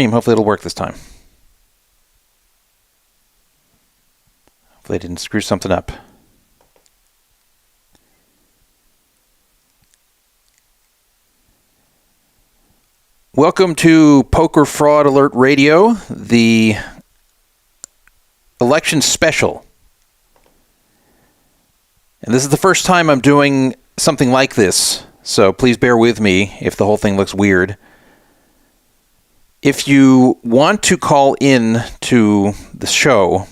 Hopefully it'll work this time. Hopefully I didn't screw something up. Welcome to Poker Fraud Alert Radio, the election special. And this is the first time I'm doing something like this, so please bear with me if the whole thing looks weird. If you want to call in to the show,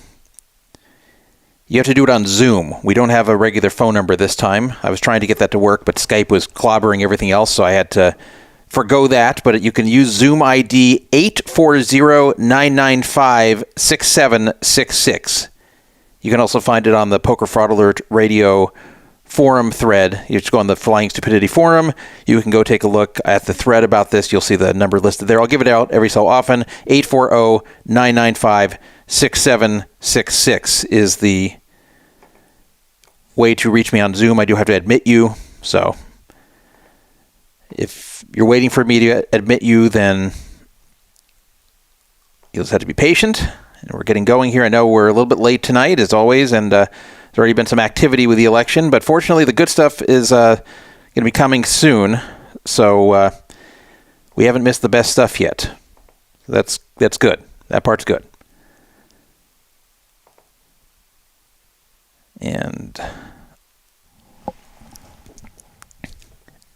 you have to do it on Zoom. We don't have a regular phone number this time. I was trying to get that to work, but Skype was clobbering everything else, so I had to forgo that. But you can use Zoom ID 840-995-6766. You can also find it on the Poker Fraud Alert Radio forum thread. You just go on the Flying Stupidity forum. You can go take a look at the thread about this. You'll see the number listed there. I'll give it out every so often. 840-995-6766 is the way to reach me on Zoom. I do have to admit you, so if you're waiting for me to admit you, then you'll just have to be patient. And we're getting going here. I know we're a little bit late tonight, as always, and there's already been some activity with the election, but fortunately the good stuff is going to be coming soon, so we haven't missed the best stuff yet. That's good. That part's good. And it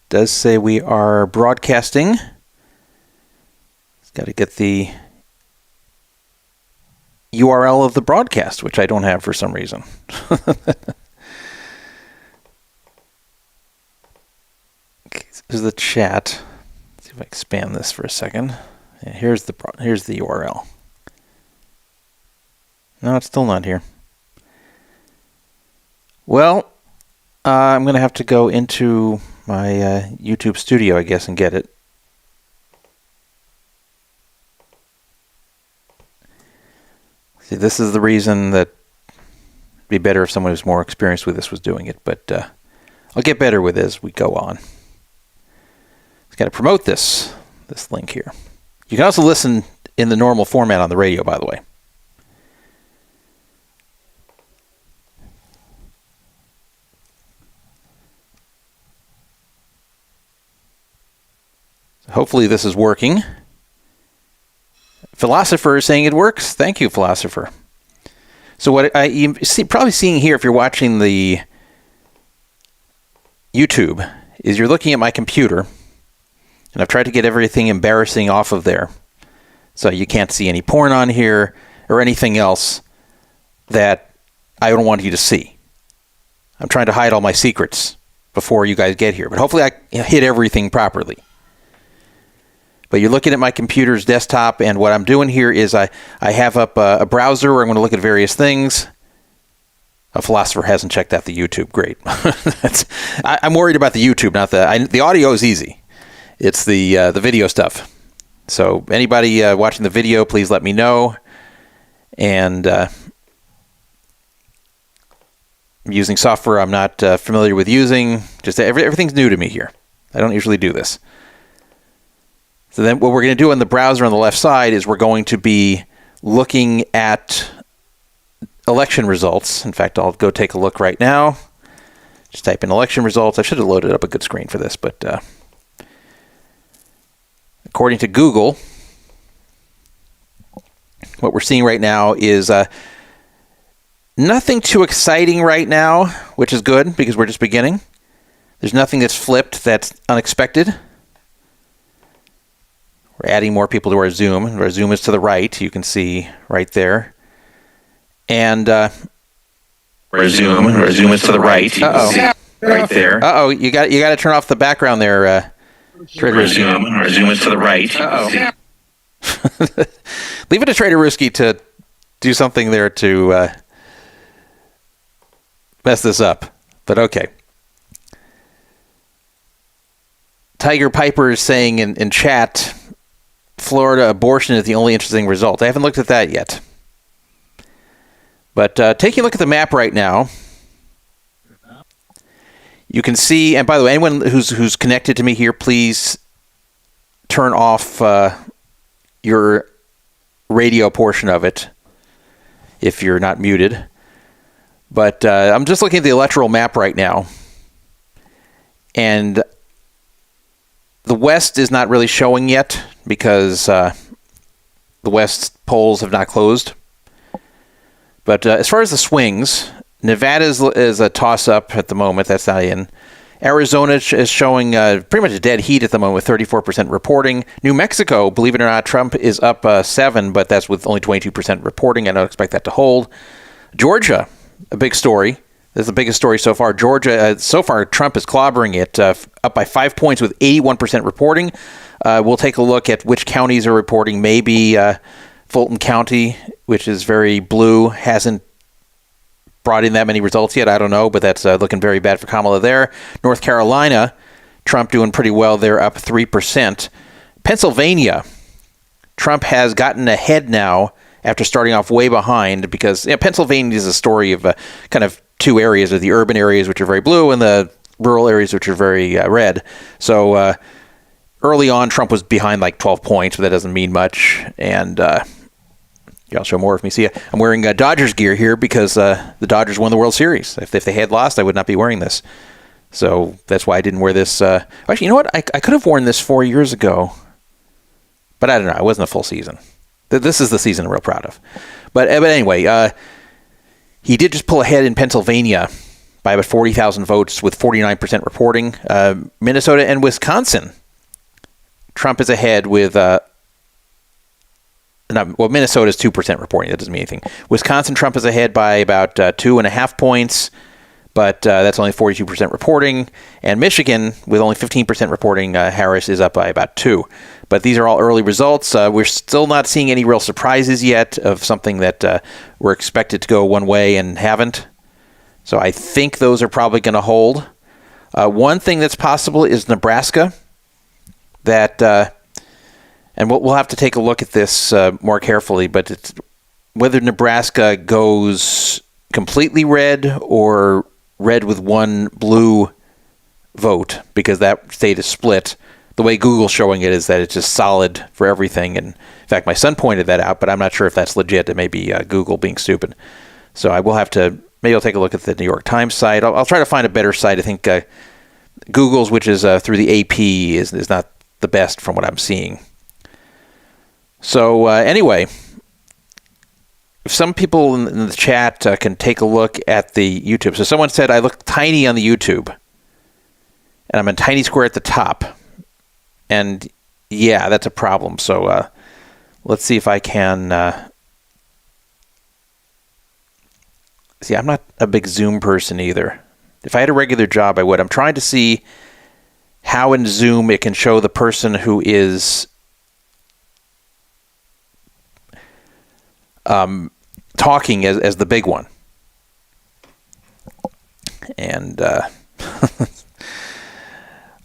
does say we are broadcasting. It's got to get the URL of the broadcast, which I don't have for some reason. Okay, this is the chat. Let's see if I expand this for a second. Yeah, here's the URL. No, it's still not here. Well, I'm going to have to go into my YouTube studio, I guess, and get it. See, this is the reason that it'd be better if someone who's more experienced with this was doing it, but I'll get better with it as we go on. Just got to promote this link here. You can also listen in the normal format on the radio, by the way. Hopefully this is working. Philosopher is saying it works. Thank you, Philosopher. So what you probably seeing here, if you're watching the YouTube, is you're looking at my computer, and I've tried to get everything embarrassing off of there, so you can't see any porn on here or anything else that I don't want you to see. I'm trying to hide all my secrets before you guys get here, but hopefully I hit everything properly. But you're looking at my computer's desktop, and what I'm doing here is I have up a browser where I'm going to look at various things. A Philosopher hasn't checked out the YouTube. Great. I'm worried about the YouTube, not the audio is easy. It's the video stuff. So anybody watching the video, please let me know. And I'm using software I'm not familiar with using. Just everything's new to me here. I don't usually do this. So then what we're going to do on the browser on the left side is we're going to be looking at election results. In fact, I'll go take a look right now. Just type in election results. I should have loaded up a good screen for this, but according to Google, what we're seeing right now is nothing too exciting right now, which is good because we're just beginning. There's nothing that's flipped that's unexpected. We're adding more people to our Zoom. Our Zoom is to the right. You can see right there. And our Zoom is to the right. You can see right there. Uh-oh, you got to turn off the background there, Trader Ruski. Our Zoom is to the right. Uh-oh. Leave it to Trader Ruski to do something there to mess this up. But okay. Tiger Piper is saying in chat, Florida abortion is the only interesting result. I haven't looked at that yet. But taking a look at the map right now, you can see, and by the way, anyone who's connected to me here, please turn off your radio portion of it if you're not muted. But I'm just looking at the electoral map right now. And the West is not really showing yet because the West polls have not closed. But as far as the swings, Nevada is a toss-up at the moment. That's not in. Arizona is showing pretty much a dead heat at the moment with 34% reporting. New Mexico, believe it or not, Trump is up 7, but that's with only 22% reporting. I don't expect that to hold. Georgia, a big story. This is the biggest story so far. Georgia, so far, Trump is clobbering it, up by 5 points with 81% reporting. We'll take a look at which counties are reporting. Maybe Fulton County, which is very blue, hasn't brought in that many results yet. I don't know, but that's looking very bad for Kamala there. North Carolina, Trump doing pretty well. They're up 3%. Pennsylvania, Trump has gotten ahead now after starting off way behind because Pennsylvania is a story of kind of two areas, of the urban areas, which are very blue, and the rural areas, which are very red. So early on, Trump was behind like 12 points, but that doesn't mean much. And I'll show more of me. See, I'm wearing Dodgers gear here because the Dodgers won the World Series. If they had lost, I would not be wearing this. So that's why I didn't wear this. Actually, you know what? I could have worn this 4 years ago. But I don't know. It wasn't a full season. This is the season I'm real proud of. But anyway, he did just pull ahead in Pennsylvania by about 40,000 votes with 49% reporting. Minnesota and Wisconsin, Trump is ahead with... Minnesota's 2% reporting. That doesn't mean anything. Wisconsin, Trump is ahead by about 2.5 points, but that's only 42% reporting. And Michigan, with only 15% reporting, Harris is up by about 2. But these are all early results. We're still not seeing any real surprises yet of something that were expected to go one way and haven't. So I think those are probably going to hold. One thing that's possible is Nebraska. And we'll have to take a look at this more carefully, but it's whether Nebraska goes completely red or red with one blue vote, because that state is split. The way Google's showing it is that it's just solid for everything. And in fact, my son pointed that out, but I'm not sure if that's legit. It may be Google being stupid. So I will have to, maybe I'll take a look at the New York Times site. I'll try to find a better site. I think Google's, which is through the AP, is not the best from what I'm seeing. So anyway, if some people in the chat can take a look at the YouTube. So someone said I look tiny on the YouTube, and I'm a tiny square at the top. And yeah, that's a problem. So let's see if I can... See, I'm not a big Zoom person either. If I had a regular job, I would. I'm trying to see how in Zoom it can show the person who is... talking as the big one. And I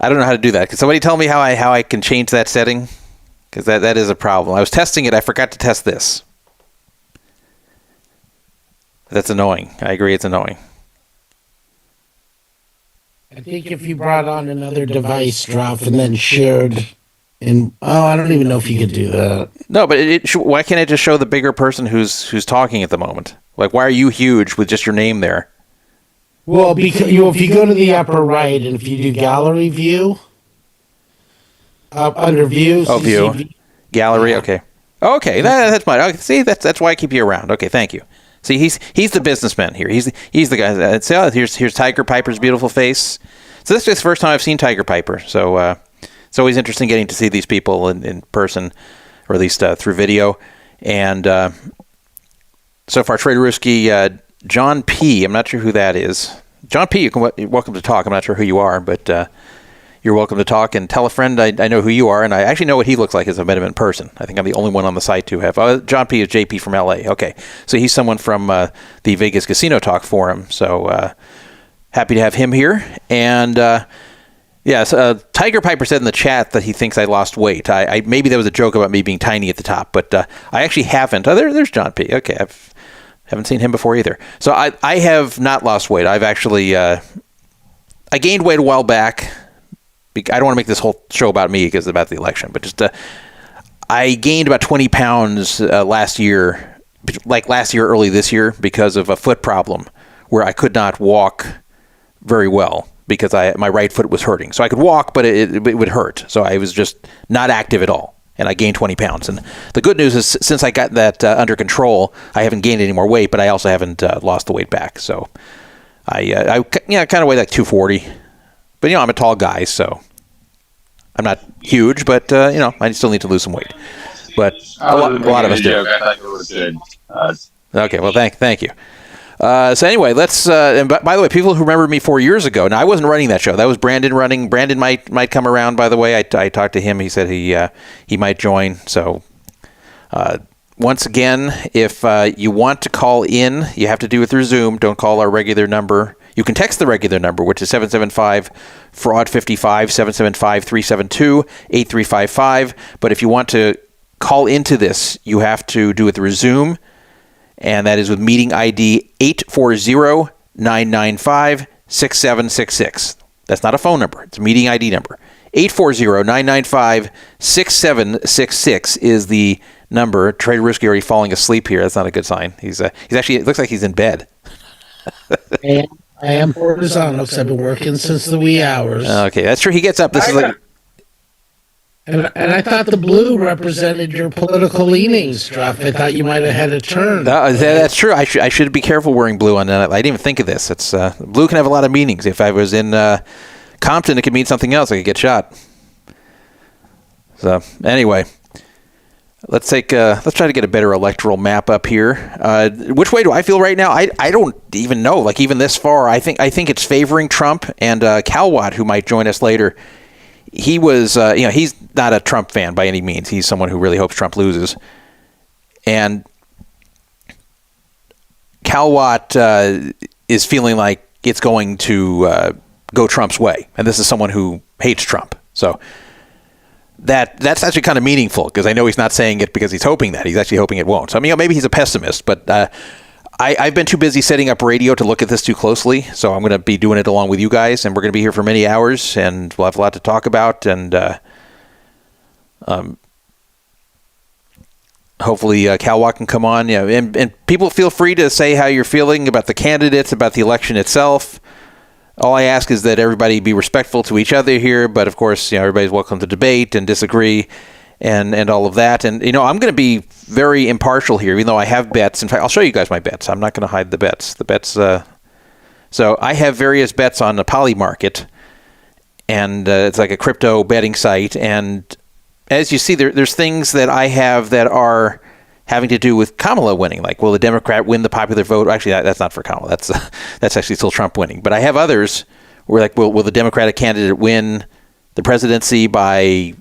don't know how to do that. Can somebody tell me how I can change that setting? Because that is a problem. I was testing it. I forgot to test this. That's annoying. I agree, it's annoying. I think if you brought on another device, Ralph, and then shared... I don't even know if you could do that. No, but why can't it just show the bigger person who's talking at the moment? Like, why are you huge with just your name there? Well, because if you go to the upper right and if you do gallery view, under views, view, gallery. Yeah. Okay, that's fine. Okay, see, that's why I keep you around. Okay, thank you. See, he's the businessman here. He's the guy. Here's Tiger Piper's beautiful face. So this is the first time I've seen Tiger Piper. So. It's always interesting getting to see these people in person, or at least through video. And so far, Trader Ruski, John P., I'm not sure who that is. John P., you're welcome to talk. I'm not sure who you are, but you're welcome to talk. And tell a friend I know who you are, and I actually know what he looks like as I've met him in person. I think I'm the only one on the site to have. John P. is JP from LA. Okay, so he's someone from the Vegas Casino Talk Forum. So happy to have him here. And... Yes, Tiger Piper said in the chat that he thinks I lost weight. I maybe that was a joke about me being tiny at the top, but I actually haven't. There's John P. Okay, haven't seen him before either. So I have not lost weight. I've actually I gained weight a while back. I don't want to make this whole show about me because it's about the election, but just I gained about 20 pounds last year, early this year, because of a foot problem where I could not walk very well because my right foot was hurting. So I could walk, but it would hurt. So I was just not active at all. And I gained 20 pounds. And the good news is, since I got that under control, I haven't gained any more weight, but I also haven't lost the weight back. So I kind of weigh like 240. But, I'm a tall guy, so I'm not huge, but, I still need to lose some weight. But a lot of us do. I thought you were good. Okay, well, thank you. So anyway, let's. And by the way, people who remember me 4 years ago. Now, I wasn't running that show. That was Brandon running. Brandon might come around. By the way, I talked to him. He said he might join. So once again, if you want to call in, you have to do it through Zoom. Don't call our regular number. You can text the regular number, which is 775-FRAUD-55, 775-372-8355. But if you want to call into this, you have to do it through Zoom. And that is with meeting ID 840-995-6766. That's not a phone number. It's a meeting ID number. 840-995-6766 is the number. Trader Risky already falling asleep here. That's not a good sign. He's actually, it looks like he's in bed. I am horizontal because I've been working since the wee hours. Okay, that's true. He gets up. This is like... And I thought the blue represented your political leanings, Druff. I thought you might have had a turn. That's true. I should be careful wearing blue on that. I didn't even think of this. It's blue can have a lot of meanings. If I was in Compton, it could mean something else. I could get shot. So anyway, let's try to get a better electoral map up here. Which way do I feel right now? I don't even know. Like, even this far, I think it's favoring Trump, and Calwatt, who might join us later. He was, he's not a Trump fan by any means. He's someone who really hopes Trump loses. And Calwatt is feeling like it's going to go Trump's way. And this is someone who hates Trump. So that's actually kind of meaningful, because I know he's not saying it because he's hoping that. He's actually hoping it won't. So, maybe he's a pessimist, but I've been too busy setting up radio to look at this too closely, so I'm going to be doing it along with you guys, and we're going to be here for many hours, and we'll have a lot to talk about, and hopefully Calwatt can come on. And people feel free to say how you're feeling about the candidates, about the election itself. All I ask is that everybody be respectful to each other here, but of course, everybody's welcome to debate and disagree. And all of that. And, I'm going to be very impartial here, even though I have bets. In fact, I'll show you guys my bets. I'm not going to hide the bets. So I have various bets on the Poly Market, and it's like a crypto betting site. And as you see, there's things that I have that are having to do with Kamala winning. Like, will the Democrat win the popular vote? Actually, that's not for Kamala. That's actually still Trump winning. But I have others where, like, will the Democratic candidate win the presidency by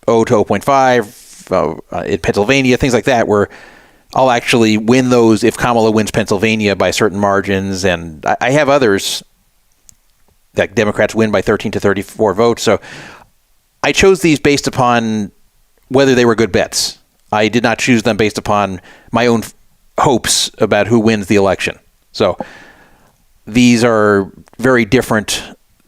0 to 0.5 in Pennsylvania, things like that, where I'll actually win those if Kamala wins Pennsylvania by certain margins. And I have others that Democrats win by 13 to 34 votes. So I chose these based upon whether they were good bets. I did not choose them based upon my own hopes about who wins the election. So these are very different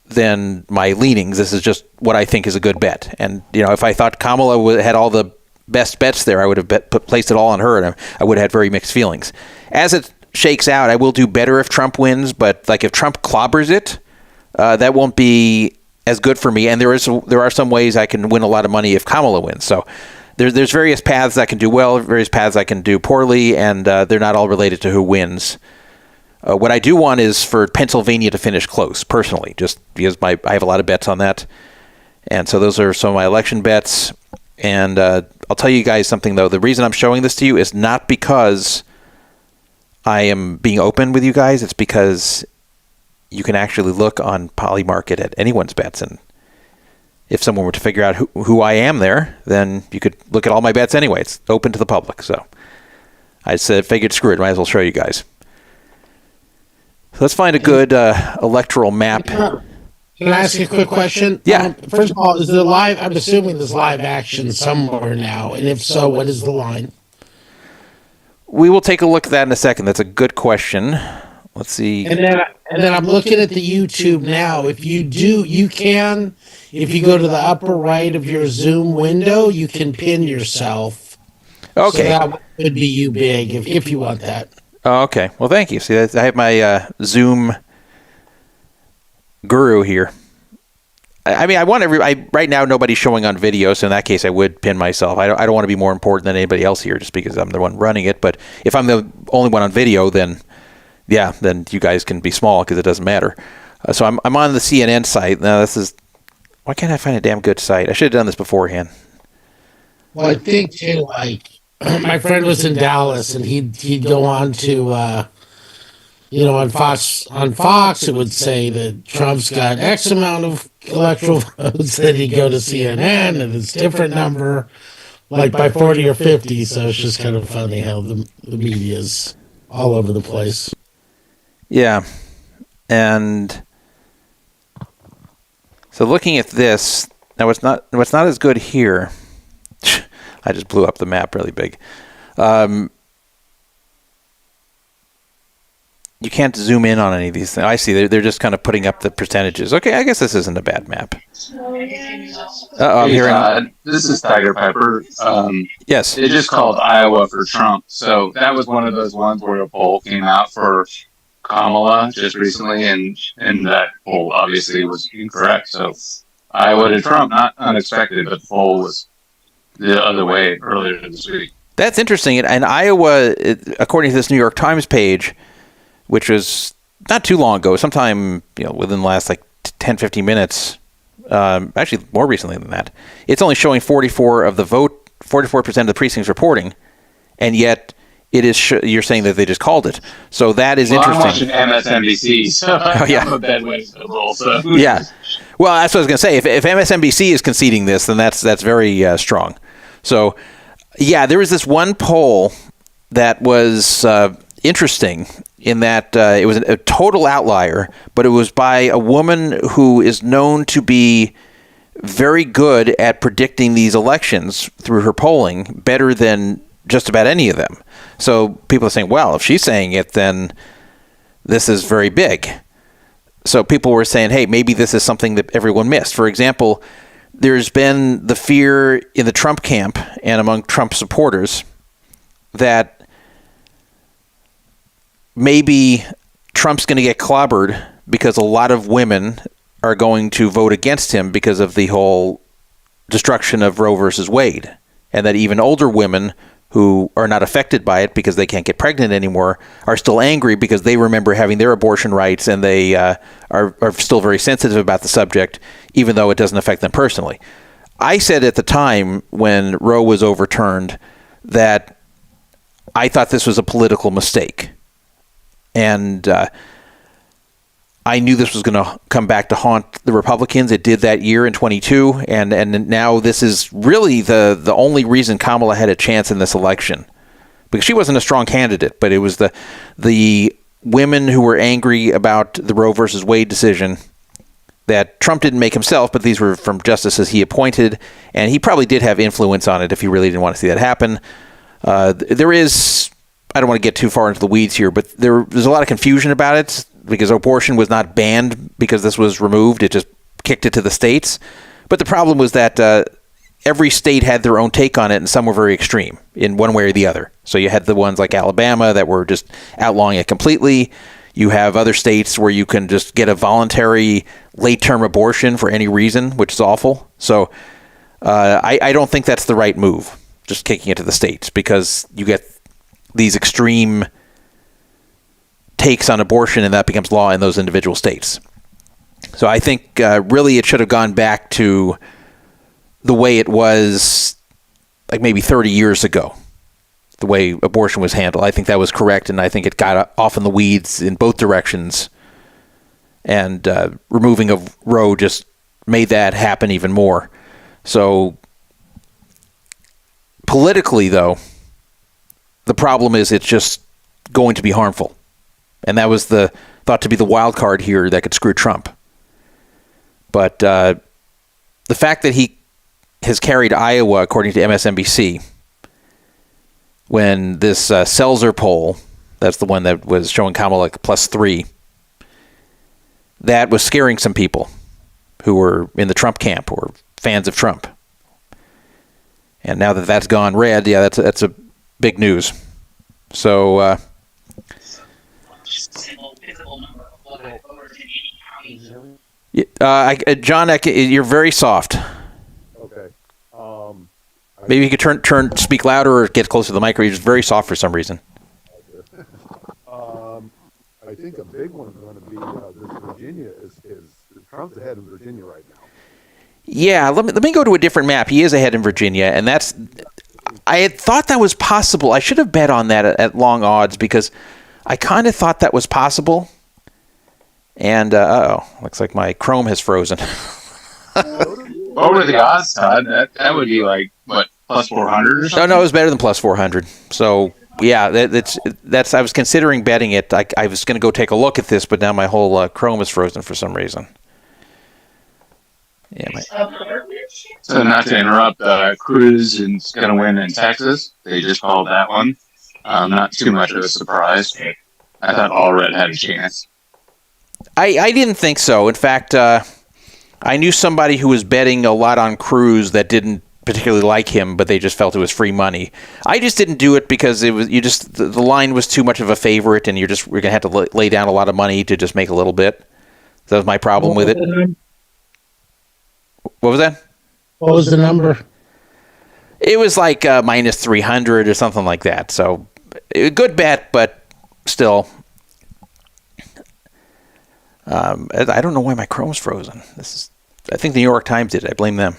than my leanings. This is just what I think is a good bet. And, if I thought Kamala had all the best bets there, I would have placed it all on her, and I would have had very mixed feelings. As it shakes out, I will do better if Trump wins, but like if Trump clobbers it, that won't be as good for me. And there are some ways I can win a lot of money if Kamala wins. So there's various paths I can do well, various paths I can do poorly, and they're not all related to who wins. What I do want is for Pennsylvania to finish close, personally, just because I have a lot of bets on that. And so those are some of my election bets. And I'll tell you guys something, though. The reason I'm showing this to you is not because I am being open with you guys. It's because you can actually look on Poly Market at anyone's bets. And if someone were to figure out who I am there, then you could look at all my bets anyway. It's open to the public. So I figured, screw it, might as well show you guys. So let's find a good electoral map. Can I ask you a quick question? Yeah. First of all, is there I'm assuming there's live action somewhere now, and if so, what is the line? We will take a look at that in a second. That's a good question. Let's see. And then I'm looking at the YouTube now. If you go to the upper right of your Zoom window, you can pin yourself. So Okay. that would be you big if you want that. Oh, okay. Well, thank you. See, I have my Zoom guru here. I mean, right now nobody's showing on video, so in that case I would pin myself. I don't want to be more important than anybody else here just because I'm the one running it. But if I'm the only one on video, then you guys can be small because it doesn't matter. So I'm on the CNN site. Now why can't I find a damn good site? I should have done this beforehand. Well, I think too, like my friend was in Dallas, and he'd go on to on Fox it would say that Trump's got X amount of electoral votes. Then he'd go to CNN and it's a different number, like by 40 or 50. So it's just kind of funny how the media's all over the place. Yeah, and so looking at this now, it's not as good here. I just blew up the map really big. You can't zoom in on any of these things. I see. They're just kind of putting up the percentages. Okay, I guess this isn't a bad map. I'm hearing. This is Tiger Pepper. Yes. They just called Iowa for Trump. So that was one of those ones where a poll came out for Kamala just recently, and that poll obviously was incorrect. So Iowa to Trump, not unexpected, but the poll was the other way earlier this week. That's interesting. And Iowa, according to this New York Times page, which was not too long ago, sometime within the last 10, 15 minutes, actually more recently than that, it's only showing 44% of the precincts reporting, and yet it is you're saying that they just called it. So that is interesting. I'm watching MSNBC, so I'm a bad way to roll. So. Yeah. Well, that's what I was going to say. If MSNBC is conceding this, then that's very strong. So, yeah, there was this one poll that was interesting in that it was a total outlier, but it was by a woman who is known to be very good at predicting these elections through her polling, better than just about any of them. So people are saying, well, if she's saying it, then this is very big. So people were saying, hey, maybe this is something that everyone missed. For example, there's been the fear in the Trump camp and among Trump supporters that maybe Trump's going to get clobbered because a lot of women are going to vote against him because of the whole destruction of Roe versus Wade, and that even older women who are not affected by it because they can't get pregnant anymore are still angry because they remember having their abortion rights, and they are still very sensitive about the subject, even though it doesn't affect them personally. I said at the time when Roe was overturned that I thought this was a political mistake. And I knew this was going to come back to haunt the Republicans. It did that year in 22, and now this is really the only reason Kamala had a chance in this election, because she wasn't a strong candidate, but it was the women who were angry about the Roe versus Wade decision that Trump didn't make himself, but these were from justices he appointed, and he probably did have influence on it if he really didn't want to see that happen. There is, I don't want to get too far into the weeds here, but there's a lot of confusion about it because abortion was not banned because this was removed. It just kicked it to the states. But the problem was that every state had their own take on it, and some were very extreme in one way or the other. So you had the ones like Alabama that were just outlawing it completely. You have other states where you can just get a voluntary late-term abortion for any reason, which is awful. So I don't think that's the right move, just kicking it to the states, because you get these extreme takes on abortion, and that becomes law in those individual states. So I think really it should have gone back to the way it was like maybe 30 years ago, the way abortion was handled. I think that was correct, and I think it got off in the weeds in both directions, and removing of Roe just made that happen even more. So politically, though, the problem is it's just going to be harmful. And that was thought to be the wild card here that could screw Trump. But the fact that he has carried Iowa, according to MSNBC, when this Seltzer poll That's the one that was showing Kamala like +3. That was scaring some people who were in the Trump camp or fans of Trump. And now that that's gone red, yeah, that's a big news. So, John, you're very soft. Okay. Maybe you could speak louder or get closer to the mic. You're just very soft for some reason. I think a big one is going to be this Virginia is Trump's ahead in Virginia right now. Yeah, let me go to a different map. He is ahead in Virginia, and I had thought that was possible. I should have bet on that at long odds because I kind of thought that was possible. And looks like my Chrome has frozen. What were the odds, Todd? That would be like what, +400 or something? No, it was better than +400. So yeah, that's. I was considering betting it. I was going to go take a look at this, but now my whole Chrome is frozen for some reason. Yeah. So not to interrupt, Cruz is going to win in Texas. They just called that one. Not too much of a surprise. I thought Allred had a chance. I didn't think so. In fact, I knew somebody who was betting a lot on Cruz that didn't particularly like him, but they just felt it was free money. I just didn't do it because it was the line was too much of a favorite, and we're going to have to lay down a lot of money to just make a little bit. That was my problem with it. What was that? What was the number? It was like -300 or something like that. So a good bet, but still. I don't know why my Chrome's frozen. I think the New York Times did it. I blame them.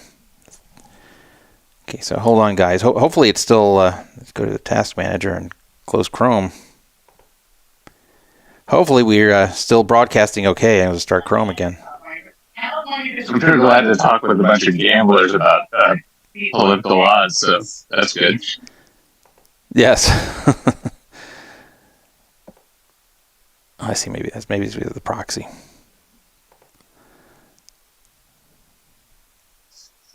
Okay, so hold on, guys. Hopefully it's still... let's go to the task manager and close Chrome. Hopefully we're still broadcasting okay. I'm going to start Chrome again. I'm pretty glad to talk with a bunch of gamblers about political odds, so that's good. Yes. I see. Maybe it's the proxy.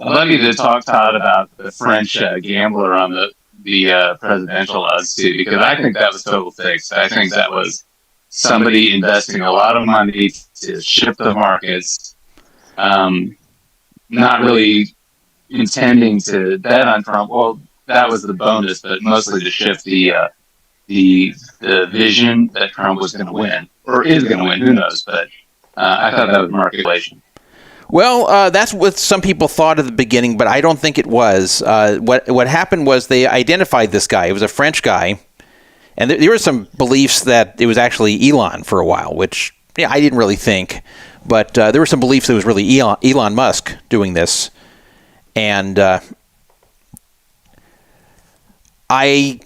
I'd love you to talk, Todd, about the French gambler on the presidential odds too, because I think that was total fix. I think that was somebody investing a lot of money to shift the markets, not really intending to bet on Trump. Well, that was the bonus, but mostly to shift the vision that Trump was going to win, or is going to win, who knows, but I thought that was manipulation. Well, that's what some people thought at the beginning, but I don't think it was. What happened was they identified this guy. It was a French guy, and there were some beliefs that it was actually Elon for a while, which I didn't really think, but there were some beliefs that it was really Elon Musk doing this, and I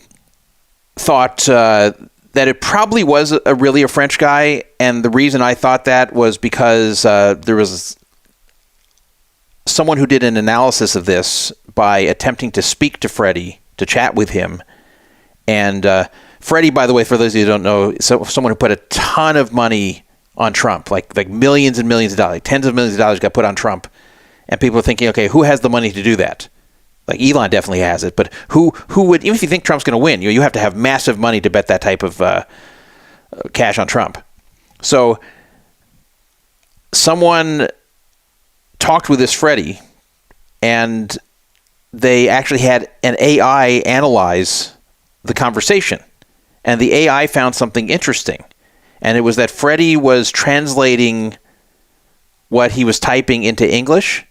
thought that it probably was really a French guy, and the reason I thought that was because there was someone who did an analysis of this by attempting to speak to Freddie, to chat with him. And Freddie, by the way, for those of you who don't know, is someone who put a ton of money on Trump, like millions and millions of dollars, like tens of millions of dollars got put on Trump. And people are thinking, okay, who has the money to do that? Like Elon definitely has it, but who would, even if you think Trump's going to win, you have to have massive money to bet that type of cash on Trump. So someone talked with this Freddie, and they actually had an AI analyze the conversation. And the AI found something interesting. And it was that Freddie was translating what he was typing into English,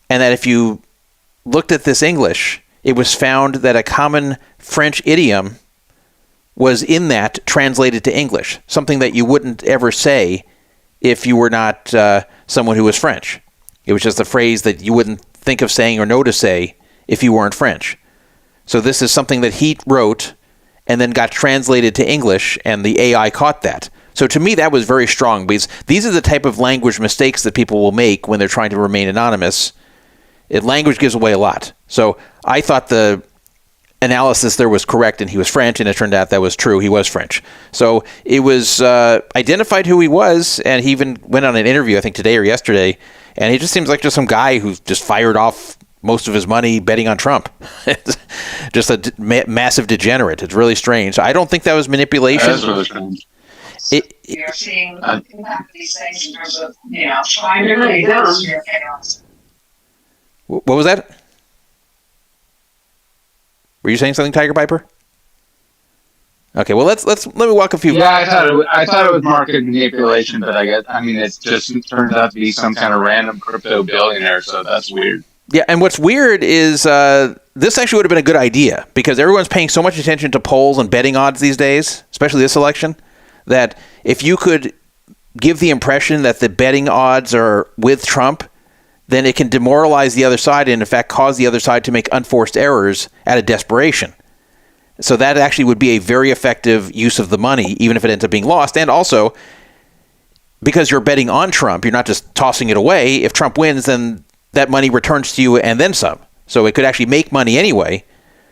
and that if you looked at this English, it was found that a common French idiom was in that translated to English, something that you wouldn't ever say if you were not someone who was French. It was just a phrase that you wouldn't think of saying or know to say if you weren't French. So this is something that he wrote and then got translated to English, and the AI caught that. So to me, that was very strong, because these are the type of language mistakes that people will make when they're trying to remain anonymous. Language gives away a lot. So I thought the analysis there was correct, and he was French, and it turned out that was true. He was French. So it was identified who he was, and he even went on an interview, I think today or yesterday, and he just seems like just some guy who just fired off most of his money betting on Trump. Just a massive degenerate. It's really strange. I don't think that was manipulation. That's really strange. You're seeing the impact of these things in terms of, trying to really demonstrate chaos. What was that? Were you saying something, Tiger Piper? Okay, well let me walk a few. Yeah, I thought it was market manipulation, but it just turns out to be some kind of random crypto billionaire, so that's weird. Yeah, and what's weird is this actually would have been a good idea because everyone's paying so much attention to polls and betting odds these days, especially this election, that if you could give the impression that the betting odds are with Trump, then it can demoralize the other side and, in fact, cause the other side to make unforced errors out of desperation. So that actually would be a very effective use of the money, even if it ends up being lost. And also, because you're betting on Trump, you're not just tossing it away. If Trump wins, then that money returns to you and then some. So it could actually make money anyway.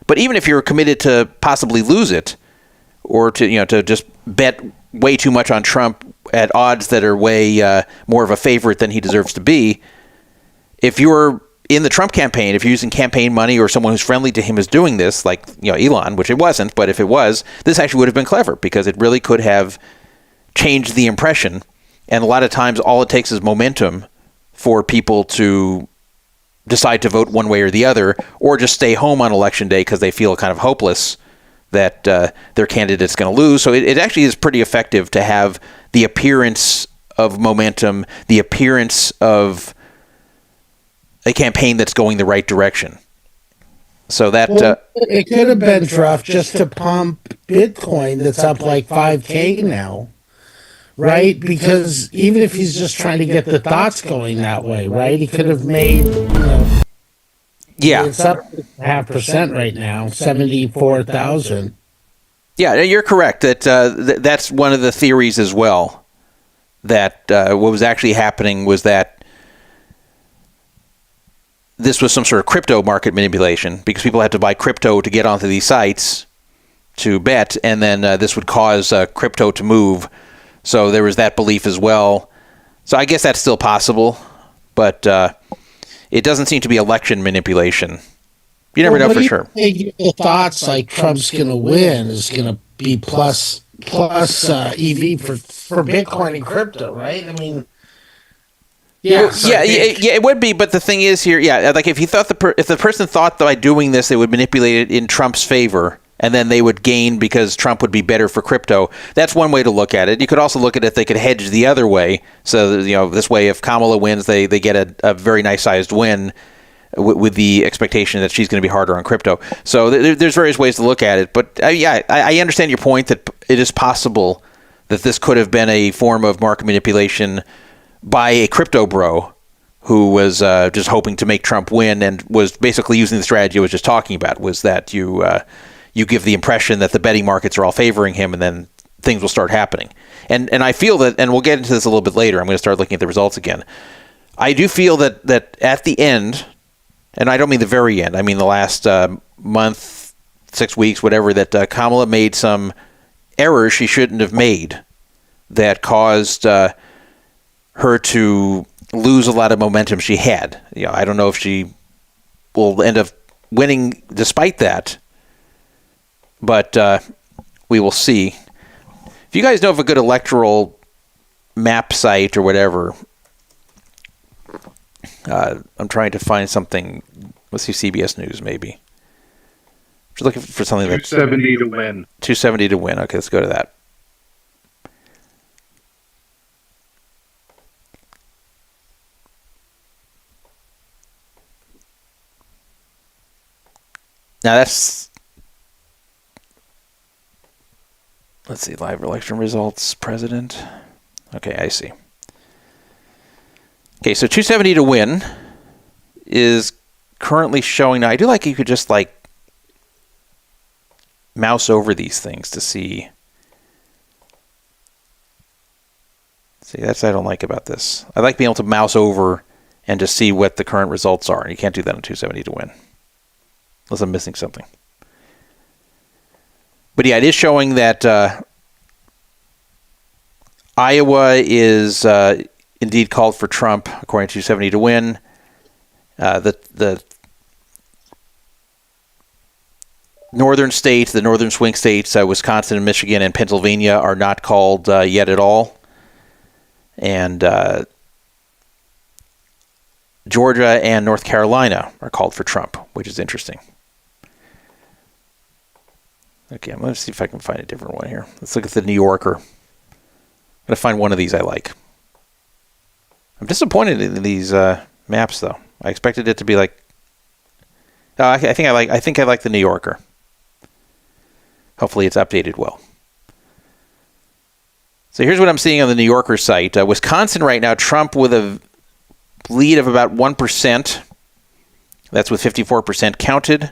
But even if you're committed to possibly lose it, or to just bet way too much on Trump at odds that are way more of a favorite than he deserves to be, if you're in the Trump campaign, if you're using campaign money or someone who's friendly to him is doing this, like Elon, which it wasn't, but if it was, this actually would have been clever because it really could have changed the impression. And a lot of times all it takes is momentum for people to decide to vote one way or the other, or just stay home on election day because they feel kind of hopeless that their candidate's going to lose. So it actually is pretty effective to have the appearance of momentum, the appearance of a campaign that's going the right direction. So that it could have been rough just to pump Bitcoin that's up like 5K now, right? Because even if he's just trying to get the thoughts going that way, right? He could have made, yeah, it's up 0.5% right now, 74,000. Yeah, you're correct. That that's one of the theories as well. That what was actually happening was that this was some sort of crypto market manipulation because people had to buy crypto to get onto these sites to bet, and then this would cause crypto to move. So there was that belief as well. So I guess that's still possible, but it doesn't seem to be election manipulation. You never know for sure. The thoughts like Trump's going to win is going to be plus EV for Bitcoin and crypto, right? I mean, yeah, it would be. But the thing is here, like if he thought if the person thought that by doing this they would manipulate it in Trump's favor, and then they would gain because Trump would be better for crypto. That's one way to look at it. You could also look at it, they could hedge the other way. So this way, if Kamala wins, they get a very nice sized win with the expectation that she's going to be harder on crypto. So there's various ways to look at it. But I understand your point that it is possible that this could have been a form of market manipulation by a crypto bro who was just hoping to make Trump win and was basically using the strategy I was just talking about, was that you give the impression that the betting markets are all favoring him and then things will start happening. And I feel that, and we'll get into this a little bit later, I'm going to start looking at the results again. I do feel that at the end, and I don't mean the very end, I mean the last month, 6 weeks, whatever, that Kamala made some errors she shouldn't have made that caused her to lose a lot of momentum she had. I don't know if she will end up winning despite that, but we will see. If you guys know of a good electoral map site or whatever, I'm trying to find something. Let's see, CBS News maybe. Just looking for something that's 270 to win. 270 to win. Okay, let's go to that. Now that's, let's see, live election results, president. Okay, I see. Okay, so 270 to win is currently showing. Now, I do like you could just mouse over these things to see. See, that's what I don't like about this. I like being able to mouse over and just see what the current results are. And you can't do that on 270 to win. Unless I'm missing something. But yeah, it is showing that Iowa is indeed called for Trump, according to 270 to win. The northern states, the northern swing states, Wisconsin and Michigan and Pennsylvania, are not called yet at all. And Georgia and North Carolina are called for Trump, which is interesting. Okay, I'm going to see if I can find a different one here. Let's look at the New Yorker. I'm going to find one of these I like. I'm disappointed in these maps, though. I expected it to be like... I think I like the New Yorker. Hopefully it's updated well. So here's what I'm seeing on the New Yorker site. Wisconsin right now, Trump with a lead of about 1%. That's with 54% counted.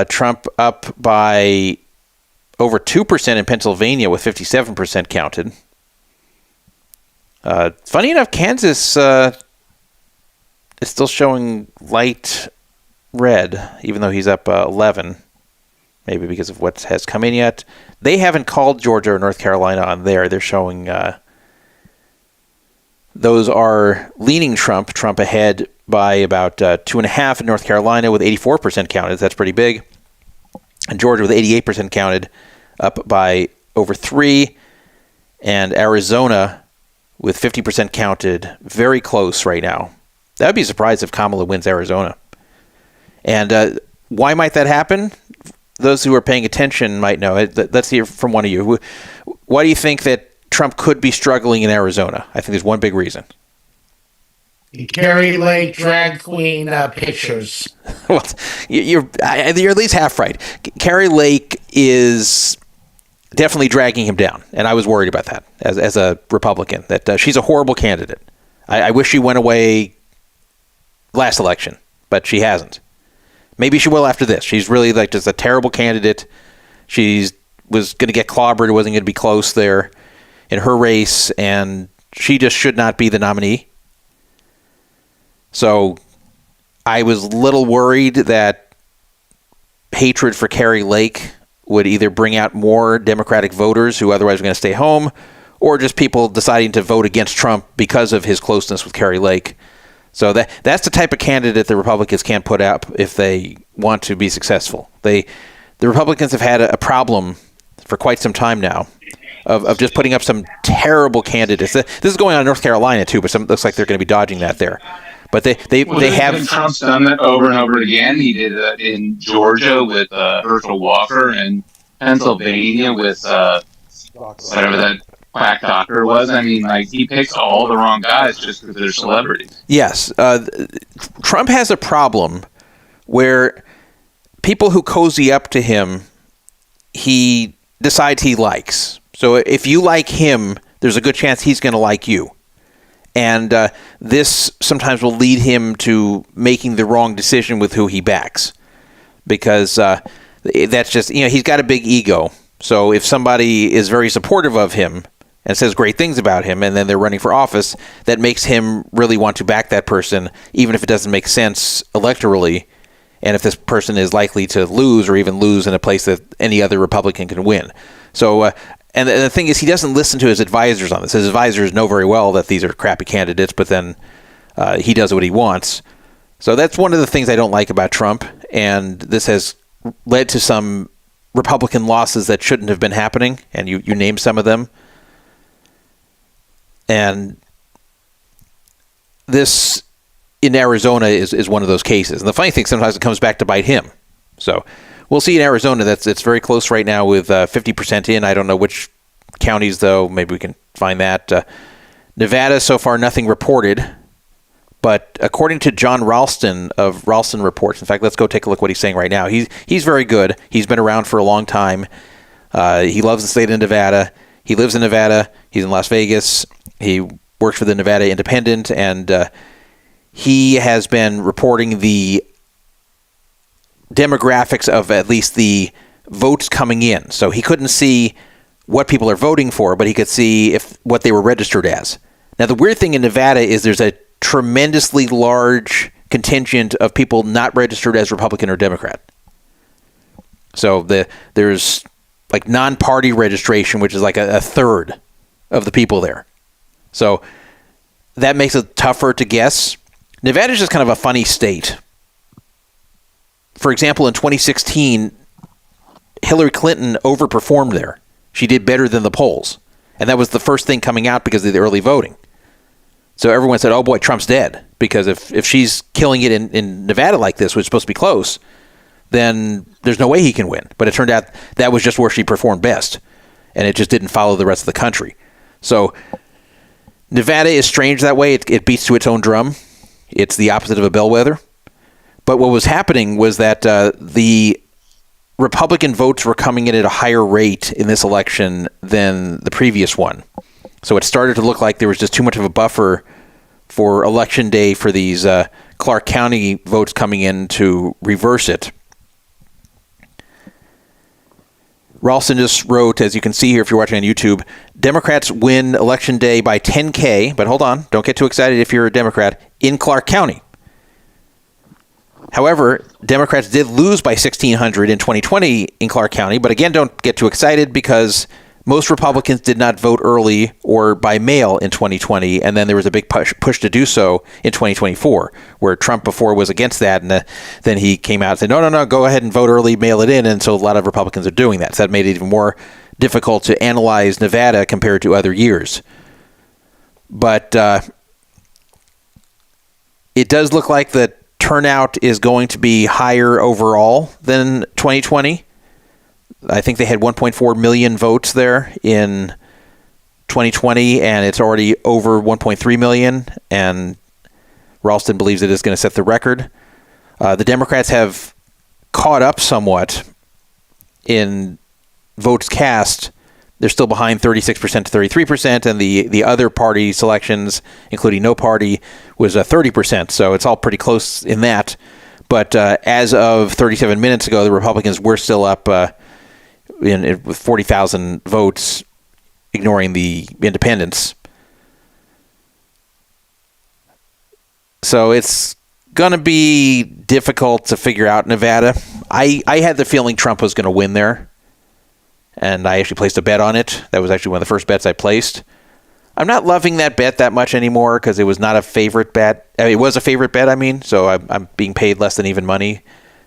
Trump up by over 2% in Pennsylvania with 57% counted. Funny enough, Kansas is still showing light red, even though he's up 11. Maybe because of what has come in yet. They haven't called Georgia or North Carolina on there. They're showing those are leaning Trump. Trump ahead by about 2.5 in North Carolina with 84% counted. That's pretty big. And Georgia with 88% counted, up by over 3. And Arizona with 50% counted, very close right now. That would be surprised if Kamala wins Arizona. And why might that happen? Those who are paying attention might know. Let's hear from one of you. Why do you think that Trump could be struggling in Arizona? I think there's one big reason. Carrie Lake drag queen pictures. Well, you're at least half right. Carrie Lake is definitely dragging him down, and I was worried about that as a Republican, that she's a horrible candidate. I wish she went away last election, but she hasn't. Maybe she will after this. She's really like just a terrible candidate. She was going to get clobbered. It wasn't going to be close there in her race, and she just should not be the nominee. So I was a little worried that hatred for Carrie Lake would either bring out more Democratic voters who otherwise were going to stay home, or just people deciding to vote against Trump because of his closeness with Carrie Lake. So that's the type of candidate the Republicans can't put up if they want to be successful. The Republicans have had a problem for quite some time now of just putting up some terrible candidates. This is going on in North Carolina too, but looks like they're going to be dodging that there. But they have. Trump's done that over and over again. He did that in Georgia with Herschel Walker, and Pennsylvania with whatever that quack doctor was. I mean, like, he picks all the wrong guys just because they're celebrities. Yes. Trump has a problem where people who cozy up to him, he decides he likes. So if you like him, there's a good chance he's going to like you. And this sometimes will lead him to making the wrong decision with who he backs. Because that's just, he's got a big ego. So if somebody is very supportive of him and says great things about him, and then they're running for office, that makes him really want to back that person, even if it doesn't make sense electorally, and if this person is likely to lose or even lose in a place that any other Republican can win. So, and the thing is, he doesn't listen to his advisors on this. His advisors know very well that these are crappy candidates, but then he does what he wants. So that's one of the things I don't like about Trump, and this has led to some Republican losses that shouldn't have been happening, and you named some of them. And this in Arizona is one of those cases. And the funny thing, sometimes it comes back to bite him. So we'll see in Arizona. It's very close right now with 50% in. I don't know which counties, though. Maybe we can find that. Nevada, so far, nothing reported. But according to John Ralston of Ralston Reports, in fact, let's go take a look what he's saying right now. He's very good. He's been around for a long time. He loves the state of Nevada. He lives in Nevada. He's in Las Vegas. He works for the Nevada Independent, and he has been reporting the demographics of at least the votes coming in. So he couldn't see what people are voting for, but he could see what they were registered as. Now, the weird thing in Nevada is there's a tremendously large contingent of people not registered as Republican or Democrat. So there's like non-party registration, which is like a third of the people there. So that makes it tougher to guess. Nevada's just kind of a funny state. for example, in 2016, Hillary Clinton overperformed there. She did better than the polls. And that was the first thing coming out because of the early voting. So everyone said, oh boy, Trump's dead. Because if she's killing it in Nevada like this, which is supposed to be close, then there's no way he can win. But it turned out that was just where she performed best. And it just didn't follow the rest of the country. So Nevada is strange that way. It beats to its own drum. It's the opposite of a bellwether. But what was happening was that the Republican votes were coming in at a higher rate in this election than the previous one. So it started to look like there was just too much of a buffer for Election Day for these Clark County votes coming in to reverse it. Ralston just wrote, as you can see here if you're watching on YouTube, Democrats win Election Day by 10K, but hold on, don't get too excited if you're a Democrat, in Clark County. However, Democrats did lose by 1,600 in 2020 in Clark County, but again, don't get too excited because most Republicans did not vote early or by mail in 2020, and then there was a big push to do so in 2024, where Trump before was against that, and then he came out and said, no, go ahead and vote early, mail it in, and so a lot of Republicans are doing that. So that made it even more difficult to analyze Nevada compared to other years. But it does look like the turnout is going to be higher overall than 2020. I think they had 1.4 million votes there in 2020, and it's already over 1.3 million, and Ralston believes it is going to set the record. The Democrats have caught up somewhat in votes cast. They're still behind 36% to 33%, and the other party selections, including no party, was 30%, so it's all pretty close in that. But as of 37 minutes ago, the Republicans were still up with 40,000 votes, ignoring the independents. So it's going to be difficult to figure out Nevada. I had the feeling Trump was going to win there, and I actually placed a bet on it. That was actually one of the first bets I placed. I'm not loving that bet that much anymore because it was not a favorite bet. I mean, it was a favorite bet, so I'm being paid less than even money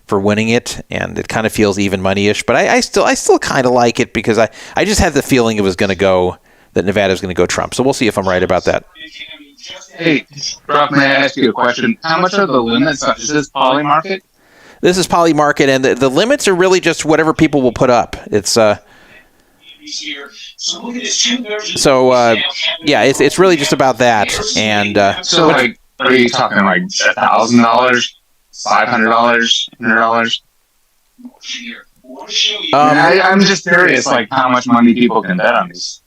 for winning it, and it kind of feels even money-ish. But I still kind of like it because I just had the feeling it was going to go, that Nevada was going to go Trump. So we'll see if I'm right about that. Hey, Brock, may I ask you a question? How much are the limits? Is this poly market? This is poly market, and the limits are really just whatever people will put up. It's it's really just about that. And so, like, are you talking like $1,000, $500, $100? I'm just curious, like, how much money people can bet on these.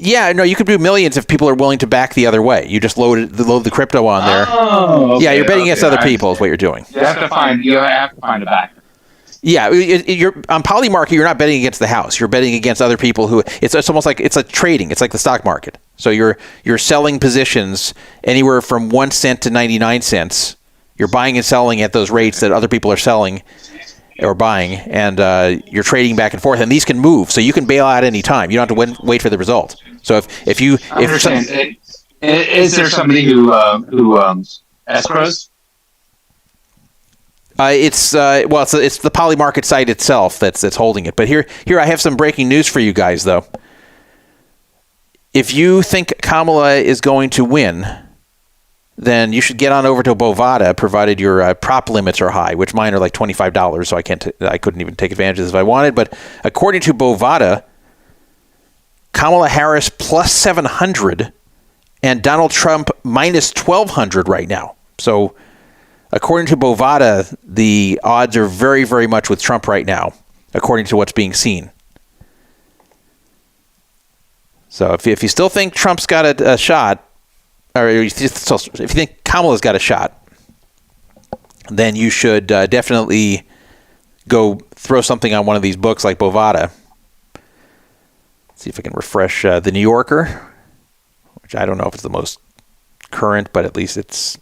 Yeah, no, you could do millions if people are willing to back the other way. You just load the crypto on there. Oh, okay, yeah, you're betting against other people is what you're doing. You have to find a backer. Yeah, you're on poly market. You're not betting against the house. You're betting against other people who. It's almost like it's like trading. It's like the stock market. So you're selling positions anywhere from 1 cent to 99 cents. You're buying and selling at those rates that other people are selling or buying, and you're trading back and forth. And these can move, so you can bail out any time. You don't have to wait for the result. So if is there somebody who escrows? It's the poly market site itself that's holding it. But here I have some breaking news for you guys, though. If you think Kamala is going to win, then you should get on over to Bovada, provided your prop limits are high, which mine are like $25, so I couldn't even take advantage of this if I wanted. But according to Bovada, Kamala Harris plus 700 and Donald Trump minus 1,200 right now. So according to Bovada, the odds are very, very much with Trump right now, according to what's being seen. So if you still think Trump's got a shot, or if you think Kamala's got a shot, then you should definitely go throw something on one of these books like Bovada. Let's see if I can refresh the New Yorker, which I don't know if it's the most current, but at least it's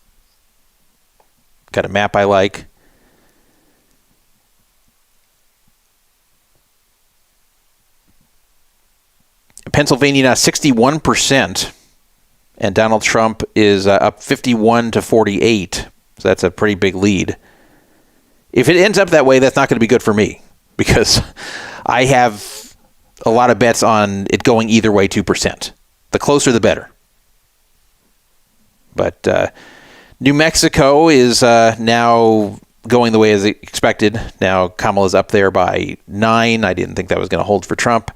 got a map I like. Pennsylvania now 61%, and Donald Trump is up 51 to 48. So that's a pretty big lead. if it ends up that way, that's not going to be good for me because I have a lot of bets on it going either way 2%. The closer, the better. But New Mexico is now going the way as expected. Now Kamala's up there by 9. I didn't think that was going to hold for Trump.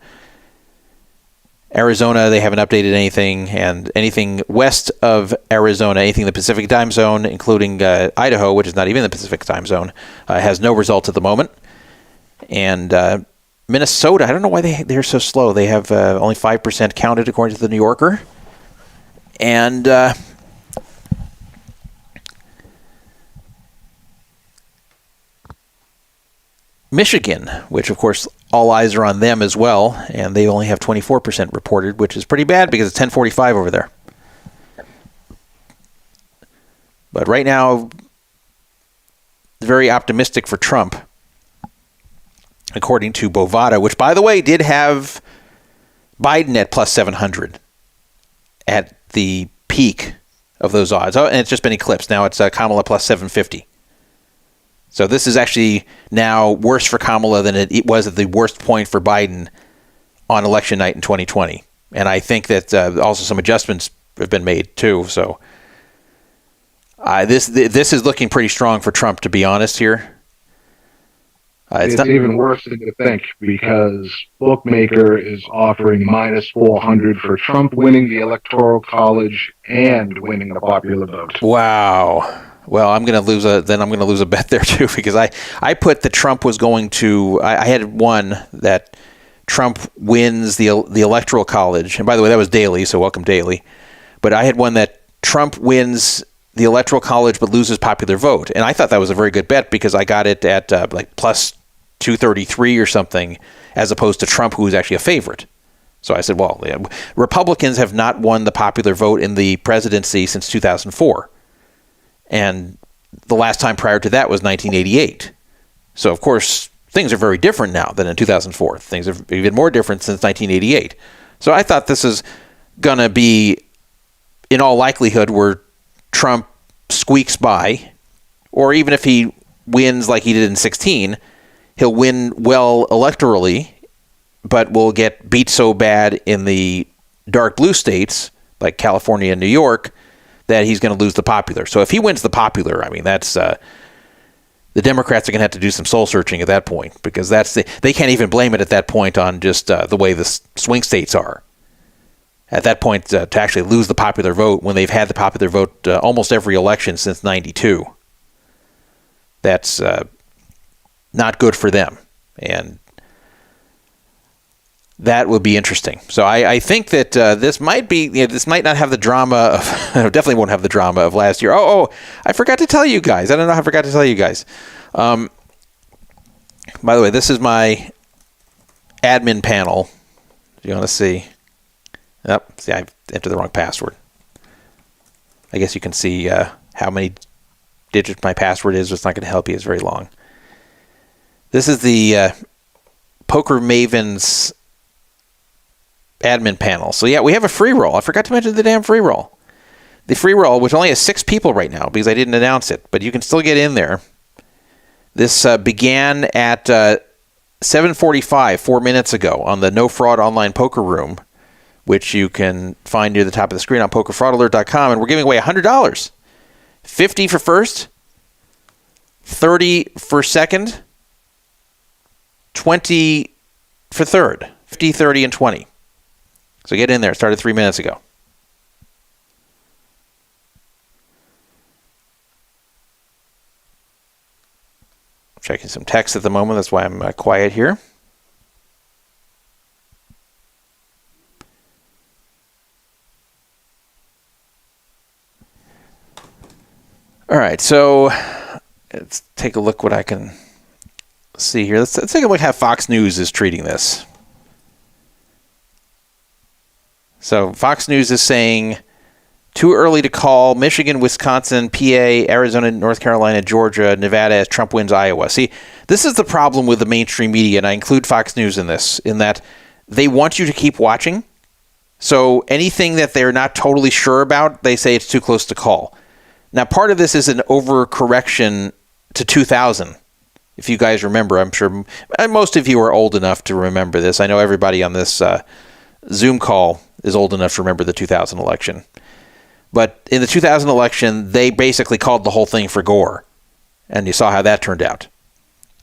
Arizona, they haven't updated anything, and anything west of Arizona, anything in the Pacific time zone, including Idaho, which is not even in the Pacific time zone, has no results at the moment. And Minnesota, I don't know why they're so slow. They have only 5% counted, according to the New Yorker. And Michigan, which of course all eyes are on them as well, and they only have 24% reported, which is pretty bad because it's 10:45 over there. But right now, very optimistic for Trump, according to Bovada, which, by the way, did have Biden at plus 700 at the peak of those odds. Oh, and it's just been eclipsed. Now it's Kamala plus 750. So this is actually now worse for Kamala than it was at the worst point for Biden on election night in 2020. And I think that also some adjustments have been made too. So this is looking pretty strong for Trump, to be honest here. It's even worse than you think because Bookmaker is offering minus 400 for Trump winning the Electoral College and winning the popular vote. Wow. Well, I'm going to lose a bet there too, because I put that Trump was going to. I had one that Trump wins the Electoral College, and by the way, that was daily, so welcome daily. But I had one that Trump wins the Electoral College but loses popular vote, and I thought that was a very good bet because I got it at like plus 233 or something, as opposed to Trump, who was actually a favorite. So I said, well, Republicans have not won the popular vote in the presidency since 2004. And the last time prior to that was 1988. So, of course, things are very different now than in 2004. Things are even more different since 1988. So I thought this is going to be, in all likelihood, where Trump squeaks by, or even if he wins like he did in 2016, he'll win well electorally, but will get beat so bad in the dark blue states, like California and New York, that he's going to lose the popular. So if he wins the popular, I mean, that's the Democrats are going to have to do some soul searching at that point, because they can't even blame it at that point on just the way the swing states are. At that point, to actually lose the popular vote when they've had the popular vote almost every election since '92, that's not good for them, and that would be interesting. So I think that this might not have the drama of, definitely won't have the drama of last year. Oh, I forgot to tell you guys. I don't know how I forgot to tell you guys. By the way, this is my admin panel. Do you want to see? Yep. See, I entered the wrong password. I guess you can see how many digits my password is. It's not going to help you. It's very long. This is the Poker Mavens admin panel. So yeah, we have a free roll. I forgot to mention the damn free roll. The free roll, which only has 6 people right now because I didn't announce it, but you can still get in there. This began at 7:45, 4 minutes ago, on the No Fraud Online Poker Room, which you can find near the top of the screen on PokerFraudAlert.com, and we're giving away $100. 50 for first, 30 for second, 20 for third. 50, 30, and 20. So get in there. It started 3 minutes ago. Checking some text at the moment. That's why I'm quiet here. All right. So let's take a look what I can see here. Let's take a look how Fox News is treating this. So Fox News is saying, too early to call Michigan, Wisconsin, PA, Arizona, North Carolina, Georgia, Nevada as Trump wins Iowa. See, this is the problem with the mainstream media, and I include Fox News in this, in that they want you to keep watching. So anything that they're not totally sure about, they say it's too close to call. Now, part of this is an overcorrection to 2000. if you guys remember, I'm sure most of you are old enough to remember this. I know everybody on this Zoom call is old enough to remember the 2000 election. But in the 2000 election, they basically called the whole thing for Gore. And you saw how that turned out.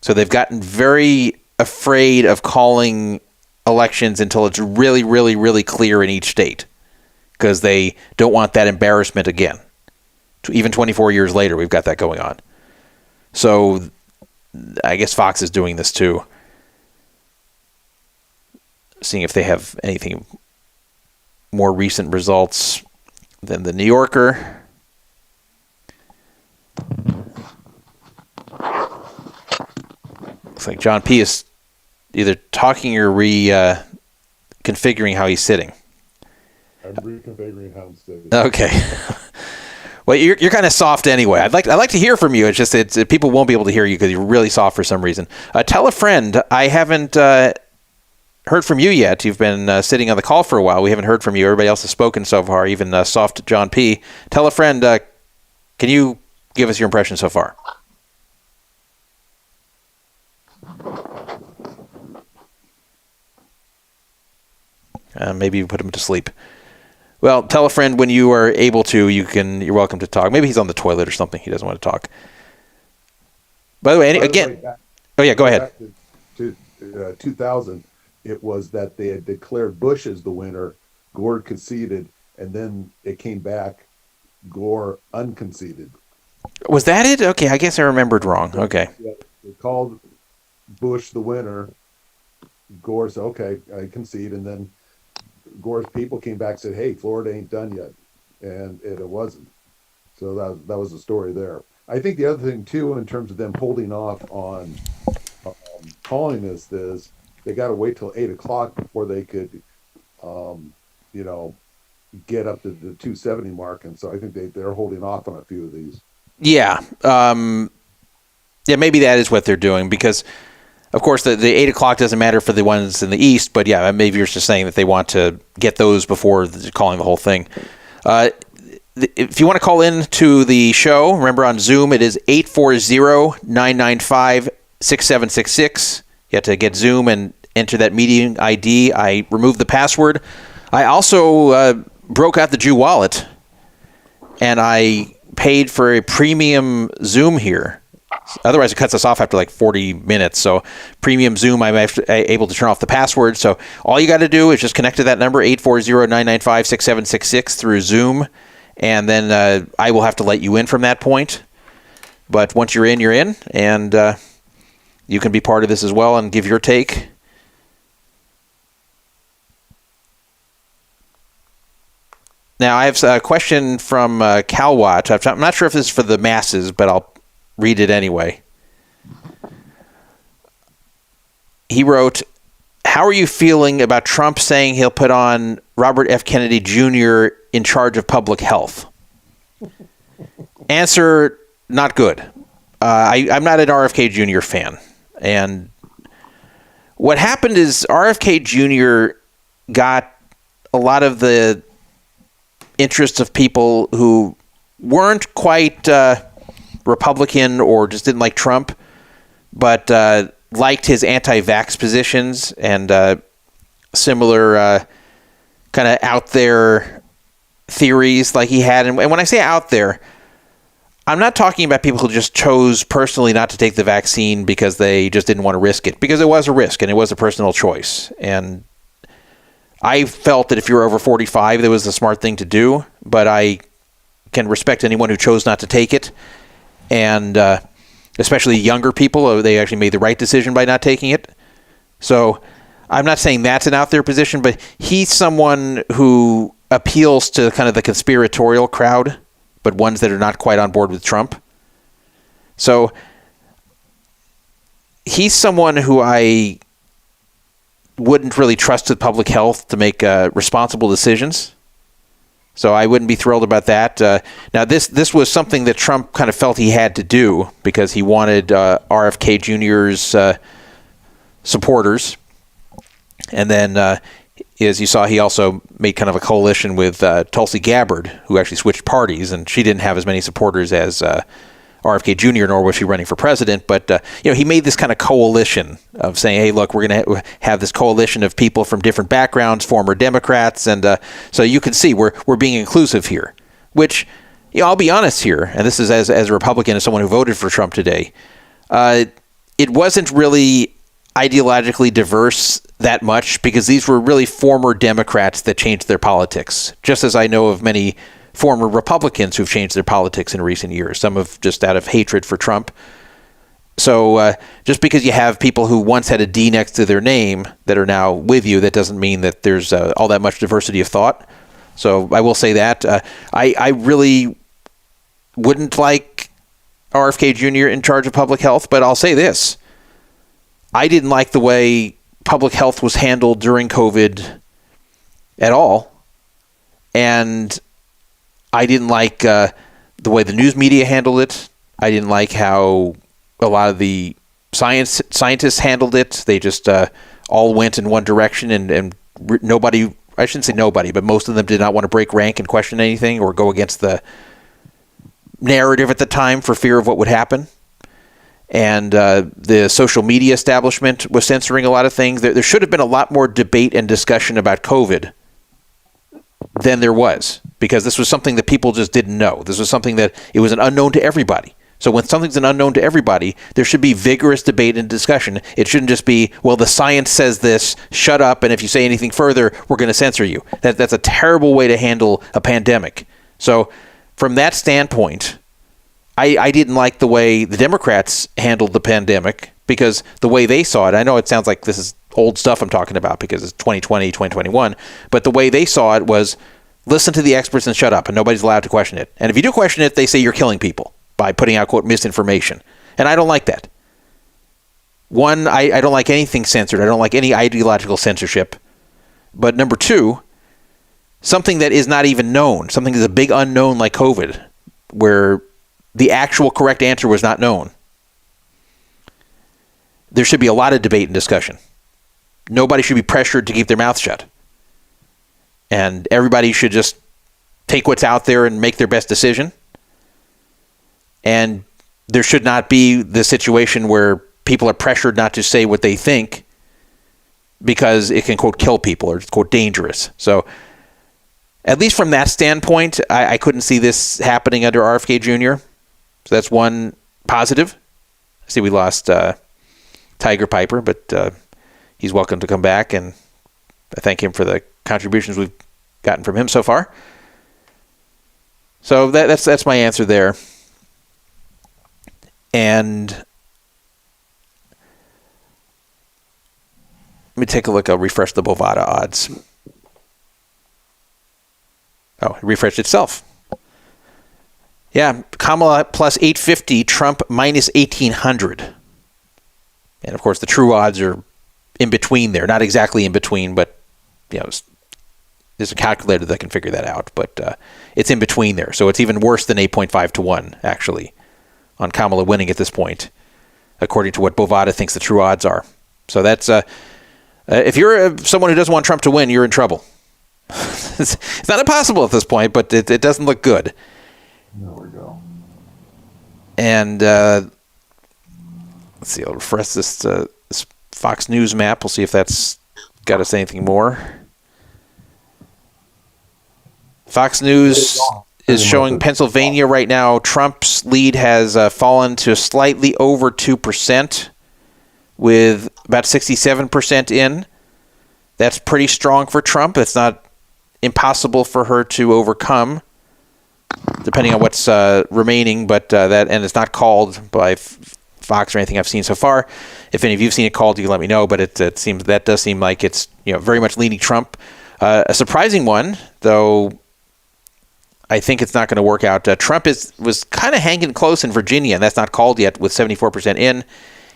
So they've gotten very afraid of calling elections until it's really, really, really clear in each state, because they don't want that embarrassment again. Even 24 years later, we've got that going on. So I guess Fox is doing this too. Seeing if they have anything more recent results than the New Yorker. Looks like John P. is either talking or reconfiguring how he's sitting. I'm reconfiguring how I'm sitting. Okay. Well, you're kind of soft anyway. I'd like to hear from you. It's just people won't be able to hear you because you're really soft for some reason. Tell a friend. I haven't heard from you yet. You've been sitting on the call for a while. We haven't heard from you. Everybody else has spoken so far, even soft John P. Tell a friend. Can you give us your impression so far? Maybe you put him to sleep. Well, tell a friend when you are able to. You're welcome to talk. Maybe he's on the toilet or something. He doesn't want to talk. By the way, go ahead. Back to 2000, it was that they had declared Bush as the winner, Gore conceded, and then it came back, Gore unconceded. Was that it? Okay, I guess I remembered wrong. Okay. Yeah, they called Bush the winner. Gore said, okay, I concede, and then Gore's people came back and said, hey, Florida ain't done yet. And it wasn't. So that was the story there. I think the other thing, too, in terms of them holding off on calling this is they got to wait till 8 o'clock before they could, get up to the 270 mark. And so I think they're holding off on a few of these. Yeah. Maybe that is what they're doing because, of course, the 8 o'clock doesn't matter for the ones in the East, but yeah, maybe you're just saying that they want to get those before calling the whole thing. If you want to call in to the show, remember on Zoom, it is 840-995-6766. You have to get Zoom and enter that meeting ID. I removed the password. I also broke out the Jew wallet, and I paid for a premium Zoom here. Otherwise, it cuts us off after like 40 minutes. So premium Zoom, I'm able to turn off the password. So all you got to do is just connect to that number, 840-995-6766 through Zoom. And then I will have to let you in from that point. But once you're in, you're in. And you can be part of this as well and give your take. Now, I have a question from CalWatch. I'm not sure if this is for the masses, but I'll read it anyway. He wrote, how are you feeling about Trump saying he'll put on Robert F. Kennedy Jr. in charge of public health? Answer, not good. I'm not an RFK Jr. fan. And what happened is RFK Jr. got a lot of the interests of people who weren't quite Republican or just didn't like Trump, but liked his anti-vax positions and similar kind of out there theories like he had. And when I say out there, I'm not talking about people who just chose personally not to take the vaccine because they just didn't want to risk it, because it was a risk and it was a personal choice. And I felt that if you're over 45, that was the smart thing to do, but I can respect anyone who chose not to take it. And especially younger people, they actually made the right decision by not taking it. So I'm not saying that's an out there position, but he's someone who appeals to kind of the conspiratorial crowd, but ones that are not quite on board with Trump. So he's someone who I wouldn't really trust with public health to make responsible decisions. So I wouldn't be thrilled about that. Now, this was something that Trump kind of felt he had to do because he wanted RFK Jr.'s supporters. And then, as you saw, he also made kind of a coalition with Tulsi Gabbard, who actually switched parties, and she didn't have as many supporters as RFK Jr., nor was he running for president. But, he made this kind of coalition of saying, hey, look, we're going to have this coalition of people from different backgrounds, former Democrats. And so you can see we're being inclusive here, which, I'll be honest here, and this is as a Republican, as someone who voted for Trump today, it wasn't really ideologically diverse that much because these were really former Democrats that changed their politics, just as I know of many former Republicans who've changed their politics in recent years, some of just out of hatred for Trump. So just because you have people who once had a D next to their name that are now with you, that doesn't mean that there's all that much diversity of thought. So I will say that. I really wouldn't like RFK Jr. in charge of public health, but I'll say this. I didn't like the way public health was handled during COVID at all. And I didn't like the way the news media handled it. I didn't like how a lot of the scientists handled it. They just all went in one direction, and nobody, I shouldn't say nobody, but most of them did not want to break rank and question anything or go against the narrative at the time for fear of what would happen. And the social media establishment was censoring a lot of things. There should have been a lot more debate and discussion about COVID than there was, because this was something that people just didn't know. This was something that it was an unknown to everybody. So when something's an unknown to everybody, there should be vigorous debate and discussion. It shouldn't just be, well, the science says this, shut up, and if you say anything further, we're going to censor you. That's a terrible way to handle a pandemic. So from that standpoint, I didn't like the way the Democrats handled the pandemic, because the way they saw it, I know it sounds like this is old stuff I'm talking about because it's 2020, 2021, but the way they saw it was listen to the experts and shut up, and nobody's allowed to question it. And if you do question it, they say you're killing people by putting out, quote, misinformation. And I don't like that. One, I don't like anything censored. I don't like any ideological censorship. But number two, something that is not even known, something that's a big unknown like COVID, where the actual correct answer was not known, there should be a lot of debate and discussion. Nobody should be pressured to keep their mouth shut. And everybody should just take what's out there and make their best decision. And there should not be the situation where people are pressured not to say what they think because it can, quote, kill people or it's, quote, dangerous. So at least from that standpoint, I couldn't see this happening under RFK Jr. So that's one positive. I see we lost Tiger Piper, but he's welcome to come back, and I thank him for the contributions we've gotten from him so far. So that's my answer there. And let me take a look. I'll refresh the Bovada odds. Oh, it refreshed itself. Yeah, Kamala plus 850, Trump minus 1800. And of course, the true odds are in between there. Not exactly in between, but there's a calculator that can figure that out. But it's in between there. So it's even worse than 8.5 to 1, actually, on Kamala winning at this point, according to what Bovada thinks the true odds are. So that's if you're someone who doesn't want Trump to win, you're in trouble. It's not impossible at this point, but it doesn't look good. There we go. And let's see, I'll refresh this Fox News map. We'll see if that's got us anything more. Fox News is showing Pennsylvania right now. Trump's lead has fallen to slightly over 2%, with about 67% in. That's pretty strong for Trump. It's not impossible for her to overcome, depending on what's remaining. But and it's not called by Fox or anything I've seen so far. If any of you've seen it called, you can let me know. But it seems that does seem like it's very much leaning Trump. A surprising one, though. I think it's not going to work out. Trump was kind of hanging close in Virginia, and that's not called yet, with 74% in.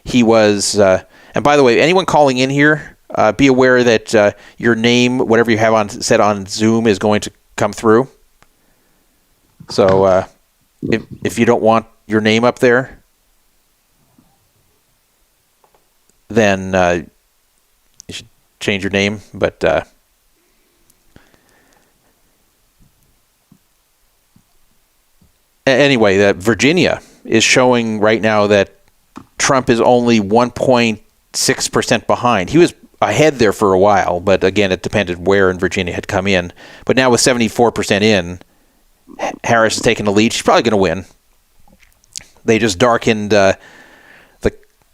He was, and by the way, anyone calling in here, be aware that your name, whatever you have set on Zoom, is going to come through. So if you don't want your name up there, then you should change your name. But anyway, Virginia, is showing right now that Trump is only 1.6% behind. He was ahead there for a while, but again, it depended where in Virginia had come in. But now with 74% in, Harris has taken the lead. She's probably going to win. They just darkened the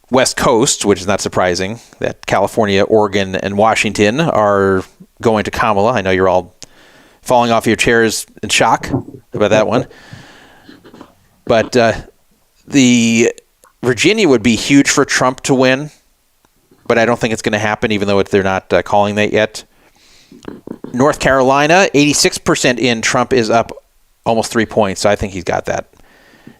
West Coast, which is not surprising, that California, Oregon, and Washington are going to Kamala. I know you're all falling off your chairs in shock about that one. But the Virginia would be huge for Trump to win, but I don't think it's going to happen, even though they're not calling that yet. North Carolina, 86% in. Trump is up almost 3 points, so I think he's got that.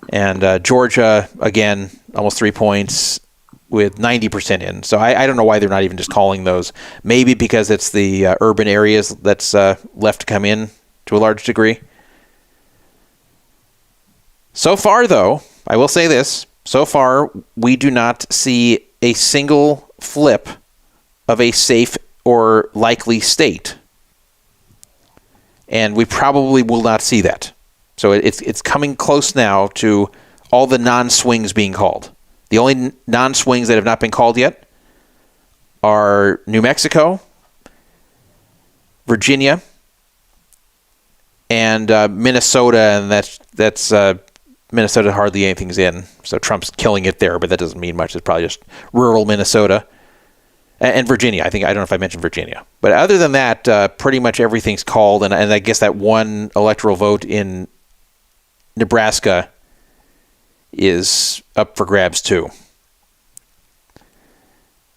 And Georgia, again, almost 3 points with 90% in. So I don't know why they're not even just calling those. Maybe because it's the urban areas that's left to come in to a large degree. So far, though, I will say this. So far, we do not see a single flip of a safe or likely state. And we probably will not see that. So it's coming close now to all the non-swings being called. The only non-swings that have not been called yet are New Mexico, Virginia, and Minnesota, and that's Minnesota hardly anything's in. So Trump's killing it there, but that doesn't mean much. It's probably just rural Minnesota. And Virginia. I don't know if I mentioned Virginia. But other than that, pretty much everything's called, and I guess that one electoral vote in Nebraska is up for grabs too.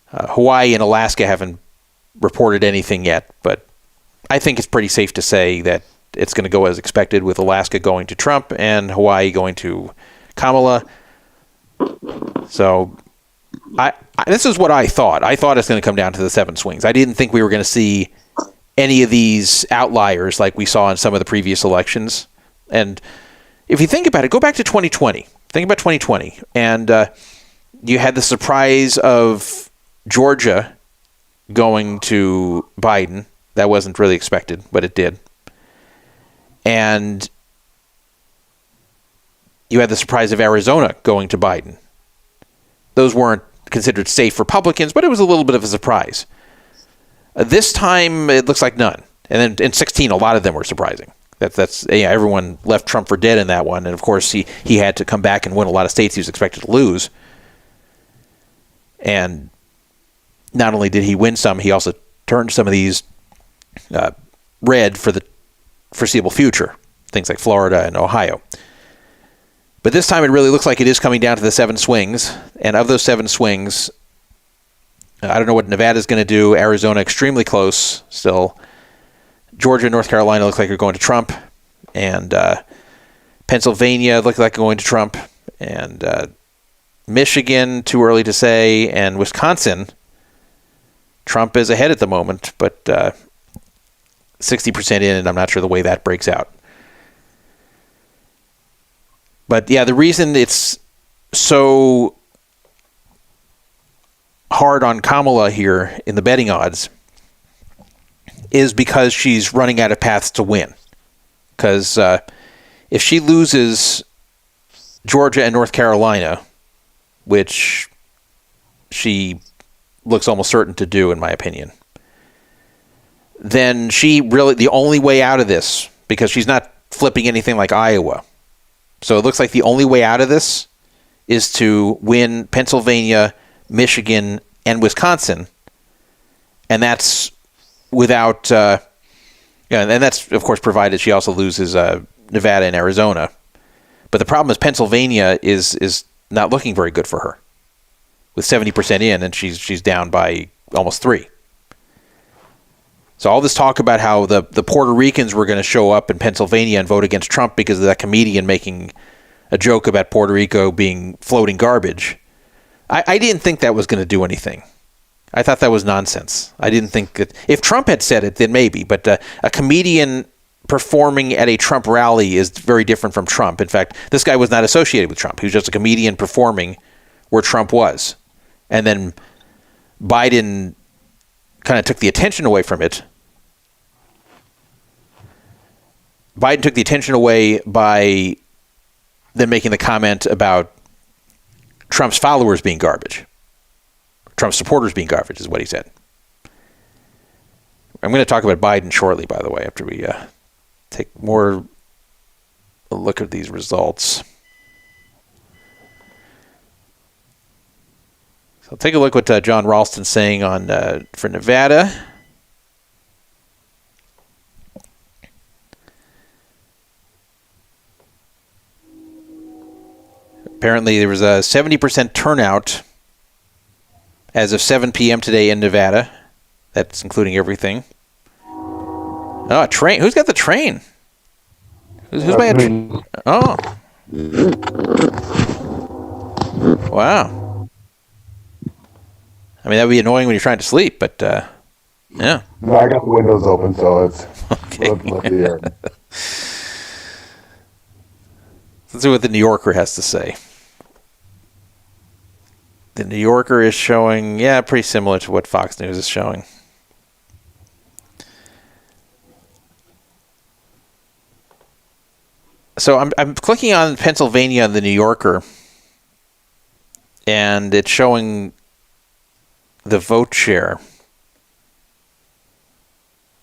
Hawaii and Alaska haven't reported anything yet, but I think it's pretty safe to say that it's going to go as expected, with Alaska going to Trump and Hawaii going to Kamala. So this is what I thought. I thought it's going to come down to the 7 swings. I didn't think we were going to see any of these outliers like we saw in some of the previous elections. And if you think about it, go back to 2020. Think about 2020. And you had the surprise of Georgia going to Biden. That wasn't really expected, but it did. And you had the surprise of Arizona going to Biden. Those weren't considered safe Republicans, but it was a little bit of a surprise. This time, it looks like none. And then in 16, a lot of them were surprising. Everyone left Trump for dead in that one. And, of course, he had to come back and win a lot of states he was expected to lose. And not only did he win some, he also turned some of these red for the foreseeable future, things like Florida and Ohio. But this time it really looks like it is coming down to the 7 swings. And of those 7 swings, I don't know what Nevada's going to do. Arizona extremely close still. Georgia and North Carolina look like they're going to Trump. And Pennsylvania look like going to Trump. And Michigan, too early to say. And Wisconsin, Trump is ahead at the moment, but 60% in, and I'm not sure the way that breaks out. But yeah, the reason it's so hard on Kamala here in the betting odds is because she's running out of paths to win. Because if she loses Georgia and North Carolina, which she looks almost certain to do, in my opinion, then the only way out of this, because she's not flipping anything like Iowa. So it looks like the only way out of this is to win Pennsylvania, Michigan, and Wisconsin. And that's without, and that's, of course, provided she also loses Nevada and Arizona. But the problem is Pennsylvania is not looking very good for her, with 70% in, and she's down by almost 3. So all this talk about how the Puerto Ricans were going to show up in Pennsylvania and vote against Trump because of that comedian making a joke about Puerto Rico being floating garbage, I didn't think that was going to do anything. I thought that was nonsense. I didn't think that if Trump had said it, then maybe. But a comedian performing at a Trump rally is very different from Trump. In fact, this guy was not associated with Trump. He was just a comedian performing where Trump was. And then Biden kind of took the attention away from it. Biden took the attention away by then making the comment about Trump's followers being garbage. Trump's supporters being garbage is what he said. I'm going to talk about Biden shortly, by the way, after we take more a look at these results. So take a look what John Ralston's saying on for Nevada. Apparently there was a 70% turnout as of 7 p.m. today in Nevada. That's including everything. Oh, a train. Who's got the train? Who's by a train? Oh. Wow. I mean, that would be annoying when you're trying to sleep, but yeah. No, I got the windows open, so it's Okay. let the air. Let's see what the New Yorker has to say. The New Yorker is showing, pretty similar to what Fox News is showing. So I'm clicking on Pennsylvania and the New Yorker, and it's showing the vote share.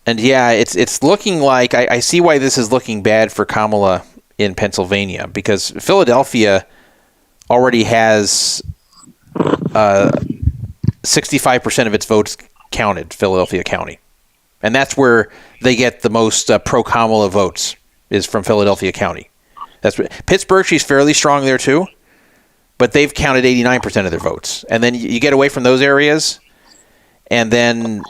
And it's looking like, I see why this is looking bad for Kamala in Pennsylvania, because Philadelphia already has 65% of its votes counted, Philadelphia County. And that's where they get the most pro-Kamala votes, is from Philadelphia County. Pittsburgh, she's fairly strong there too, but they've counted 89% of their votes. And then you get away from those areas, and then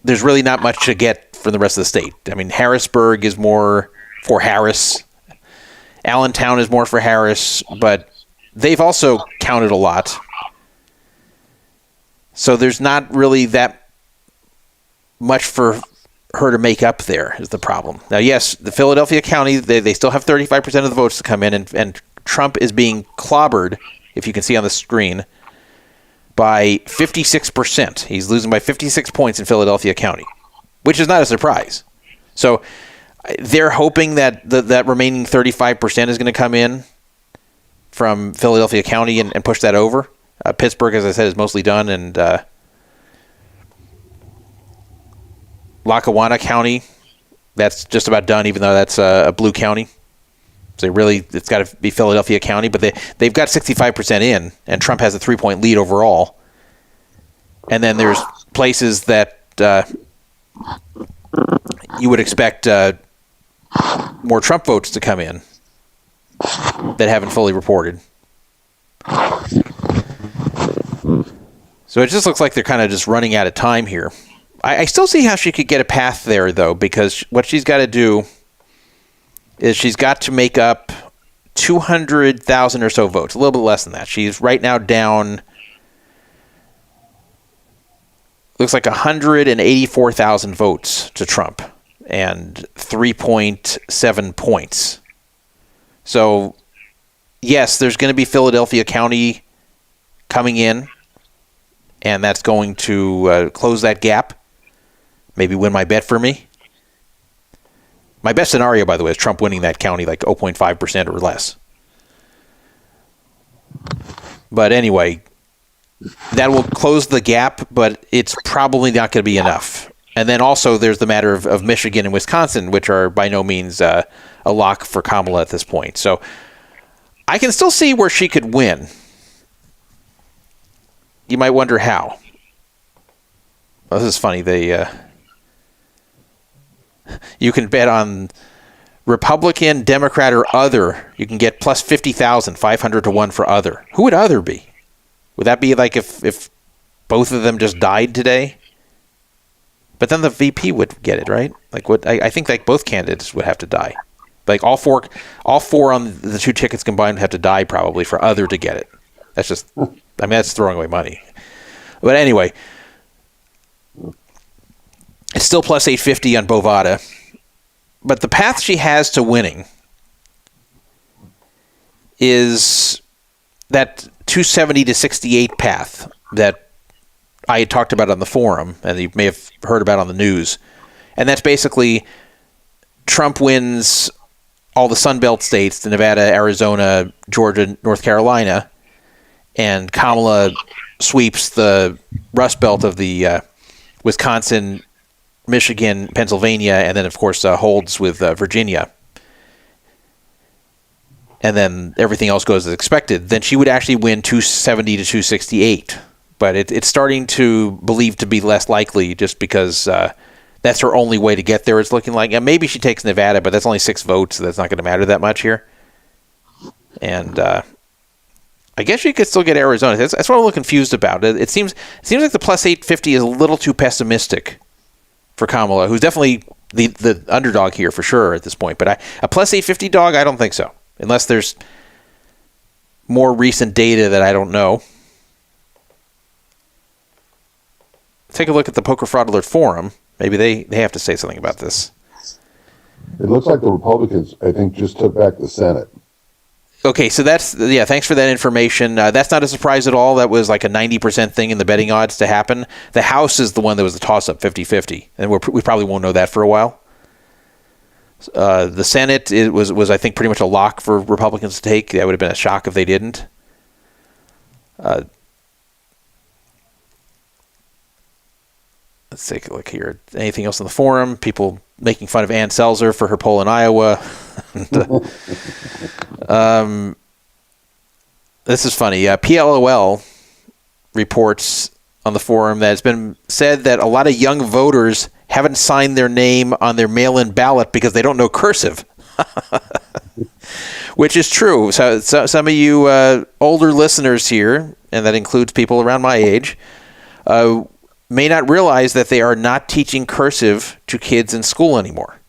there's really not much to get from the rest of the state. I mean, Harrisburg is more for Harris. Allentown is more for Harris, but they've also counted a lot. So there's not really that much for her to make up there, is the problem. Now, yes, the Philadelphia County, they still have 35% of the votes to come in, and Trump is being clobbered, if you can see on the screen, by 56%. He's losing by 56 points in Philadelphia County, which is not a surprise. So they're hoping that that remaining 35% is going to come in from Philadelphia County and push that over. Pittsburgh, as I said, is mostly done, and Lackawanna County, that's just about done, even though that's a blue county. So it's got to be Philadelphia County, but they've got 65% in, and Trump has a 3-point lead overall. And then there's places that you would expect more Trump votes to come in that haven't fully reported. So it just looks like they're kind of just running out of time here. I still see how she could get a path there, though, because what she's got to do is she's got to make up 200,000 or so votes, a little bit less than that. She's right now down, looks like 184,000 votes to Trump and 3.7 points. So, yes, there's going to be Philadelphia County coming in, and that's going to close that gap, maybe win my bet for me. My best scenario, by the way, is Trump winning that county like 0.5% or less. But anyway, that will close the gap, but it's probably not going to be enough. And then also there's the matter of Michigan and Wisconsin, which are by no means a lock for Kamala at this point. So I can still see where she could win. You might wonder how. Well, this is funny. You can bet on Republican, Democrat, or other. You can get plus 50,000, 500 to 1 for other. Who would other be? Would that be like if both of them just died today? But then the VP would get it, right? Like what? I think like both candidates would have to die. Like all four on the two tickets combined would have to die probably for other to get it. That's just, I mean, that's throwing away money. But anyway, it's still plus 850 on Bovada. But the path she has to winning is that 270 to 68 path that I had talked about on the forum, and you may have heard about on the news. And that's basically Trump wins all the Sun Belt states, the Nevada, Arizona, Georgia, North Carolina, and Kamala sweeps the Rust Belt of the Wisconsin, Michigan, Pennsylvania, and then, of course, holds with Virginia, and then everything else goes as expected, then she would actually win 270 to 268. But it's starting to believe to be less likely just because that's her only way to get there, it's looking like. And maybe she takes Nevada, but that's only 6 votes, so that's not going to matter that much here. And I guess she could still get Arizona. That's what I'm a little confused about. It seems like the plus 850 is a little too pessimistic for Kamala, who's definitely the underdog here for sure at this point. But a plus 850 dog, I don't think so. Unless there's more recent data that I don't know. Take a look at the Poker Fraud Alert forum. Maybe they have to say something about this. It looks like the Republicans, I think, just took back the Senate. Okay, so thanks for that information. That's not a surprise at all. That was like a 90% thing in the betting odds to happen. The House is the one that was the toss-up, 50-50. And we probably won't know that for a while. The Senate was I think, pretty much a lock for Republicans to take. That would have been a shock if they didn't. Let's take a look here. Anything else in the forum? People making fun of Ann Selzer for her poll in Iowa. This is funny. PLOL reports on the forum that it's been said that a lot of young voters haven't signed their name on their mail-in ballot because they don't know cursive. Which is true. So some of you older listeners here, and that includes people around my age, may not realize that they are not teaching cursive to kids in school anymore.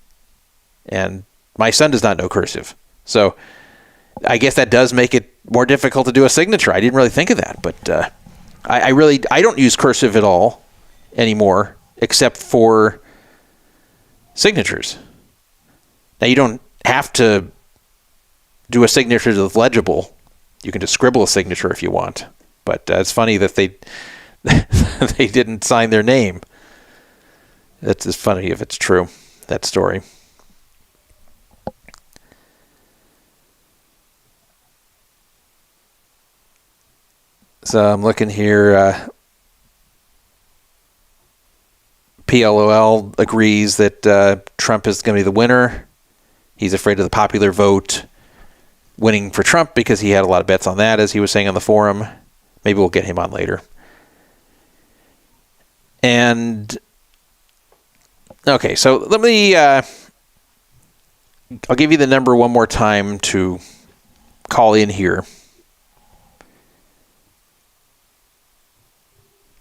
And my son does not know cursive. So I guess that does make it more difficult to do a signature. I didn't really think of that, but I don't use cursive at all anymore except for signatures. Now, you don't have to do a signature that's legible. You can just scribble a signature if you want. But it's funny that they they didn't sign their name. That's just funny if it's true, that story. So I'm looking here. PLOL agrees that Trump is going to be the winner. He's afraid of the popular vote winning for Trump because he had a lot of bets on that, as he was saying on the forum. Maybe we'll get him on later. And okay, so let me I'll give you the number one more time to call in here.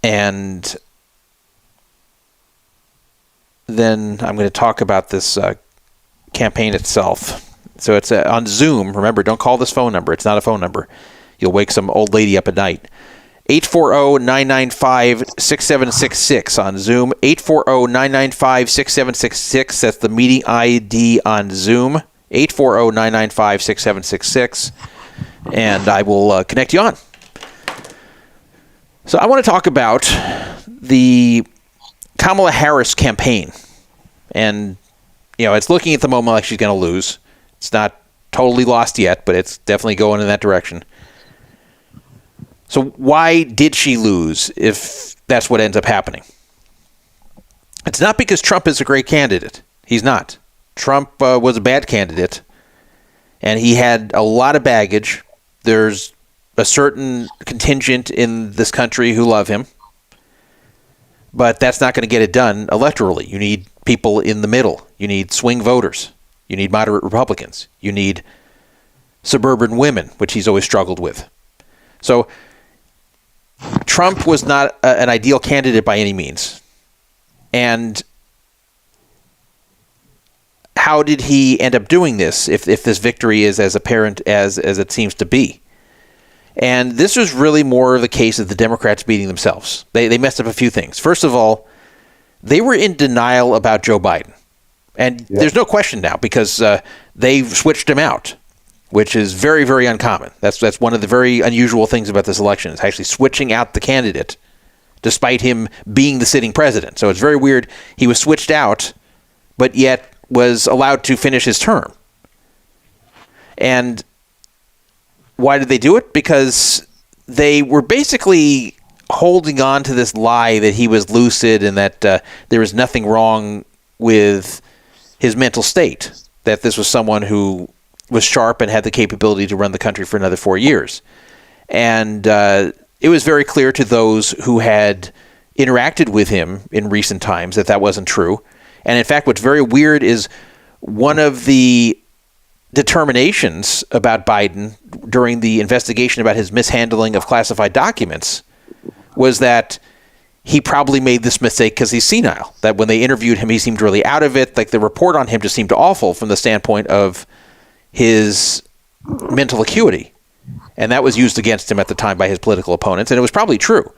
And then I'm going to talk about this campaign itself. So it's on Zoom. Remember, don't call this phone number. It's not a phone number. You'll wake some old lady up at night. 840-995-6766 on Zoom. 840-995-6766. That's the meeting ID on Zoom. 840-995-6766. And I will connect you on. So I want to talk about the Kamala Harris campaign. And, it's looking at the moment like she's going to lose. It's not totally lost yet, but it's definitely going in that direction. So why did she lose if that's what ends up happening? It's not because Trump is a great candidate. He's not. Trump was a bad candidate, and he had a lot of baggage. There's a certain contingent in this country who love him, but that's not going to get it done electorally. You need people in the middle. You need swing voters. You need moderate Republicans. You need suburban women, which he's always struggled with. So Trump was not an ideal candidate by any means. And how did he end up doing this if this victory is as apparent as it seems to be? And this was really more of the case of the Democrats beating themselves. They messed up a few things. First of all, they were in denial about Joe Biden. And there's no question now because they've switched him out, which is very, very uncommon. That's one of the very unusual things about this election, is actually switching out the candidate despite him being the sitting president. So it's very weird. He was switched out, but yet was allowed to finish his term. And why did they do it? Because they were basically holding on to this lie that he was lucid and that there was nothing wrong with his mental state, that this was someone who was sharp and had the capability to run the country for another 4 years. And it was very clear to those who had interacted with him in recent times that that wasn't true. And in fact, what's very weird is one of the determinations about Biden during the investigation about his mishandling of classified documents was that he probably made this mistake because he's senile. That when they interviewed him, he seemed really out of it. Like the report on him just seemed awful from the standpoint of his mental acuity. And that was used against him at the time by his political opponents. And it was probably true.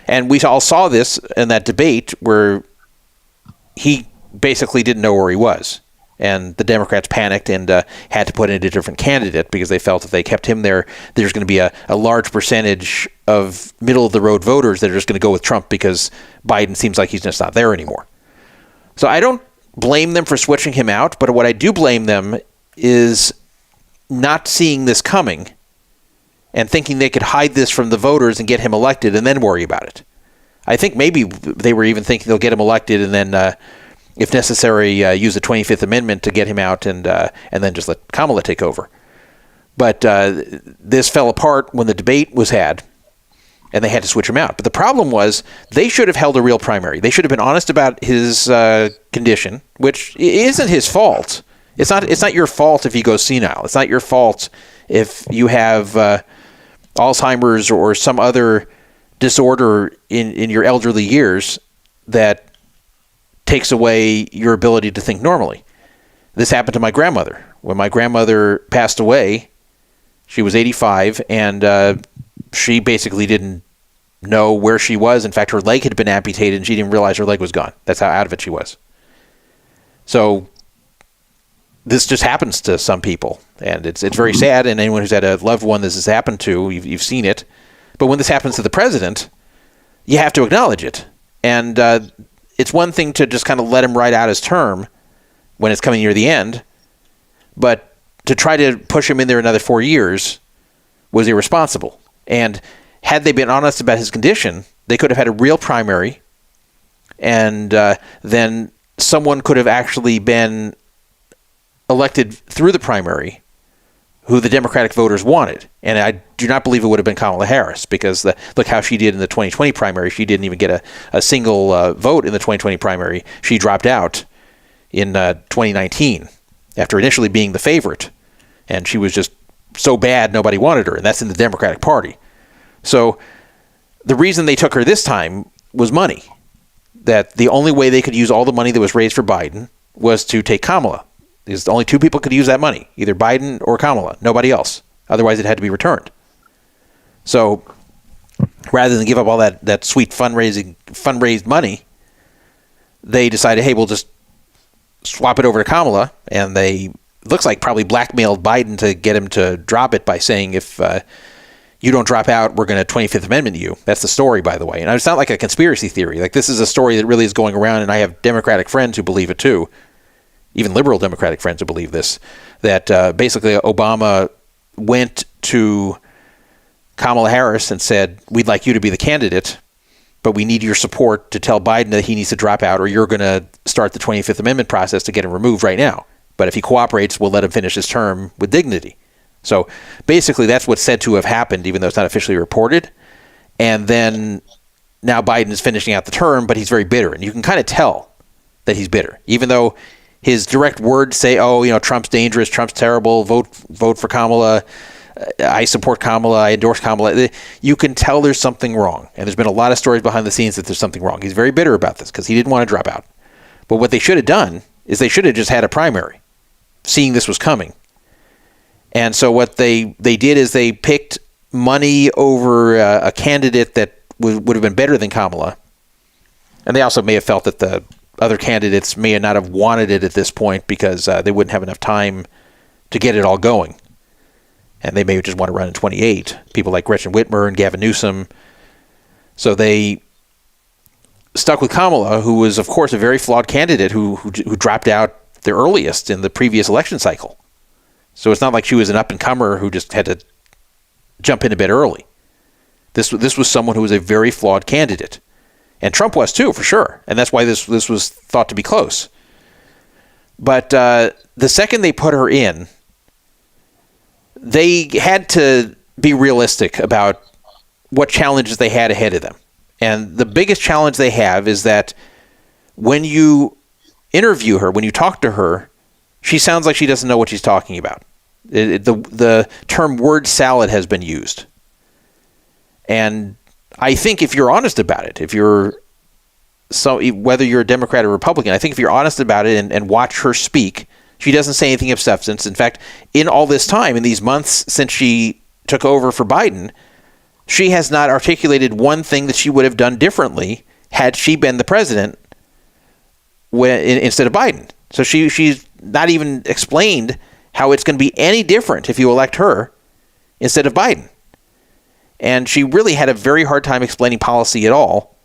And we all saw this in that debate where he basically didn't know where he was. And the Democrats panicked and had to put in a different candidate because they felt if they kept him there, there's going to be a large percentage of middle-of-the-road voters that are just going to go with Trump because Biden seems like he's just not there anymore. So I don't blame them for switching him out, but what I do blame them is not seeing this coming and thinking they could hide this from the voters and get him elected and then worry about it. I think maybe they were even thinking they'll get him elected and then if necessary, use the 25th Amendment to get him out and then just let Kamala take over. But this fell apart when the debate was had, and they had to switch him out. But the problem was they should have held a real primary. They should have been honest about his condition, which isn't his fault. It's not your fault if he goes senile. It's not your fault if you have Alzheimer's or some other disorder in your elderly years that takes away your ability to think normally. This happened to my grandmother. When my grandmother passed away, she was 85, and she basically didn't know where she was. In fact, her leg had been amputated, and she didn't realize her leg was gone. That's how out of it she was. So this just happens to some people, and it's very sad, and anyone who's had a loved one this has happened to, you've seen it. But when this happens to the president, you have to acknowledge it. And it's one thing to just kind of let him ride out his term when it's coming near the end, but to try to push him in there another 4 years was irresponsible. And had they been honest about his condition, they could have had a real primary, and then someone could have actually been elected through the primary who the Democratic voters wanted. And I do not believe it would have been Kamala Harris, because look how she did in the 2020 primary. She didn't even get a single vote in the 2020 primary. She dropped out in 2019 after initially being the favorite. And she was just so bad nobody wanted her, and that's in the Democratic Party. So the reason they took her this time was money. That the only way they could use all the money that was raised for Biden was to take Kamala. Because only two people could use that money, either Biden or Kamala, nobody else. Otherwise, it had to be returned. So rather than give up all that sweet fundraised money, they decided, hey, we'll just swap it over to Kamala. And they, looks like, probably blackmailed Biden to get him to drop it by saying, if you don't drop out, we're going to 25th Amendment you. That's the story, by the way. And it's not like a conspiracy theory. Like, this is a story that really is going around, and I have Democratic friends who believe it too. Even liberal Democratic friends who believe this, that basically Obama went to Kamala Harris and said, we'd like you to be the candidate, but we need your support to tell Biden that he needs to drop out, or you're going to start the 25th Amendment process to get him removed right now. But if he cooperates, we'll let him finish his term with dignity. So basically that's what's said to have happened, even though it's not officially reported. And then now Biden is finishing out the term, but he's very bitter. And you can kind of tell that he's bitter, even though his direct words say, Trump's dangerous, Trump's terrible, vote for Kamala, I support Kamala, I endorse Kamala. You can tell there's something wrong. And there's been a lot of stories behind the scenes that there's something wrong. He's very bitter about this because he didn't want to drop out. But what they should have done is they should have just had a primary, seeing this was coming. And so what they did is they picked money over a candidate that would have been better than Kamala. And they also may have felt that the other candidates may not have wanted it at this point because they wouldn't have enough time to get it all going. And they may just want to run in 28. People like Gretchen Whitmer and Gavin Newsom. So they stuck with Kamala, who was, of course, a very flawed candidate who dropped out the earliest in the previous election cycle. So it's not like she was an up-and-comer who just had to jump in a bit early. This was someone who was a very flawed candidate. And Trump was too, for sure. And that's why this was thought to be close. But the second they put her in, they had to be realistic about what challenges they had ahead of them. And the biggest challenge they have is that when you interview her, when you talk to her, she sounds like she doesn't know what she's talking about. The term word salad has been used. And I think if you're honest about it, whether you're a Democrat or Republican, I think if you're honest about it and watch her speak, she doesn't say anything of substance. In fact, in all this time, in these months since she took over for Biden, she has not articulated one thing that she would have done differently had she been the president instead of Biden. So she's not even explained how it's going to be any different if you elect her instead of Biden. And she really had a very hard time explaining policy at all.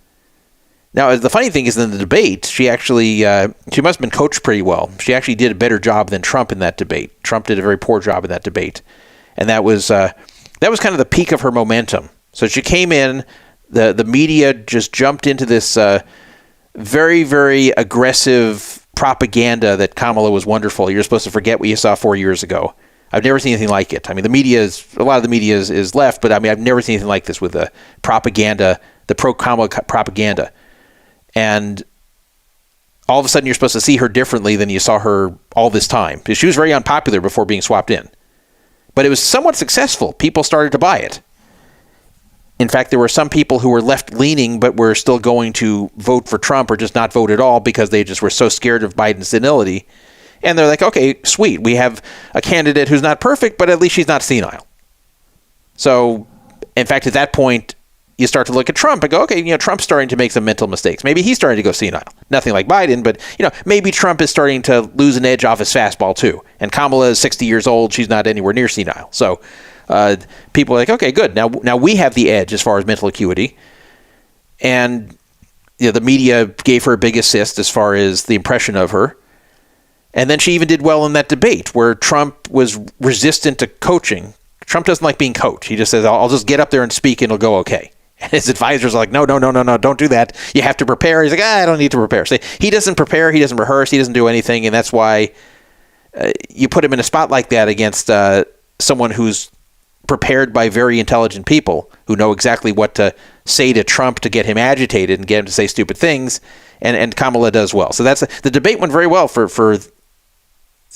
Now, the funny thing is in the debate, she actually, she must have been coached pretty well. She actually did a better job than Trump in that debate. Trump did a very poor job in that debate. And that was kind of the peak of her momentum. So she came in, the media just jumped into this very, very aggressive propaganda that Kamala was wonderful. You're supposed to forget what you saw 4 years ago. I've never seen anything like it. I mean, a lot of the media is left, but I mean, I've never seen anything like this with the propaganda, the pro-Kamala propaganda. And all of a sudden you're supposed to see her differently than you saw her all this time. Because she was very unpopular before being swapped in. But it was somewhat successful. People started to buy it. In fact, there were some people who were left-leaning but were still going to vote for Trump or just not vote at all because they just were so scared of Biden's senility. And they're like, okay, sweet. We have a candidate who's not perfect, but at least she's not senile. So, in fact, at that point, you start to look at Trump and go, okay, Trump's starting to make some mental mistakes. Maybe he's starting to go senile. Nothing like Biden, but, maybe Trump is starting to lose an edge off his fastball too. And Kamala is 60 years old. She's not anywhere near senile. So people are like, okay, good. Now we have the edge as far as mental acuity. And the media gave her a big assist as far as the impression of her. And then she even did well in that debate where Trump was resistant to coaching. Trump doesn't like being coached. He just says, I'll just get up there and speak and it'll go okay. And his advisors are like, no, don't do that. You have to prepare. He's like, I don't need to prepare. So he doesn't prepare. He doesn't rehearse. He doesn't do anything. And that's why you put him in a spot like that against someone who's prepared by very intelligent people who know exactly what to say to Trump to get him agitated and get him to say stupid things. And Kamala does well. So the debate went very well for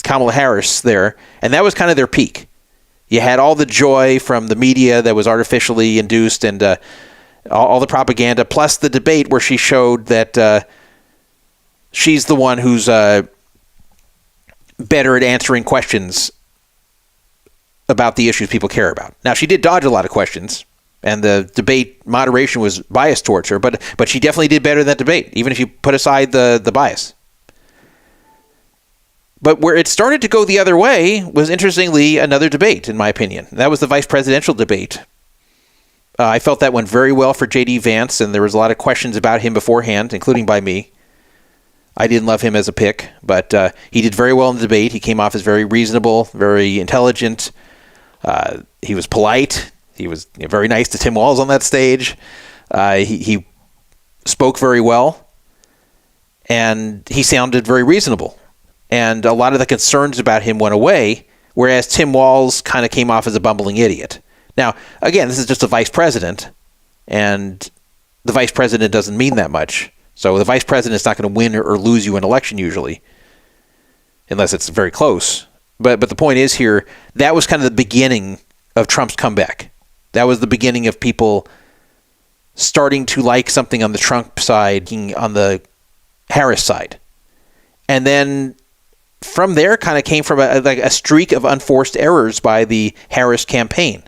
Kamala Harris there. And that was kind of their peak. You had all the joy from the media that was artificially induced and all the propaganda, plus the debate where she showed that she's the one who's better at answering questions about the issues people care about. Now, she did dodge a lot of questions, and the debate moderation was biased towards her, but she definitely did better in that debate, even if you put aside the bias. But where it started to go the other way was, interestingly, another debate, in my opinion. That was the vice presidential debate. I felt that went very well for J.D. Vance, and there was a lot of questions about him beforehand, including by me. I didn't love him as a pick, but he did very well in the debate. He came off as very reasonable, very intelligent. He was polite. He was very nice to Tim Walz on that stage. He spoke very well, and he sounded very reasonable. And a lot of the concerns about him went away, whereas Tim Walz kind of came off as a bumbling idiot. Now, again, this is just a vice president, and the vice president doesn't mean that much. So the vice president is not going to win or lose you an election usually, unless it's very close. But the point is here, that was kind of the beginning of Trump's comeback. That was the beginning of people starting to like something on the Trump side, on the Harris side. And then from there kind of came from a streak of unforced errors by the Harris campaign.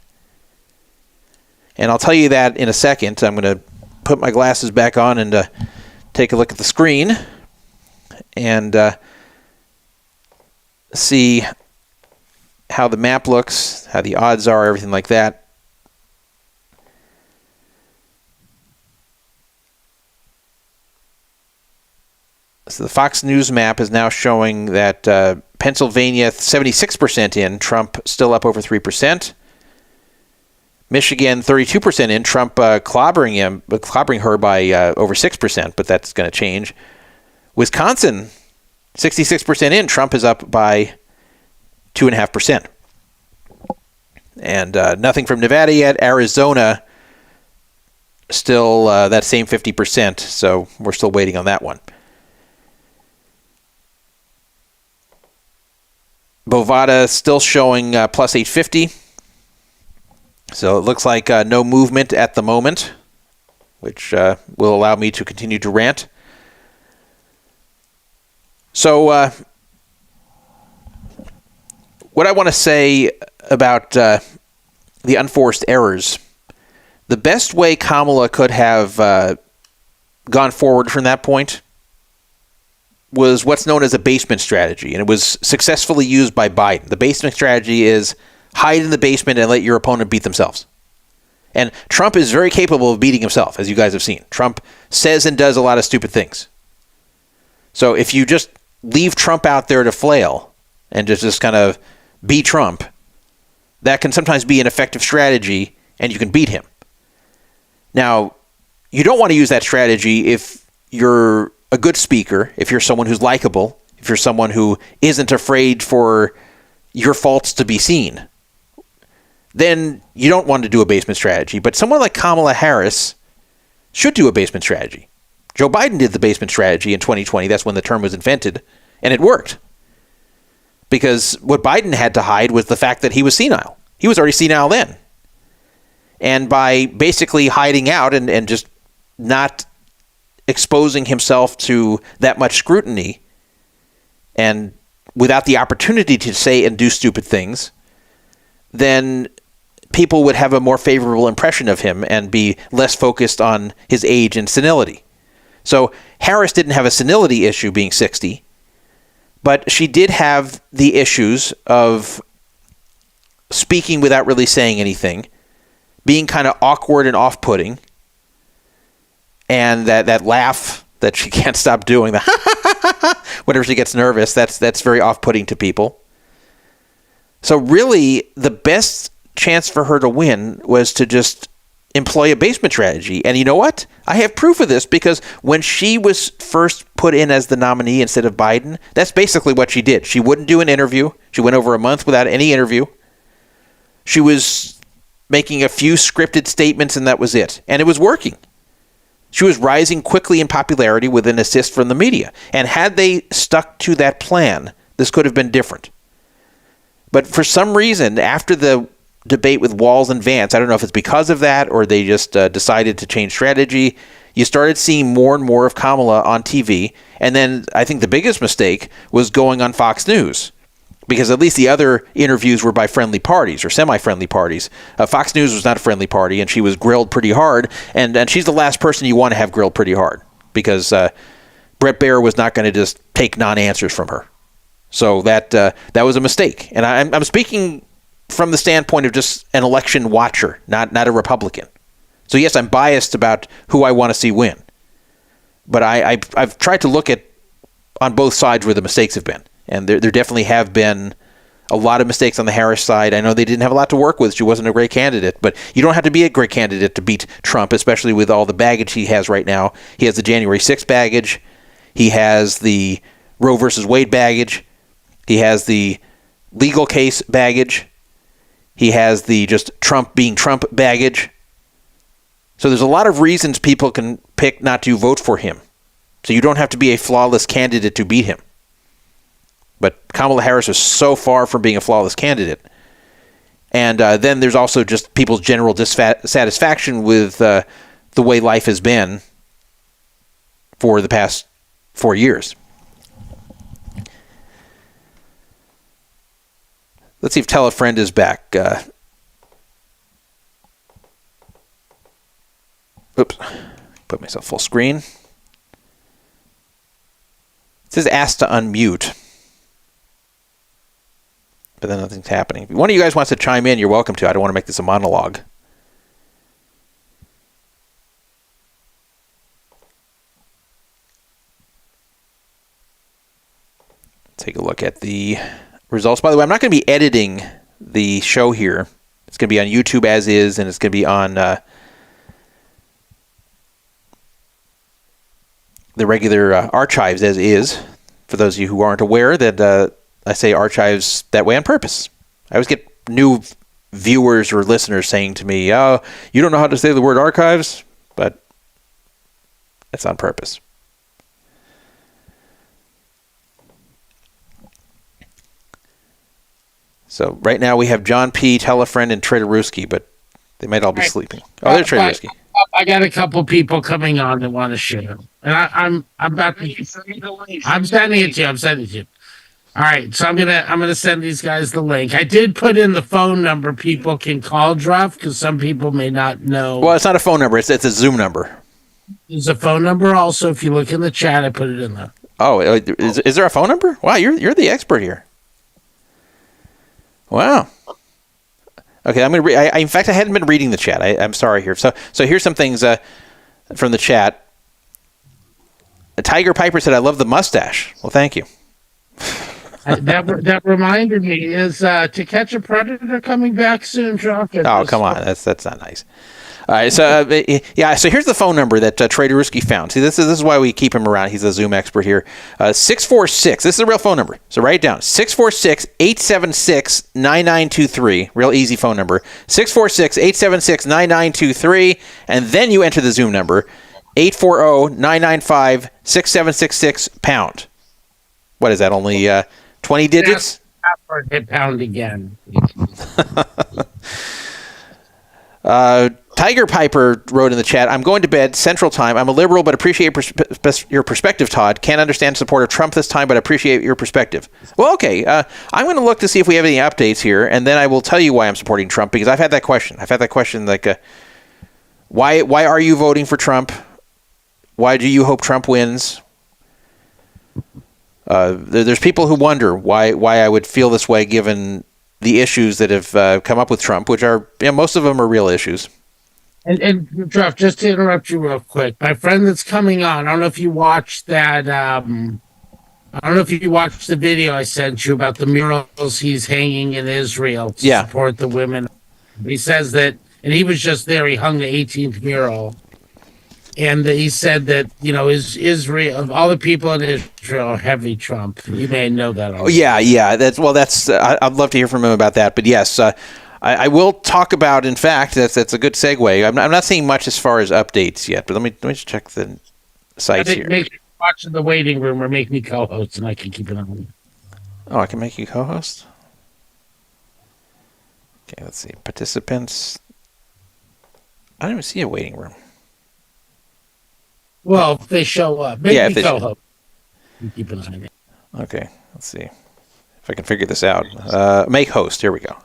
And I'll tell you that in a second. I'm going to put my glasses back on and take a look at the screen and see how the map looks, how the odds are, everything like that. So the Fox News map is now showing that Pennsylvania, 76% in, Trump still up over 3%. Michigan, 32% in, Trump clobbering her by over 6%, but that's going to change. Wisconsin, 66% in, Trump is up by 2.5%. And nothing from Nevada yet. Arizona, still that same 50%, so we're still waiting on that one. Bovada still showing plus 850. So it looks like no movement at the moment, which will allow me to continue to rant. So what I want to say about the unforced errors, the best way Kamala could have gone forward from that point was what's known as a basement strategy, and it was successfully used by Biden. The basement strategy is hide in the basement and let your opponent beat themselves. And Trump is very capable of beating himself, as you guys have seen. Trump says and does a lot of stupid things. So if you just leave Trump out there to flail and just kind of be Trump, that can sometimes be an effective strategy, and you can beat him. Now, you don't want to use that strategy if you're a good speaker, if you're someone who's likable, if you're someone who isn't afraid for your faults to be seen. Then you don't want to do a basement strategy. But someone like Kamala Harris should do a basement strategy. Joe Biden did the basement strategy in 2020. That's when the term was invented, and it worked. Because what Biden had to hide was the fact that he was senile. He was already senile then. And by basically hiding out and just not exposing himself to that much scrutiny, and without the opportunity to say and do stupid things, then people would have a more favorable impression of him and be less focused on his age and senility. So Harris didn't have a senility issue being 60, but she did have the issues of speaking without really saying anything, being kind of awkward and off-putting, and that laugh that she can't stop doing, whenever she gets nervous, that's very off-putting to people. So really, the best chance for her to win was to just employ a basement strategy. And you know what? I have proof of this, because when she was first put in as the nominee instead of Biden, that's basically what she did. She wouldn't do an interview. She went over a month without any interview. She was making a few scripted statements, and that was it. And it was working. She was rising quickly in popularity with an assist from the media. And had they stuck to that plan, this could have been different. But for some reason, after the debate with Walz and Vance, I don't know if it's because of that or they just decided to change strategy, you started seeing more and more of Kamala on TV. And then I think the biggest mistake was going on Fox News, because at least the other interviews were by friendly parties or semi-friendly parties. Fox News was not a friendly party, and she was grilled pretty hard. And she's the last person you want to have grilled pretty hard, because Brett Baier was not going to just take non-answers from her. So that was a mistake. And I'm speaking from the standpoint of just an election watcher, not a Republican. So yes, I'm biased about who I want to see win. But I've tried to look at on both sides where the mistakes have been. And there definitely have been a lot of mistakes on the Harris side. I know they didn't have a lot to work with. She wasn't a great candidate. But you don't have to be a great candidate to beat Trump, especially with all the baggage he has right now. He has the January 6th baggage. He has the Roe versus Wade baggage. He has the legal case baggage. He has the just Trump being Trump baggage. So there's a lot of reasons people can pick not to vote for him. So you don't have to be a flawless candidate to beat him. But Kamala Harris is so far from being a flawless candidate. And then there's also just people's general dissatisfaction with the way life has been for the past 4 years. Let's see if Tell a Friend is back. Oops. Put myself full screen. It says ask to unmute. But then nothing's happening. If one of you guys wants to chime in, you're welcome to. I don't want to make this a monologue. take a look at the results. By the way, I'm not going to be editing the show here. It's going to be on YouTube as is, and it's going to be on the regular archives as is. For those of you who aren't aware, that I say archives that way on purpose. I always get new viewers or listeners saying to me, "Oh, you don't know how to say the word archives," but it's on purpose. So right now we have John P., Telefriend, and Trader-Ruski, but they might all be sleeping. Oh, there's Trader-Ruski. I got a couple people coming on that want to share, and I'm about to. I'm sending it to you. I'm sending it to you. All right, so I'm gonna send these guys the link. I did put in the phone number people can call Druff because some people may not know. Well, it's not a phone number. It's a Zoom number. There's a phone number also. If you look in the chat, I put it in there. Oh, is there a phone number? Wow, you're the expert here. Wow. Okay, I'm gonna read. In fact, I hadn't been reading the chat. I'm sorry here. So here's some things from the chat. Tiger Piper said, "I love the mustache." Well, thank you. That reminded me, is To Catch a Predator coming back soon, John? Oh, come on, that's not nice. All right, so so here's the phone number that Trader-Ruski found. See, this is why we keep him around. He's a Zoom expert here. 646. This is a real phone number. So write it down. 646-876-9923. Real easy phone number. 646-876-9923, and then you enter the Zoom number 840-995-6766 pound. What is that? Only 20 digits? Hit pound again. Tiger Piper wrote in the chat, "I'm going to bed Central Time. I'm a liberal, but appreciate your perspective, Todd. Can't understand support of Trump this time, but appreciate your perspective." Well, okay. I'm going to look to see if we have any updates here, and then I will tell you why I'm supporting Trump, because I've had that question. Like, why are you voting for Trump? Why do you hope Trump wins? There's people who wonder why I would feel this way given the issues that have come up with Trump, which are, most of them are real issues. And Jeff, just to interrupt you real quick, my friend that's coming on, I don't know if you watched that. I don't know if you watched the video I sent you about the murals he's hanging in Israel to support the women. He says that, and he was just there. He hung the 18th mural, and he said that is Israel, of all the people in Israel, heavy Trump. You may know that already. Yeah. That's I'd love to hear from him about that. But yes. I will talk about, in fact, that's a good segue. I'm not seeing much as far as updates yet, but let me just check the sites here. Make sure you watch in the waiting room or make me co-host, and I can keep it on. Oh, I can make you co-host? Okay, let's see. Participants. I don't even see a waiting room. Well, if they show up, make me co-host. Keep it on. Okay, let's see if I can figure this out. Make host. Here we go.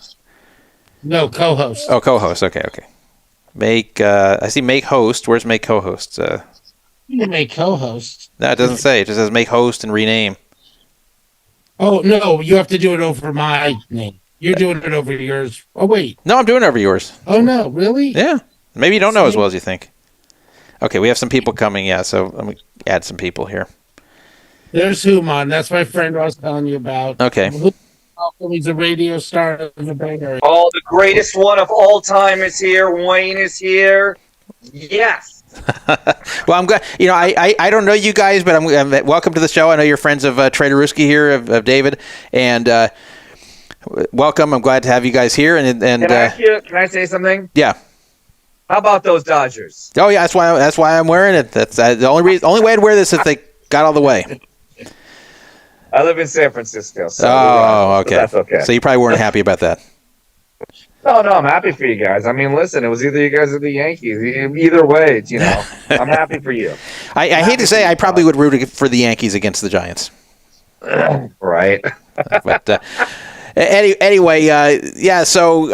No, co-host. Oh, co-host. Okay. Make. I see make host. Where's make co-host? You can make co-host. No, it doesn't say. It just says make host and rename. Oh, no, you have to do it over my name. You're doing it over yours. Oh, wait. No, I'm doing it over yours. Oh, no, really? Yeah. Maybe you don't know as well as you think. Okay, we have some people coming. Yeah, so let me add some people here. There's Human. That's my friend I was telling you about. Okay. He's a radio star of the Bay Area. Oh, the greatest one of all time is here. Wayne is here. Yes. Well, I'm glad. I don't know you guys, but I'm welcome to the show. I know you're friends of Trader-Ruski here, of David, and welcome. I'm glad to have you guys here. And can I say something? Yeah. How about those Dodgers? Oh yeah, that's why I'm wearing it. That's the only way I'd wear this if they got all the way. I live in San Francisco. So okay. That's okay. So you probably weren't happy about that. No, I'm happy for you guys. I mean, listen, it was either you guys or the Yankees. Either way, I'm happy for you. I hate to say, I probably would root for the Yankees against the Giants. Right. But anyway, yeah. So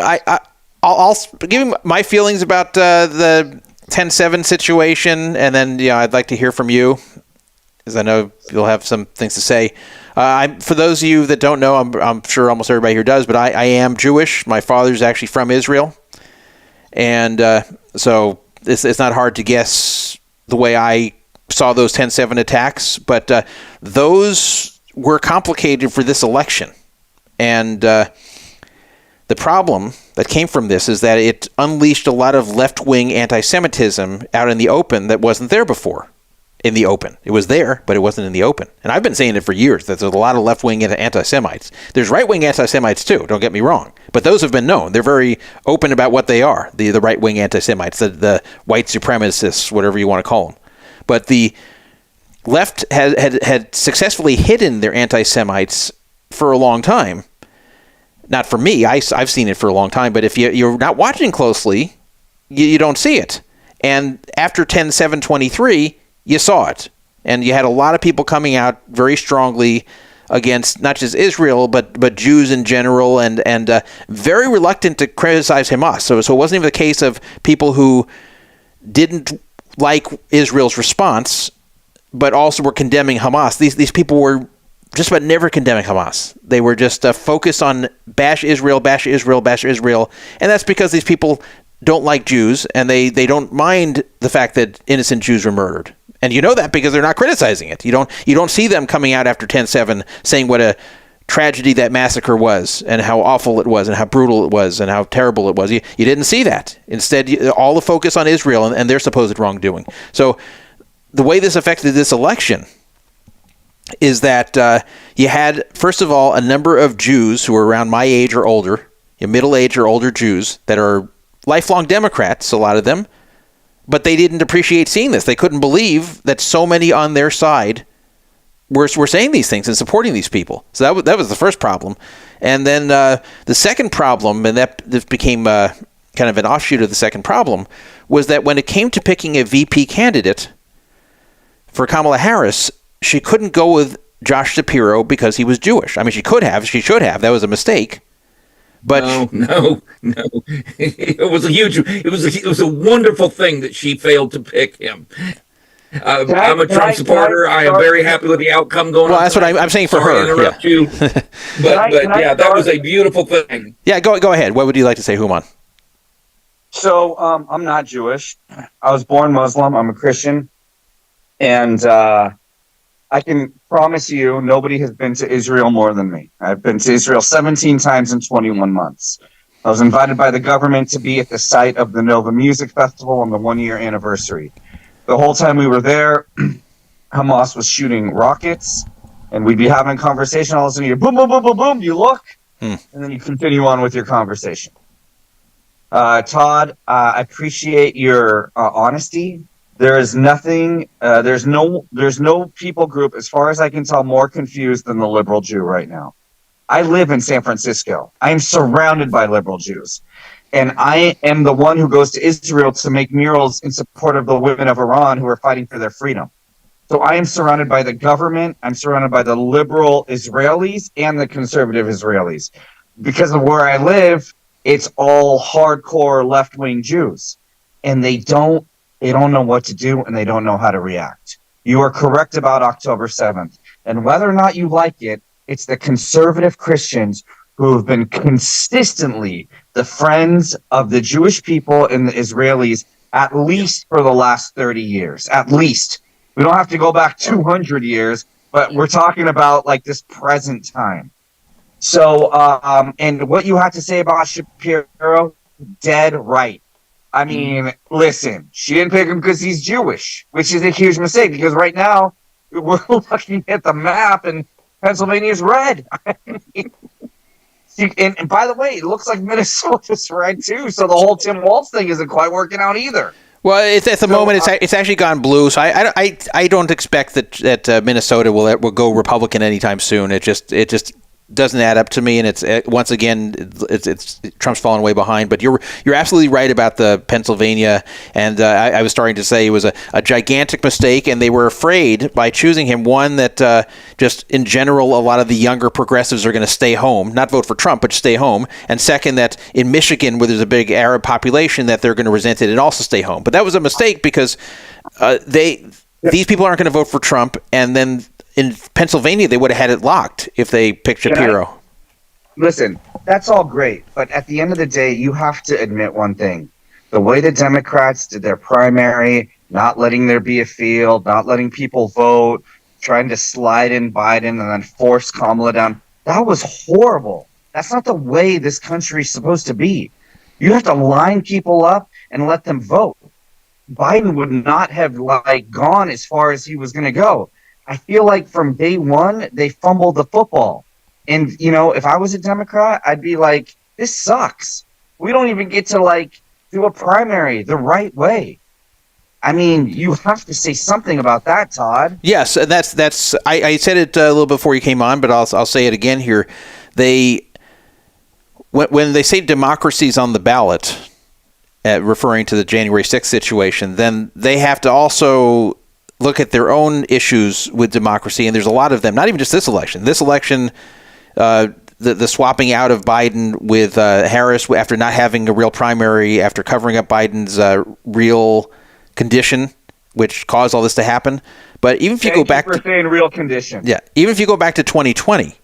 I'll give you my feelings about the 10-7 situation, and then I'd like to hear from you, because I know you'll have some things to say. For those of you that don't know, I'm sure almost everybody here does, but I am Jewish. My father's actually from Israel. And so it's not hard to guess the way I saw those 10-7 attacks. But those were complicated for this election. And the problem that came from this is that it unleashed a lot of left-wing anti-Semitism out in the open that wasn't there before. In the open. It was there, but it wasn't in the open. And I've been saying it for years, that there's a lot of left-wing anti-Semites. There's right-wing anti-Semites too, don't get me wrong. But those have been known. They're very open about what they are, the right-wing anti-Semites, the white supremacists, whatever you want to call them. But the left had successfully hidden their anti-Semites for a long time. Not for me, I've seen it for a long time, but if you're not watching closely, you don't see it. And after 10/7/23, you saw it. And you had a lot of people coming out very strongly against not just Israel, but Jews in general, and very reluctant to criticize Hamas. So it wasn't even the case of people who didn't like Israel's response, but also were condemning Hamas. These people were just about never condemning Hamas. They were just focused on bash Israel, bash Israel, bash Israel. And that's because these people don't like Jews, and they don't mind the fact that innocent Jews were murdered. And you know that because they're not criticizing it. You don't see them coming out after 10/7 saying what a tragedy that massacre was, and how awful it was, and how brutal it was, and how terrible it was. You didn't see that. Instead, all the focus on Israel and their supposed wrongdoing. So the way this affected this election is that you had, first of all, a number of Jews who were around my age or older, middle-aged or older Jews that are lifelong Democrats, a lot of them, but they didn't appreciate seeing this. They couldn't believe that so many on their side were saying these things and supporting these people. So that was the first problem. And then the second problem, and this became kind of an offshoot of the second problem, was that when it came to picking a VP candidate for Kamala Harris, she couldn't go with Josh Shapiro because he was Jewish. I mean, she should have. That was a mistake. But no. It was a wonderful thing that she failed to pick him. I'm a Trump supporter. I am very happy with the outcome going on. Well, that's what I'm saying for her. Interrupt you. But that was a beautiful thing. Yeah, go ahead. What would you like to say, Human? So I'm not Jewish. I was born Muslim. I'm a Christian. And I can promise you nobody has been to Israel more than me. I've been to Israel 17 times in 21 months. I was invited by the government to be at the site of the Nova Music Festival on the 1-year anniversary. The whole time we were there, Hamas was shooting rockets, and we'd be having a conversation. All of a sudden, you boom, boom, boom, boom, boom, you look, and then you continue on with your conversation. Todd, I appreciate your honesty. There is nothing. There's no people group, as far as I can tell, more confused than the liberal Jew right now. I live in San Francisco. I am surrounded by liberal Jews, and I am the one who goes to Israel to make murals in support of the women of Iran who are fighting for their freedom. So I am surrounded by the government. I'm surrounded by the liberal Israelis and the conservative Israelis. Because of where I live, it's all hardcore left-wing Jews, and they don't know what to do, and they don't know how to react. You are correct about October 7th. And whether or not you like it, it's the conservative Christians who have been consistently the friends of the Jewish people and the Israelis, at least for the last 30 years. At least. We don't have to go back 200 years, but we're talking about like this present time. So, and what you have to say about Shapiro, dead right. I mean, listen, she didn't pick him because he's Jewish, which is a huge mistake, because right now we're looking at the map and Pennsylvania's red. And by the way, it looks like Minnesota's red too, so the whole Tim Walz thing isn't quite working out either. Well, it's at the moment it's actually gone blue, so I don't expect that Minnesota will go Republican anytime soon. It just doesn't add up to me, and it's once again it's Trump's fallen way behind. But you're absolutely right about the Pennsylvania, and I was starting to say it was a gigantic mistake, and they were afraid by choosing him. One, that just in general a lot of the younger progressives are going to stay home, not vote for Trump, but stay home. And second, that in Michigan, where there's a big Arab population, that they're going to resent it and also stay home. But that was a mistake, because these people aren't going to vote for Trump, and then in Pennsylvania, they would have had it locked if they picked Shapiro. Listen, that's all great, but at the end of the day, you have to admit one thing. The way the Democrats did their primary, not letting there be a field, not letting people vote, trying to slide in Biden and then force Kamala down. That was horrible. That's not the way this country is supposed to be. You have to line people up and let them vote. Biden would not have gone as far as he was going to go. I feel like from day one, they fumbled the football. And, if I was a Democrat, I'd be like, this sucks. We don't even get to do a primary the right way. I mean, you have to say something about that, Todd. Yes, that's. I said it a little before you came on, but I'll say it again here. When they say democracy's on the ballot, referring to the January 6th situation, then they have to also look at their own issues with democracy, and there's a lot of them. Not even just this election. This election, the swapping out of Biden with Harris after not having a real primary, after covering up Biden's real condition, which caused all this to happen. But even if you go back to saying real condition, even if you go back to 2020,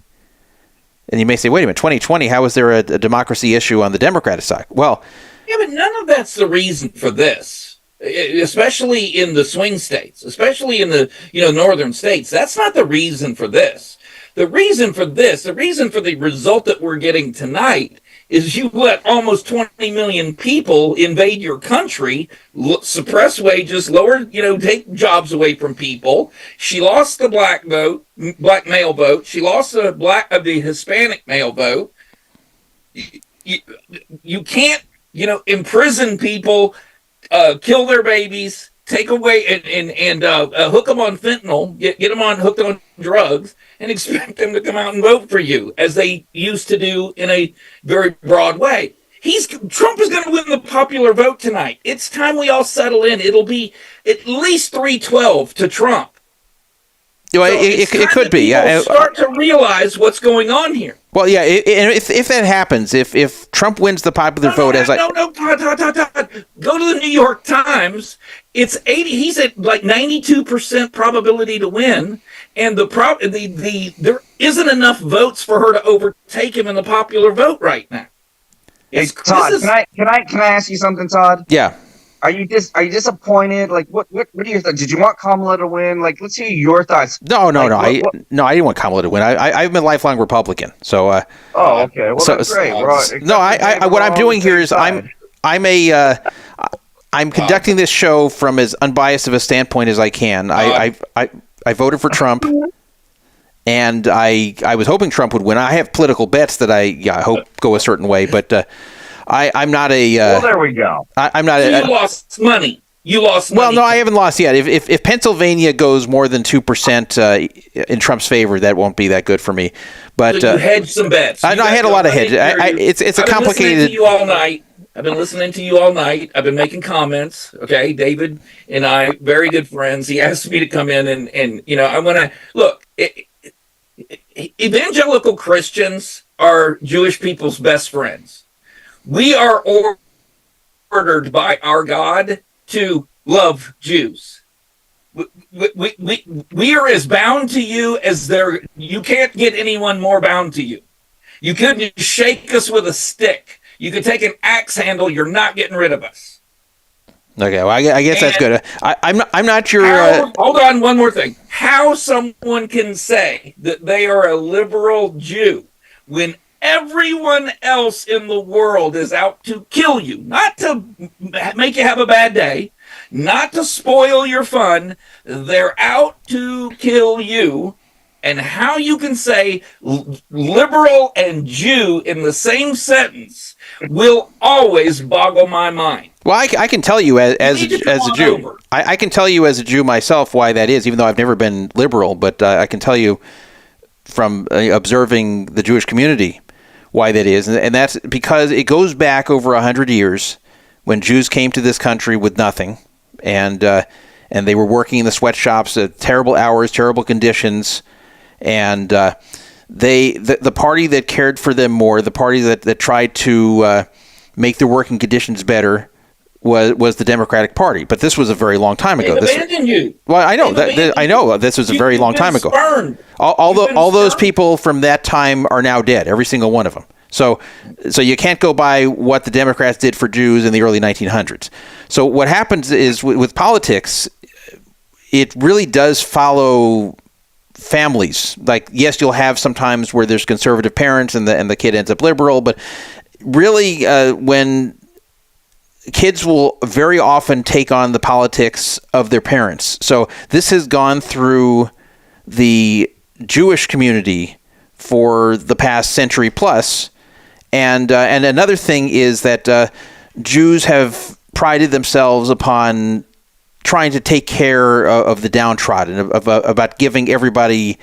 and you may say, wait a minute, 2020, how was there a democracy issue on the Democratic side? Well, yeah, but none of that's the reason for this, especially in the swing states, especially in the northern states. That's not the reason for this. The reason for the result that we're getting tonight is you let almost 20 million people invade your country, suppress wages, take jobs away from people. She lost the black male vote. She lost the Hispanic male vote. You can't, imprison people, kill their babies, take away and hook them on fentanyl, get them hooked on drugs, and expect them to come out and vote for you, as they used to do in a very broad way. Trump is going to win the popular vote tonight. It's time we all settle in. It'll be at least 312 to Trump. It could be. Start to realize what's going on here. Well, yeah. If that happens, if Trump wins the popular vote, Todd. Go to the New York Times. It's 80. He's at 92% probability to win, and there isn't enough votes for her to overtake him in the popular vote right now. Hey, Todd, can I ask you something, Todd? Yeah. Are you disappointed? What are your thoughts? Did you want Kamala to win? Let's hear your thoughts. No. I didn't want Kamala to win. I've been a lifelong Republican. So. Oh, okay. Well, that's great. What I'm doing here is I'm conducting this show from as unbiased of a standpoint as I can. I voted for Trump, and I was hoping Trump would win. I have political bets that I hope go a certain way, but. I'm not a. Well, there we go. I'm not. You lost money. You lost money. Well, no, I haven't lost yet. If Pennsylvania goes more than 2% in Trump's favor, that won't be that good for me. But so you hedged some bets. I had a lot of hedges. It's a complicated. I've been listening to you all night. I've been making comments. Okay, David and I, very good friends. He asked me to come in and I want to look. Evangelical Christians are Jewish people's best friends. We are ordered by our God to love Jews. We are as bound to you as there. You can't get anyone more bound to you. You couldn't shake us with a stick. You could take an axe handle. You're not getting rid of us. Okay, well, I guess that's good. I'm not your. Hold on, one more thing. How someone can say that they are a liberal Jew when everyone else in the world is out to kill you, not to make you have a bad day, not to spoil your fun. They're out to kill you. And how you can say liberal and Jew in the same sentence will always boggle my mind. Well, I can tell you as a Jew. I can tell you as a Jew myself why that is, even though I've never been liberal. But I can tell you from observing the Jewish community why that is, and that's because it goes back over 100 years when Jews came to this country with nothing, and they were working in the sweatshops at terrible hours, terrible conditions, and the party that cared for them more, the party that tried to make their working conditions better, was the Democratic Party. But this was a very long time ago. They abandoned you. Well, I know that. I know this was a very long time ago. All those people from that time are now dead. Every single one of them. So you can't go by what the Democrats did for Jews in the early 1900s. So what happens is with politics, it really does follow families. Like, yes, you'll have sometimes where there's conservative parents and the kid ends up liberal, but really when kids will very often take on the politics of their parents. So this has gone through the Jewish community for the past century plus. And another thing is that Jews have prided themselves upon trying to take care of the downtrodden, about giving everybody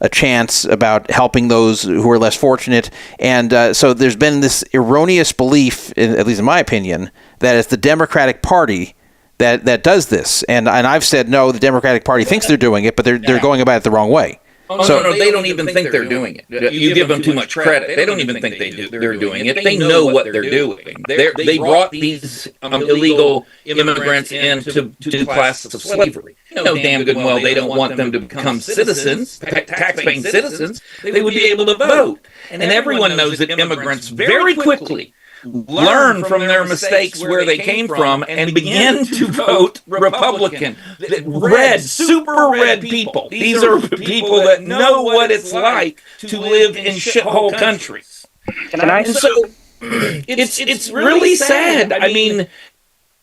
a chance, about helping those who are less fortunate. And so there's been this erroneous belief, at least in my opinion, that it's the Democratic Party that does this. And I've said, no, the Democratic Party thinks they're doing it, but they're going about it the wrong way. Oh, no, they don't even think they're doing it. You give them too much credit. They don't even think they're doing it. They know what they're doing. They brought these illegal immigrants in to do classes of slavery. You know damn good and well they don't want them to become citizens, tax-paying citizens. They would be able to vote. And everyone knows that immigrants very quickly learn from their mistakes where they came from and begin to vote Republican. Red, super red people. These are people that know what it's like to live in shithole countries. And so it's really sad. I mean,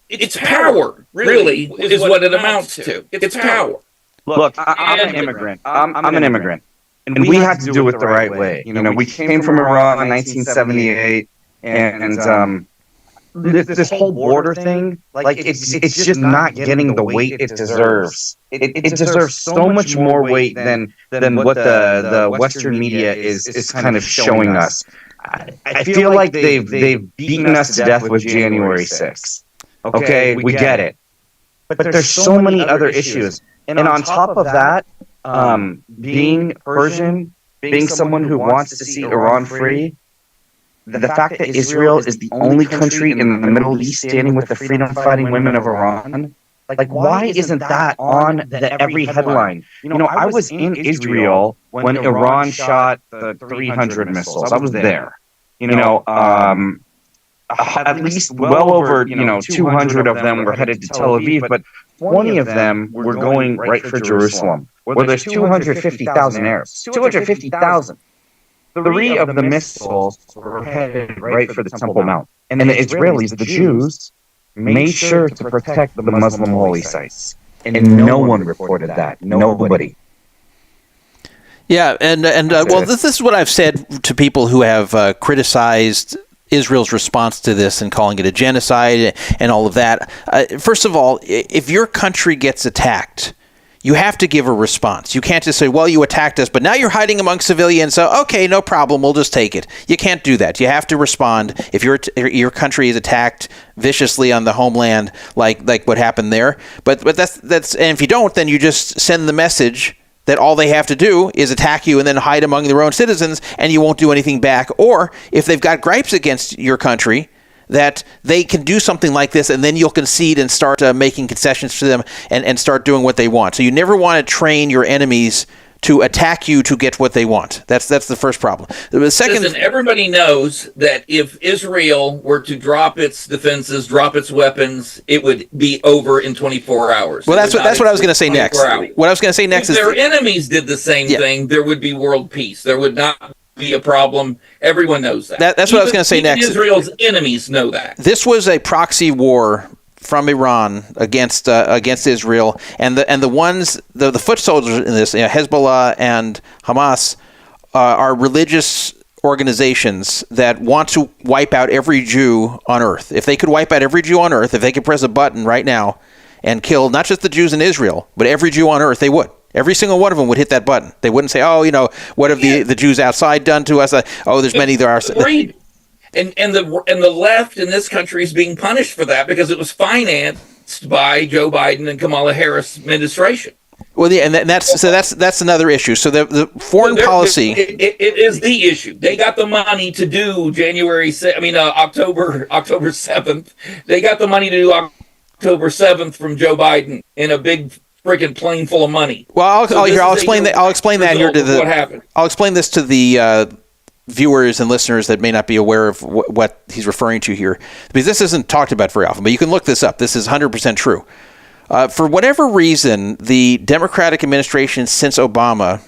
it's power, really, is what it amounts to. It's power. Look, I'm an immigrant. I'm an immigrant. And we had to do it the right way. You know, we came from Iran in 1978. And this whole border thing, like it's just not getting the weight it deserves. It deserves so much more weight than what the Western media is kind of showing us. I feel like they've beaten us to death with January 6th. Okay, we get it, but there's so many other issues, and on top of that, being Persian, being someone who wants to see Iran free. The fact that Israel is the only country in the Middle East standing with the freedom-fighting women of Iran, like why isn't that on every headline? You know, I was in Israel when Iran shot the 300 missiles. I was there. You know, at least well over 200 of them were headed to Tel Aviv, but 20 of them were going right for Jerusalem, where there's 250,000 Arabs. 250,000. 3 of the missiles were headed right for the Temple Mount. And the Israelis, the Jews, made sure to protect the Muslim holy sites. And no one reported that. Nobody. Yeah, and well, this is what I've said to people who have criticized Israel's response to this and calling it a genocide and all of that. First of all, if your country gets attacked, you have to give a response. You can't just say, well, you attacked us, but now you're hiding among civilians, so okay, no problem, we'll just take it. You can't do that. You have to respond if your country is attacked viciously on the homeland, like what happened there. But that's and if you don't, then you just send the message that all they have to do is attack you and then hide among their own citizens, and you won't do anything back. Or if they've got gripes against your country, that they can do something like this, and then you'll concede and start making concessions to them and start doing what they want. So you never want to train your enemies to attack you to get what they want. That's the first problem. The second, listen, everybody knows that if Israel were to drop its defenses, drop its weapons, it would be over in 24 hours. Well, that's what I was going to say next. What I was going to say next if is their enemies did the same thing, there would be world peace. There would not be a problem. Everyone knows that. That's what I was going to say next. Israel's enemies know that. This was a proxy war from Iran against Israel, and the foot soldiers in this, Hezbollah and Hamas, are religious organizations that want to wipe out every Jew on earth. If they could wipe out every Jew on earth, if they could press a button right now and kill not just the Jews in Israel, but every Jew on earth, they would. Every single one of them would hit that button. They wouldn't say, "Oh, what have the Jews outside done to us?" There's many there are. And the left in this country is being punished for that because it was financed by Joe Biden and Kamala Harris administration. Well, yeah, and that's another issue. So the foreign policy it is the issue. They got the money to do October 7th. They got the money to do October 7th from Joe Biden in a big freaking plane full of money. Well, I'll explain that. I'll explain that here to what happened. I'll explain this to the viewers and listeners that may not be aware of what he's referring to here, because this isn't talked about very often. But you can look this up. This is 100% true. For whatever reason, the Democratic administration since Obama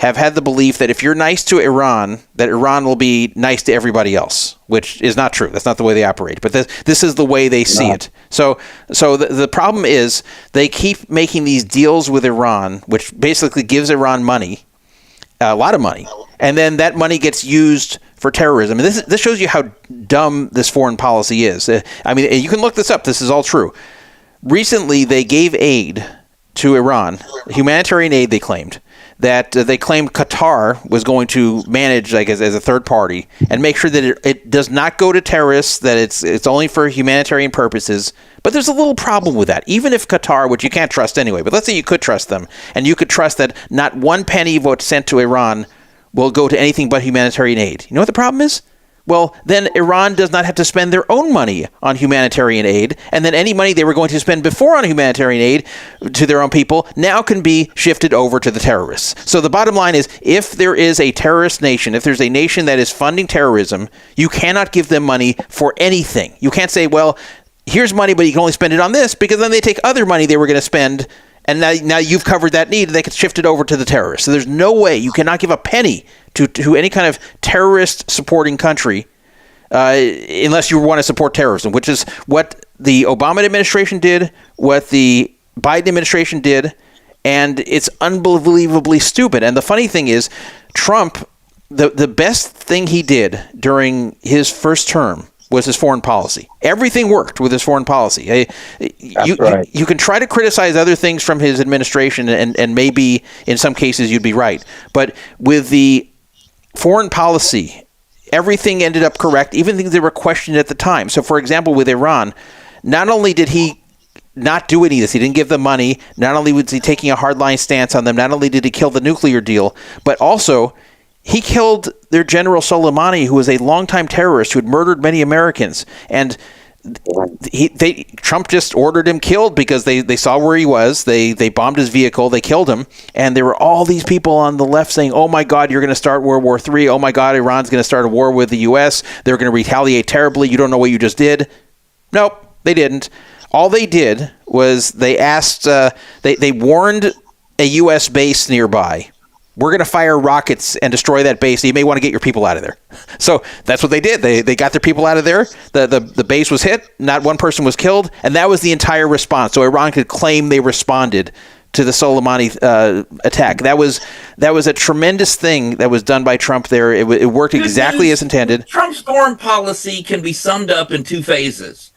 have had the belief that if you're nice to Iran, that Iran will be nice to everybody else, which is not true. That's not the way they operate. But this is the way they see it. So the problem is they keep making these deals with Iran, which basically gives Iran money, a lot of money, and then that money gets used for terrorism. And this shows you how dumb this foreign policy is. I mean, you can look this up. This is all true. Recently, they gave aid to Iran, humanitarian aid, they claimed. That they claimed Qatar was going to manage, like, as a third party and make sure that it does not go to terrorists, that it's only for humanitarian purposes. But there's a little problem with that. Even if Qatar, which you can't trust anyway, but let's say you could trust them, and you could trust that not one penny of what's sent to Iran will go to anything but humanitarian aid. You know what the problem is? Well, then Iran does not have to spend their own money on humanitarian aid, and then any money they were going to spend before on humanitarian aid to their own people now can be shifted over to the terrorists. So the bottom line is, if there is a terrorist nation, if there's a nation that is funding terrorism, you cannot give them money for anything. You can't say, well, here's money, but you can only spend it on this, because then they take other money they were going to spend, and now you've covered that need, and they can shift it over to the terrorists. So there's no way you cannot give a penny to any kind of terrorist supporting country unless you want to support terrorism, which is what the Obama administration did, what the Biden administration did, and it's unbelievably stupid. And the funny thing is, Trump, the best thing he did during his first term was his foreign policy. Everything worked with his foreign policy. You can try to criticize other things from his administration, and maybe in some cases you'd be right. But with the foreign policy, everything ended up correct, even things that were questioned at the time. So, for example, with Iran, not only did he not do any of this, he didn't give them money, not only was he taking a hardline stance on them, not only did he kill the nuclear deal, but also he killed their General Soleimani, who was a longtime terrorist who had murdered many Americans. And Trump just ordered him killed because they saw where he was. They bombed his vehicle. They killed him. And there were all these people on the left saying, oh, my God, you're going to start World War III. Oh, my God, Iran's going to start a war with the U.S. They're going to retaliate terribly. You don't know what you just did. Nope, they didn't. All they did was they asked, they warned a U.S. base nearby. We're going to fire rockets and destroy that base. You may want to get your people out of there. So that's what they did. They got their people out of there. The base was hit. Not one person was killed. And that was the entire response. So Iran could claim they responded to the Soleimani attack. That was a tremendous thing that was done by Trump there. It worked exactly as intended. Trump's foreign policy can be summed up in two phases.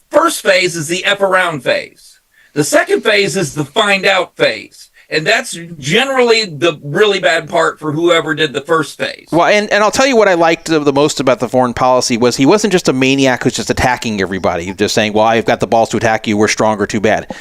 First phase is the F around phase. The second phase is the find out phase. And that's generally the really bad part for whoever did the first phase. Well, and I'll tell you what I liked the most about the foreign policy was he wasn't just a maniac who's just attacking everybody, just saying, well, I've got the balls to attack you, we're stronger, too bad.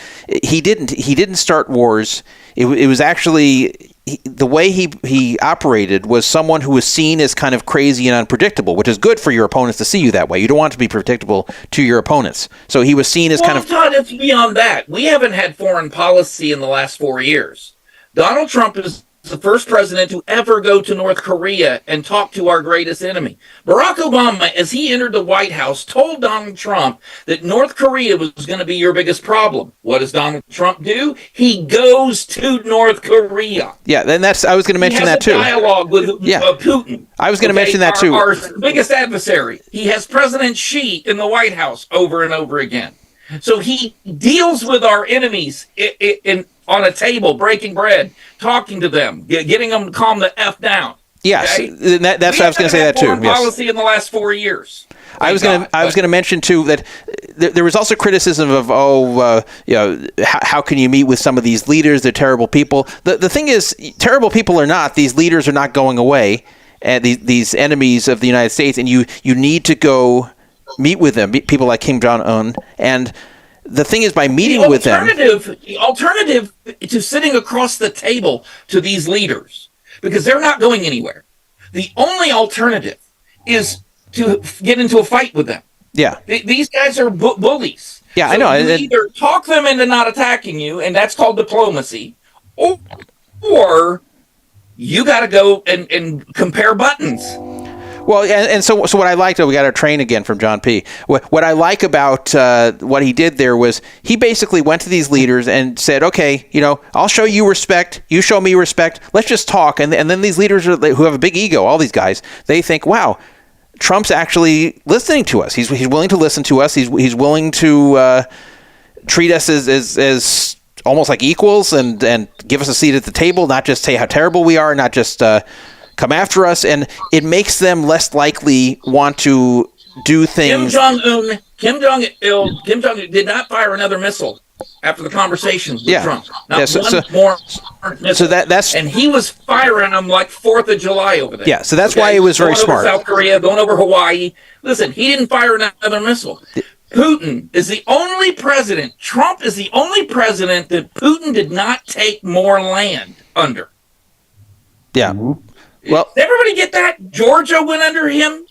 He didn't start wars. It was actually the way he operated was someone who was seen as kind of crazy and unpredictable, which is good for your opponents to see you that way. You don't want to be predictable to your opponents. So he was seen as kind of... Todd, it's beyond that. We haven't had foreign policy in the last 4 years. Donald Trump is the first president to ever go to North Korea and talk to our greatest enemy. Barack Obama, as he entered the White House, told Donald Trump that North Korea was going to be your biggest problem. What does Donald Trump do? He goes to North Korea. Yeah, then I was going to mention that too. He has a dialogue with Putin. I was going to mention that too. Our biggest adversary. He has President Xi in the White House over and over again. So he deals with our enemies on a table, breaking bread, talking to them, getting them to calm the F down. Yes, okay? That's what I was going to say that too. Yes. Policy in the last 4 years. I was going to mention too that there was also criticism of how can you meet with some of these leaders? They're terrible people. The thing is, terrible people or not, these leaders are not going away, and these enemies of the United States, and you need to go meet with them, people like Kim Jong-un, and the thing is, by meeting with them... The alternative to sitting across the table to these leaders, because they're not going anywhere, the only alternative is to get into a fight with them. Yeah. These guys are bullies. Yeah, so I know. You either talk them into not attacking you, and that's called diplomacy, or you got to go and compare buttons. Well, and so what I liked, we got our train again from John P. What I like about what he did there was he basically went to these leaders and said, okay, I'll show you respect, you show me respect, let's just talk. And then these leaders who have a big ego, all these guys, they think, wow, Trump's actually listening to us. He's willing to listen to us. He's willing to treat us as almost like equals and give us a seat at the table, not just say how terrible we are, not just come after us, and it makes them less likely want to do things. Kim Jong-il did not fire another missile after the conversation with Trump. Not one more missile. So and he was firing them like 4th of July over there. Yeah, so that's why it was very smart. Going over South Korea, going over Hawaii. Listen, he didn't fire another missile. Putin is the only president, Trump is the only president that Putin did not take more land under. Yeah. Well, did everybody get that? Georgia went under him.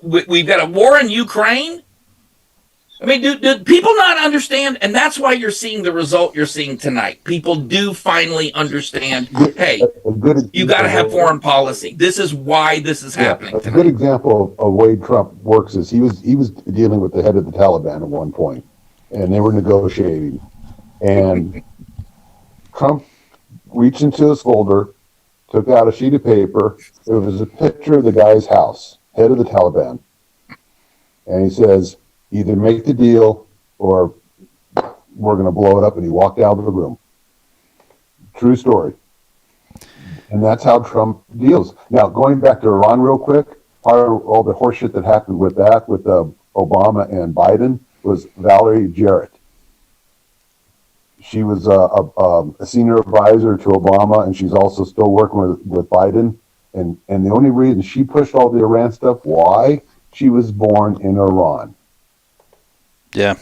We've got a war in Ukraine. I mean, do people not understand? And that's why you're seeing the result you're seeing tonight. People do finally understand, hey, you got to have foreign policy. This is why this is happening tonight. A good example of the way Trump works is he was dealing with the head of the Taliban at one point, and they were negotiating. And Trump reached into his folder, took out a sheet of paper. It was a picture of the guy's house, head of the Taliban. And he says, either make the deal or we're going to blow it up. And he walked out of the room. True story. And that's how Trump deals. Now, going back to Iran real quick, all the horseshit that happened with that, with Obama and Biden, was Valerie Jarrett. She was a senior advisor to Obama, and she's also still working with Biden. And the only reason she pushed all the Iran stuff, why? She was born in Iran. Yeah.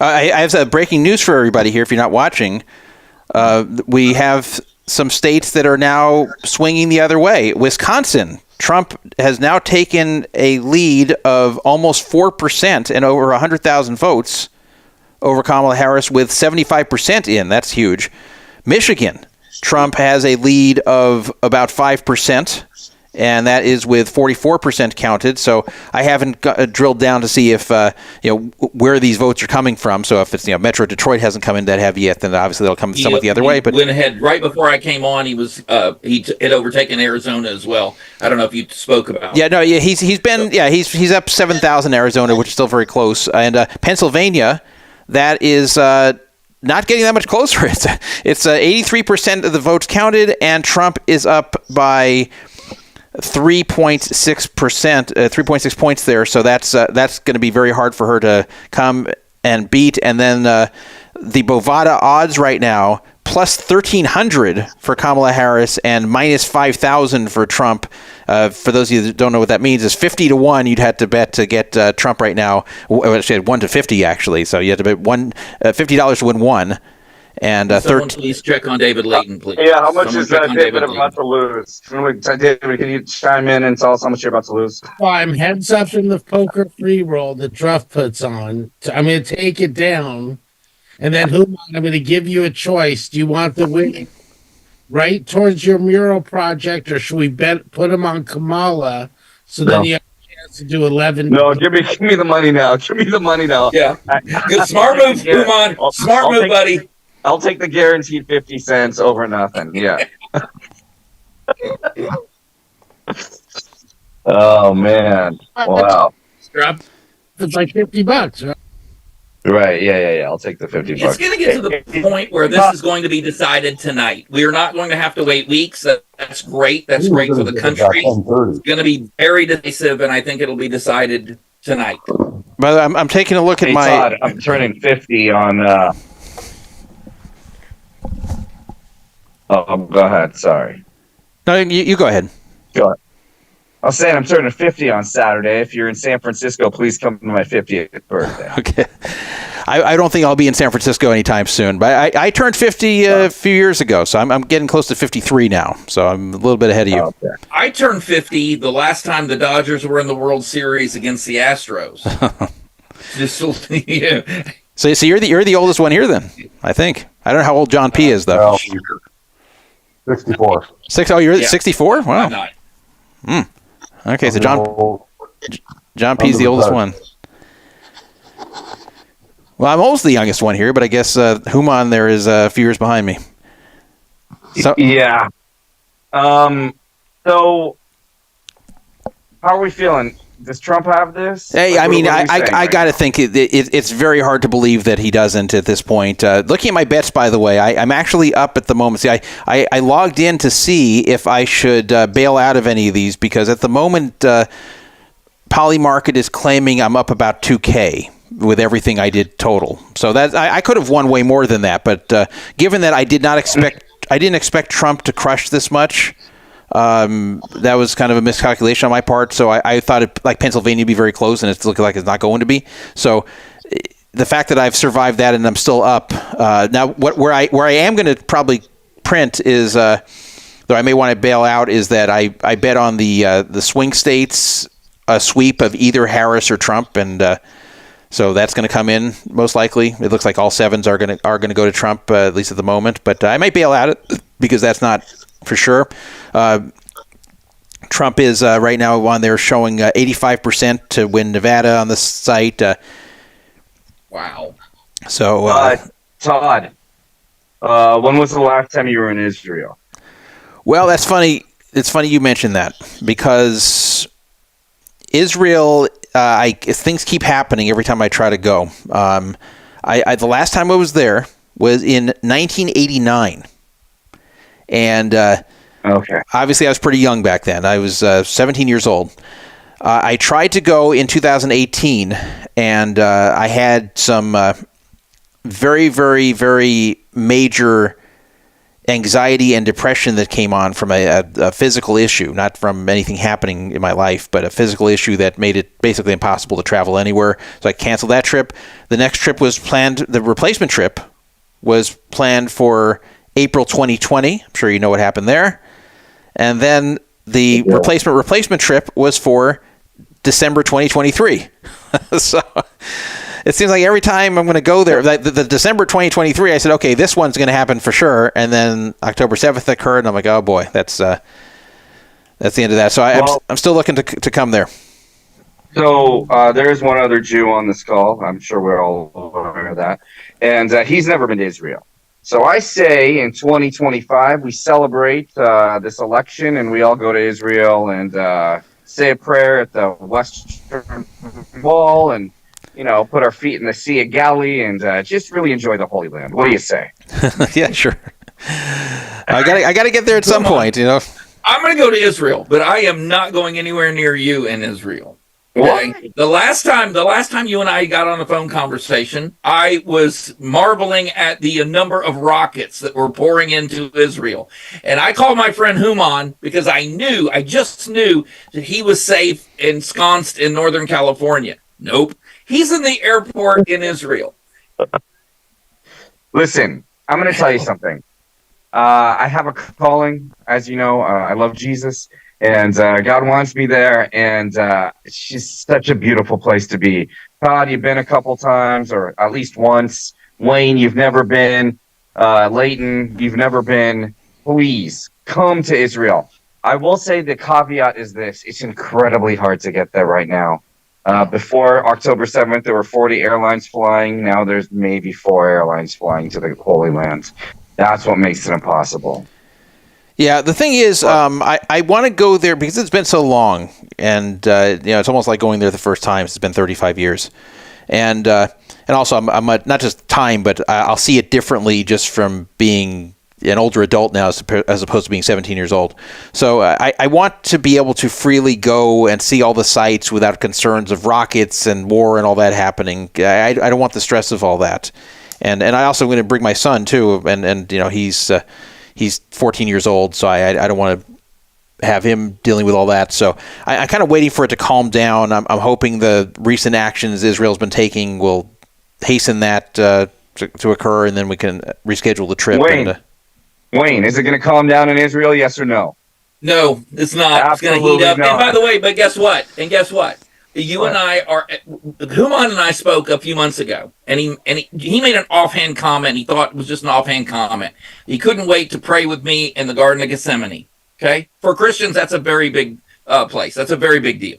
I have some breaking news for everybody here if you're not watching. We have some states that are now swinging the other way. Wisconsin, Trump has now taken a lead of almost 4% and over 100,000 votes over Kamala Harris with 75% in. That's huge. Michigan, Trump has a lead of about 5%, and that is with 44% counted. So I haven't drilled down to see if where these votes are coming from. So if it's Metro Detroit hasn't come in that heavy yet, then obviously they'll come somewhat the other way. But went ahead right before I came on. He was he had overtaken Arizona as well. I don't know if you spoke about. Yeah, no, yeah, he's up 7,000 Arizona, which is still very close, and Pennsylvania. That is not getting that much closer. It's 83% of the votes counted, and Trump is up by 3.6%, 3.6 points there. So that's going to be very hard for her to come and beat. And then the Bovada odds right now, plus 1,300 for Kamala Harris and minus 5,000 for Trump. For those of you that don't know what that means, is 50 to 1 you'd have to bet to get Trump right now. Actually, 1 to 50 actually. So you have to bet $50 to win one. And someone please check on David Layton, please. Yeah, how much is David about to lose? David, can you chime in and tell us how much you're about to lose? Well, I'm heads up in the poker free roll that Trump puts on. I'm going to take it down. And then I'm going to give you a choice. Do you want the win right towards your mural project, or should we put him on Kamala so then you have a chance to do 11? No, give me the money now. Give me the money now. Yeah. Good, smart move, Kumon. Smart move, buddy. I'll take the guaranteed 50 cents over nothing. Yeah. Oh, man. Wow. It's like $50, right? Right, yeah. I'll take the $50. It's going to get to the point where this is going to be decided tonight. We are not going to have to wait weeks. That's great. That's great for the country. It's going to be very decisive, and I think it'll be decided tonight. But I'm taking a look at my. Todd, I'm turning 50 on. Oh, go ahead. Sorry. No, you go ahead. Go ahead. I was saying I'm turning 50 on Saturday. If you're in San Francisco, please come to my 50th birthday. Okay. I don't think I'll be in San Francisco anytime soon, but I turned 50 a few years ago, so I'm getting close to 53 now. So I'm a little bit ahead of you. Okay. I turned 50 the last time the Dodgers were in the World Series against the Astros. Yeah. So you're the oldest one here then, I think. I don't know how old John P is though. 64. You're 64? Wow. I'm not. Okay, so John P's under the the oldest bus. one. Well, I'm almost the youngest one here, but I guess Human there is a few years behind me. So, Yeah. So, how are we feeling? Does Trump have this? hey, Like, I mean, what are we saying I right got to now? think it's very hard to believe that he doesn't at this point. Looking at my bets, by the way, I'm actually up at the moment. See, I logged in to see if I should bail out of any of these because at the moment, Polymarket is claiming I'm up about 2K with everything I did total. So that I could have won way more than that, but given that I didn't expect Trump to crush this much. That was kind of a miscalculation on my part. So I thought like Pennsylvania would be very close, and it's looking like it's not going to be. So the fact that I've survived that and I'm still up now, where I am going to probably print is, though I may want to bail out, is that I bet on the swing states a sweep of either Harris or Trump, and so that's going to come in most likely. It looks like all sevens are going to go to Trump at least at the moment, but I might bail out because that's not for sure. Trump is right now on there showing 85% to win Nevada on the site. Wow. So, Todd, when was the last time you were in Israel? well, that's funny. It's funny you mentioned that because Israel, things keep happening every time I try to go. The last time I was there was in 1989. And Okay. obviously I was pretty young back then. I was 17 years old. I tried to go in 2018, and I had some very, very, very major anxiety and depression that came on from a physical issue, not from anything happening in my life, but a physical issue that made it basically impossible to travel anywhere. So I canceled that trip. The next trip was planned, the replacement trip was planned for April 2020. I'm sure you know what happened there. And then the replacement trip was for December 2023. So it seems like every time I'm going to go there, the December 2023, I said, okay, this one's going to happen for sure. And then October 7th occurred, and I'm like, oh boy, that's the end of that. So I'm still looking to come there. So there is one other Jew on this call. I'm sure we're all aware of that. And he's never been to Israel. So I say in 2025, we celebrate this election and we all go to Israel and say a prayer at the Western Wall and, put our feet in the Sea of Galilee and just really enjoy the Holy Land. What do you say? Yeah, sure. I gotta get there at some point, I'm going to go to Israel, but I am not going anywhere near you in Israel. Okay? The last time you and I got on a phone conversation, I was marveling at the number of rockets that were pouring into Israel. And I called my friend Human because I just knew that he was safe ensconced in Northern California. Nope. He's in the airport in Israel. Listen, I'm going to tell you something. I have a calling, as you know. I love Jesus. And God wants me there, and it's just such a beautiful place to be. Todd, you've been a couple times, or at least once. Wayne, you've never been. Leighton, you've never been. Please, come to Israel. I will say the caveat is this. It's incredibly hard to get there right now. Before October 7th, there were 40 airlines flying. Now there's maybe 4 airlines flying to the Holy Land. That's what makes it impossible. Yeah, the thing is, I want to go there because it's been so long, and it's almost like going there the first time. It's been 35 years, and also I'm not just time, but I'll see it differently just from being an older adult now as opposed to being 17 years old. So I want to be able to freely go and see all the sites without concerns of rockets and war and all that happening. I don't want the stress of all that, and I also am going to bring my son too, and he's 14 years old, so I don't want to have him dealing with all that. So I'm kind of waiting for it to calm down. I'm hoping the recent actions Israel's been taking will hasten that to occur, and then we can reschedule the trip. Wayne, is it going to calm down in Israel, yes or no? No, it's not. It's going to heat up. Not. And by the way, but guess what? You and I are. Human and I spoke a few months ago, and he made an offhand comment. He thought it was just an offhand comment. He couldn't wait to pray with me in the Garden of Gethsemane. Okay, for Christians, that's a very big place. That's a very big deal.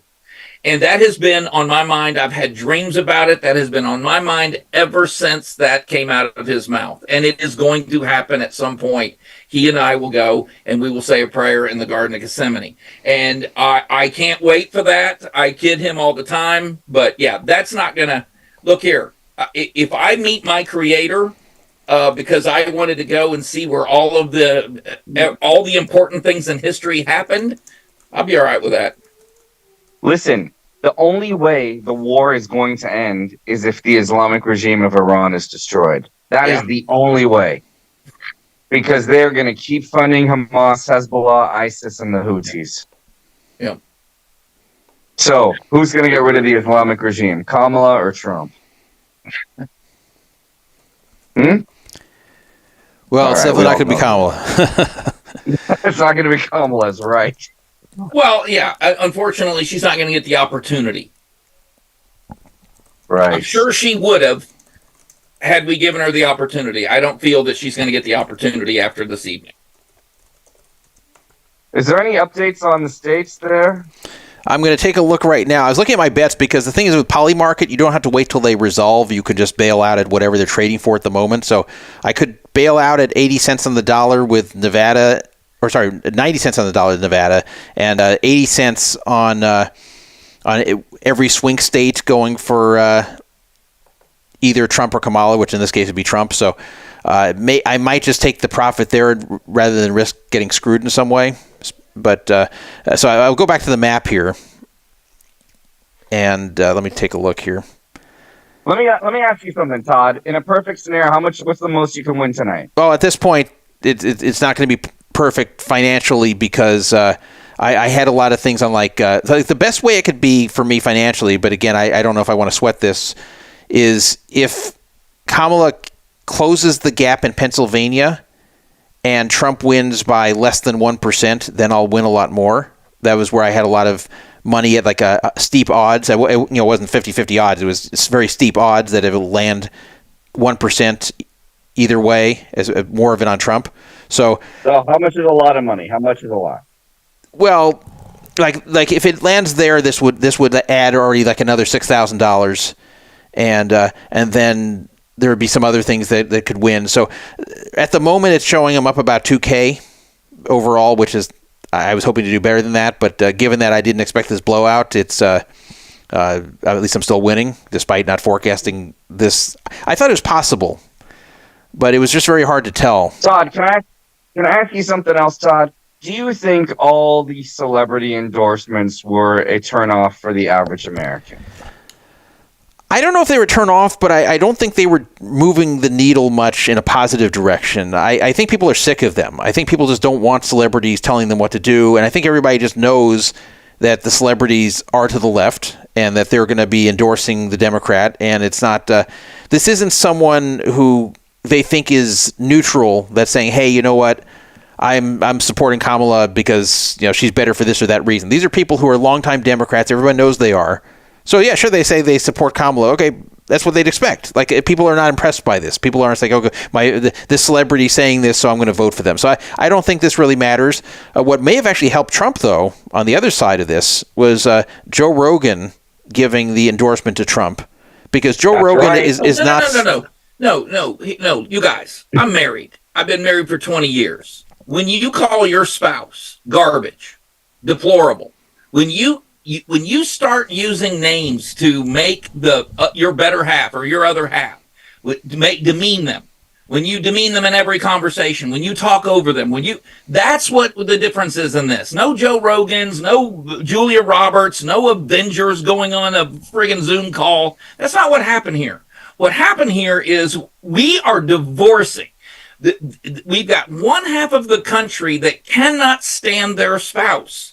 And that has been on my mind. I've had dreams about it. That has been on my mind ever since that came out of his mouth. And it is going to happen at some point. He and I will go and we will say a prayer in the Garden of Gethsemane. And I can't wait for that. I kid him all the time. But yeah, that's not going to... Look here. If I meet my creator because I wanted to go and see where all the important things in history happened, I'll be all right with that. Listen, the only way the war is going to end is if the Islamic regime of Iran is destroyed. That is the only way. Because they're going to keep funding Hamas, Hezbollah, ISIS, and the Houthis. Yeah. So, who's going to get rid of the Islamic regime? Kamala or Trump? Well, it's definitely not going to be Kamala. It's not going to be Kamala's, right? Well, yeah. Unfortunately, she's not going to get the opportunity. Right. I'm sure she would have had we given her the opportunity. I don't feel that she's going to get the opportunity after this evening. Is there any updates on the states there? I'm going to take a look right now. I was looking at my bets because the thing is with Polymarket, you don't have to wait till they resolve. You could just bail out at whatever they're trading for at the moment. So I could bail out at 80 cents on the dollar with Nevada, 90 cents on the dollar in Nevada, and 80 cents on every swing state going for either Trump or Kamala, which in this case would be Trump. So I might just take the profit there rather than risk getting screwed in some way. But so I'll go back to the map here, and let me take a look here. Let me ask you something, Todd. In a perfect scenario, what's the most you can win tonight? Well, at this point, it's not going to be perfect financially because I had a lot of things on like the best way it could be for me financially. But again, I don't know if I want to sweat this. Is if Kamala closes the gap in Pennsylvania and Trump wins by less than 1%, then I'll win a lot more. That was where I had a lot of money at like a steep odds. It wasn't 50-50 odds. It was very steep odds that it would land 1% either way, as more of it on Trump. So how much is a lot of money? How much is a lot? Well, like if it lands there, this would add already like another $6,000, and then there would be some other things that could win. So at the moment, it's showing them up about $2,000 overall, which is I was hoping to do better than that. But given that I didn't expect this blowout, it's at least I'm still winning despite not forecasting this. I thought it was possible, but it was just very hard to tell. Todd, can I ask you something else, Todd? Do you think all the celebrity endorsements were a turnoff for the average American? I don't know if they were turn off, but I don't think they were moving the needle much in a positive direction. I think people are sick of them. I think people just don't want celebrities telling them what to do, and I think everybody just knows that the celebrities are to the left and that they're going to be endorsing the Democrat, and it's not. This isn't someone who they think is neutral that's saying, "Hey, you know what? I'm supporting Kamala because she's better for this or that reason." These are people who are longtime Democrats. Everyone knows they are. So yeah, sure, they say they support Kamala. Okay, that's what they'd expect. Like people are not impressed by this. People aren't like, okay, this celebrity saying this, so I'm going to vote for them. So I don't think this really matters. What may have actually helped Trump, though, on the other side of this, was Joe Rogan giving the endorsement to Trump, because Joe Rogan is not. No, you guys. I'm married. I've been married for 20 years. When you call your spouse garbage, deplorable, when you start using names to make your better half or your other half, demean them, when you demean them in every conversation, when you talk over them, that's what the difference is in this. No Joe Rogans, no Julia Roberts, no Avengers going on a friggin' Zoom call. That's not what happened here. What happened here is we are divorcing. We've got one half of the country that cannot stand their spouse.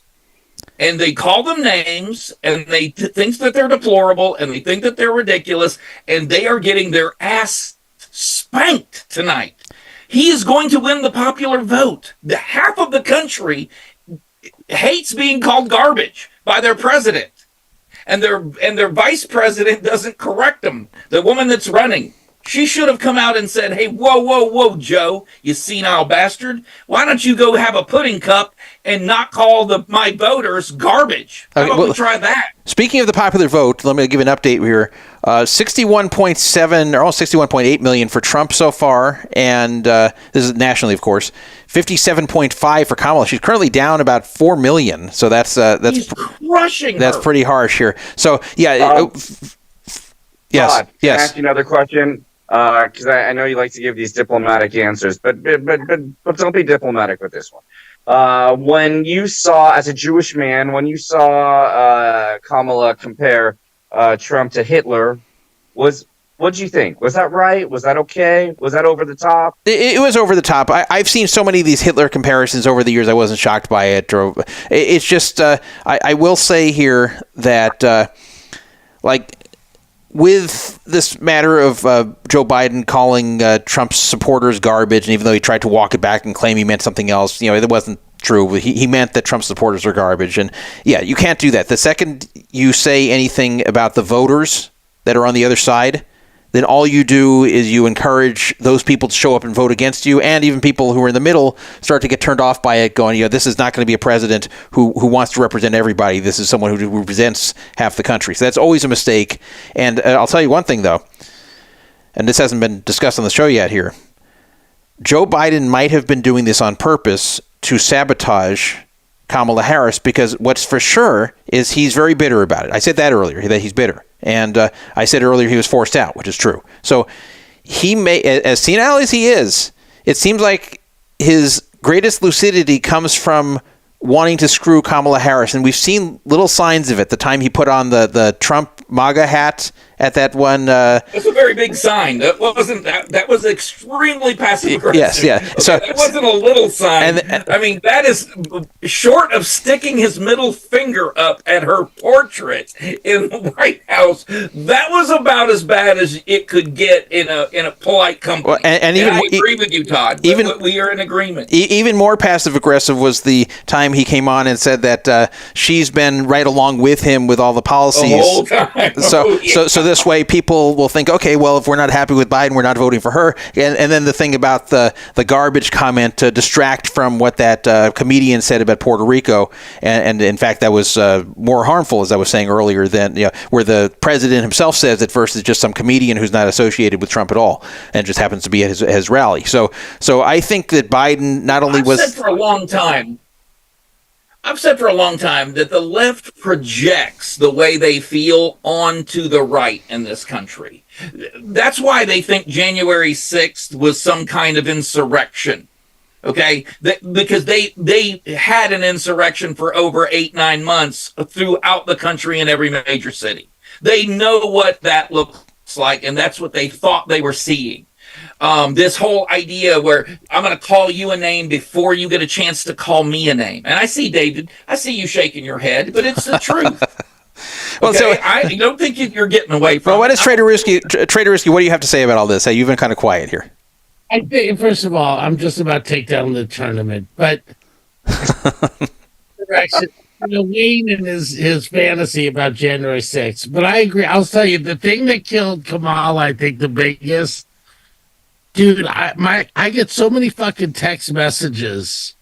And they call them names, and they think that they're deplorable, and they think that they're ridiculous, and they are getting their ass spanked tonight. He is going to win the popular vote. The half of the country hates being called garbage by their president, and their vice president doesn't correct them. The woman that's running, She should have come out and said, hey, whoa, whoa, whoa, Joe, you senile bastard. Why don't you go have a pudding cup and not call my voters garbage? How about we try that? Speaking of the popular vote, let me give an update here. 61.7 or almost 61.8 million for Trump so far, and this is nationally, of course. 57.5 for Kamala. She's currently down about 4 million, so that's He's crushing that's her. pretty harsh here. So yeah, yes, Todd, can I yes. ask you another question? Because I know you like to give these diplomatic answers, but don't be diplomatic with this one. When you saw, as a Jewish man, when you saw Kamala compare Trump to Hitler, what'd you think? Was that right? Was that okay? Was that over the top? It was over the top. I've seen so many of these Hitler comparisons over the years. I wasn't shocked by it. It's just I will say here that with this matter of Joe Biden calling Trump's supporters garbage, and even though he tried to walk it back and claim he meant something else, it wasn't true. He meant that Trump's supporters are garbage. And yeah, you can't do that. The second you say anything about the voters that are on the other side, then all you do is you encourage those people to show up and vote against you, and even people who are in the middle start to get turned off by it, going, this is not going to be a president who wants to represent everybody. This is someone who represents half the country. So that's always a mistake. And I'll tell you one thing, though, and this hasn't been discussed on the show yet here. Joe Biden might have been doing this on purpose to sabotage Kamala Harris, because what's for sure is he's very bitter about it. I said that earlier, that he's bitter. And I said earlier he was forced out, which is true. So he may, as senile as he is, it seems like his greatest lucidity comes from wanting to screw Kamala Harris. And we've seen little signs of it. The time he put on the Trump MAGA hat at that one. That's a very big sign. That was extremely passive aggressive. Yes, yeah. Okay, So that wasn't a little sign. I mean, that is short of sticking his middle finger up at her portrait in the White House. That was about as bad as it could get in a polite company. Well, and even, I agree with you, Todd. We are in agreement. Even more passive aggressive was the time he came on and said that she's been right along with him with all the policies. The whole time. So this way people will think, okay, well, if we're not happy with Biden, we're not voting for her. And then the thing about the garbage comment to distract from what that comedian said about Puerto Rico. And in fact, that was more harmful, as I was saying earlier, than where the president himself says it versus just some comedian who's not associated with Trump at all and just happens to be at his rally. So I think that Biden not only was... I've said for a long time that the left projects the way they feel onto the right in this country. That's why they think January 6th was some kind of insurrection. Okay? Because they had an insurrection for over 8-9 months throughout the country in every major city. They know what that looks like, and that's what they thought they were seeing. This whole idea where I'm going to call you a name before you get a chance to call me a name. And I see, David, you shaking your head, but it's the truth. Well, okay? so I don't think you're getting away from it. Well, what is Trader Risky? What do you have to say about all this? Hey, you've been kind of quiet here. I think, first of all, I'm just about to take down the tournament, but Wayne and his fantasy about January 6th. But I agree. I'll tell you, the thing that killed Kamala, I think the biggest... Dude, I get so many fucking text messages.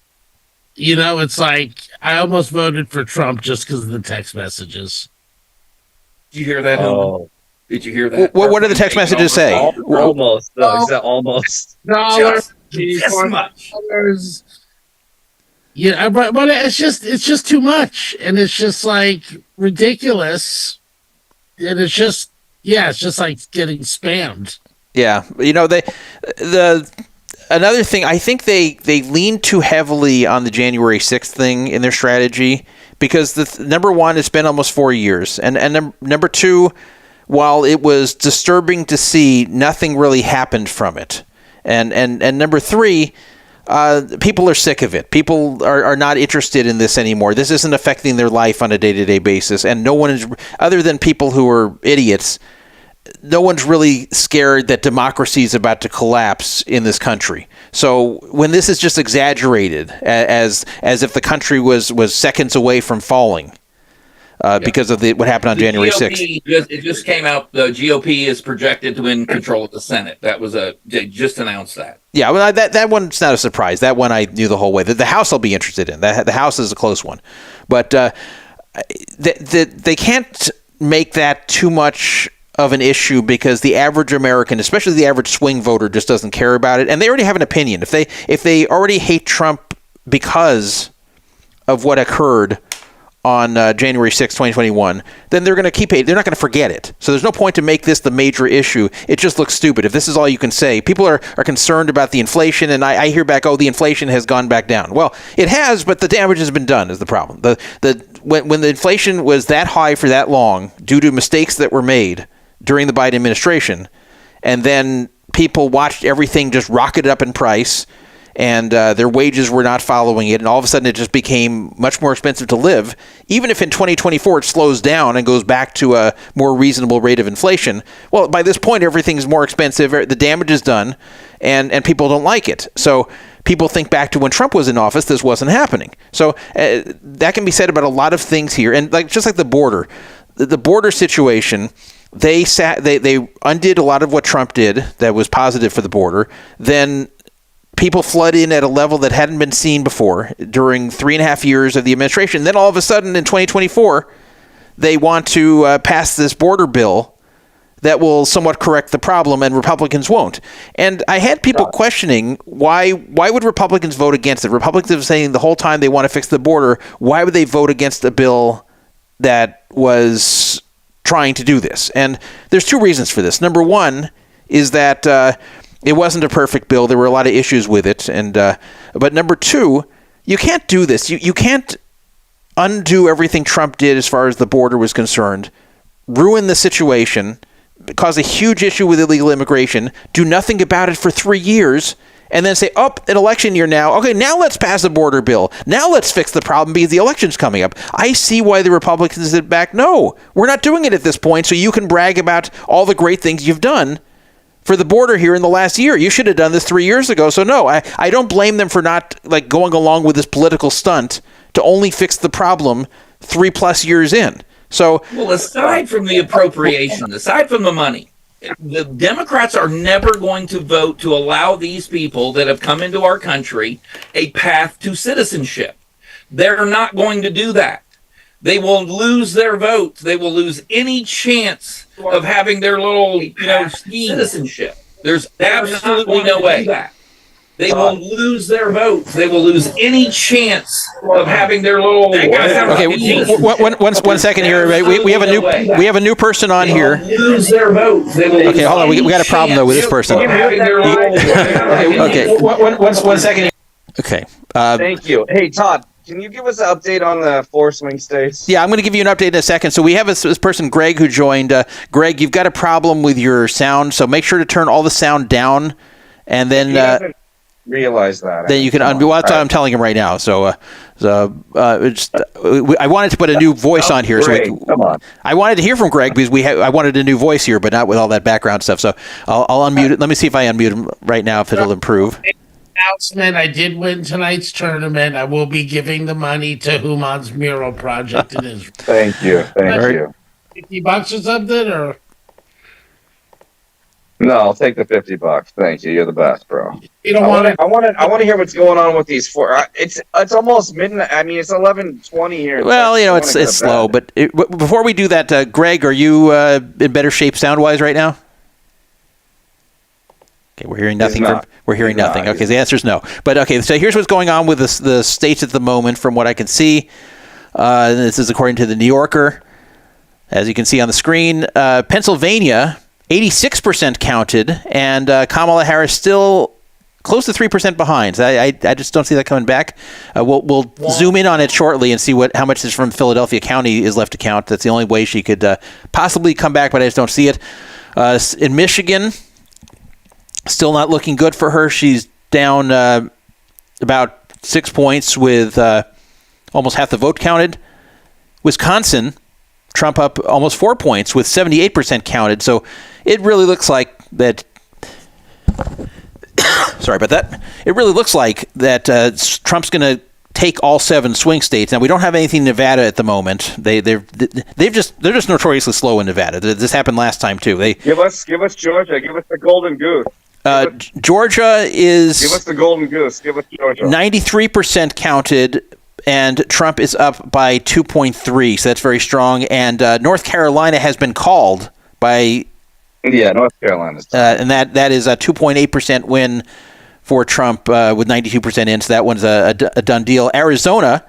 It's like I almost voted for Trump just because of the text messages. Did you hear that? Oh. Did you hear that? What do the text messages say? Almost. Almost. $1. This much. Yeah, but it's just too much, and it's just like ridiculous, and it's just like getting spammed. Yeah, another thing, I think they lean too heavily on the January 6th thing in their strategy, because number one, it's been almost 4 years, and number two, while it was disturbing to see, nothing really happened from it, and number three, people are sick of it. People are not interested in this anymore. This isn't affecting their life on a day-to-day basis, and no one is, other than people who are idiots, no one's really scared that democracy is about to collapse in this country. So when this is just exaggerated as if the country was seconds away from falling, because of what happened on January 6th. It just came out. The GOP is projected to win control of the Senate. They just announced that. Yeah, well, that one's not a surprise. That one I knew the whole way. The House I'll be interested in. The House is a close one. But they can't make that too much of an issue because the average American, especially the average swing voter, just doesn't care about it. And they already have an opinion. If they already hate Trump because of what occurred on January 6, 2021, then they're going to keep it. They're not going to forget it. So there's no point to make this the major issue. It just looks stupid. If this is all you can say, people are concerned about the inflation, and I hear back, the inflation has gone back down. Well, it has, but the damage has been done is the problem. When the inflation was that high for that long due to mistakes that were made during the Biden administration, and then people watched everything just rocket up in price, and their wages were not following it, and all of a sudden it just became much more expensive to live. Even if in 2024 it slows down and goes back to a more reasonable rate of inflation, well, by this point everything's more expensive, the damage is done, and people don't like it. So people think back to when Trump was in office, this wasn't happening. So that can be said about a lot of things here, and just like the border situation. They undid a lot of what Trump did that was positive for the border. Then people flood in at a level that hadn't been seen before during 3.5 years of the administration. Then all of a sudden in 2024, they want to pass this border bill that will somewhat correct the problem, and Republicans won't. And I had people questioning why would Republicans vote against it? Republicans are saying the whole time they want to fix the border. Why would they vote against a bill that was trying to do this? And there's two reasons for this. Number one is that it wasn't a perfect bill. There were a lot of issues with it. And but number two, you can't do this. You can't undo everything Trump did as far as the border was concerned, ruin the situation, cause a huge issue with illegal immigration, do nothing about it for 3 years, and then say, an election year now. Okay, now let's pass a border bill. Now let's fix the problem because the election's coming up. I see why the Republicans sit back. No, we're not doing it at this point, so you can brag about all the great things you've done for the border here in the last year. You should have done this 3 years ago. So no, I don't blame them for not going along with this political stunt to only fix the problem 3+ years in. So, well, aside from the appropriation, aside from the money, the Democrats are never going to vote to allow these people that have come into our country a path to citizenship. They're not going to do that. They will lose their votes. They will lose any chance of having their little, citizenship. There's absolutely no way. They will lose their votes. They will lose any chance of having their little. Okay, one second here. We have a new person on here. Lose their votes. Okay, hold on. We got a problem though with this person. Okay, one second here. Okay. Thank you. Hey, Todd. Can you give us an update on the 4 swing states? Yeah, I'm going to give you an update in a second. So we have this person, Greg, who joined. Greg, you've got a problem with your sound, so make sure to turn all the sound down, and then he doesn't realize that. Then you can unmute. Well, that's what I'm telling him right now. So, I wanted to put a new voice on here. Great. Come on. I wanted to hear from Greg because I wanted a new voice here, but not with all that background stuff. So I'll unmute it. Let me see if I unmute him right now, if it'll improve. Announcement: I did win tonight's tournament. I will be giving the money to Human's mural project in Israel. Thank you. Thank you. $50 or something, or no? I'll take the $50. Thank you. You're the best, bro. You don't want it. I want to hear what's going on with these 4. It's almost midnight. I mean, it's 11:20 here. Well, it's slow. But before we do that, Greg, are you in better shape sound-wise right now? Okay, we're hearing nothing. We're hearing nothing. Okay, the answer is no. But okay, so here's what's going on with the states at the moment, from what I can see. This is according to the New Yorker, as you can see on the screen. Pennsylvania, 86% counted, and Kamala Harris still close to 3% behind. So I just don't see that coming back. We'll zoom in on it shortly and see how much is from Philadelphia County is left to count. That's the only way she could possibly come back, but I just don't see it. In Michigan, still not looking good for her. She's down about 6 points with almost half the vote counted. Wisconsin, Trump up almost 4 points with 78% counted. So it really looks like that. Sorry about that. It really looks like that Trump's going to take all 7 swing states. Now we don't have anything in Nevada at the moment. They're just notoriously slow in Nevada. This happened last time too. Give us Georgia. Give us the golden goose. Georgia is. Give us the golden goose. Give us Georgia. 93% counted, and Trump is up by 2.3. So that's very strong. And North Carolina has been called by. Yeah, North Carolina's. And that is a 2.8% win for Trump with 92% in, so that one's a done deal. Arizona,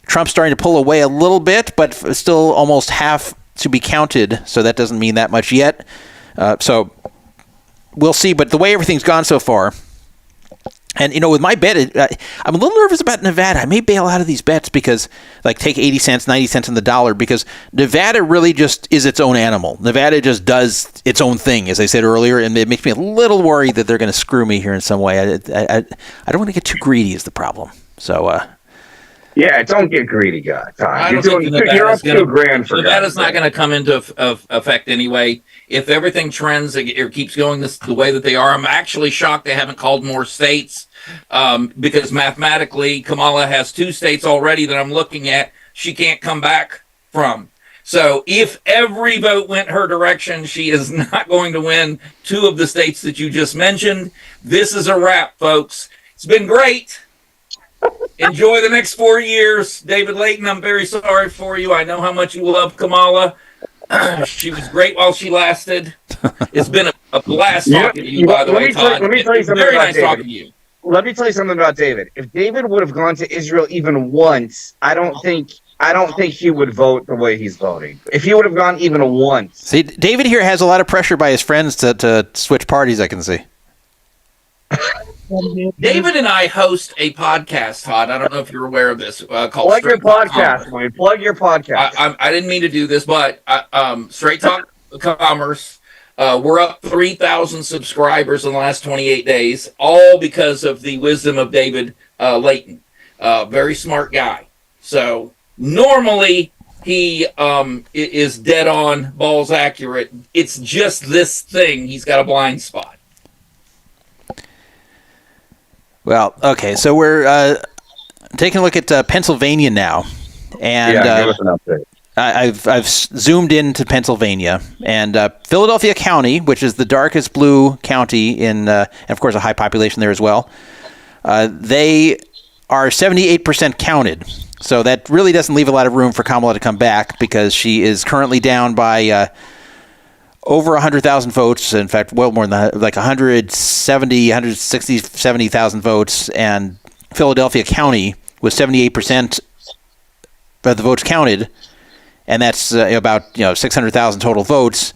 Trump's starting to pull away a little bit, but still almost half to be counted, so that doesn't mean that much yet. So we'll see, but the way everything's gone so far, and, with my bet, I'm a little nervous about Nevada. I may bail out of these bets because, take 80 cents, 90 cents on the dollar, because Nevada really just is its own animal. Nevada just does its own thing, as I said earlier, and it makes me a little worried that they're going to screw me here in some way. I don't want to get too greedy is the problem. So, yeah, don't get greedy, guy. I don't think You're up $2,000 for Nevada's not going to come into effect anyway. If everything trends or keeps going the way that they are, I'm actually shocked they haven't called more states, because mathematically Kamala has 2 states already that I'm looking at she can't come back from. So if every vote went her direction, she is not going to win 2 of the states that you just mentioned. This is a wrap, folks. It's been great. Enjoy the next 4 years. David Layton, I'm very sorry for you. I know how much you love Kamala. She was great while she lasted. It's been a blast talking to you, by the way, Todd. Let me tell you something very about nice David. talking to you. Let me tell you something about David. If David would have gone to Israel even once, I don't think he would vote the way he's voting. If he would have gone even once. See, David here has a lot of pressure by his friends to switch parties, I can see. David and I host a podcast, Todd. I don't know if you're aware of this. Called Plug your Straight Talk podcast, Commerce. Wayne. Plug your podcast. I didn't mean to do this, but Straight Talk Commerce, we're up 3,000 subscribers in the last 28 days, all because of the wisdom of David Layton. Very smart guy. So normally he is dead on, balls accurate. It's just this thing. He's got a blind spot. Well, okay, so we're taking a look at Pennsylvania now, and give us an update. I've zoomed into Pennsylvania, and Philadelphia County, which is the darkest blue county and of course a high population there as well. They are 78% counted, so that really doesn't leave a lot of room for Kamala to come back because she is currently down by over 100,000 votes. In fact, well more than that, like 160, 70,000 votes. And Philadelphia County was 78% of the votes counted, and that's about 600,000 total votes.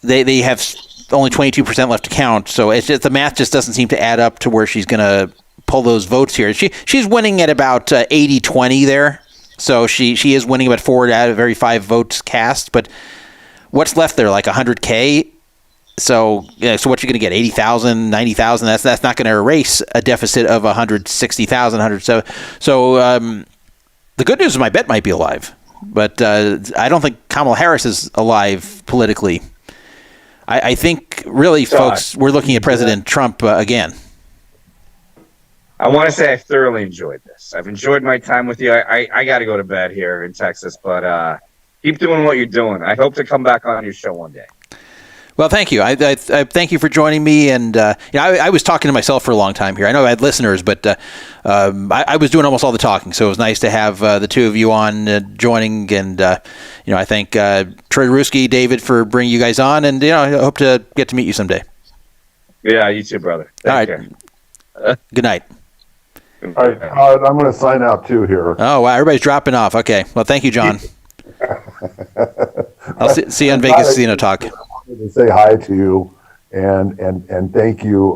They have only 22% left to count, so it's just, the math just doesn't seem to add up to where she's going to pull those votes here. She's winning at about 80-20 there, so she is winning about 4 out of every 5 votes cast, but what's left there, like 100K? So what you're going to get, 80,000, 90,000? That's not going to erase a deficit of 160,000, So the good news is my bet might be alive, but I don't think Kamala Harris is alive politically. I think really, folks, we're looking at President Trump again. I want to say I thoroughly enjoyed this. I've enjoyed my time with you. I got to go to bed here in Texas, but keep doing what you're doing. I hope to come back on your show one day. Well, thank you. I thank you for joining me. And I was talking to myself for a long time here. I know I had listeners, but I was doing almost all the talking. So it was nice to have the two of you on joining. And I thank Troy Ruski, David, for bringing you guys on. And I hope to get to meet you someday. Yeah, you too, brother. Take care. Good night. All right, Todd, I'm going to sign out too here. Oh, wow. Everybody's dropping off. Okay. Well, thank you, John. I'll see you on Vegas Casino Talk. I wanted to say hi to you and thank you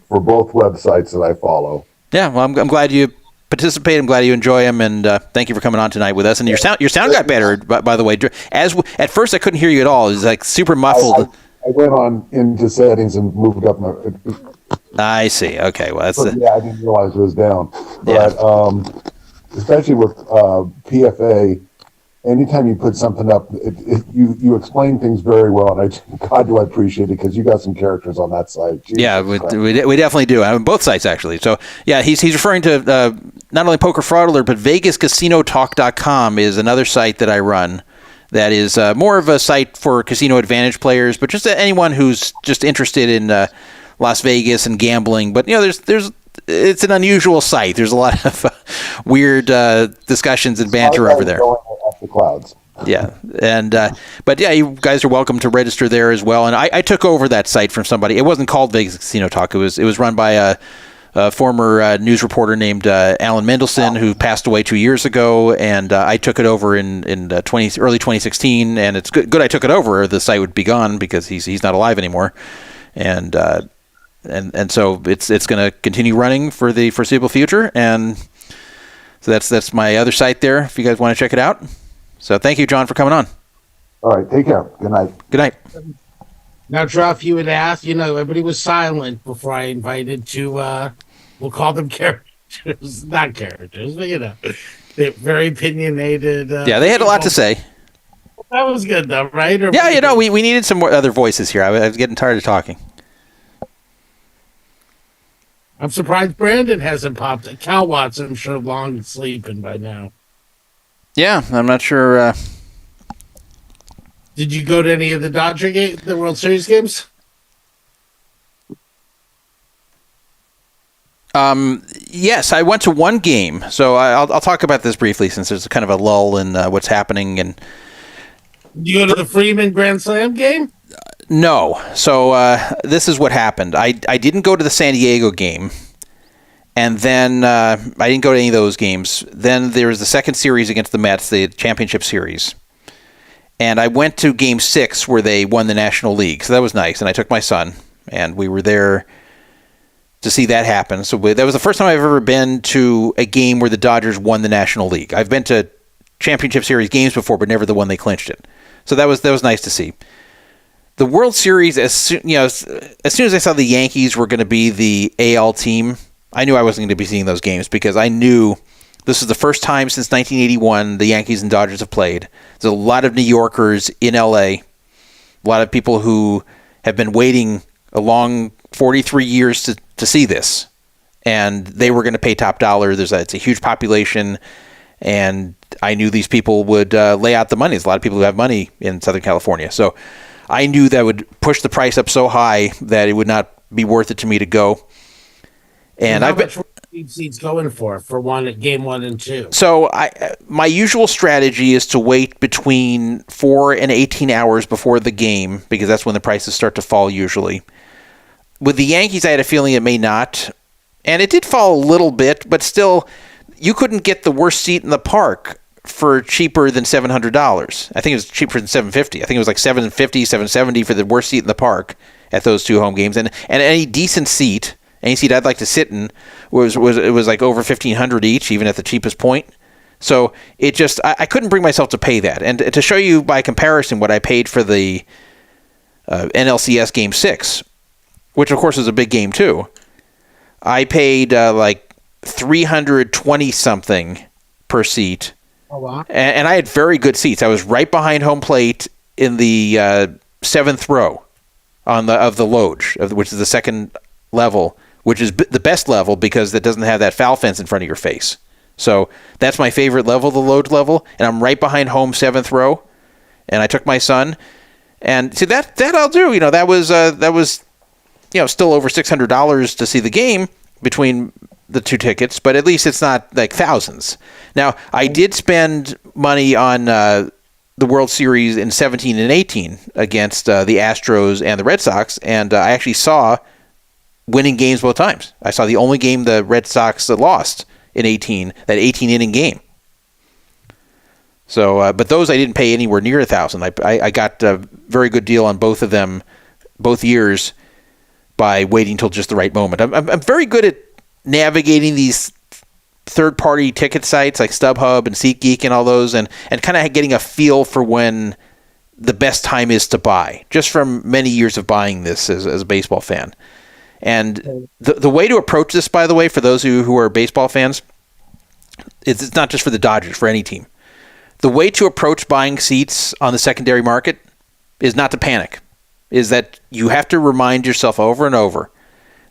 for both websites that I follow. Yeah, well, I'm glad you participate. I'm glad you enjoy them, and thank you for coming on tonight with us. And your sound got better, by the way. At first, I couldn't hear you at all. It was like super muffled. I went on into settings and moved up my. I see. Okay, well, that's I didn't realize it was down. But especially with PFA, anytime you put something up, you explain things very well, and God, do I appreciate it, because you got some characters on that site. Jesus Yeah, Christ. we definitely do. On both sites, actually. So, yeah, he's referring to not only Poker Fraud Alert, but VegasCasinoTalk.com is another site that I run that is more of a site for casino advantage players, but just anyone who's just interested in Las Vegas and gambling. But, it's an unusual site. There's a lot of weird discussions and banter over there. Going off the clouds. Yeah, and but yeah, you guys are welcome to register there as well. And I took over that site from somebody. It wasn't called Vegas Casino Talk. It was run by a former news reporter named Alan Mendelson, who passed away 2 years ago. And I took it over in early 2016. And it's good I took it over. The site would be gone because he's not alive anymore. And so it's going to continue running for the foreseeable future. And so that's my other site there. If you guys want to check it out. So thank you, John, for coming on. All right, take care. Good night. Good night. Now, Druff, you had asked, everybody was silent before I invited to, we'll call them characters, not characters, but, they're very opinionated. Yeah, they had a lot to say. That was good, though, right? Yeah, we needed some more other voices here. I was getting tired of talking. I'm surprised Brandon hasn't popped. Cal Watson, I'm sure, long sleeping by now. Yeah, I'm not sure. Did you go to any of the World Series games? Yes, I went to one game. So I'll talk about this briefly since there's kind of a lull in what's happening. And Did you go to the Freeman Grand Slam game? No. So this is what happened. I didn't go to the San Diego game. And then I didn't go to any of those games. Then there was the second series against the Mets, the championship series. And I went to Game 6 where they won the National League. So that was nice. And I took my son, and we were there to see that happen. So that was the first time I've ever been to a game where the Dodgers won the National League. I've been to championship series games before, but never the one they clinched it. So that was nice to see. The World Series, as soon as I saw the Yankees were going to be the AL team, I knew I wasn't going to be seeing those games because I knew this was the first time since 1981 the Yankees and Dodgers have played. There's a lot of New Yorkers in LA, a lot of people who have been waiting a long 43 years to see this, and they were going to pay top dollar. It's a huge population, and I knew these people would lay out the money. There's a lot of people who have money in Southern California, so I knew that would push the price up so high that it would not be worth it to me to go. And how much were seats going for game 1 and 2? So my usual strategy is to wait between 4 and 18 hours before the game because that's when the prices start to fall usually. With the Yankees, I had a feeling it may not, and it did fall a little bit, but still, you couldn't get the worst seat in the park for cheaper than $700. I think it was cheaper than $750. I think it was like $750, $770 for the worst seat in the park at those two home games, and any decent seat. Any seat I'd like to sit in was like over $1,500 each, even at the cheapest point. So it just I couldn't bring myself to pay that. And to show you by comparison what I paid for the NLCS Game 6, which of course is a big game too, I paid like $320 something per seat. Oh wow! And I had very good seats. I was right behind home plate in the seventh row of the loge, which is the second level, which is the best level because it doesn't have that foul fence in front of your face. So that's my favorite level, the loge level, and I'm right behind home, seventh row. And I took my son, and see that I'll do. That was still over $600 to see the game between the two tickets, but at least it's not like thousands. Now I did spend money on the World Series in 17 and 18 against the Astros and the Red Sox, and I actually saw winning games both times. I saw the only game the Red Sox lost in 18, that 18-inning game. So, but those I didn't pay anywhere near $1,000. I got a very good deal on both of them, both years, by waiting till just the right moment. I'm very good at navigating these third-party ticket sites like StubHub and SeatGeek and all those, and kind of getting a feel for when the best time is to buy, just from many years of buying this as a baseball fan. And the way to approach this, by the way, for those who are baseball fans, it's not just for the Dodgers, for any team. the way to approach buying seats on the secondary market is not to panic, is that you have to remind yourself over and over,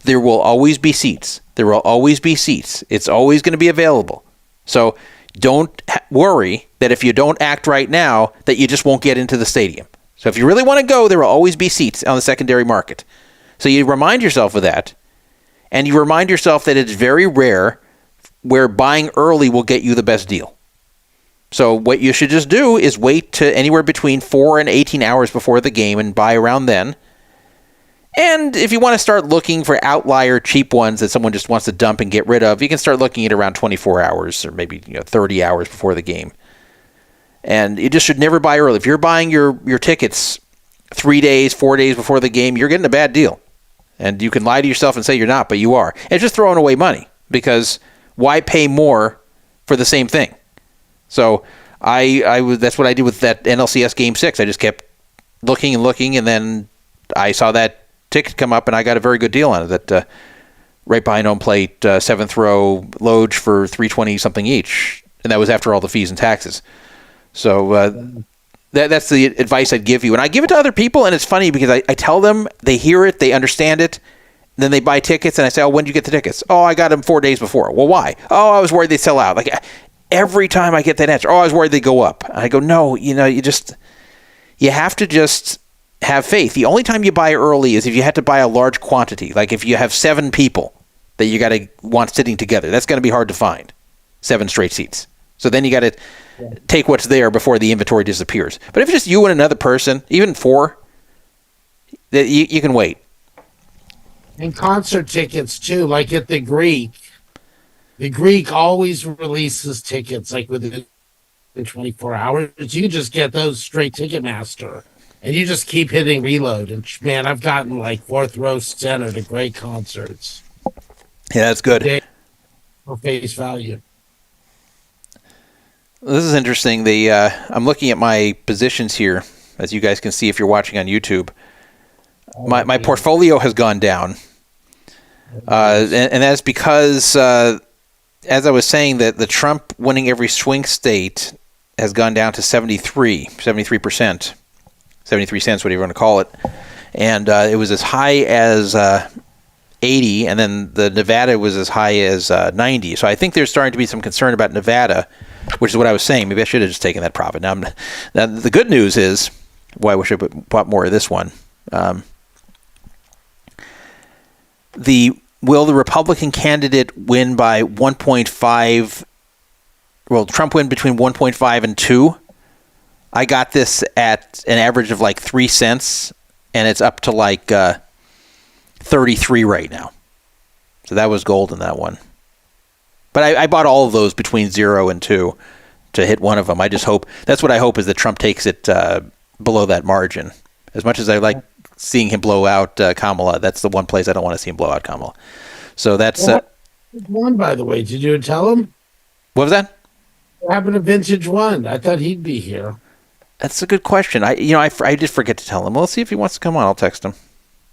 there will always be seats. There will always be seats. It's always going to be available. So don't worry that if you don't act right now, that you just won't get into the stadium. So if you really want to go, there will always be seats on the secondary market. So you remind yourself of that, and you remind yourself that it's very rare where buying early will get you the best deal. So what you should just do is wait to anywhere between 4 and 18 hours before the game and buy around then. And if you want to start looking for outlier cheap ones that someone just wants to dump and get rid of, you can start looking at around 24 hours or maybe 30 hours before the game. And you just should never buy early. If you're buying your tickets 3 days, 4 days before the game, you're getting a bad deal. And you can lie to yourself and say you're not, but you are. And it's just throwing away money, because why pay more for the same thing? So that's what I did with that NLCS Game 6. I just kept looking and looking, and then I saw that ticket come up, and I got a very good deal on it. That right behind home plate, 7th row, Loge for $320 each, and that was after all the fees and taxes. So that's the advice I'd give you, and I give it to other people. And it's funny because I tell them, they hear it, they understand it, and then they buy tickets, and I say, "Oh, when did you get the tickets?" "Oh, I got them 4 days before." "Well, why?" "Oh, I was worried they'd sell out." Like, every time I get that answer, "Oh, I was worried they'd go up." And I go, no, you have to just have faith. The only time you buy early is if you had to buy a large quantity. Like if you have 7 people that you got to want sitting together, that's going to be hard to find, 7 straight seats. So then you got to take what's there before the inventory disappears. But if it's just you and another person, even 4, that you can wait. And concert tickets too, like at the Greek. The Greek always releases tickets like within 24 hours. You just get those straight Ticketmaster, and you just keep hitting reload. And man, I've gotten like 4th row center to great concerts. Yeah, that's good. For face value. This is interesting. I'm looking at my positions here, as you guys can see if you're watching on YouTube. My portfolio has gone down, and that's because. As I was saying, that the Trump winning every swing state has gone down to 73%, 73 cents, whatever you want to call it. And it was as high as 80, and then the Nevada was as high as 90. So I think there's starting to be some concern about Nevada, which is what I was saying. Maybe I should have just taken that profit. Now the good news is, I wish I bought more of this one. Will the Republican candidate win by 1.5? Will Trump win between 1.5 and 2? I got this at an average of like 3 cents, and it's up to like 33 right now. So that was gold in that one. But I bought all of those between 0 and 2 to hit one of them. I just hope, that's what I hope, is that Trump takes it below that margin. As much as I like seeing him blow out Kamala, that's the one place I don't want to see him blow out Kamala. So that's one, by the way. Did you tell him? What was that? What happened to Vintage One? I thought he'd be here. That's a good question. I did forget to tell him. Well, let's see if he wants to come on. I'll text him.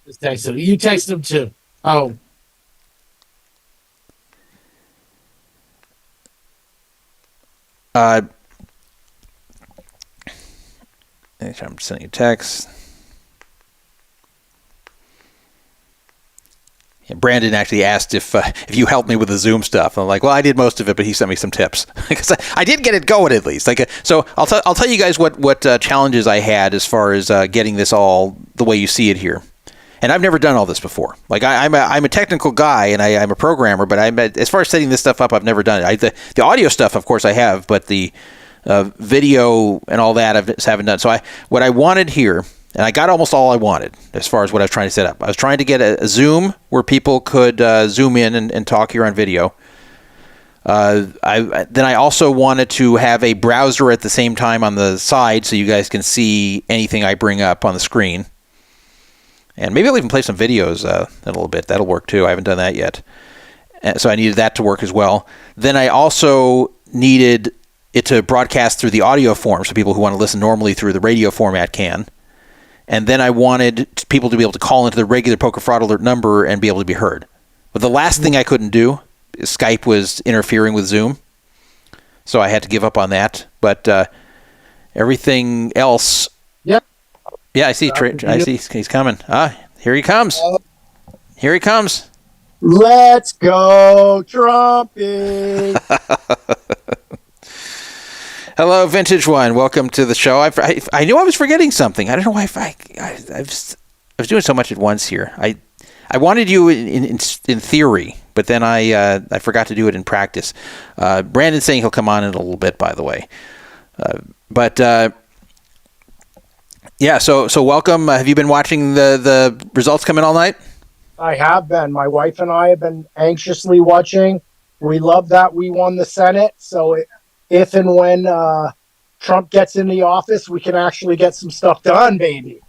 Just text him. You text him too. Oh. I'm sending a text. Brandon actually asked if you helped me with the Zoom stuff. I'm like, well, I did most of it, but he sent me some tips because I did get it going at least. So I'll tell you guys what challenges I had as far as getting this all the way you see it here. And I've never done all this before. Like I'm a technical guy and I'm a programmer, but as far as setting this stuff up, I've never done it. The audio stuff, of course, I have, but the video and all that I haven't done. So what I wanted here. And I got almost all I wanted as far as what I was trying to set up. I was trying to get a Zoom where people could zoom in and talk here on video. Then I also wanted to have a browser at the same time on the side so you guys can see anything I bring up on the screen. And maybe I'll even play some videos in a little bit. That'll work too. I haven't done that yet. So I needed that to work as well. Then I also needed it to broadcast through the audio form so people who want to listen normally through the radio format can. And then I wanted people to be able to call into the regular Poker Fraud Alert number and be able to be heard. But the last thing I couldn't do is Skype was interfering with Zoom. So I had to give up on that. But Everything else. Yep. Yeah, I see. I see he's coming. Here he comes. Here he comes. Let's go, Trumpy. Hello, Vintage One. Welcome to the show. I knew I was forgetting something. I don't know why. I was doing so much at once here. I wanted you in theory, but then I forgot to do it in practice. Brandon's saying he'll come on in a little bit, by the way. Yeah. So welcome. Have you been watching the results come in all night? I have been. My wife and I have been anxiously watching. We love that we won the Senate. So if and when Trump gets in the office, we can actually get some stuff done, baby.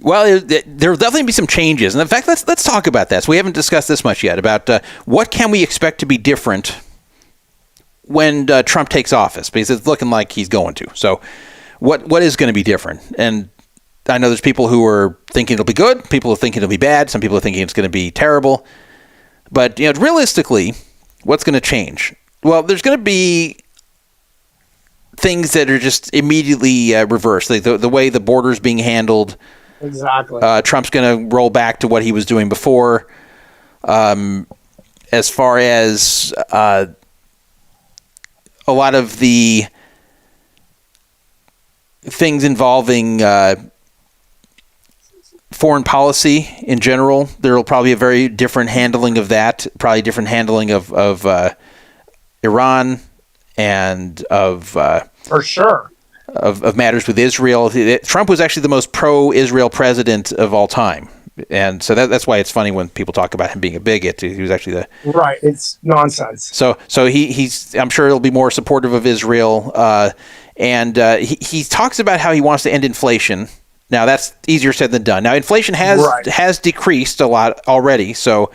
Well, there'll definitely be some changes. And in fact, let's talk about that. So we haven't discussed this much yet about what can we expect to be different when Trump takes office, because it's looking like he's going to. So what is going to be different? And I know there's people who are thinking it'll be good, people are thinking it'll be bad, some people are thinking it's going to be terrible. But realistically, what's going to change? Well, there's going to be things that are just immediately reversed. Like the way the border's being handled. Exactly. Trump's going to roll back to what he was doing before. As far as a lot of the things involving foreign policy in general, there will probably be a very different handling of that, probably different handling of Iran and of for sure of matters with Israel. Trump was actually the most pro-Israel president of all time, and so that's why it's funny when people talk about him being a bigot. He was actually right. It's nonsense. So he's I'm sure he'll be more supportive of Israel, and he talks about how he wants to end inflation. Now, that's easier said than done. Now, inflation has decreased a lot already, so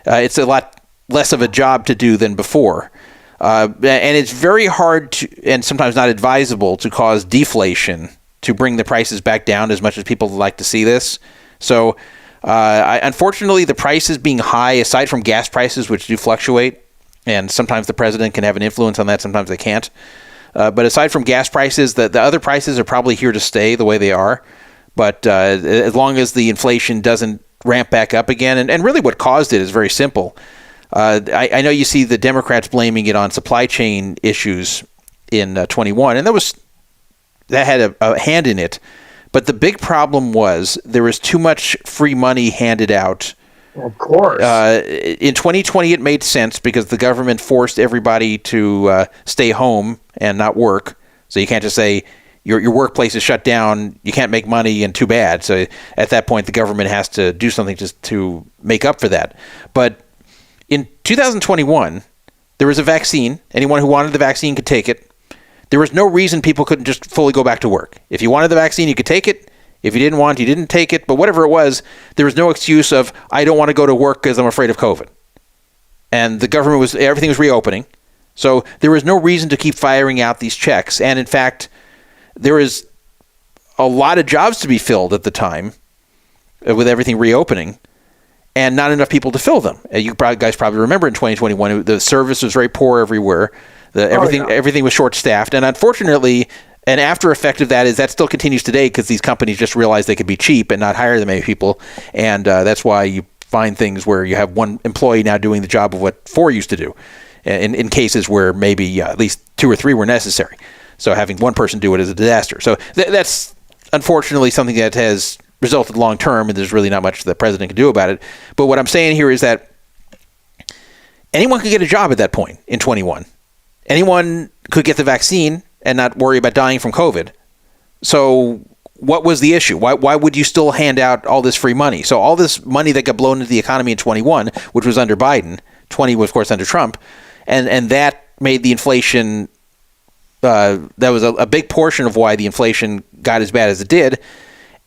it's a lot less of a job to do than before. And it's very hard to, and sometimes not advisable, to cause deflation to bring the prices back down as much as people like to see this. So, unfortunately, the prices being high, aside from gas prices, which do fluctuate, and sometimes the president can have an influence on that, sometimes they can't. But aside from gas prices, the other prices are probably here to stay the way they are. But as long as the inflation doesn't ramp back up again, and really what caused it is very simple. I know you see the Democrats blaming it on supply chain issues in 21, and that had a hand in it. But the big problem was there was too much free money handed out. Of course. In 2020, it made sense because the government forced everybody to stay home and not work. So you can't just say, your workplace is shut down, you can't make money, and too bad. So at that point, the government has to do something just to make up for that. But in 2021, there was a vaccine. Anyone who wanted the vaccine could take it. There was no reason people couldn't just fully go back to work. If you wanted the vaccine, you could take it. If you didn't want, you didn't take it. But whatever it was, there was no excuse of, I don't want to go to work because I'm afraid of COVID. And the government everything was reopening. So there was no reason to keep firing out these checks. And in fact, there was a lot of jobs to be filled at the time with everything reopening, and not enough people to fill them. You guys probably remember in 2021, the service was very poor everywhere. Everything was short-staffed. And unfortunately, an after effect of that is that still continues today because these companies just realize they could be cheap and not hire that many people. And that's why you find things where you have one employee now doing the job of what 4 used to do in cases where maybe at least 2 or 3 were necessary. So having one person do it is a disaster. So that's unfortunately something that has resulted long term, and there's really not much the president can do about it. But what I'm saying here is that anyone could get a job at that point in 21. Anyone could get the vaccine and not worry about dying from COVID. So what was the issue? Why would you still hand out all this free money? So all this money that got blown into the economy in 21, which was under Biden, 20 was of course under Trump, and that made the inflation. That was a big portion of why the inflation got as bad as it did.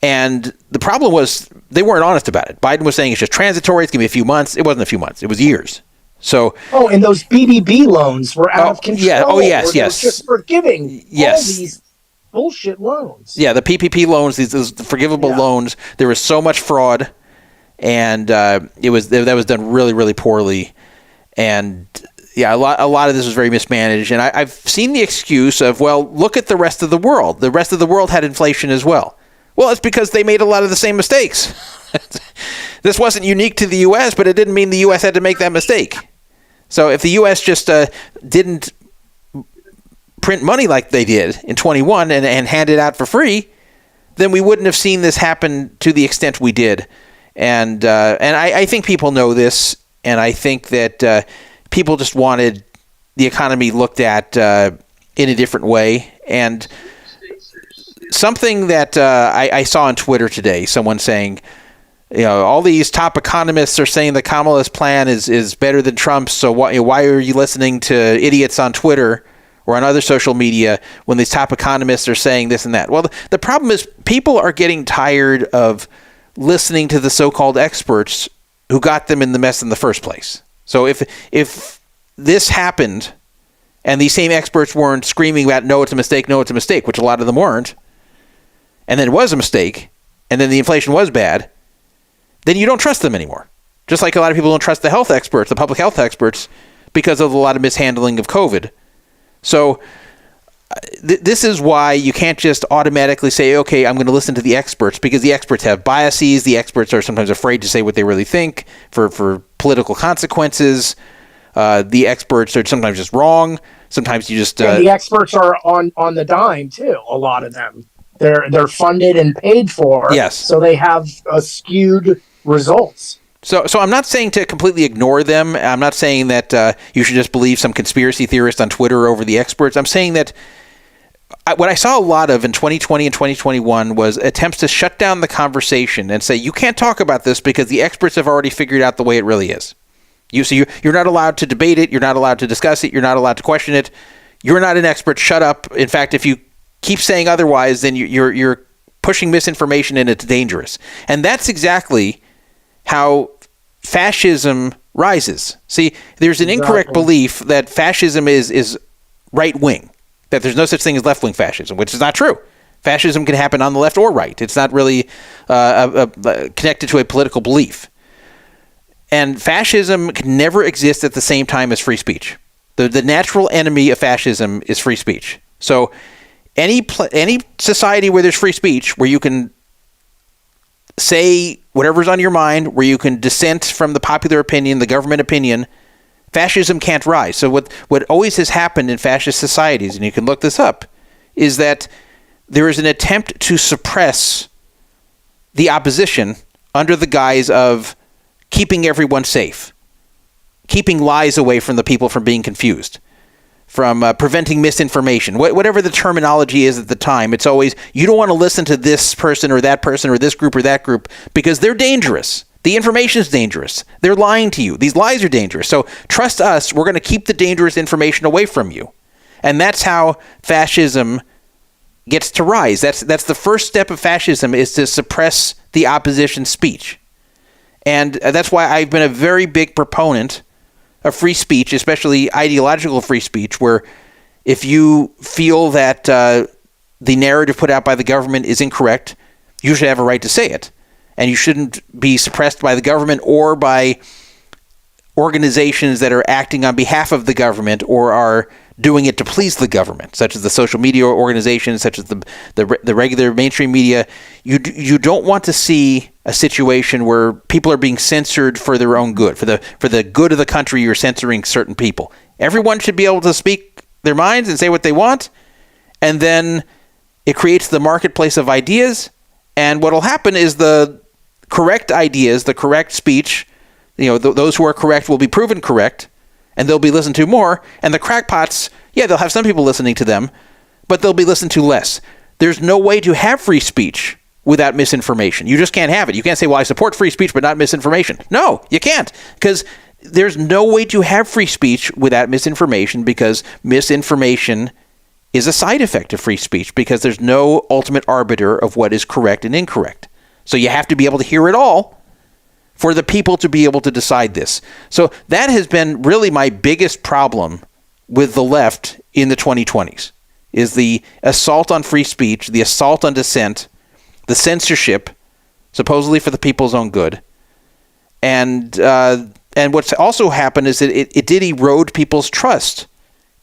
And the problem was they weren't honest about it. Biden was saying it's just transitory. It's going to be a few months. It wasn't a few months. It was years. So. Oh, and those BBB loans were out of control. Yeah. Oh, yes, yes. Just forgiving all these bullshit loans. Yeah, the PPP loans, these forgivable loans. There was so much fraud, and that was done really, really poorly. And yeah, a lot of this was very mismanaged. And I've seen the excuse of, well, look at the rest of the world. The rest of the world had inflation as well. Well, it's because they made a lot of the same mistakes. This wasn't unique to the U.S., but it didn't mean the U.S. had to make that mistake. So if the U.S. just didn't print money like they did in 21 and hand it out for free, then we wouldn't have seen this happen to the extent we did. And I think people know this, and I think that people just wanted the economy looked at in a different way. And something that I saw on Twitter today, someone saying, all these top economists are saying that Kamala's plan is better than Trump's, so why are you listening to idiots on Twitter or on other social media when these top economists are saying this and that? Well, the problem is people are getting tired of listening to the so-called experts who got them in the mess in the first place. So if this happened and these same experts weren't screaming about no, it's a mistake, which a lot of them weren't, and then it was a mistake, and then the inflation was bad, then you don't trust them anymore. Just like a lot of people don't trust the health experts, the public health experts, because of a lot of mishandling of COVID. So this is why you can't just automatically say, okay, I'm going to listen to the experts, because the experts have biases. The experts are sometimes afraid to say what they really think for political consequences. The experts are sometimes just wrong. Sometimes you just... and the experts are on the dime, too, a lot of them. They're funded and paid for. Yes. So they have skewed results. So I'm not saying to completely ignore them. I'm not saying that you should just believe some conspiracy theorist on Twitter over the experts. I'm saying that what I saw a lot of in 2020 and 2021 was attempts to shut down the conversation and say, you can't talk about this because the experts have already figured out the way it really is. You're not allowed to debate it. You're not allowed to discuss it. You're not allowed to question it. You're not an expert. Shut up. In fact, if you keep saying otherwise, then you're pushing misinformation, and it's dangerous. And that's exactly how fascism rises. See, there's an incorrect belief that fascism is right-wing, that there's no such thing as left-wing fascism, which is not true. Fascism can happen on the left or right. It's not really connected to a political belief. And fascism can never exist at the same time as free speech. The natural enemy of fascism is free speech. So any society where there's free speech, where you can say whatever's on your mind, where you can dissent from the popular opinion, the government opinion, fascism can't rise. So what always has happened in fascist societies, and you can look this up, is that there is an attempt to suppress the opposition under the guise of keeping everyone safe, keeping lies away from the people from being confused, from preventing misinformation, whatever the terminology is at the time. It's always, you don't want to listen to this person or this group or that group because they're dangerous. The information is dangerous. They're lying to you. These lies are dangerous. So trust us. We're going to keep the dangerous information away from you. And that's how fascism gets to rise. That's the first step of fascism, is to suppress the opposition's speech. And that's why I've been a very big proponent of free speech, especially ideological free speech, where if you feel that the narrative put out by the government is incorrect, you should have a right to say it. And you shouldn't be suppressed by the government or by organizations that are acting on behalf of the government or are doing it to please the government, such as the social media organizations, such as the regular mainstream media. You don't want to see a situation where people are being censored for their own good. For the good of the country, you're censoring certain people. Everyone should be able to speak their minds and say what they want, and then it creates the marketplace of ideas. And what will happen is the correct ideas, the correct speech, those who are correct will be proven correct, and they'll be listened to more. And the crackpots, they'll have some people listening to them, but they'll be listened to less. There's no way to have free speech without misinformation. You just can't have it. You can't say, well, I support free speech, but not misinformation. No, you can't, because there's no way to have free speech without misinformation, because misinformation is a side effect of free speech, because there's no ultimate arbiter of what is correct and incorrect. So you have to be able to hear it all for the people to be able to decide this. So that has been really my biggest problem with the left in the 2020s, is the assault on free speech, the assault on dissent, the censorship, supposedly for the people's own good. And And what's also happened is that it did erode people's trust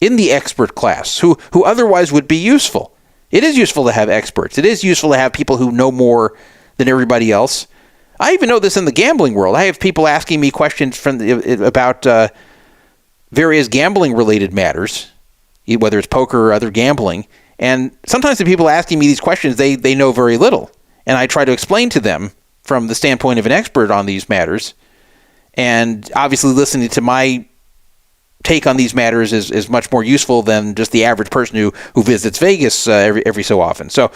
in the expert class, who otherwise would be useful. It is useful to have experts. It is useful to have people who know more than everybody else. I even know this in the gambling world. I have people asking me questions about various gambling-related matters, whether it's poker or other gambling. And sometimes the people asking me these questions, they know very little. And I try to explain to them from the standpoint of an expert on these matters. And obviously listening to my take on these matters is much more useful than just the average person who visits Vegas every so often. So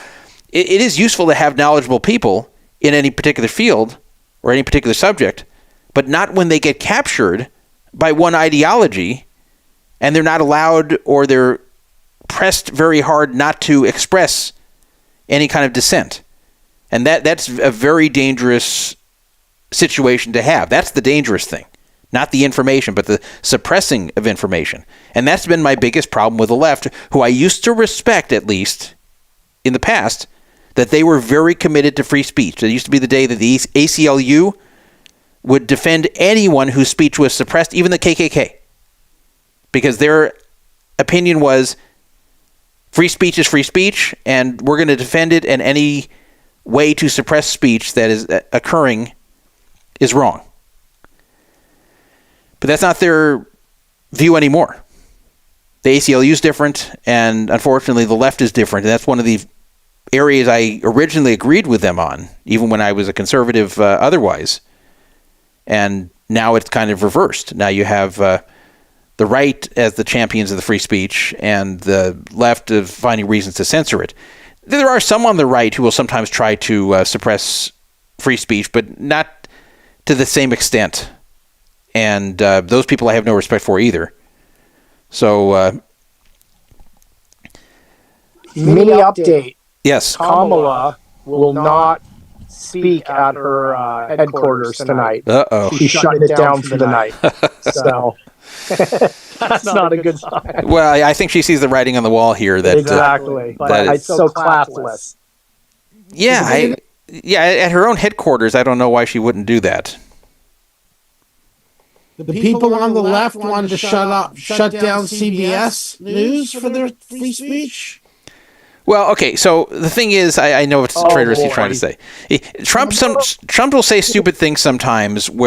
it is useful to have knowledgeable people in any particular field or any particular subject, but not when they get captured by one ideology and they're not allowed or they're pressed very hard not to express any kind of dissent. And that's a very dangerous situation to have. That's the dangerous thing. Not the information, but the suppressing of information. And that's been my biggest problem with the left, who I used to respect, at least in the past, that they were very committed to free speech. There used to be the day that the ACLU would defend anyone whose speech was suppressed, even the KKK. Because their opinion was free speech is free speech, and we're going to defend it, and any way to suppress speech that is occurring is wrong. But that's not their view anymore. The ACLU is different, and unfortunately the left is different. And that's one of the areas I originally agreed with them on, even when I was a conservative otherwise. And now it's kind of reversed. Now you have the right as the champions of the free speech and the left of finding reasons to censor it. There are some on the right who will sometimes try to suppress free speech, but not to the same extent. And those people I have no respect for either. So, mini update. Yes. Kamala will not speak at her headquarters tonight. Uh-oh. She's shutting it down for the night. So that's not a good sign. Well, I think she sees the writing on the wall here. That exactly. But it's so classless. Yeah, at her own headquarters, I don't know why she wouldn't do that. The people on the left wanted to shut down CBS News for their free speech. Well, okay, so the thing is, I know it's traitorous he's trying to say. Trump will say stupid things sometimes and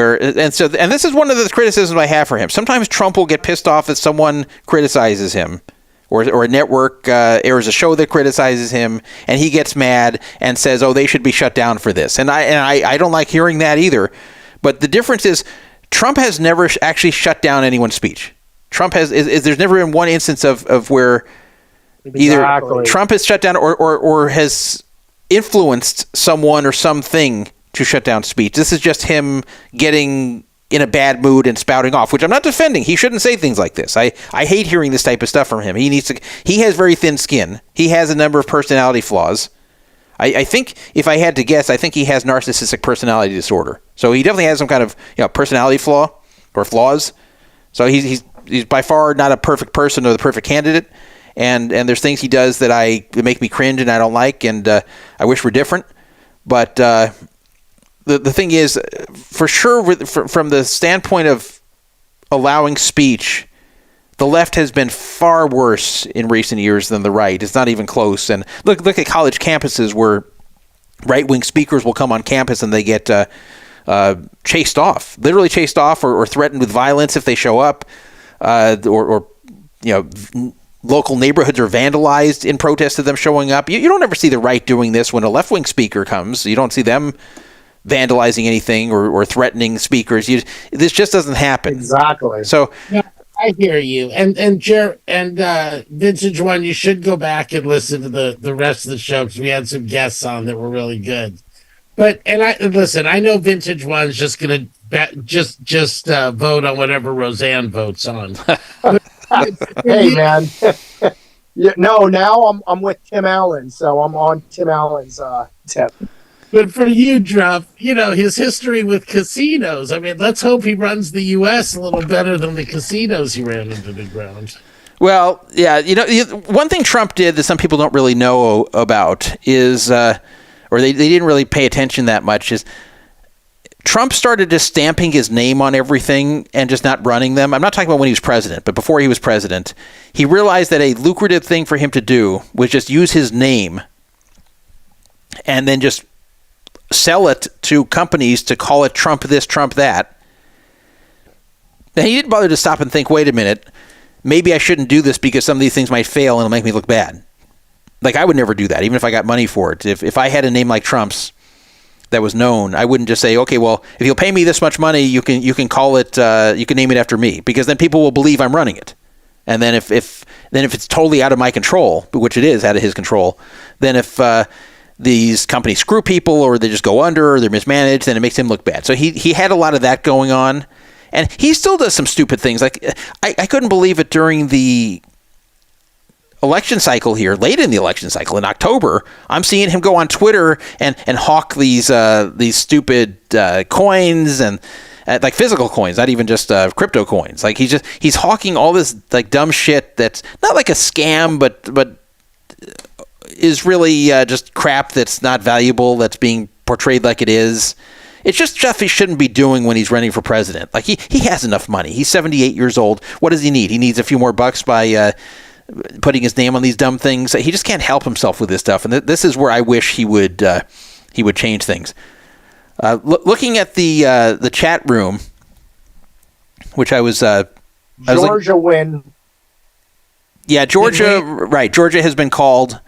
this is one of the criticisms I have for him. Sometimes Trump will get pissed off that someone criticizes him, or a network airs a show that criticizes him, and he gets mad and says, "Oh, they should be shut down for this." And I don't like hearing that either. But the difference is, Trump has never actually shut down anyone's speech. There's never been one instance of where either Trump has shut down or has influenced someone or something to shut down speech. This is just him getting in a bad mood and spouting off, which I'm not defending. He shouldn't say things like this. I hate hearing this type of stuff from him. He has very thin skin. He has a number of personality flaws. I think, if I had to guess, I think he has narcissistic personality disorder. So he definitely has some kind of personality flaw or flaws. So he's by far not a perfect person or the perfect candidate. And there's things he does that make me cringe and I don't like, and I wish were different. But the thing is, for sure, from the standpoint of allowing speech, the left has been far worse in recent years than the right. It's not even close. And look at college campuses where right-wing speakers will come on campus and they get chased off, literally chased off, or threatened with violence if they show up, or local neighborhoods are vandalized in protest of them showing up. You don't ever see the right doing this when a left-wing speaker comes. You don't see them vandalizing anything or threatening speakers. This just doesn't happen. Exactly. So. Yeah, I hear you. And Vintage One, you should go back and listen to the rest of the show, because we had some guests on that were really good. But I know Vintage One's just gonna just vote on whatever Roseanne votes on. Hey man, now I'm with Tim Allen, so I'm on Tim Allen's tip. But for you, Druff, his history with casinos. I mean, let's hope he runs the U.S. a little better than the casinos he ran into the ground. Well, yeah, one thing Trump did that some people don't really know about is, or they didn't really pay attention that much, is Trump started just stamping his name on everything and just not running them. I'm not talking about when he was president, but before he was president, he realized that a lucrative thing for him to do was just use his name and then just sell it to companies to call it Trump this, Trump that. Then he didn't bother to stop and think, wait a minute, maybe I shouldn't do this because some of these things might fail and it'll make me look bad. Like, I would never do that, even if I got money for it. If I had a name like Trump's that was known, I wouldn't just say, okay, well, if you'll pay me this much money, you can call it, you can name it after me, because then people will believe I'm running it. And then if it's totally out of my control, which it is out of his control, then if these companies screw people or they just go under or they're mismanaged, then it makes him look bad. So he had a lot of that going on, and he still does some stupid things. Like I couldn't believe it during the election cycle here, late in the election cycle in October, I'm seeing him go on Twitter and hawk these stupid coins and like physical coins, not even just crypto coins. Like he's hawking all this like dumb shit that's not like a scam, but is really just crap that's not valuable, that's being portrayed like it is. It's just stuff he shouldn't be doing when he's running for president. Like he has enough money. He's 78 years old. What does he need? He needs a few more bucks by putting his name on these dumb things. He just can't help himself with this stuff, and this is where I wish he would change things. Looking at the chat room, which I was Georgia win. Yeah, Georgia. Right, Georgia has been called.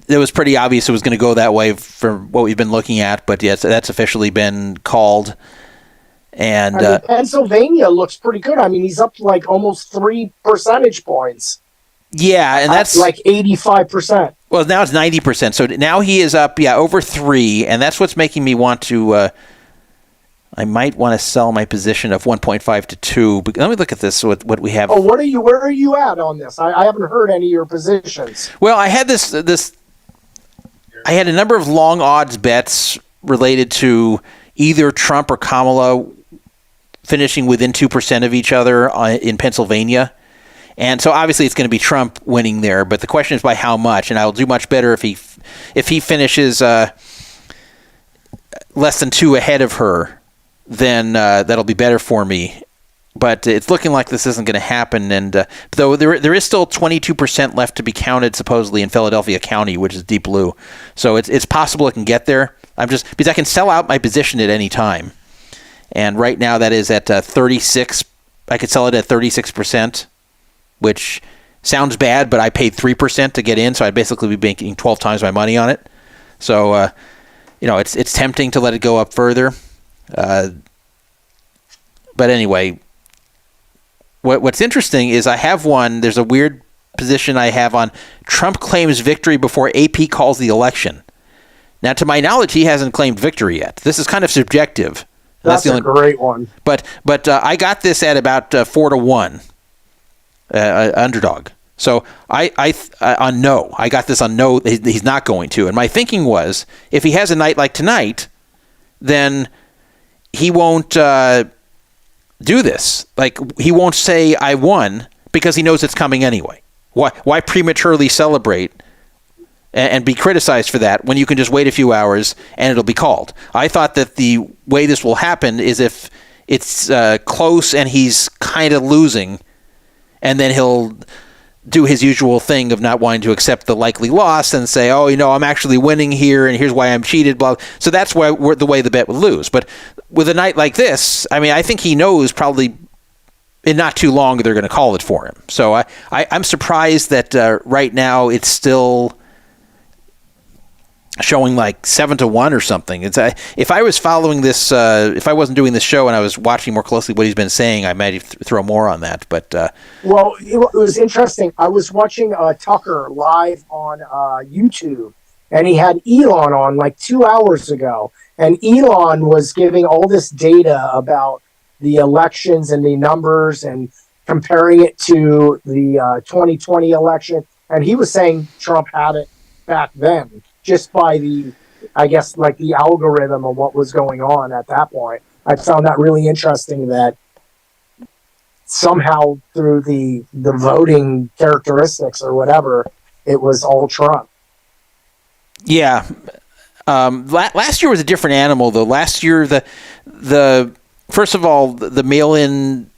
It was pretty obvious it was going to go that way from what we've been looking at, but yes, that's officially been called. And Pennsylvania looks pretty good. I mean, he's up like almost 3 percentage points. Yeah, and that's like 85%. Well, now it's 90%. So now he is up, over 3, and that's what's making me want to. I might want to sell my position of 1.5 to 2. But let me look at this. What we have. Oh, where are you at on this? I haven't heard any of your positions. Well, I had this. I had a number of long odds bets related to either Trump or Kamala finishing within 2% of each other in Pennsylvania. And so obviously it's going to be Trump winning there, but the question is by how much, and I'll do much better if he finishes less than 2 ahead of her, then that'll be better for me. But it's looking like this isn't going to happen, and though there is still 22% left to be counted supposedly in Philadelphia County, which is deep blue. So it's possible it can get there. Because I can sell out my position at any time. And right now that is at 36. I could sell it at 36%, which sounds bad, but I paid 3% to get in, so I'd basically be making 12 times my money on it. So, it's tempting to let it go up further. But anyway, what's interesting is I have one. There's a weird position I have on Trump claims victory before AP calls the election. Now, to my knowledge, he hasn't claimed victory yet. This is kind of subjective. That's a great one. But I got this at about 4-1 underdog. So I on no. I got this on no. He's not going to. And my thinking was, if he has a night like tonight, then he won't do this. Like, he won't say I won because he knows it's coming anyway. Why prematurely celebrate and be criticized for that when you can just wait a few hours and it'll be called? I thought that the way this will happen is if it's close and he's kind of losing, and then he'll do his usual thing of not wanting to accept the likely loss and say, oh, I'm actually winning here and here's why I'm cheated, blah. So that's why the way the bet would lose. But with a night like this, I mean, I think he knows probably in not too long they're going to call it for him. So I'm surprised that right now it's still showing like 7-1 or something. It's if I was following this, if I wasn't doing this show and I was watching more closely what he's been saying, I might throw more on that. But well, it was interesting. I was watching Tucker live on YouTube, and he had Elon on like 2 hours ago, and Elon was giving all this data about the elections and the numbers and comparing it to the 2020 election, and he was saying Trump had it back then, just by the, I guess, like the algorithm of what was going on at that point. I found that really interesting that somehow through the voting characteristics or whatever, it was all Trump. Yeah. Last year was a different animal, though. Last year, the first of all, the mail-in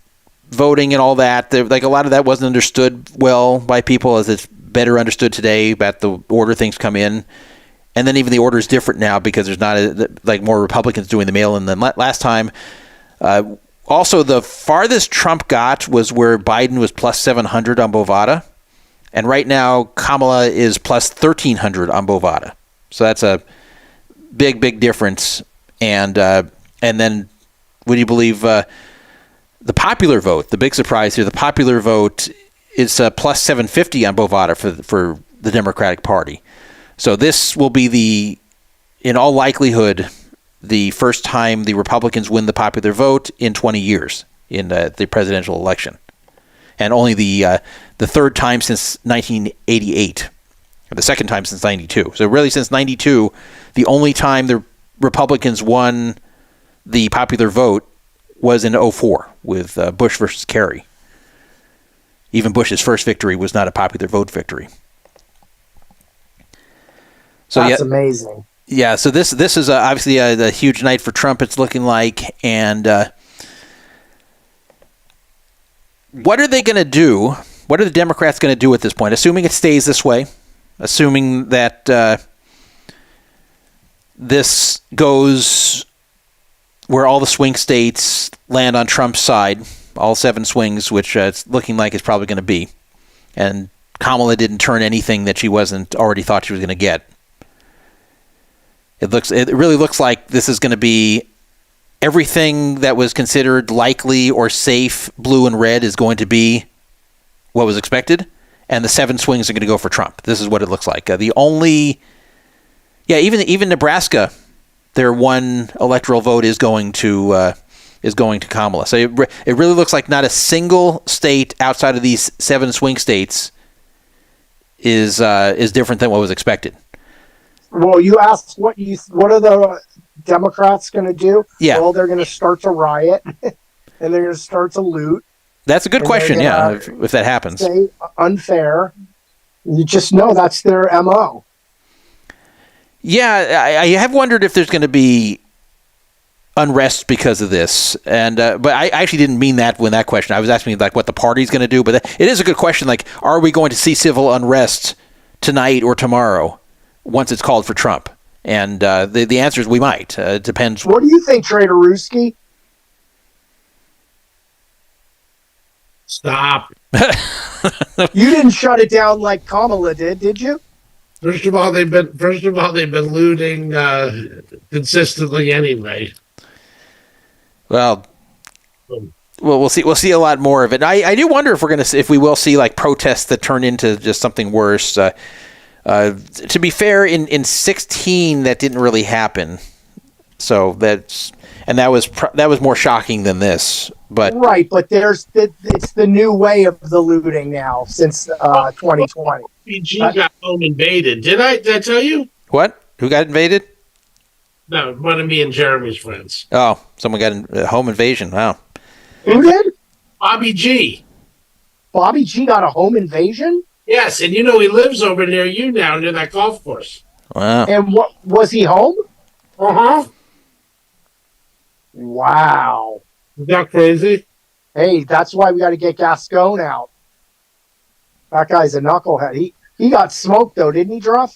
voting and all that, like a lot of that wasn't understood well by people, as it's better understood today about the order things come in. And then even the order is different now because there's not more Republicans doing the mail-in than last time. Also, the farthest Trump got was where Biden was plus 700 on Bovada. And right now, Kamala is plus 1,300 on Bovada. So that's a big, big difference. And then, would you believe the popular vote? The big surprise here: the popular vote is plus 750 on Bovada for the Democratic Party. So this will be in all likelihood, the first time the Republicans win the popular vote in 20 years in the presidential election, and only the third time since 1988. The second time since 92. So really since 92, the only time the Republicans won the popular vote was in 2004 with Bush versus Kerry. Even Bush's first victory was not a popular vote victory. So that's amazing. Yeah, so this is obviously a huge night for Trump, it's looking like. And what are they going to do? What are the Democrats going to do at this point? Assuming it stays this way. Assuming that this goes where all the swing states land on Trump's side, all 7 swings, which it's looking like it's probably going to be, and Kamala didn't turn anything that she wasn't already thought she was going to get. It really looks like this is going to be everything that was considered likely or safe, blue and red, is going to be what was expected. And the 7 swings are going to go for Trump. This is what it looks like. Even Nebraska, their one electoral vote is going to Kamala. So it really looks like not a single state outside of these 7 swing states is different than what was expected. Well, you asked what are the Democrats going to do? Yeah. Well, they're going to start to riot, and they're going to start to loot. That's a good question, if that happens. Say unfair. You just know that's their MO. Yeah, I have wondered if there's going to be unrest because of this, and but I actually didn't mean that when that question. I was asking what the party's going to do, but it is a good question. Are we going to see civil unrest tonight or tomorrow once it's called for Trump? And the answer is we might. It depends. What do you think, Trader Ruski? Stop. You didn't shut it down like Kamala did you? First of all, they've been looting consistently anyway. Well, we'll see. We'll see a lot more of it. I do wonder if we will see protests that turn into just something worse. To be fair, in 16 that didn't really happen. So that was more shocking than this. But right, but it's the new way of the looting now since 2020. PG got home invaded. Did I tell you? What? Who got invaded? No, one of me and Jeremy's friends. Oh, someone got a home invasion. Wow. Who did? Bobby G. Bobby G got a home invasion? Yes, and he lives over near you now, near that golf course. Wow. And what was he home? Uh-huh. Wow. Is that crazy? Hey, that's why we got to get Gascon out. That guy's a knucklehead. He got smoked, though, didn't he, Druff?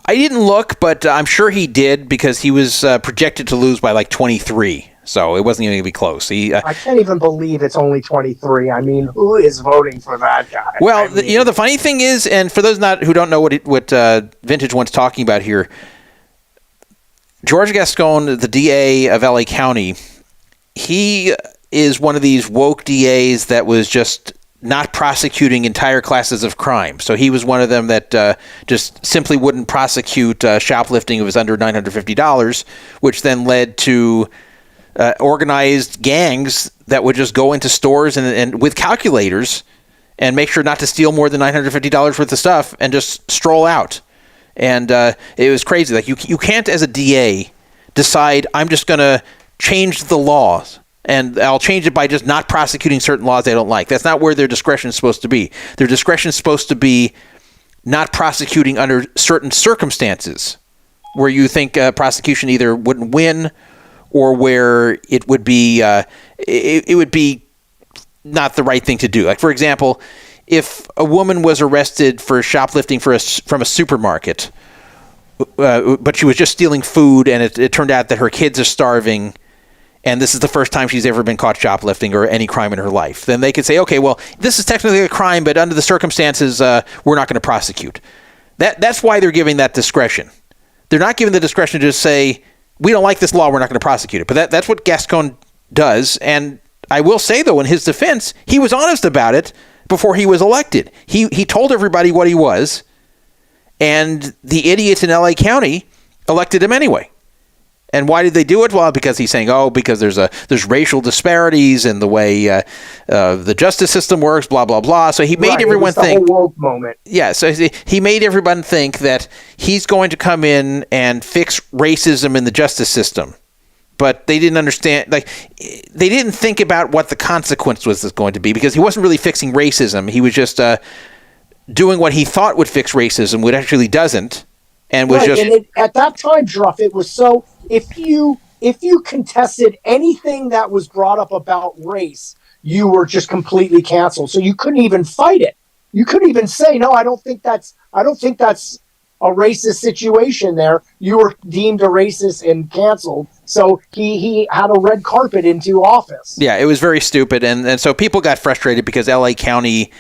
I didn't look, but I'm sure he did because he was projected to lose by 23. So it wasn't even going to be close. I can't even believe it's only 23. I mean, who is voting for that guy? Well, the funny thing is, and for those who don't know what Vintage One's talking about here, George Gascon, the DA of LA County, he is one of these woke DAs that was just not prosecuting entire classes of crime. So he was one of them that just simply wouldn't prosecute shoplifting if it was under $950, which then led to organized gangs that would just go into stores and with calculators and make sure not to steal more than $950 worth of stuff and just stroll out. And it was crazy. You can't, as a DA, decide I'm just going to change the laws and I'll change it by just not prosecuting certain laws they don't like. That's not where their discretion is supposed to be. Their discretion is supposed to be not prosecuting under certain circumstances where you think prosecution either wouldn't win or where it would be it would be not the right thing to do. Like, for example, if a woman was arrested for shoplifting from a supermarket, but she was just stealing food, and it turned out that her kids are starving, and this is the first time she's ever been caught shoplifting or any crime in her life, then they could say, okay, well, this is technically a crime, but under the circumstances, we're not going to prosecute. That's why they're giving that discretion. They're not giving the discretion to just say, we don't like this law, we're not going to prosecute it. But that's what Gascon does. And I will say, though, in his defense, he was honest about it before he was elected. He told everybody what he was, and the idiots in L.A. County elected him anyway. And why did they do it? Well, because he's saying, because there's racial disparities in the way the justice system works, blah, blah, blah. So he made everyone think. The whole woke moment. Yeah, so he made everyone think that he's going to come in and fix racism in the justice system. But they didn't understand, they didn't think about what the consequence was going to be, because he wasn't really fixing racism. He was just doing what he thought would fix racism, which actually doesn't. And was just. And at that time, Druff, it was so. If you contested anything that was brought up about race, you were just completely canceled. So you couldn't even fight it. You couldn't even say, no, I don't think that's a racist situation there. You were deemed a racist and canceled. So he had a red carpet into office. Yeah, it was very stupid. And so people got frustrated because L.A. County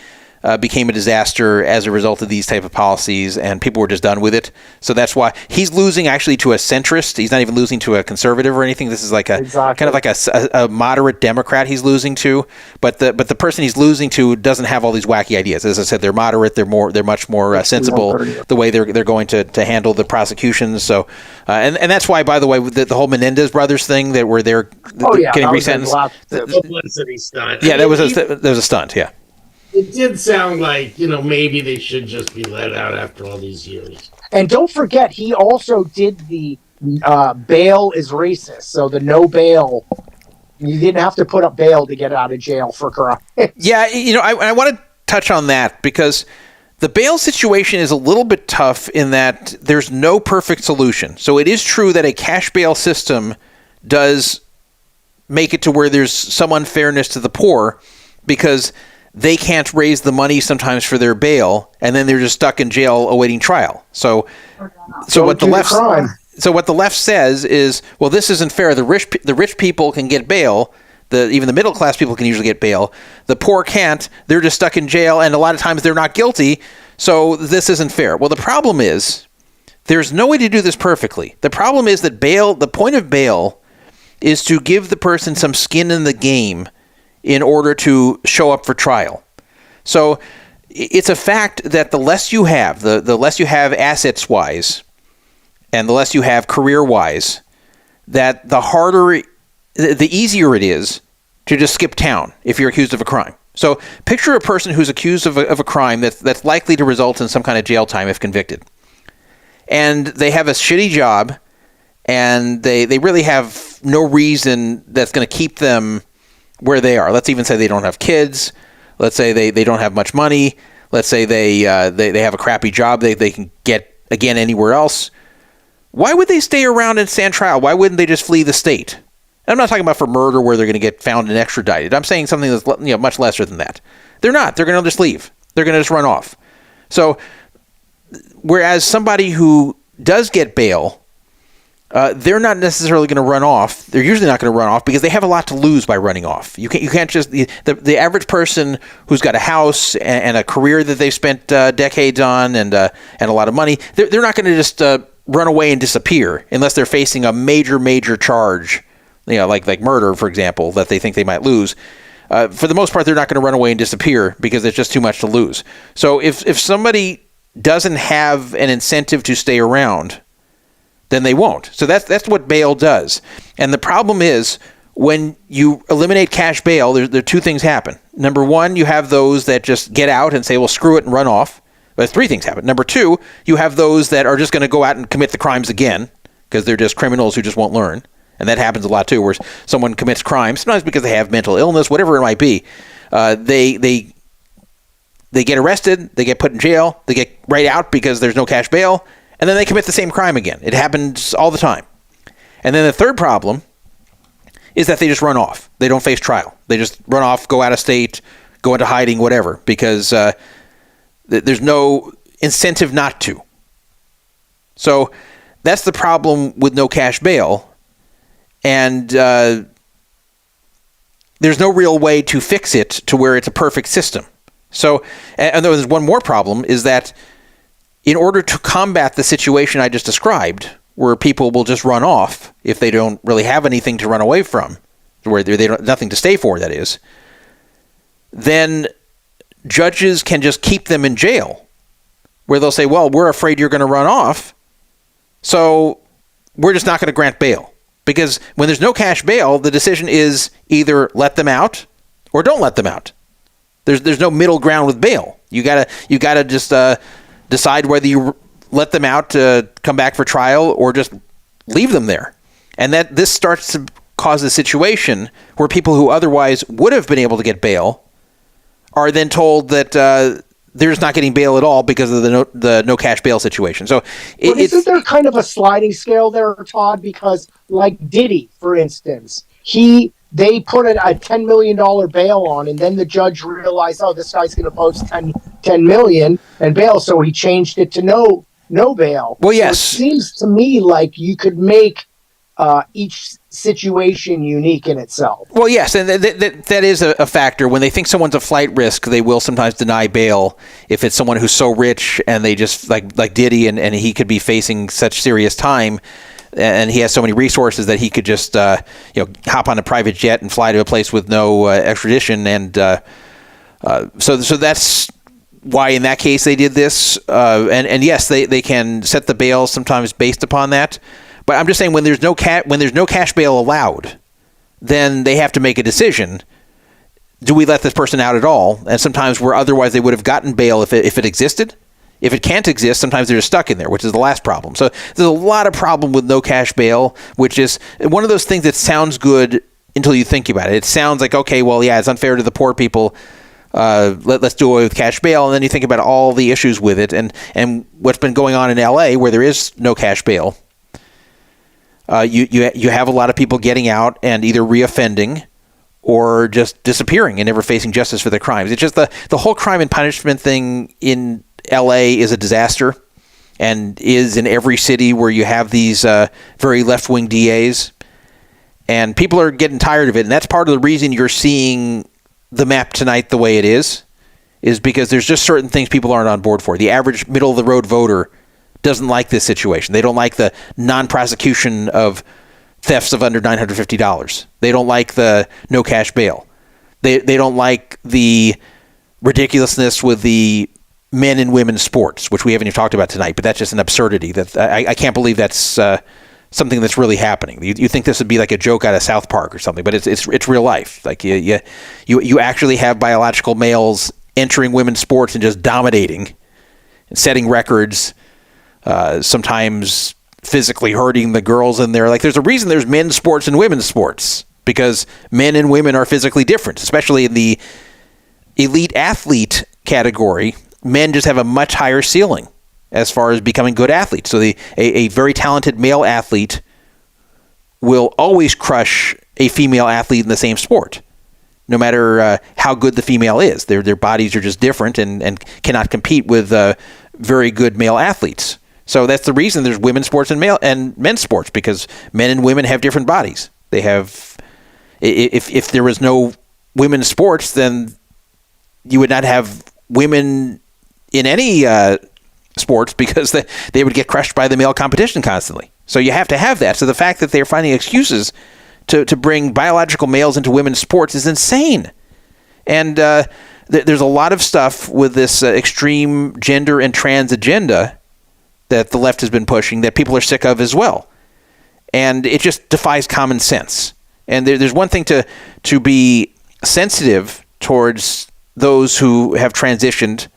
became a disaster as a result of these type of policies, and people were just done with it. So that's why he's losing actually to a centrist. He's not even losing to a conservative or anything. This is like kind of like a moderate Democrat he's losing to. But the person he's losing to doesn't have all these wacky ideas. As I said, they're moderate. They're much more sensible the way they're going to handle the prosecutions. So and that's why, by the way, the whole Menendez brothers thing that were they're getting resentenced. Publicity stunt. Yeah, that was a stunt. Yeah. It did sound like, maybe they should just be let out after all these years. And don't forget, he also did the bail is racist. So the no bail, you didn't have to put up bail to get out of jail for crime. Yeah, I want to touch on that because the bail situation is a little bit tough in that there's no perfect solution. So it is true that a cash bail system does make it to where there's some unfairness to the poor because they can't raise the money sometimes for their bail, and then they're just stuck in jail awaiting trial. So what the left says is, well, this isn't fair. The rich people can get bail. Even the middle class people can usually get bail. The poor can't. They're just stuck in jail, and a lot of times they're not guilty. So this isn't fair. Well, the problem is there's no way to do this perfectly. The problem is that the point of bail is to give the person some skin in the game in order to show up for trial. So it's a fact that the less you have, the less you have assets-wise, and the less you have career-wise, that the easier it is to just skip town if you're accused of a crime. So picture a person who's accused of a crime that's likely to result in some kind of jail time if convicted. And they have a shitty job, and they really have no reason that's going to keep them where they are. Let's even say they don't have kids. Let's say they don't have much money. Let's say they have a crappy job they can get again anywhere else. Why would they stay around and stand trial? Why wouldn't they just flee the state? And I'm not talking about for murder where they're going to get found and extradited. I'm saying something that's much lesser than that. They're not. They're going to just leave. They're going to just run off. So whereas somebody who does get bail, they're not necessarily going to run off. They're usually not going to run off because they have a lot to lose by running off. You can't just the average person who's got a house and a career that they've spent decades on and a lot of money. They're not going to just run away and disappear unless they're facing a major charge, like murder, for example, that they think they might lose. For the most part, they're not going to run away and disappear because there's just too much to lose. So if somebody doesn't have an incentive to stay around, then they won't. So that's what bail does. And the problem is when you eliminate cash bail, there are two things happen. Number one, you have those that just get out and say, well, screw it and run off. But three things happen. Number two, you have those that are just going to go out and commit the crimes again because they're just criminals who just won't learn. And that happens a lot too, where someone commits crimes, sometimes because they have mental illness, whatever it might be. They get arrested, they get put in jail, they get right out because there's no cash bail, and then they commit the same crime again. It happens all the time. And then the third problem is that they just run off. They don't face trial. They just run off, go out of state, go into hiding, whatever, because there's no incentive not to. So that's the problem with no cash bail. And there's no real way to fix it to where it's a perfect system. So, and there's one more problem, is that in order to combat the situation I just described, where people will just run off if they don't really have anything to run away from, where they don't nothing to stay for, that is, then judges can just keep them in jail, where they'll say, well, we're afraid you're going to run off, so we're just not going to grant bail. Because when there's no cash bail, the decision is either let them out or don't let them out. There's no middle ground with bail. You gotta just decide whether you let them out to come back for trial or just leave them there. And that this starts to cause a situation where people who otherwise would have been able to get bail are then told that they're just not getting bail at all because of the no cash bail situation. So isn't there kind of a sliding scale there, Todd? Because like Diddy, for instance, they put a $10 million bail on, and then the judge realized, oh, this guy's going to post $10 million and bail, so he changed it to no bail. Well, yes. So it seems to me like you could make each situation unique in itself. Well, yes, and that is a factor. When they think someone's a flight risk, they will sometimes deny bail if it's someone who's so rich and they just, like Diddy, and he could be facing such serious time, and he has so many resources that he could just hop on a private jet and fly to a place with no extradition, and so that's why in that case they did this. And yes, they can set the bail sometimes based upon that. But I'm just saying, when there's no cash bail allowed, then they have to make a decision. Do we let this person out at all? And sometimes where otherwise they would have gotten bail if it existed. If it can't exist, sometimes they're just stuck in there, which is the last problem. So there's a lot of problem with no cash bail, which is one of those things that sounds good until you think about it. It sounds like, okay, well, yeah, it's unfair to the poor people. Let's do away with cash bail. And then you think about all the issues with it and what's been going on in L.A. where there is no cash bail. You have a lot of people getting out and either reoffending or just disappearing and never facing justice for their crimes. It's just the whole crime and punishment thing in L.A. is a disaster, and is in every city where you have these very left-wing DAs. And people are getting tired of it, and that's part of the reason you're seeing the map tonight the way it is because there's just certain things people aren't on board for. The average middle-of-the-road voter doesn't like this situation. They don't like the non-prosecution of thefts of under $950. They don't like the no cash bail. They don't like the ridiculousness with the men and women sports, which we haven't even talked about tonight, but that's just an absurdity. That I can't believe that's something that's really happening. You think this would be like a joke out of South Park or something, but it's real life. Like you actually have biological males entering women's sports and just dominating and setting records. Sometimes physically hurting the girls in there. Like, there's a reason there's men's sports and women's sports, because men and women are physically different, especially in the elite athlete category. Men just have a much higher ceiling as far as becoming good athletes. So a very talented male athlete will always crush a female athlete in the same sport, no matter how good the female is. Their bodies are just different and cannot compete with very good male athletes. So that's the reason there's women's sports and men's sports, because men and women have different bodies. They have, if there was no women's sports, then you would not have women in any sports, because they would get crushed by the male competition constantly. So you have to have that. So the fact that they're finding excuses to bring biological males into women's sports is insane. And there's a lot of stuff with this extreme gender and trans agenda that the left has been pushing that people are sick of as well. And it just defies common sense. And there's one thing to be sensitive towards those who have transitioned,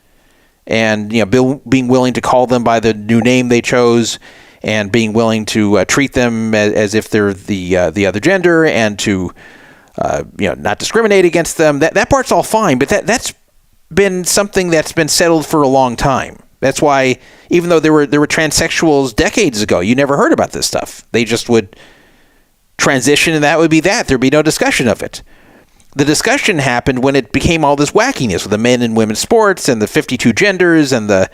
and being willing to call them by the new name they chose, and being willing to treat them as if they're the other gender, and to not discriminate against them. That part's all fine, but that's been something that's been settled for a long time. That's why, even though there were transsexuals decades ago, you never heard about this stuff. They just would transition, and that would be that. There'd be no discussion of it. The discussion happened when it became all this wackiness with the men and women's sports and the 52 genders and the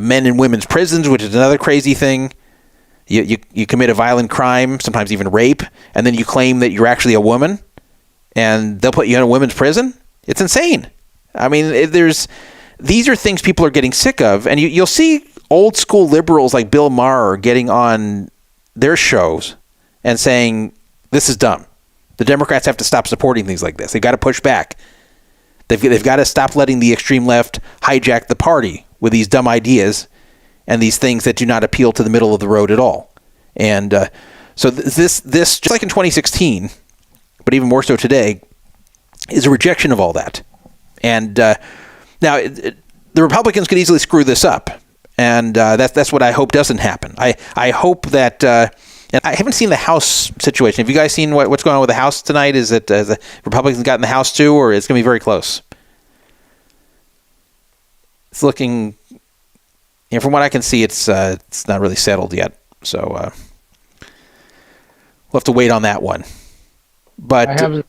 men and women's prisons, which is another crazy thing. You commit a violent crime, sometimes even rape, and then you claim that you're actually a woman, and they'll put you in a women's prison. It's insane. I mean, these are things people are getting sick of, and you'll see old school liberals like Bill Maher getting on their shows and saying, this is dumb. The Democrats have to stop supporting things like this. They've got to push back. They've got to stop letting the extreme left hijack the party with these dumb ideas and these things that do not appeal to the middle of the road at all. And so this, just like in 2016, but even more so today, is a rejection of all that. And now the Republicans could easily screw this up, and that's what I hope doesn't happen. I hope that. And I haven't seen the House situation. Have you guys seen what's going on with the House tonight? Is it the Republicans got in the House too, or it's going to be very close? It's looking, from what I can see, it's not really settled yet. So we'll have to wait on that one. But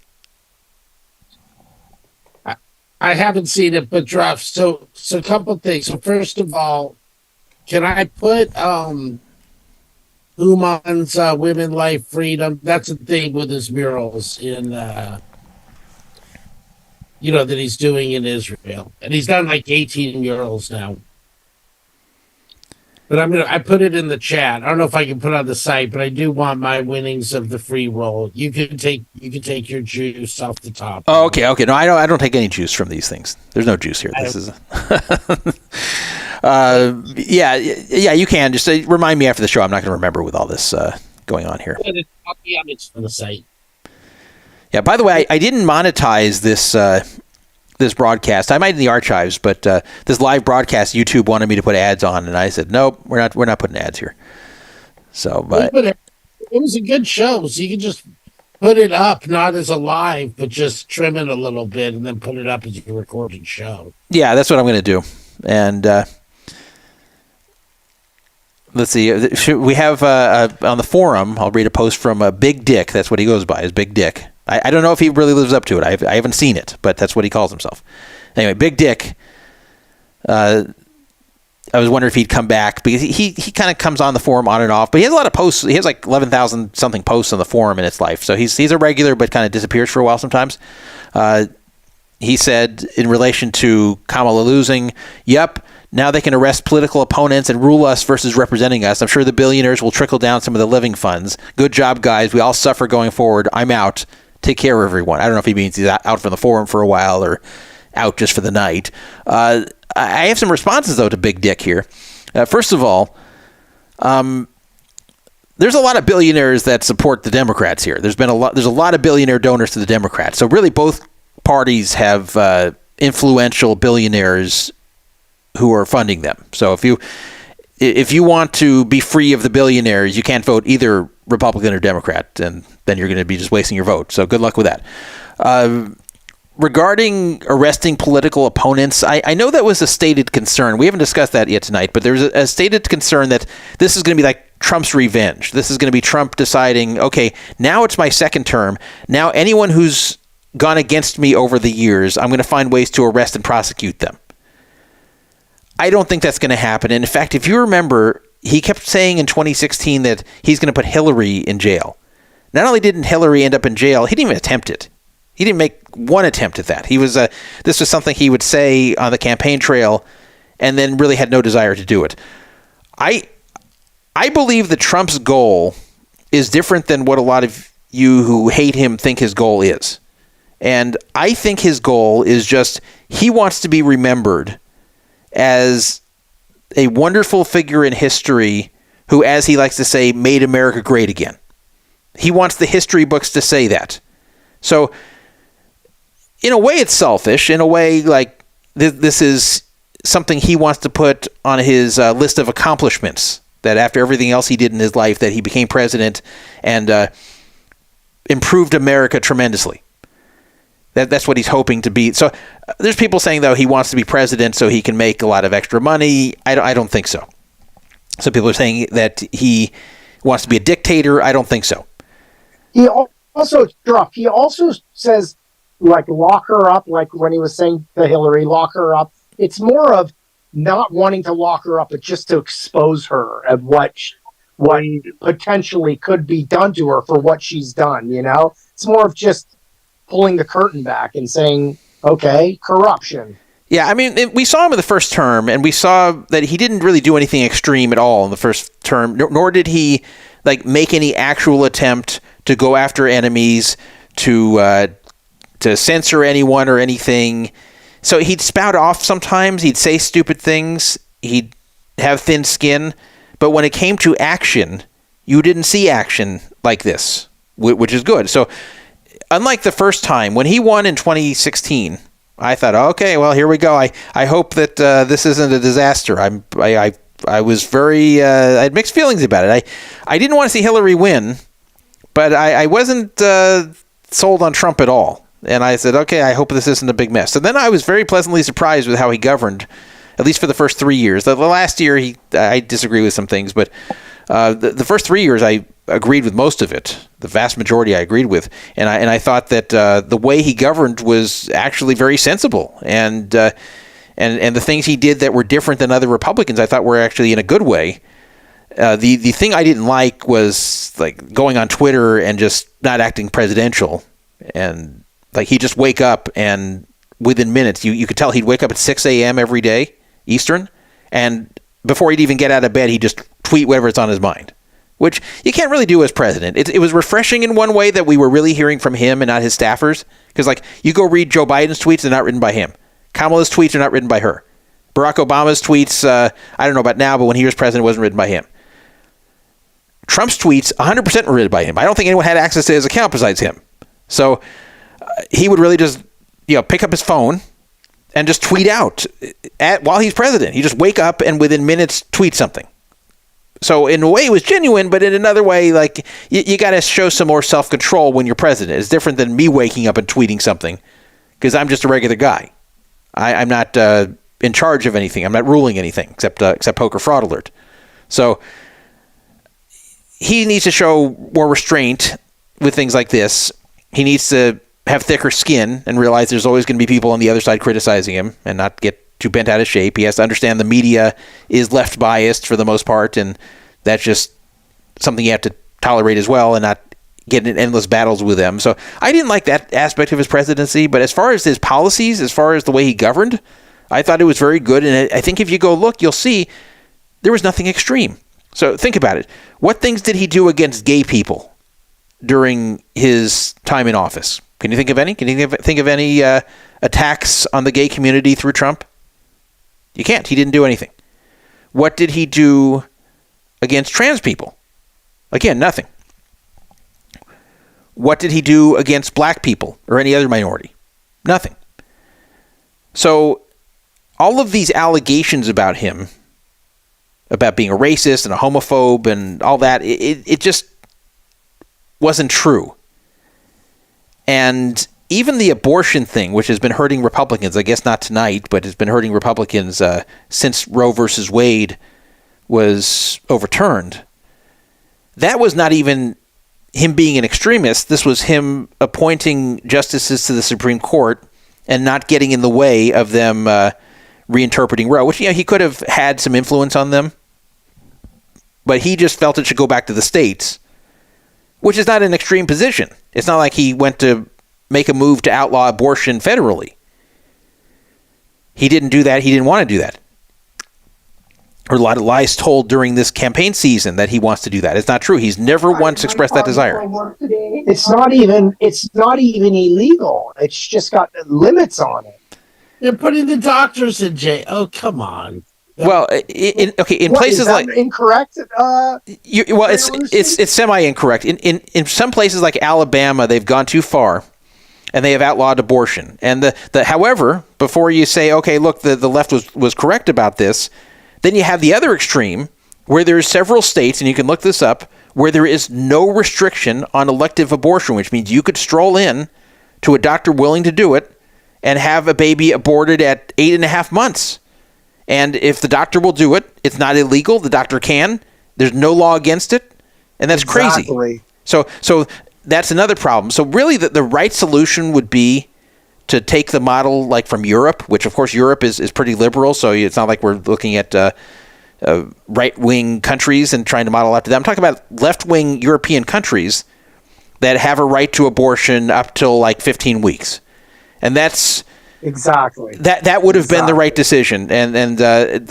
I haven't seen it, but Druff. So a couple of things. So first of all, can I put Uman's Women, Life, Freedom? That's the thing with his murals in, that he's doing in Israel, and he's done like 18 murals now. But I put it in the chat. I don't know if I can put it on the site, but I do want my winnings of the free roll. You can take your juice off the top. Oh, okay. No, I don't take any juice from these things. There's no juice here. This is. Yeah, you can. Just remind me after the show. I'm not going to remember with all this going on here. It's on the site. Yeah. By the way, I didn't monetize this broadcast. I might in the archives, but this live broadcast, YouTube wanted me to put ads on, and I said, nope, we're not putting ads here. So, but it was a good show. So you can just put it up, not as a live, but just trim it a little bit, and then put it up as a recorded show. Yeah, that's what I'm going to do. And let's see. We have on the forum, I'll read a post from Big Dick. That's what he goes by, is Big Dick. I don't know if he really lives up to it. I haven't seen it, but that's what he calls himself. Anyway, Big Dick. I was wondering if he'd come back, because he kind of comes on the forum on and off, but he has a lot of posts. He has like 11,000 something posts on the forum in its life. So he's a regular, but kind of disappears for a while sometimes. He said in relation to Kamala losing, yep, now they can arrest political opponents and rule us versus representing us. I'm sure the billionaires will trickle down some of the living funds. Good job, guys. We all suffer going forward. I'm out. Take care, everyone. I don't know if he means he's out from the forum for a while or out just for the night. I have some responses, though, to Big Dick here. First of all, there's a lot of billionaires that support the Democrats here. There's a lot of billionaire donors to the Democrats. So really both parties have influential billionaires who are funding them. So if you want to be free of the billionaires, you can't vote either Republican or Democrat, and then you're going to be just wasting your vote. So good luck with that. Regarding arresting political opponents, I know that was a stated concern. We haven't discussed that yet tonight, but there's a stated concern that this is going to be like Trump's revenge. This is going to be Trump deciding, okay, now it's my second term. Now anyone who's gone against me over the years, I'm going to find ways to arrest and prosecute them. I don't think that's going to happen. And in fact, if you remember, he kept saying in 2016 that he's going to put Hillary in jail. Not only didn't Hillary end up in jail, he didn't even attempt it. He didn't make one attempt at that. This was something he would say on the campaign trail and then really had no desire to do it. I believe that Trump's goal is different than what a lot of you who hate him think his goal is. And I think his goal is just, he wants to be remembered as a wonderful figure in history who, as he likes to say, made America great again. He wants the history books to say that. So, in a way, it's selfish. In a way, like, this is something he wants to put on his list of accomplishments, that after everything else he did in his life, that he became president and improved America tremendously. That's what he's hoping to be. So there's people saying, though, he wants to be president so he can make a lot of extra money. I don't think so. Some people are saying that he wants to be a dictator. I don't think so. He also says, like, lock her up, like when he was saying to Hillary, lock her up. It's more of not wanting to lock her up, but just to expose her of what potentially could be done to her for what she's done, you know? It's more of just pulling the curtain back and saying, okay, corruption. Yeah, I mean, we saw him in the first term, and we saw that he didn't really do anything extreme at all in the first term, nor did he like make any actual attempt to go after enemies, to censor anyone or anything. So he'd spout off sometimes, he'd say stupid things, he'd have thin skin, but when it came to action, you didn't see action like this, which is good. So unlike the first time, when he won in 2016, I thought, okay, well, here we go. I hope that this isn't a disaster. I was very, I had mixed feelings about it. I didn't want to see Hillary win, but I wasn't sold on Trump at all. And I said, okay, I hope this isn't a big mess. And then I was very pleasantly surprised with how he governed, at least for the first 3 years. The last year, I disagree with some things, but the first 3 years, I agreed with most of it. The vast majority I agreed with. And I thought that the way he governed was actually very sensible. And the things he did that were different than other Republicans, I thought were actually in a good way. The thing I didn't like was like going on Twitter and just not acting presidential. And like he'd just wake up and within minutes, you could tell he'd wake up at 6 a.m. every day, Eastern. And before he'd even get out of bed, he'd just tweet whatever's on his mind, which you can't really do as president. It was refreshing in one way that we were really hearing from him and not his staffers. Because like you go read Joe Biden's tweets, they're not written by him. Kamala's tweets are not written by her. Barack Obama's tweets, I don't know about now, but when he was president, it wasn't written by him. Trump's tweets, 100% were written by him. I don't think anyone had access to his account besides him. So he would really just, pick up his phone and just tweet out while he's president. He just wake up and within minutes tweet something. So in a way it was genuine, but in another way, like you got to show some more self-control when you're president. It's different than me waking up and tweeting something because I'm just a regular guy. I'm not in charge of anything. I'm not ruling anything except PokerFraudAlert. So he needs to show more restraint with things like this. He needs to have thicker skin and realize there's always going to be people on the other side criticizing him and not get too bent out of shape. He has to understand the media is left biased for the most part, and that's just something you have to tolerate as well and not get in endless battles with them. So I didn't like that aspect of his presidency, but as far as his policies, as far as the way he governed, I thought it was very good. And I think if you go look, you'll see there was nothing extreme. So think about it. What things did he do against gay people during his time in office? Can you think of any? Can you think of any attacks on the gay community through Trump? You can't. He didn't do anything. What did he do against trans people? Again, nothing. What did he do against black people or any other minority? Nothing. So all of these allegations about him, about being a racist and a homophobe and all that, it just wasn't true. And even the abortion thing, which has been hurting Republicans, I guess not tonight, but has been hurting Republicans since Roe versus Wade was overturned, that was not even him being an extremist. This was him appointing justices to the Supreme Court and not getting in the way of them reinterpreting Roe, which he could have had some influence on them, but he just felt it should go back to the states, which is not an extreme position. It's not like he went to make a move to outlaw abortion federally. He didn't do that. He didn't want to do that. Or a lot of lies told during this campaign season that he wants to do that. It's not true. He's never once expressed that desire. It's not even illegal. It's just got limits on it. They're putting the doctors in jail. Oh, come on. Well, in places is that like incorrect. It's semi incorrect. In some places like Alabama, they've gone too far, and they have outlawed abortion. And however, before you say, okay, look, the left was correct about this, then you have the other extreme where there are several states, and you can look this up, where there is no restriction on elective abortion, which means you could stroll in to a doctor willing to do it and have a baby aborted at 8.5 months. And if the doctor will do it, it's not illegal. The doctor can. There's no law against it. And that's crazy. So that's another problem. So really the right solution would be to take the model like from Europe, which of course Europe is pretty liberal. So it's not like we're looking at right-wing countries and trying to model after them. I'm talking about left-wing European countries that have a right to abortion up till like 15 weeks. And that's exactly that would have been the right decision, and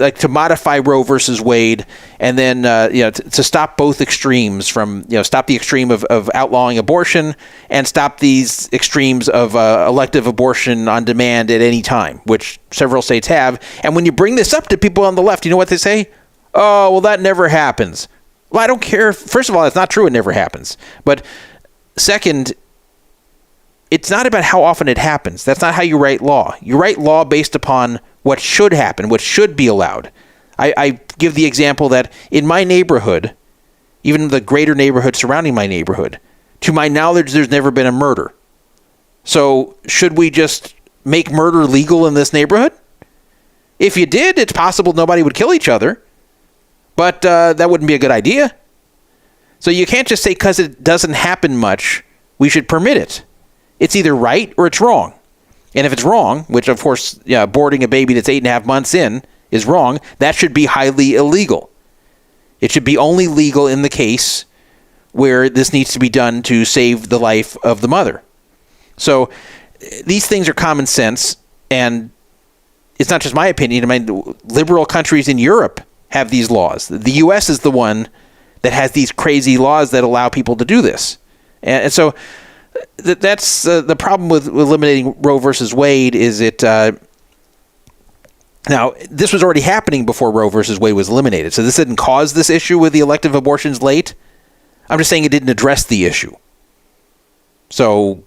like to modify Roe versus Wade, and then to stop both extremes from stop the extreme of outlawing abortion and stop these extremes of elective abortion on demand at any time, which several states have. And when you bring this up to people on the left, you know what they say? Oh, well, that never happens. Well, I don't care. First of all, it's not true. It never happens. But second, it's not about how often it happens. That's not how you write law. You write law based upon what should happen, what should be allowed. I give the example that in my neighborhood, even the greater neighborhood surrounding my neighborhood, to my knowledge, there's never been a murder. So should we just make murder legal in this neighborhood? If you did, it's possible nobody would kill each other, but that wouldn't be a good idea. So you can't just say because it doesn't happen much, we should permit it. It's either right or it's wrong. And if it's wrong, which of course, aborting a baby that's 8.5 months in is wrong, that should be highly illegal. It should be only legal in the case where this needs to be done to save the life of the mother. So these things are common sense, and it's not just my opinion. I mean, liberal countries in Europe have these laws. The U.S. is the one that has these crazy laws that allow people to do this. And so that's the problem with eliminating Roe versus Wade is it now this was already happening before Roe versus Wade was eliminated, so this didn't cause this issue with the elective abortions late. I'm just saying it didn't address the issue. So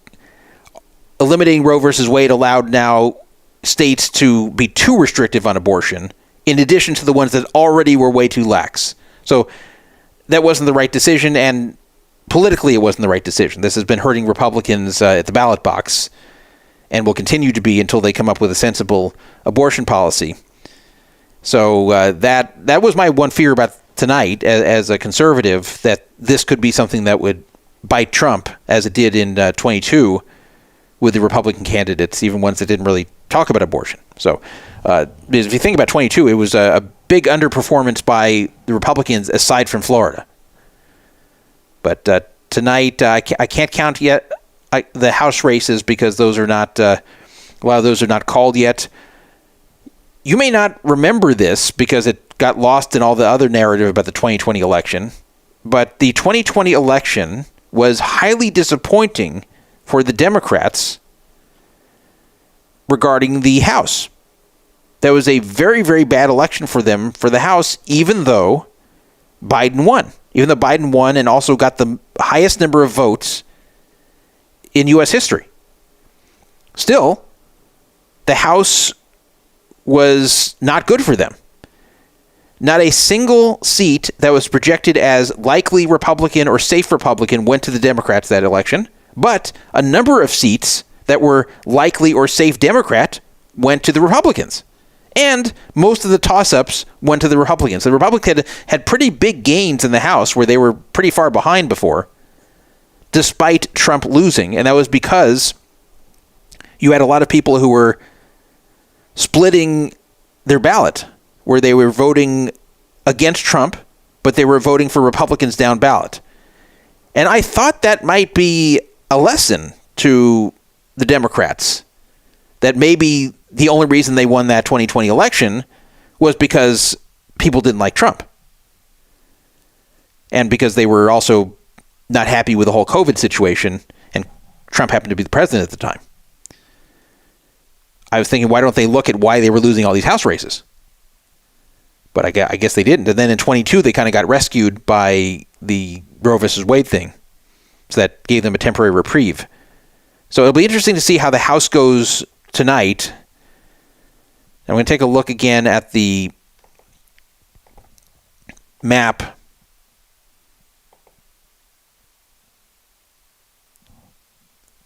eliminating Roe versus Wade allowed now states to be too restrictive on abortion in addition to the ones that already were way too lax. So that wasn't the right decision, and politically, it wasn't the right decision. This has been hurting Republicans at the ballot box and will continue to be until they come up with a sensible abortion policy. So that was my one fear about tonight as a conservative, that this could be something that would bite Trump, as it did in 22 with the Republican candidates, even ones that didn't really talk about abortion. So if you think about 22, it was a big underperformance by the Republicans aside from Florida. But tonight, I can't count yet the House races because those are not a lot of those are not called yet. You may not remember this because it got lost in all the other narrative about the 2020 election, but the 2020 election was highly disappointing for the Democrats regarding the House. That was a very, very bad election for them for the House, even though Biden won. Even though Biden won and also got the highest number of votes in U.S. history. Still, the House was not good for them. Not a single seat that was projected as likely Republican or safe Republican went to the Democrats that election, but a number of seats that were likely or safe Democrat went to the Republicans. And most of the toss-ups went to the Republicans. The Republicans had pretty big gains in the House where they were pretty far behind before, despite Trump losing. And that was because you had a lot of people who were splitting their ballot, where they were voting against Trump, but they were voting for Republicans down ballot. And I thought that might be a lesson to the Democrats, that maybe the only reason they won that 2020 election was because people didn't like Trump. And because they were also not happy with the whole COVID situation, and Trump happened to be the president at the time. I was thinking, why don't they look at why they were losing all these House races? But I guess they didn't. And then in 22, they kind of got rescued by the Roe versus Wade thing. So that gave them a temporary reprieve. So it'll be interesting to see how the House goes tonight. I'm going to take a look again at the map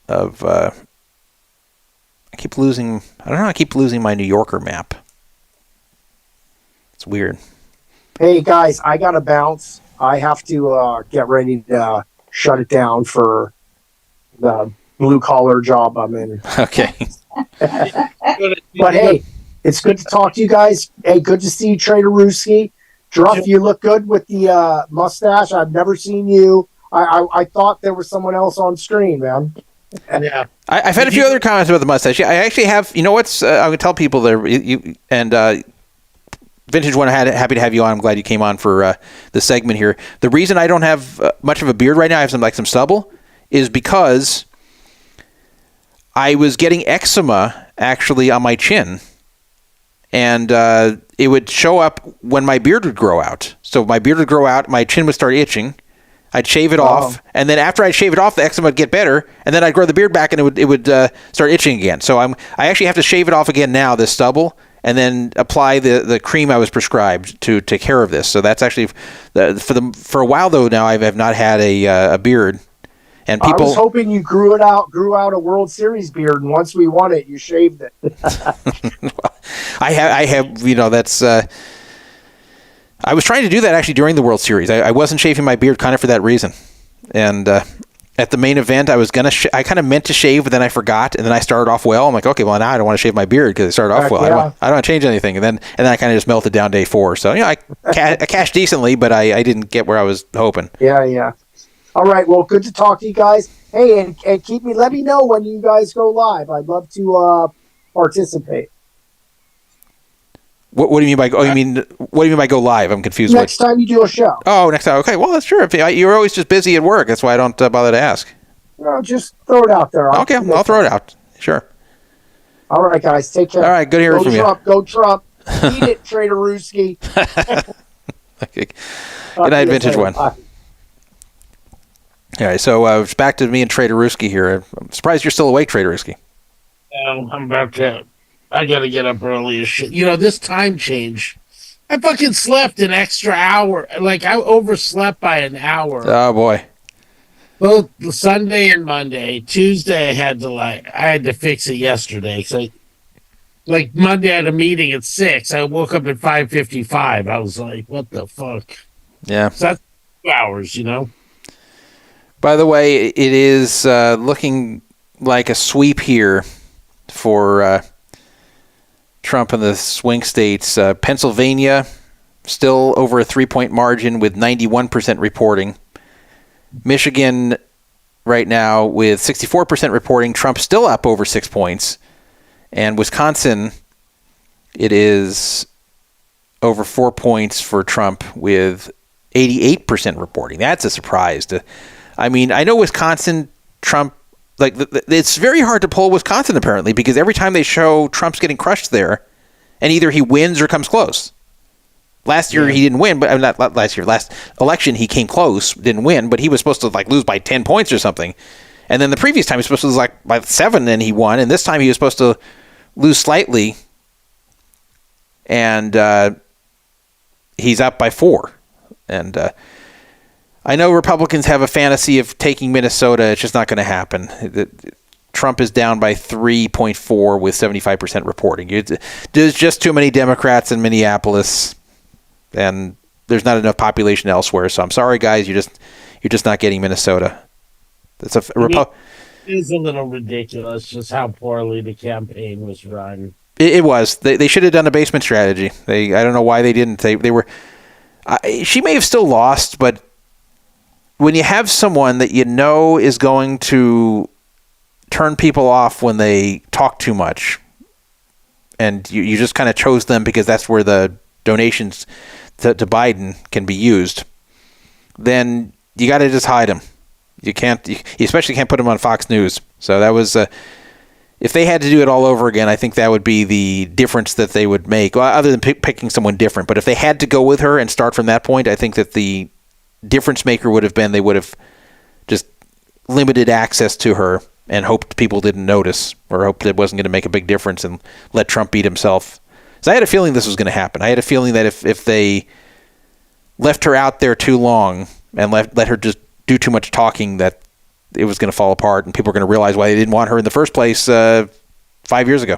of losing. I don't know. I keep losing my New Yorker map. It's weird. Hey guys, I gotta bounce. I have to get ready to shut it down for the blue collar job I'm in. Okay. But hey, it's good to talk to you guys. Hey, good to see you, Trader Ruski. Druff, you look good with the mustache. I've never seen you. I thought there was someone else on screen, man. Yeah. I've had a few other comments about the mustache. I actually have. You know what's? I would tell people there. Vintage One, happy to have you on. I'm glad you came on for the segment here. The reason I don't have much of a beard right now, I have some stubble, is because I was getting eczema actually on my chin, and it would show up when my beard would grow out. So my beard would grow out, my chin would start itching. I'd shave it off, and then after I'd shave it off, the eczema would get better, and then I'd grow the beard back, and it would start itching again. So I actually have to shave it off again now, this stubble, and then apply the cream I was prescribed to take care of this. So that's actually for a while though. Now I have not had a beard, and people. I was hoping you grew out a World Series beard, and once we won it, you shaved it. I have. That's. I was trying to do that actually during the World Series. I wasn't shaving my beard kind of for that reason, and. At the main event, I was gonna. I kind of meant to shave, but then I forgot, and then I started off well. I'm like, okay, well now I don't want to shave my beard because it started off well. Yeah. I don't want to change anything, and then I kind of just melted down day 4. So I cashed decently, but I didn't get where I was hoping. Yeah. All right, well, good to talk to you guys. Hey, and let me know when you guys go live. I'd love to participate. What do you mean by? Oh, what do you mean by go live? I'm confused. Next time you do a show. Oh, next time. Okay, well that's true. You're always just busy at work. That's why I don't bother to ask. No, just throw it out there. Okay, I'll throw it out. Sure. All right, guys, take care. All right, good hearing from you. Go Trump. Eat it, Trader Ruski. Okay. Good night, Vintage One. Bye. All right, so it's back to me and Trader Ruski here. I'm surprised you're still awake, Trader Ruski. I'm about to. I gotta get up early as shit. This time change. I fucking slept an extra hour. Like, I overslept by an hour. Oh, boy. Both Sunday and Monday. Tuesday, I had to fix it yesterday. So, Monday, I had a meeting at 6. I woke up at 5:55. I was like, what the fuck? Yeah. So that's 2 hours, By the way, it is looking like a sweep here for... Trump in the swing states. Pennsylvania, still over a 3-point margin with 91% reporting. Michigan, right now, with 64% reporting. Trump still up over 6 points. And Wisconsin, it is over 4 points for Trump with 88% reporting. That's a surprise. I know Wisconsin, Trump, it's very hard to poll Wisconsin, apparently, because every time they show Trump's getting crushed there, and either he wins or comes close. Last year he didn't win, but not last year. Last election he came close, didn't win, but he was supposed to lose by 10 points or something. And then the previous time he was supposed to lose by 7, and he won. And this time he was supposed to lose slightly, and he's up by 4. And I know Republicans have a fantasy of taking Minnesota. It's just not going to happen. Trump is down by 3.4 with 75% reporting. There's just too many Democrats in Minneapolis, and there's not enough population elsewhere. So I'm sorry, guys. You're just not getting Minnesota. It's it is a little ridiculous just how poorly the campaign was run. It was. They should have done a basement strategy. I don't know why they didn't. They were. She may have still lost, but when you have someone that is going to turn people off when they talk too much, and you just kind of chose them because that's where the donations to Biden can be used, then you got to just hide them. You especially can't put them on Fox News. So that was, if they had to do it all over again, I think that would be the difference that they would make, well, other than picking someone different. But if they had to go with her and start from that point, I think that the difference maker would have been they would have just limited access to her and hoped people didn't notice, or hoped it wasn't going to make a big difference and let Trump beat himself. So I had a feeling this was going to happen. I had a feeling that if they left her out there too long and let her just do too much talking, that it was going to fall apart and people were going to realize why they didn't want her in the first place 5 years ago.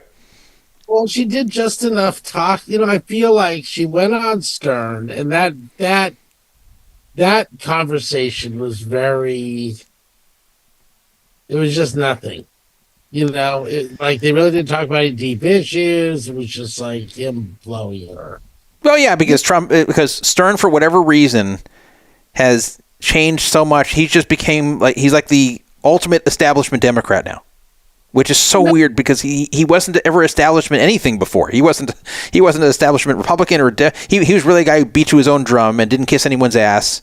Well, she did just enough talk. I feel like she went on Stern, and that conversation was very. It was just nothing. Like they really didn't talk about any deep issues. It was just like him blowing her. Well, yeah, because Stern, for whatever reason, has changed so much. He just became he's like the ultimate establishment Democrat now, which is so weird because he wasn't ever establishment anything before. He wasn't an establishment Republican or he was really a guy who beat to his own drum and didn't kiss anyone's ass.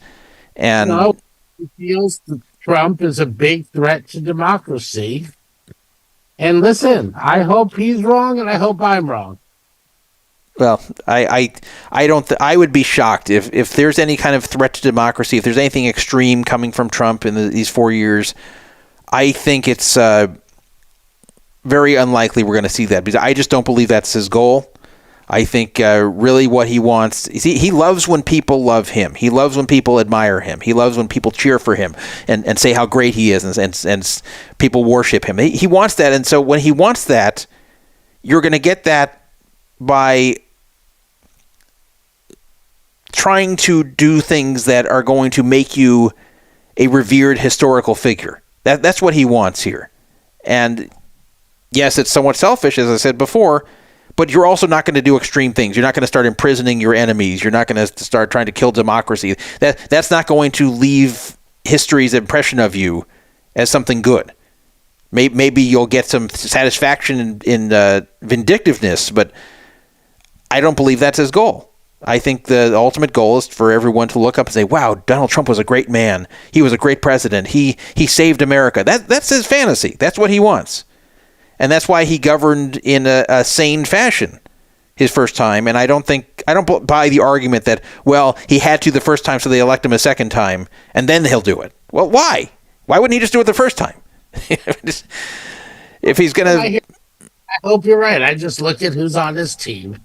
And he feels that Trump is a big threat to democracy. And listen, I hope he's wrong, and I hope I'm wrong. Well, I don't. I would be shocked if there's any kind of threat to democracy. If there's anything extreme coming from Trump in these 4 years, I think it's very unlikely we're going to see that, because I just don't believe that's his goal. I think really what he wants is he loves when people love him. He loves when people admire him. He loves when people cheer for him and say how great he is and people worship him. He wants that, and so when he wants that, you're going to get that by trying to do things that are going to make you a revered historical figure. That's what he wants here. And yes, it's somewhat selfish, as I said before, but you're also not going to do extreme things. You're not going to start imprisoning your enemies. You're not going to start trying to kill democracy. That's not going to leave history's impression of you as something good. Maybe you'll get some satisfaction in vindictiveness, but I don't believe that's his goal. I think the ultimate goal is for everyone to look up and say, wow, Donald Trump was a great man. He was a great president. He saved America. That's his fantasy. That's what he wants. And that's why he governed in a sane fashion his first time. And I don't buy the argument that, well, he had to the first time, so they elect him a second time, and then he'll do it. Well, why? Why wouldn't he just do it the first time? If he's going to... I hope you're right. I just look at who's on his team.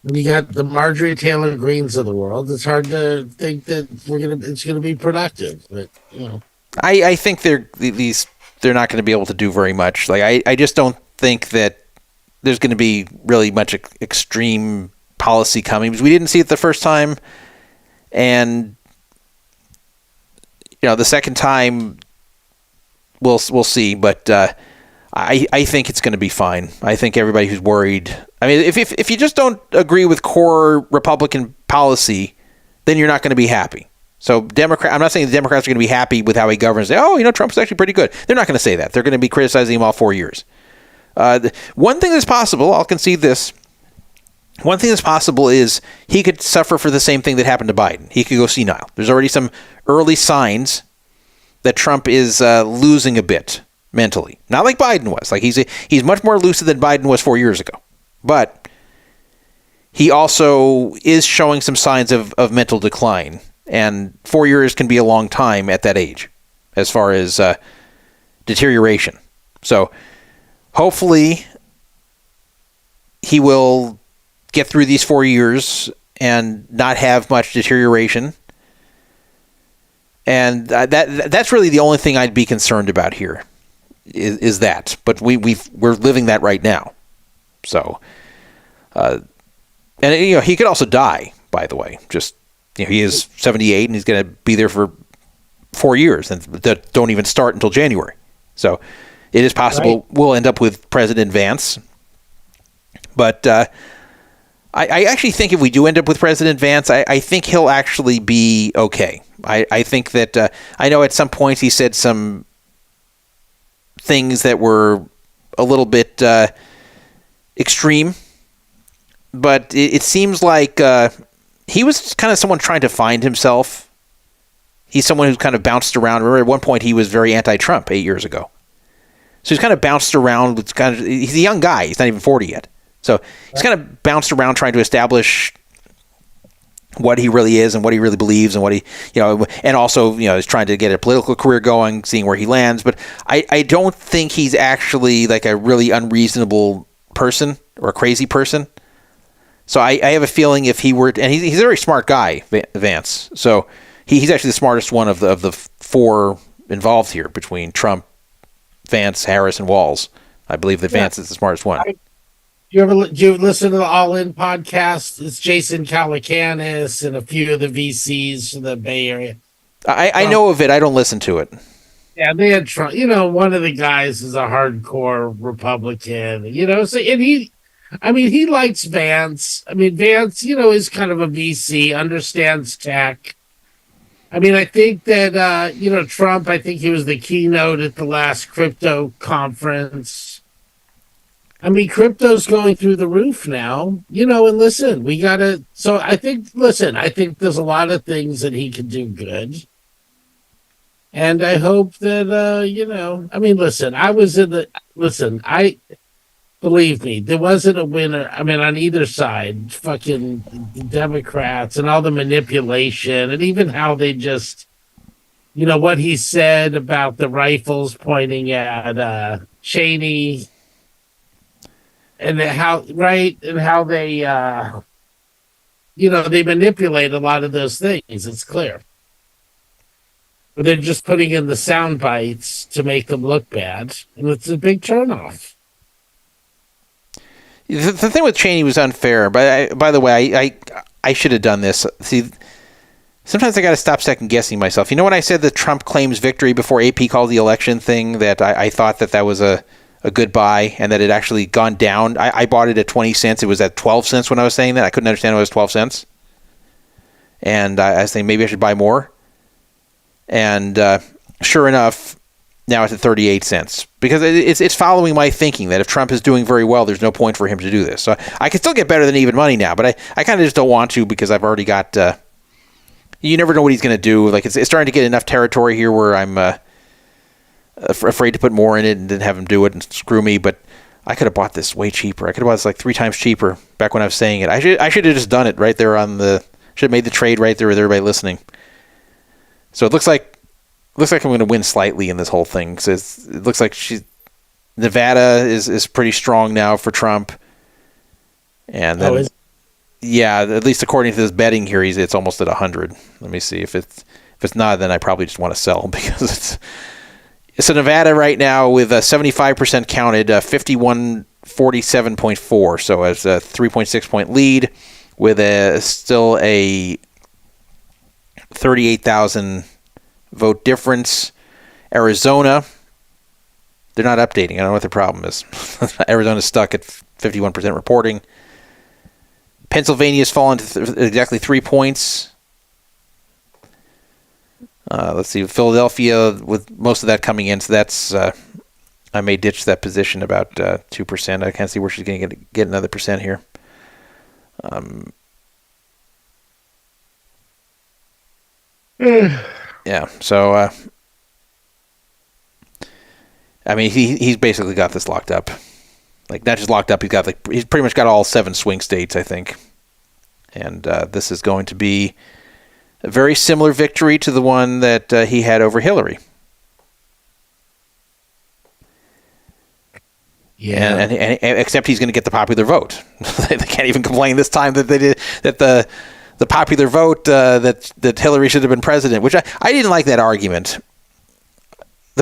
We got the Marjorie Taylor Greens of the world. It's hard to think that it's gonna be productive. But I think they're not going to be able to do very much. I just don't think that there's going to be really much extreme policy coming, because we didn't see it the first time, and the second time we'll see. But I think it's going to be fine. I think everybody who's worried. I mean, if you just don't agree with core Republican policy, then you're not going to be happy. So I'm not saying the Democrats are going to be happy with how he governs. Say, Trump's actually pretty good. They're not going to say that. They're going to be criticizing him all 4 years. One thing that's possible, I'll concede this. One thing that's possible is he could suffer for the same thing that happened to Biden. He could go senile. There's already some early signs that Trump is losing a bit mentally. Not like Biden was. He's much more lucid than Biden was 4 years ago. But he also is showing some signs of mental decline. And 4 years can be a long time at that age as far as deterioration. So hopefully he will get through these 4 years and not have much deterioration. And that's really the only thing I'd be concerned about here is that. But we're living that right now. So, and he could also die, by the way. Just he is 78 and he's going to be there for 4 years, and that don't even start until January. So it is possible we'll end up with President Vance. But I actually think if we do end up with President Vance, I think he'll actually be okay. I think that I know at some points he said some things that were a little bit extreme, but it seems like he was kind of someone trying to find himself. He's someone who's kind of bounced around. Remember, at one point he was very anti-Trump 8 years ago. So he's kind of bounced around. He's a young guy. He's not even 40 yet. So he's kind of bounced around trying to establish what he really is and what he really believes and what he, and also, is trying to get a political career going, seeing where he lands. But I don't think he's actually like a really unreasonable person or a crazy person. So I have a feeling if he were, and he's a very smart guy, Vance. So he's actually the smartest one of the 4 involved here between Trump, Vance, Harris, and Walz. I believe that Vance is the smartest one. Do you ever listen to the All In podcast? It's Jason Calacanis and a few of the VCs from the Bay Area. I know of it. I don't listen to it. Yeah, they had Trump. One of the guys is a hardcore Republican. So and he likes Vance. Vance, is kind of a VC, understands tech. I think that Trump. I think he was the keynote at the last crypto conference. Crypto's going through the roof now. And listen, we gotta. So I think there's a lot of things that he can do good. And I hope that, believe me, there wasn't a winner. On either side, fucking Democrats and all the manipulation and even how they just, what he said about the rifles pointing at Cheney and how they, they manipulate a lot of those things. It's clear. But they're just putting in the sound bites to make them look bad, and it's a big turnoff. The thing with Cheney was unfair, but by the way, I should have done this. See, sometimes I got to stop second guessing myself. When I said that Trump claims victory before AP called the election thing, that I thought that was a good buy and that it actually gone down. I bought it at 20 cents. It was at 12 cents when I was saying that. I couldn't understand why it was 12 cents. And I was thinking maybe I should buy more. And sure enough, now it's at 38 cents because it's following my thinking that if Trump is doing very well, there's no point for him to do this. So I can still get better than even money now, but I kind of just don't want to because I've already got. You never know what he's going to do. Like it's starting to get enough territory here where I'm afraid to put more in it and then have him do it and screw me. But I could have bought this way cheaper. I could have bought this like 3 times cheaper back when I was saying it. I should have just done it right there on the. Should have made the trade right there with everybody listening. So it looks like I'm going to win slightly in this whole thing. So it looks like Nevada is pretty strong now for Trump, and then at least according to this betting here, it's almost at 100. Let me see if it's not, then I probably just want to sell because it's a Nevada right now with a 75% counted, 5147.4. So as a 3.6 point lead with still a 38,000 vote difference. Arizona, they're not updating. I don't know what the problem is. Arizona's stuck at 51% reporting. Pennsylvania's fallen to exactly 3 points. Let's see, Philadelphia with most of that coming in. So that's I may ditch that position about 2%. I can't see where she's going to get another percent here. Yeah, so he's basically got this locked up. Like not just locked up, he's pretty much got all 7 swing states, I think. And this is going to be a very similar victory to the one that he had over Hillary. Yeah, and except he's going to get the popular vote. They can't even complain this time that they did that the popular vote that Hillary should have been president, which I didn't like that argument.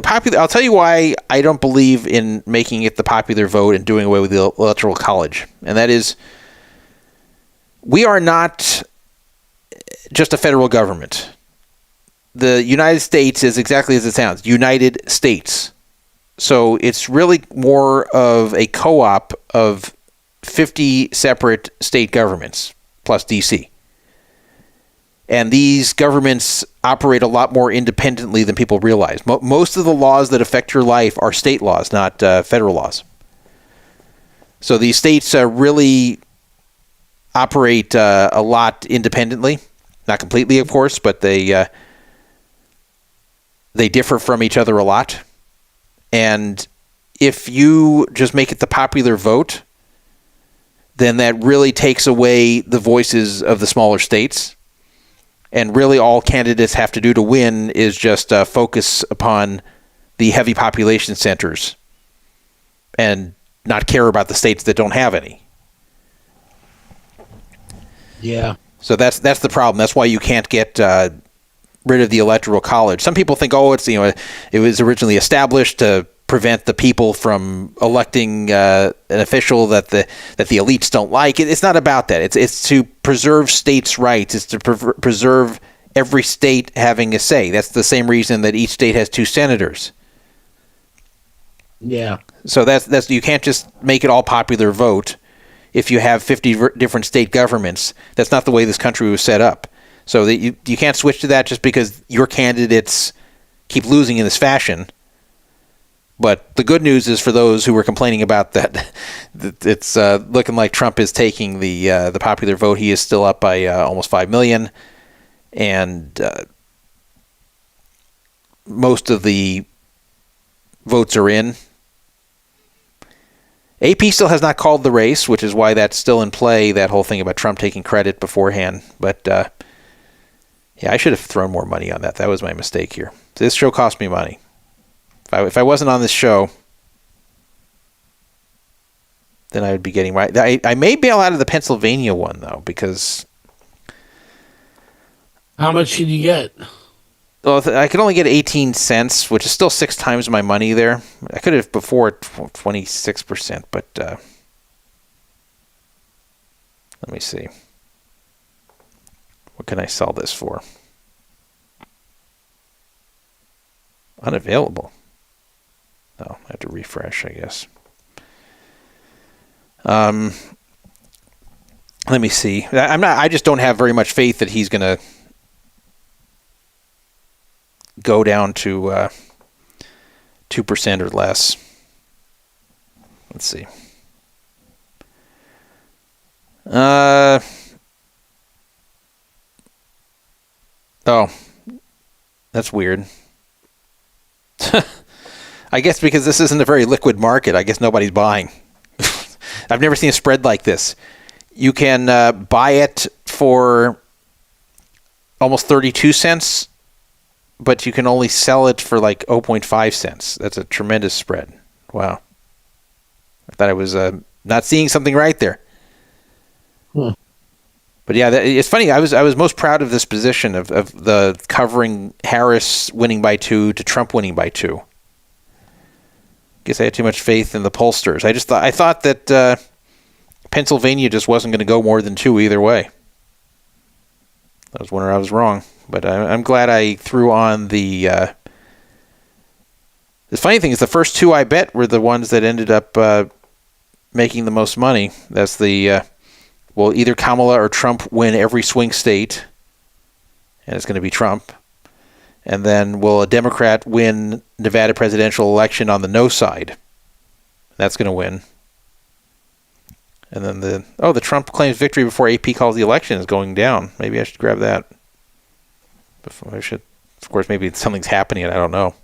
I'll tell you why I don't believe in making it the popular vote and doing away with the Electoral College. And that is, we are not just a federal government. The United States is exactly as it sounds, United States. So it's really more of a co-op of 50 separate state governments plus D.C. And these governments operate a lot more independently than people realize. Most of the laws that affect your life are state laws, not federal laws. So these states really operate a lot independently. Not completely, of course, but they differ from each other a lot. And if you just make it the popular vote, then that really takes away the voices of the smaller states. And really all candidates have to do to win is just focus upon the heavy population centers and not care about the states that don't have any. Yeah. So that's the problem. That's why you can't get rid of the Electoral College. Some people think, it was originally established to prevent the people from electing an official that the elites don't like. It's not about that. It's to preserve states' rights. It's to preserve every state having a say. That's the same reason that each state has 2 senators. Yeah. So that's you can't just make it all popular vote if you have 50 different state governments. That's not the way this country was set up. So that you can't switch to that just because your candidates keep losing in this fashion. But the good news is for those who were complaining about that, it's looking like Trump is taking the popular vote. He is still up by almost 5 million, and most of the votes are in. AP still has not called the race, which is why that's still in play, that whole thing about Trump taking credit beforehand. But, yeah, I should have thrown more money on that. That was my mistake here. This show cost me money. If I wasn't on this show, then I would be getting right. I may bail out of the Pennsylvania one, though, because... How much did you get? Well, I could only get 18 cents, which is still 6 times my money there. I could have before 26%, but let me see. What can I sell this for? Unavailable. No, I have to refresh, I guess. Let me see. I just don't have very much faith that he's going to go down to 2% or less. Let's see. Oh, that's weird. I guess because this isn't a very liquid market, I guess nobody's buying. I've never seen a spread like this. You can buy it for almost 32 cents, but you can only sell it for like 0.5 cents. That's a tremendous spread. Wow. I thought I was not seeing something right there. But yeah, it's funny. I was most proud of this position of the covering Harris winning by 2 to Trump winning by 2. Guess I had too much faith in the pollsters. I thought that Pennsylvania just wasn't going to go more than 2 either way. I was wondering I was wrong, but I'm glad I threw on the. The funny thing is, the first 2 I bet were the ones that ended up making the most money. That's the. Will either Kamala or Trump win every swing state? And it's going to be Trump. And then will a Democrat win Nevada presidential election on the no side? That's going to win. And then the Trump claims victory before AP calls the election is going down. Maybe I should grab that. Of course, maybe something's happening and I don't know.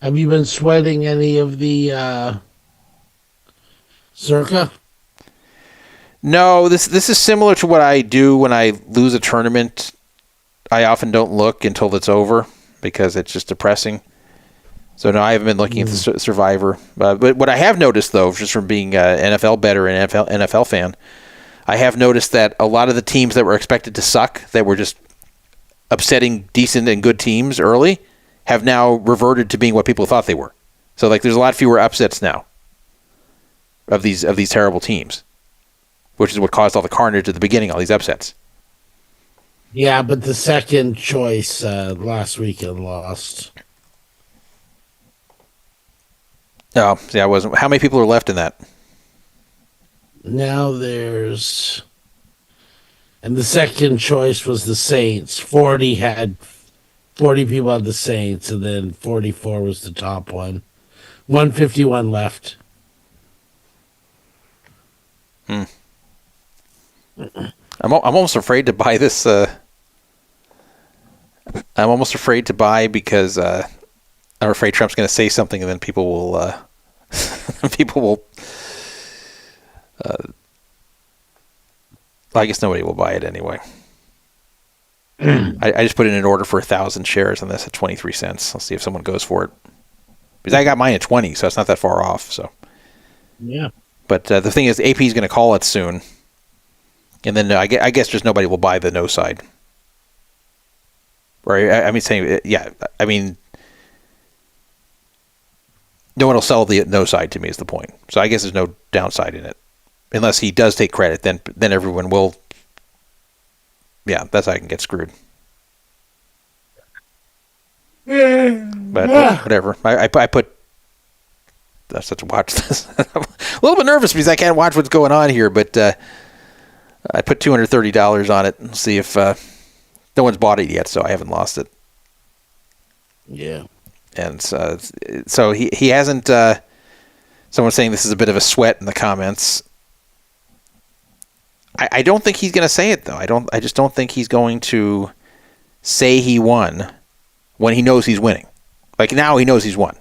Have you been sweating any of the Circa? No, this is similar to what I do when I lose a tournament. I often don't look until it's over because it's just depressing. So no, I haven't been looking at the Survivor. But what I have noticed, though, just from being an NFL bettor and NFL fan, I have noticed that a lot of the teams that were expected to suck, that were just upsetting decent and good teams early, have now reverted to being what people thought they were. So like, there's a lot fewer upsets now of these terrible teams, which is what caused all the carnage at the beginning, all these upsets. Yeah, but the second choice last weekend lost. Oh, yeah, I wasn't. How many people are left in that? Now there's... And the second choice was the Saints. 40 people had the Saints, and then 44 was the top one. 151 left. I'm almost afraid to buy this. I'm almost afraid to buy because I'm afraid Trump's going to say something, and then people will I guess nobody will buy it anyway. I just put in an order for 1,000 shares on this at 23 cents. I'll see if someone goes for it. Because I got mine at 20, so it's not that far off. So yeah. But the thing is, AP is going to call it soon. And then I guess just nobody will buy the no side. Or I mean, saying, yeah, I mean, no one will sell the no side to me is the point. So I guess there's no downside in it. Unless he does take credit, then everyone will. Yeah, that's how I can get screwed. But whatever. I put. I have to watch this. I'm a little bit nervous because I can't watch what's going on here, but I put $230 on it and see if no one's bought it yet, so I haven't lost it. Yeah. And so he hasn't. Someone's saying this is a bit of a sweat in the comments. I don't think he's going to say it though. I just don't think he's going to say he won when he knows he's winning. Like now he knows he's won.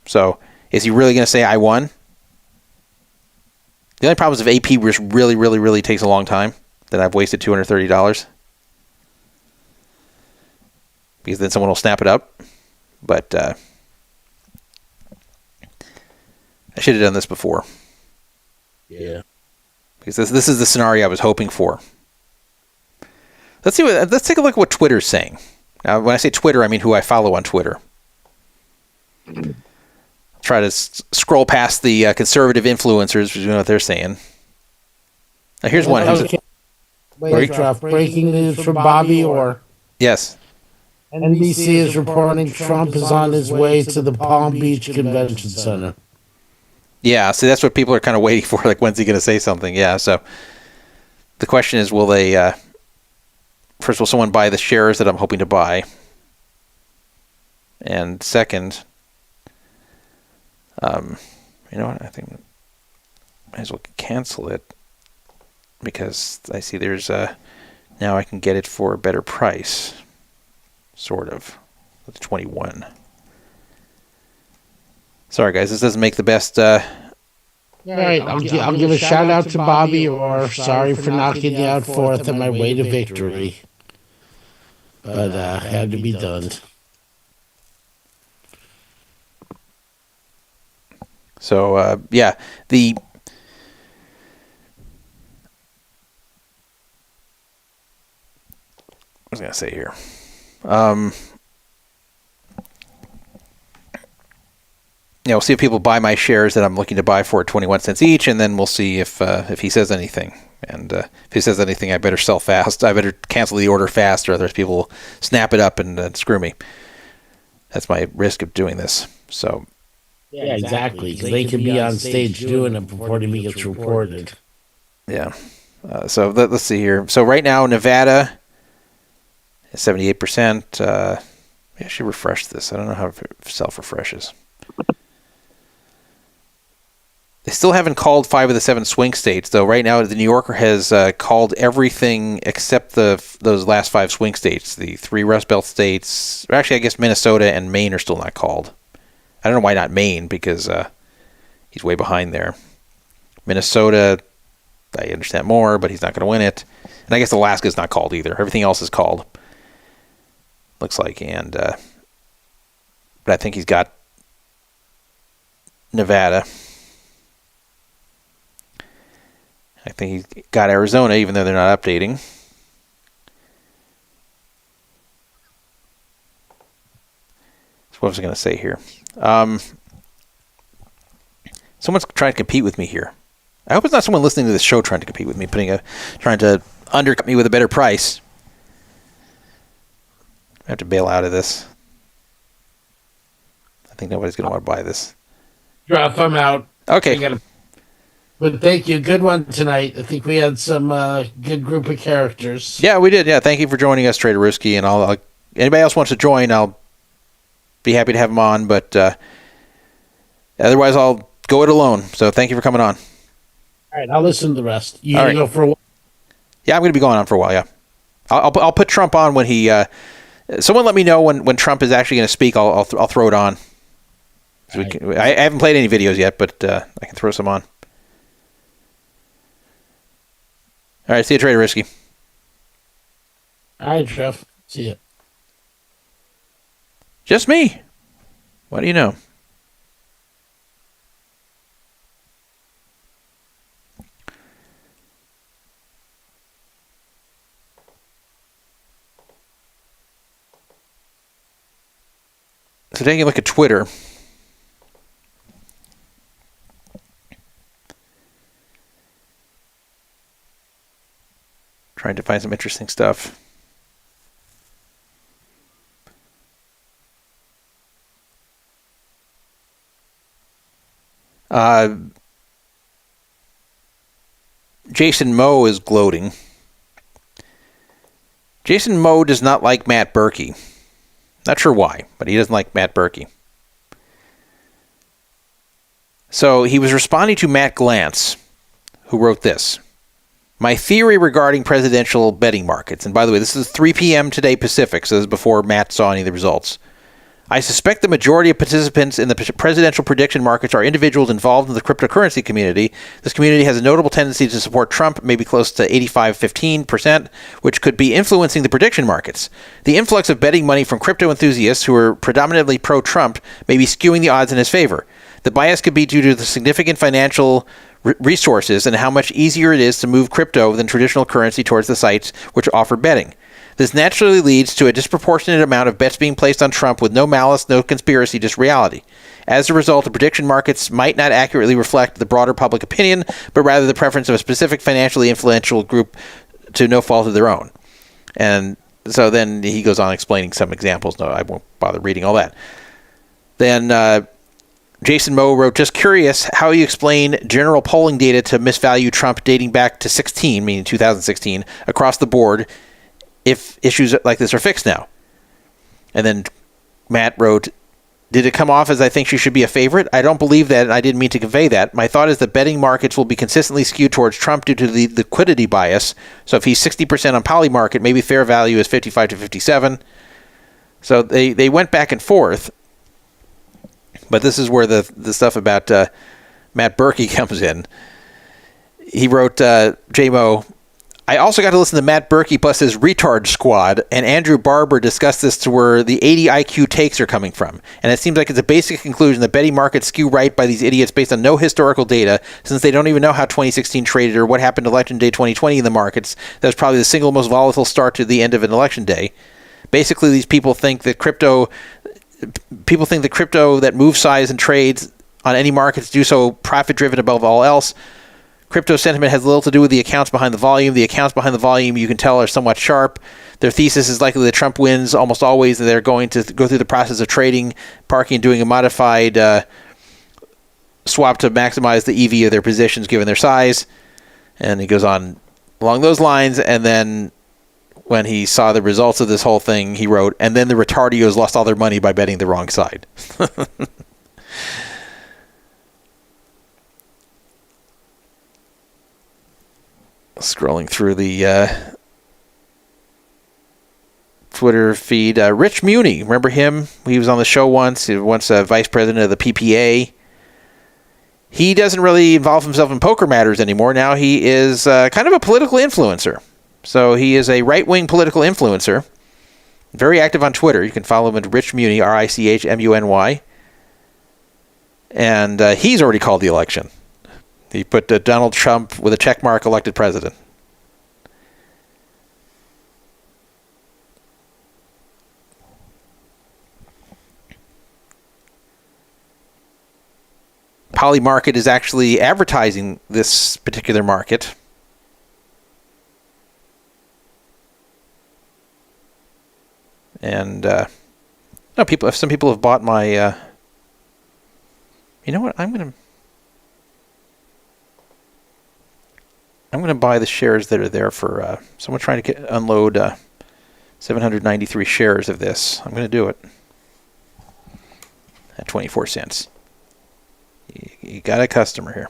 So is he really going to say I won? The only problem is if AP really takes a long time, then I've wasted $230. Because then someone will snap it up. But I should have done this before. Yeah. Because this is the scenario I was hoping for. Let's take a look at what Twitter's saying. Now, when I say Twitter, I mean who I follow on Twitter. I'll try to scroll past the conservative influencers, you know what they're saying. Now, here's one. Breaking news from Bobby or? Yes. NBC is reporting Trump is on his way to the Palm Beach Convention Center. Yeah, so that's what people are kind of waiting for. Like, when's he going to say something? Yeah, so the question is, will they, first, will someone buy the shares that I'm hoping to buy? And second, you know what? I think I might as well cancel it because I see there's now I can get it for a better price, sort of, with 21. Sorry, guys, this doesn't make the best. All right, I'll give a shout out to Bobby, or sorry for knocking you out fourth on my way to victory. But had to be done. So, yeah, what was I going to say here? We'll see if people buy my shares that I'm looking to buy for 21 cents each, and then we'll see if he says anything. And if he says anything, I better sell fast. I better cancel the order fast, or otherwise people will snap it up and screw me. That's my risk of doing this. So. Yeah, exactly. Because they could be on stage doing it before it gets reported. Yeah. So let's see here. So right now, Nevada is 78%. I should refresh this. I don't know how it self-refreshes. They still haven't called 5 of the 7 swing states, though. Right now, the New Yorker has called everything except those last 5 swing states. The 3 Rust Belt states. Or actually, I guess Minnesota and Maine are still not called. I don't know why not Maine, because he's way behind there. Minnesota, I understand more, but he's not going to win it. And I guess Alaska's not called either. Everything else is called, looks like. And but I think he's got Nevada. I think he's got Arizona, even though they're not updating. So what was I going to say here? Someone's trying to compete with me here. I hope it's not someone listening to this show trying to compete with me, trying to undercut me with a better price. I have to bail out of this. I think nobody's going to want to buy this. Drop, I'm out. Okay. But thank you. Good one tonight. I think we had some good group of characters. Yeah, we did. Yeah, thank you for joining us, Trader Ruski. And I'll anybody else wants to join, I'll be happy to have them on. But otherwise, I'll go it alone. So thank you for coming on. All right, I'll listen to the rest. You gonna go for a while? Yeah, I'm going to be going on for a while. Yeah, I'll put Trump on when he. Someone let me know when Trump is actually going to speak. I'll throw it on. So I haven't played any videos yet, but I can throw some on. All right, see you, Trader Risky. All right, Trev. See ya. Just me. What do you know? So taking a look at Twitter. Trying to find some interesting stuff. Jason Moe is gloating. Jason Moe does not like Matt Berkey. Not sure why, but he doesn't like Matt Berkey. So he was responding to Matt Glantz, who wrote this. My theory regarding presidential betting markets, and by the way, this is 3 p.m. today Pacific, so this is before Matt saw any of the results. I suspect the majority of participants in the presidential prediction markets are individuals involved in the cryptocurrency community. This community has a notable tendency to support Trump, maybe close to 85-15%, which could be influencing the prediction markets. The influx of betting money from crypto enthusiasts who are predominantly pro-Trump may be skewing the odds in his favor. The bias could be due to the significant financial resources and how much easier it is to move crypto than traditional currency towards the sites which offer betting. This naturally leads to a disproportionate amount of bets being placed on Trump with no malice, no conspiracy, just reality. As a result, the prediction markets might not accurately reflect the broader public opinion, but rather the preference of a specific financially influential group to no fault of their own. And so then he goes on explaining some examples. No, I won't bother reading all that. Then Jason Moe wrote, just curious how you explain general polling data to misvalue Trump dating back to 16, meaning 2016, across the board, if issues like this are fixed now. And then Matt wrote, did it come off as I think she should be a favorite? I don't believe that, and I didn't mean to convey that. My thought is that betting markets will be consistently skewed towards Trump due to the liquidity bias. So if he's 60% on Polymarket, maybe fair value is 55 to 57. So they went back and forth. But this is where the stuff about Matt Berkey comes in. He wrote, J-Mo, I also got to listen to Matt Berkey plus his retard squad, and Andrew Barber discussed this to where the 80 IQ takes are coming from. And it seems like it's a basic conclusion that betting markets skew right by these idiots based on no historical data, since they don't even know how 2016 traded or what happened election day 2020 in the markets. That was probably the single most volatile start to the end of an election day. Basically, these people think that crypto that move size and trades on any markets do so profit-driven above all else. Crypto sentiment has little to do with the accounts behind the volume. The accounts behind the volume, you can tell, are somewhat sharp. Their thesis is likely that Trump wins almost always, and they're going to go through the process of trading, parking, doing a modified swap to maximize the EV of their positions given their size. And he goes on along those lines, and then when he saw the results of this whole thing, he wrote, and then the retardios lost all their money by betting the wrong side. Scrolling through the Twitter feed. Rich Muni, remember him? He was on the show once. He was once vice president of the PPA. He doesn't really involve himself in poker matters anymore. Now he is kind of a political influencer. So he is a right-wing political influencer. Very active on Twitter. You can follow him at Rich Muni, RichMuny. And he's already called the election. He put Donald Trump with a check mark elected president. Polymarket is actually advertising this particular market. And some people have bought my. You know what? I'm gonna buy the shares that are there for. Someone trying to unload 793 shares of this. I'm gonna do it at 24 cents. You got a customer here.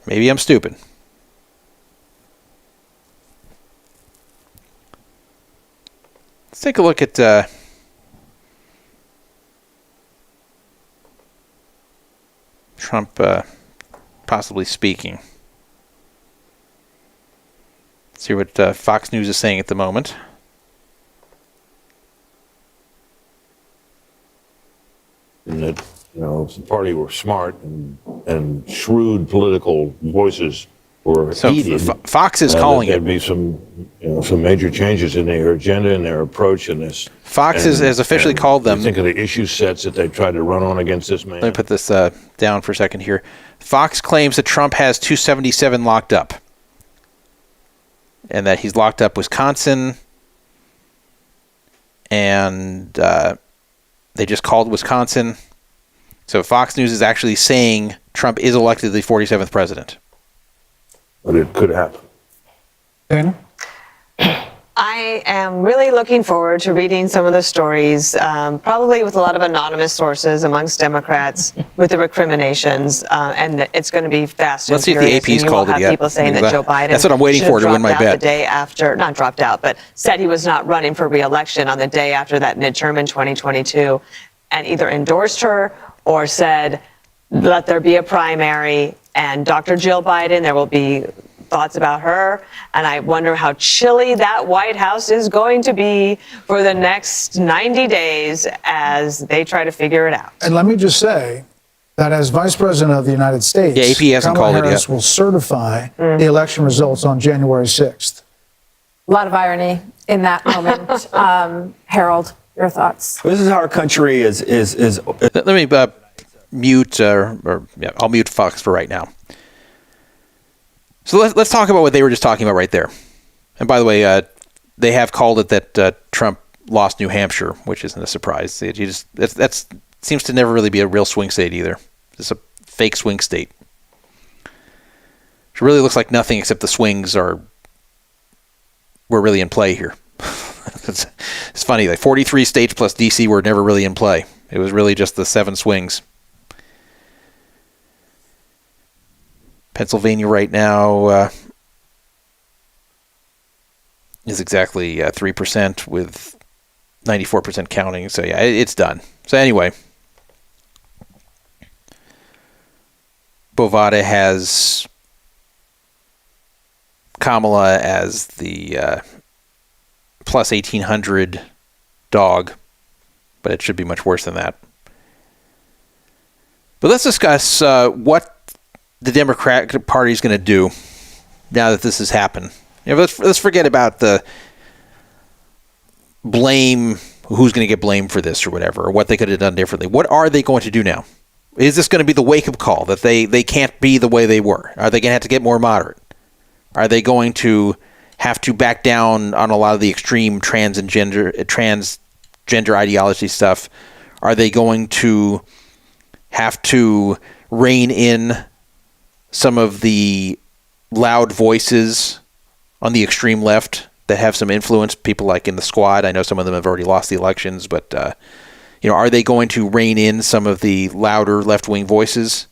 Maybe I'm stupid. Let's take a look at Trump possibly speaking. Let's see what Fox News is saying at the moment. And that, the party were smart and shrewd political voices or So heated, Fox is calling there'd it. be some major changes in their agenda and their approach in this. Fox has officially called them. You think of the issue sets that they tried to run on against this man. Let me put this down for a second here. Fox claims that Trump has 277 locked up, and that he's locked up Wisconsin, and they just called Wisconsin. So Fox News is actually saying Trump is elected the 47th president. But it could happen. Dana? I am really looking forward to reading some of the stories, probably with a lot of anonymous sources amongst Democrats with the recriminations, and it's going to be fast. Let's see if the AP's called it yet. People saying that Joe Biden. That's what I'm waiting for to win my bet. The day after, not dropped out, but said he was not running for re-election on the day after that midterm in 2022, and either endorsed her or said, "Let there be a primary." And Dr. Jill Biden, there will be thoughts about her, and I wonder how chilly that White House is going to be for the next 90 days as they try to figure it out. And let me just say that as Vice President of the United States, AP hasn't Kamala called it Harris yet. will certify the election results on January 6th. A lot of irony in that moment. Harold, your thoughts? This is how our country is. Let me mute, I'll mute Fox for right now. So let's talk about what they were just talking about right there. And by the way, they have called it that Trump lost New Hampshire, which isn't a surprise. That seems to never really be a real swing state either. It's a fake swing state. It really looks like nothing except the swings were really in play here. It's funny, like 43 states plus DC were never really in play. It was really just the 7 swings. Pennsylvania right now is exactly 3% with 94% counting. So yeah, it's done. So anyway, Bovada has Kamala as the plus 1,800 dog, but it should be much worse than that. But let's discuss what the Democratic Party is going to do now that this has happened. Let's forget about the blame, who's going to get blamed for this or whatever, or what they could have done differently. What are they going to do now? Is this going to be the wake-up call that they can't be the way they were? Are they going to have to get more moderate? Are they going to have to back down on a lot of the extreme transgender ideology stuff? Are they going to have to rein in some of the loud voices on the extreme left that have some influence, people like in the Squad? I know some of them have already lost the elections, but are they going to rein in some of the louder left-wing voices?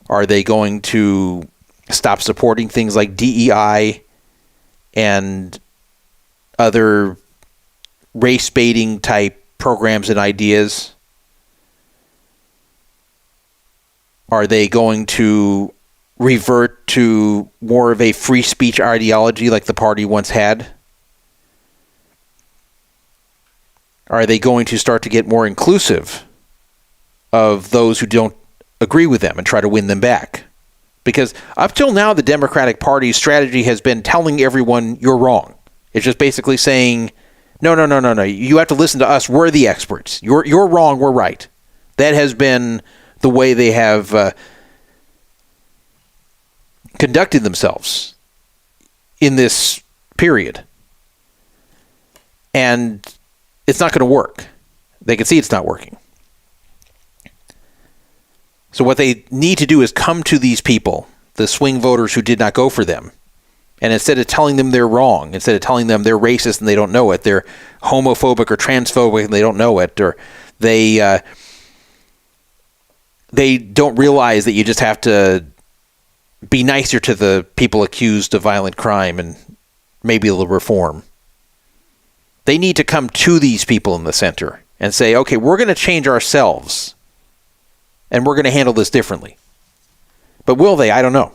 Are they going to stop supporting things like DEI and other race-baiting type programs and ideas? Are they going to revert to more of a free speech ideology like the party once had? Are they going to start to get more inclusive of those who don't agree with them and try to win them back? Because up till now, the Democratic Party's strategy has been telling everyone you're wrong. It's just basically saying, no. You have to listen to us. We're the experts. You're wrong. We're right. That has been the way they have conducted themselves in this period. And it's not going to work. They can see it's not working. So what they need to do is come to these people, the swing voters who did not go for them, and instead of telling them they're wrong, instead of telling them they're racist and they don't know it, they're homophobic or transphobic and they don't know it, or they don't realize that you just have to be nicer to the people accused of violent crime and maybe they'll reform. They need to come to these people in the center and say, okay, we're going to change ourselves and we're going to handle this differently. But will they? I don't know.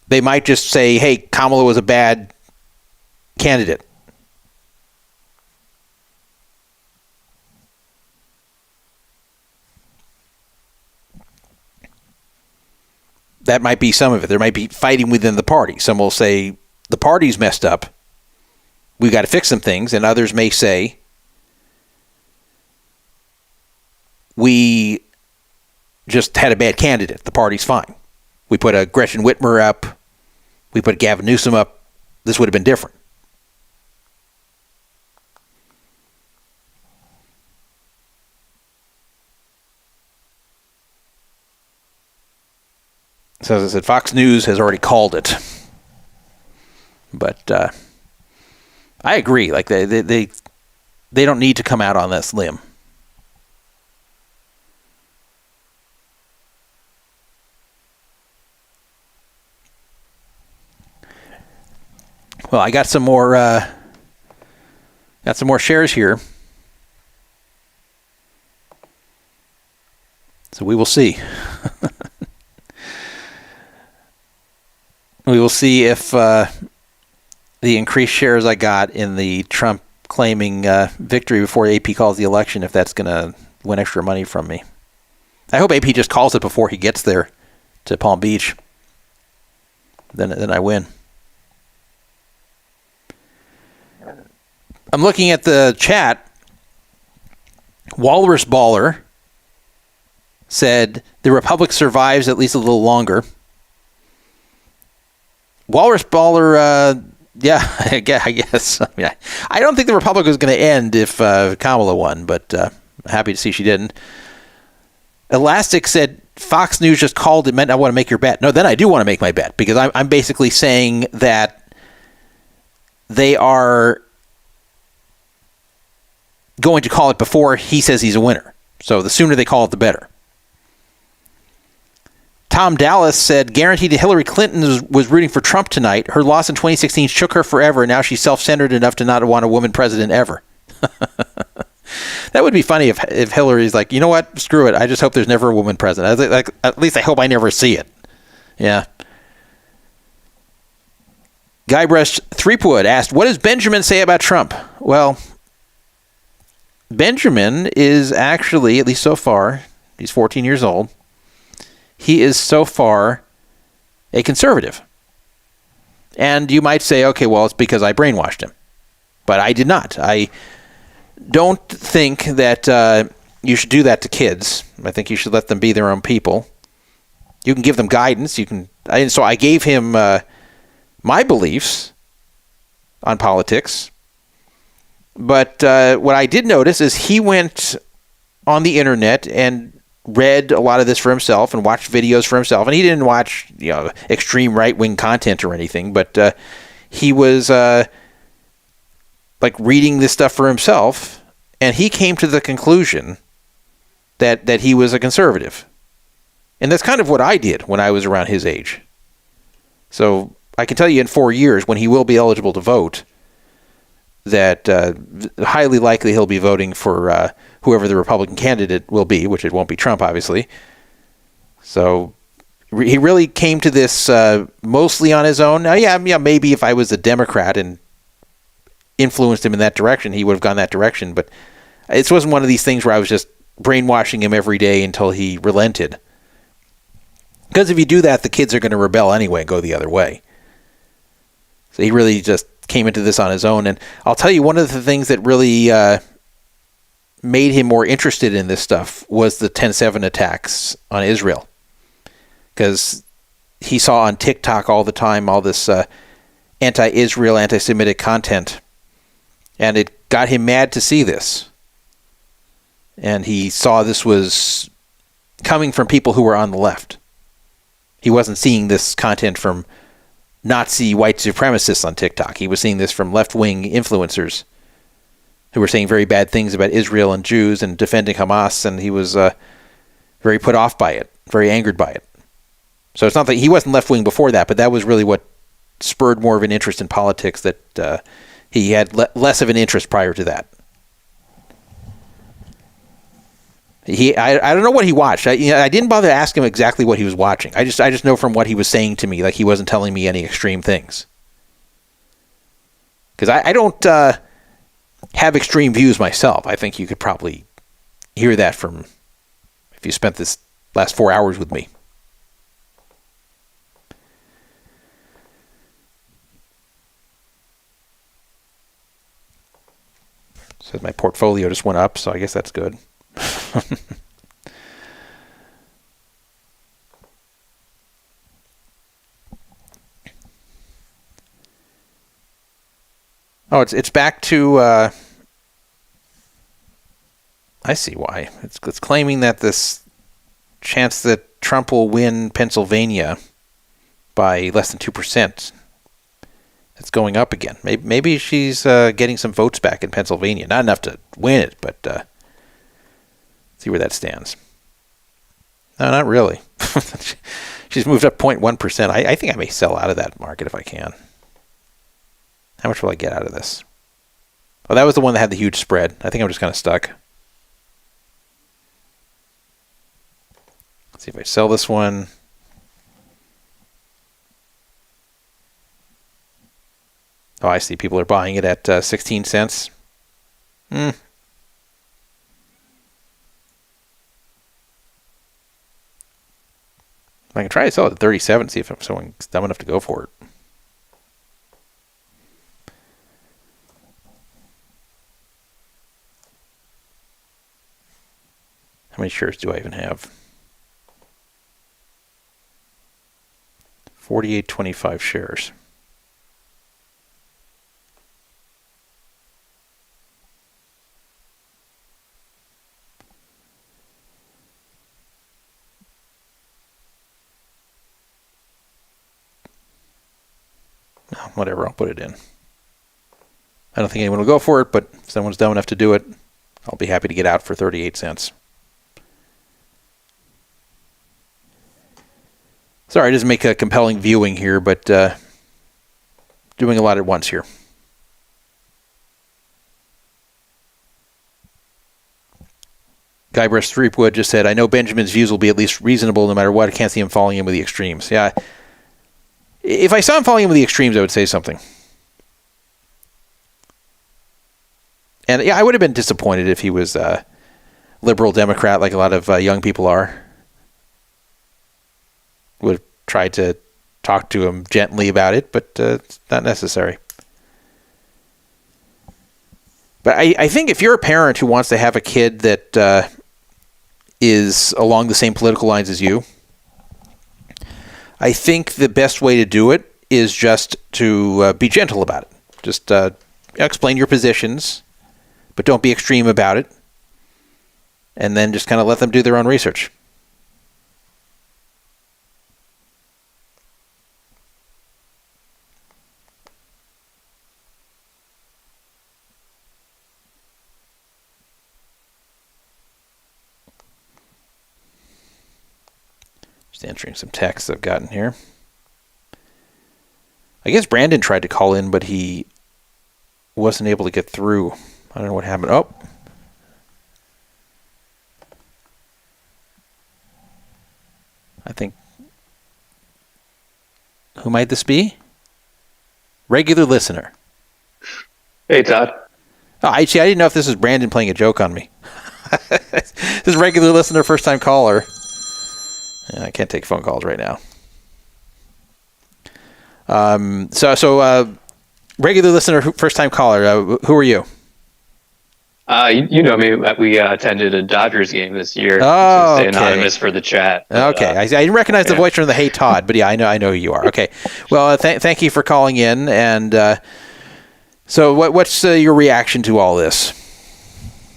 They might just say, hey, Kamala was a bad candidate. that might be some of it. There might be fighting within the party. Some will say the party's messed up. We've got to fix some things. And others may say we just had a bad candidate. The party's fine. We put a Gretchen Whitmer up. We put Gavin Newsom up. This would have been different. So as I said, Fox News has already called it. But I agree. Like they don't need to come out on this limb. Well, I got some more shares here. So we will see. We will see if the increased shares I got in the Trump claiming victory before AP calls the election, if that's going to win extra money from me. I hope AP just calls it before he gets there to Palm Beach. Then I win. I'm looking at the chat. Walrus Baller said the Republic survives at least a little longer. Walrus Baller, yeah, I guess. I mean, I don't think the Republic was going to end if Kamala won, but happy to see she didn't. Elastic said Fox News just called it meant I want to make your bet. No, then I do want to make my bet because I'm basically saying that they are going to call it before he says he's a winner. So the sooner they call it, the better. Tom Dallas said, guaranteed Hillary Clinton was rooting for Trump tonight. Her loss in 2016 shook her forever, and now she's self-centered enough to not want a woman president ever. That would be funny if Hillary's like, you know what? Screw it. I just hope there's never a woman president. At least I hope I never see it. Yeah. Guybrush Threepwood asked, what does Benjamin say about Trump? Well, Benjamin is actually, at least so far, he's 14 years old, he is so far a conservative. And you might say, okay, well, it's because I brainwashed him. But I did not. I don't think that you should do that to kids. I think you should let them be their own people. You can give them guidance. So I gave him my beliefs on politics. But what I did notice is he went on the internet and read a lot of this for himself and watched videos for himself. And he didn't watch, extreme right-wing content or anything, but he was reading this stuff for himself, and he came to the conclusion that he was a conservative. And that's kind of what I did when I was around his age. So I can tell you in 4 years, when he will be eligible to vote, that highly likely he'll be voting for whoever the Republican candidate will be, which it won't be Trump, obviously. So he really came to this mostly on his own. Now, yeah, maybe if I was a Democrat and influenced him in that direction, he would have gone that direction. But it wasn't one of these things where I was just brainwashing him every day until he relented. Because if you do that, the kids are going to rebel anyway and go the other way. So he really just came into this on his own. And I'll tell you, one of the things that really made him more interested in this stuff was the 10/7 attacks on Israel. Because he saw on TikTok all the time all this anti-Israel, anti-Semitic content. And it got him mad to see this. And he saw this was coming from people who were on the left. He wasn't seeing this content from Nazi white supremacists on TikTok. He was seeing this from left-wing influencers who were saying very bad things about Israel and Jews and defending Hamas, and he was very put off by it, very angered by it. So it's not that he wasn't left-wing before that, but that was really what spurred more of an interest in politics, that he had less of an interest prior to that. I don't know what he watched. I didn't bother to ask him exactly what he was watching. I just know from what he was saying to me, like he wasn't telling me any extreme things. Because I don't have extreme views myself. I think you could probably hear that from if you spent this last 4 hours with me. Says my portfolio just went up, so I guess that's good. Oh, it's back to. I see why. It's claiming that this chance that Trump will win Pennsylvania by less than 2%. It's going up again. Maybe she's getting some votes back in Pennsylvania. Not enough to win it, but see where that stands. No, not really. She's moved up 0.1%. I think I may sell out of that market if I can. How much will I get out of this? Oh, that was the one that had the huge spread. I think I'm just kind of stuck. Let's see if I sell this one. Oh, I see. People are buying it at 16 cents. I can try to sell it at 37, see if someone's dumb enough to go for it. How many shares do I even have? 48.25 shares. No, whatever, I'll put it in. I don't think anyone will go for it, but if someone's dumb enough to do it, I'll be happy to get out for 38 cents. Sorry, it doesn't make a compelling viewing here, but doing a lot at once here. Guybrush Threepwood just said, I know Benjamin's views will be at least reasonable no matter what. I can't see him falling in with the extremes. Yeah. If I saw him falling in with the extremes, I would say something. And yeah, I would have been disappointed if he was a liberal Democrat like a lot of young people are. Would have tried to talk to him gently about it, but it's not necessary. But I think if you're a parent who wants to have a kid that is along the same political lines as you, I think the best way to do it is just to be gentle about it. Just explain your positions, but don't be extreme about it. And then just kind of let them do their own research. Just answering some texts I've gotten here. I guess Brandon tried to call in, but he wasn't able to get through. I don't know what happened. Oh. I think. Who might this be? Regular listener. Hey, Todd. Oh, I didn't know if this was Brandon playing a joke on me. This is regular listener, first time caller. I can't take phone calls right now. So regular listener, first time caller. Who are you? You know me. We attended a Dodgers game this year. Oh, Stay okay. Anonymous for the chat. But, okay, I didn't recognize the voice from the Hey Todd, but yeah, I know who you are. Okay, well, thank you for calling in. And so, what's your reaction to all this?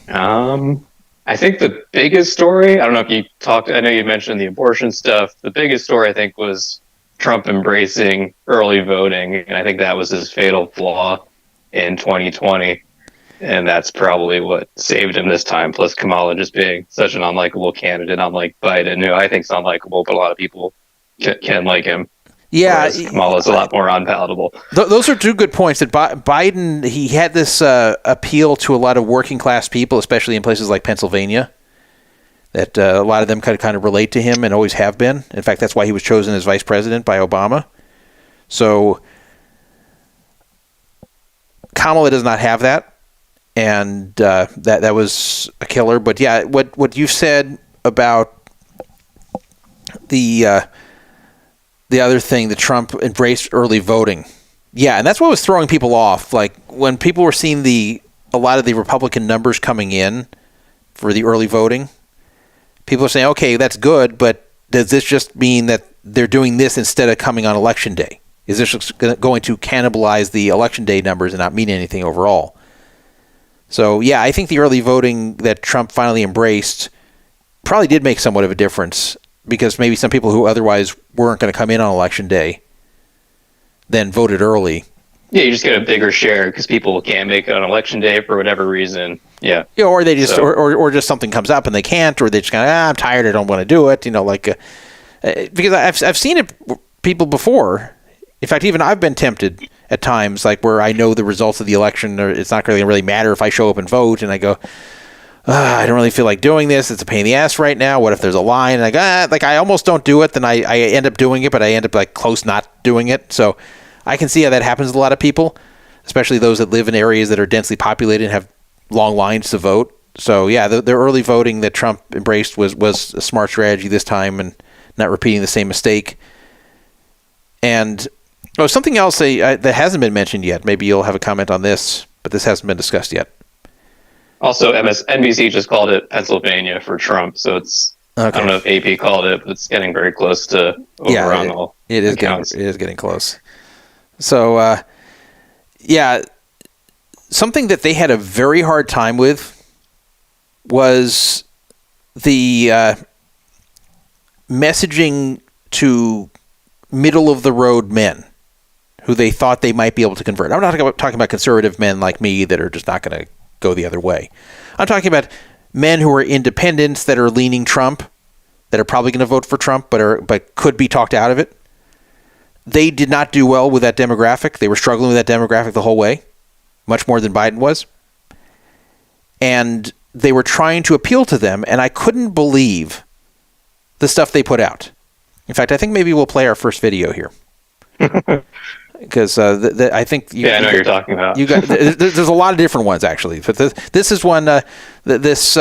I think the biggest story. I don't know if you talked. I know you mentioned the abortion stuff. The biggest story I think was Trump embracing early voting, and I think that was his fatal flaw in 2020. And that's probably what saved him this time, plus Kamala just being such an unlikable candidate, unlike Biden, who I think is unlikable, but a lot of people can like him. Yeah. Kamala's a lot more unpalatable. Those are two good points. That Biden, he had this appeal to a lot of working class people, especially in places like Pennsylvania, that a lot of them kind of relate to him and always have been. In fact, that's why he was chosen as vice president by Obama. So Kamala does not have that. And that was a killer. But yeah, what you said about the other thing, that Trump embraced early voting. Yeah, and that's what was throwing people off. Like when people were seeing the a lot of the Republican numbers coming in for the early voting, people are saying, okay, that's good, but does this just mean that they're doing this instead of coming on Election Day? Is this going to cannibalize the Election Day numbers and not mean anything overall? So, yeah, I think the early voting that Trump finally embraced probably did make somewhat of a difference, because maybe some people who otherwise weren't going to come in on Election Day then voted early. Yeah, you just get a bigger share because people can't make it on Election Day for whatever reason. Yeah. Or they just, or just something comes up and they can't, or they just kind of, I'm tired, I don't want to do it. Because I've seen it people before. In fact, even I've been tempted at times, like where I know the results of the election, or it's not going to really matter if I show up and vote, and I go, I don't really feel like doing this. It's a pain in the ass right now. What if there's a line? And I go, I almost don't do it. Then I end up doing it, but I end up close not doing it. So I can see how that happens with a lot of people, especially those that live in areas that are densely populated and have long lines to vote. So yeah, the early voting that Trump embraced was a smart strategy this time, and not repeating the same mistake. And something else that hasn't been mentioned yet. Maybe you'll have a comment on this, but this hasn't been discussed yet. Also, NBC just called it Pennsylvania for Trump, so it's okay. I don't know if AP called it, but it's getting very close to over on all accounts. It is getting close. So, something that they had a very hard time with was the messaging to middle-of-the-road men who they thought they might be able to convert. I'm not talking about conservative men like me that are just not going to go the other way. I'm talking about men who are independents that are leaning Trump, that are probably going to vote for Trump, but could be talked out of it. They did not do well with that demographic. They were struggling with that demographic the whole way, much more than Biden was. And they were trying to appeal to them, and I couldn't believe the stuff they put out. In fact, I think maybe we'll play our first video here. Because I think I know what you're talking about. There's a lot of different ones actually, but this is one. This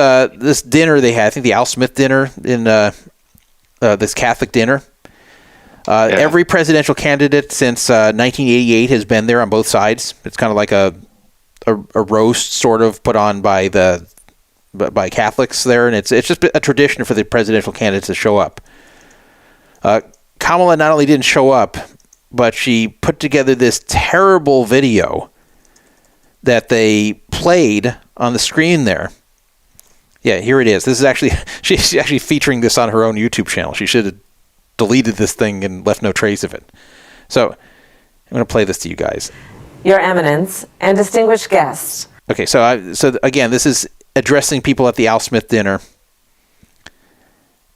dinner they had, I think the Al Smith dinner in this Catholic dinner. Every presidential candidate since 1988 has been there on both sides. It's kind of like a roast, sort of put on by Catholics there, and it's just a tradition for the presidential candidates to show up. Kamala not only didn't show up, but she put together this terrible video that they played on the screen there. Yeah, here it is. This is actually, she's actually featuring this on her own YouTube channel. She should have deleted this thing and left no trace of it. So I'm going to play this to you guys. Your Eminence and distinguished guests. Okay, so again, this is addressing people at the Al Smith dinner.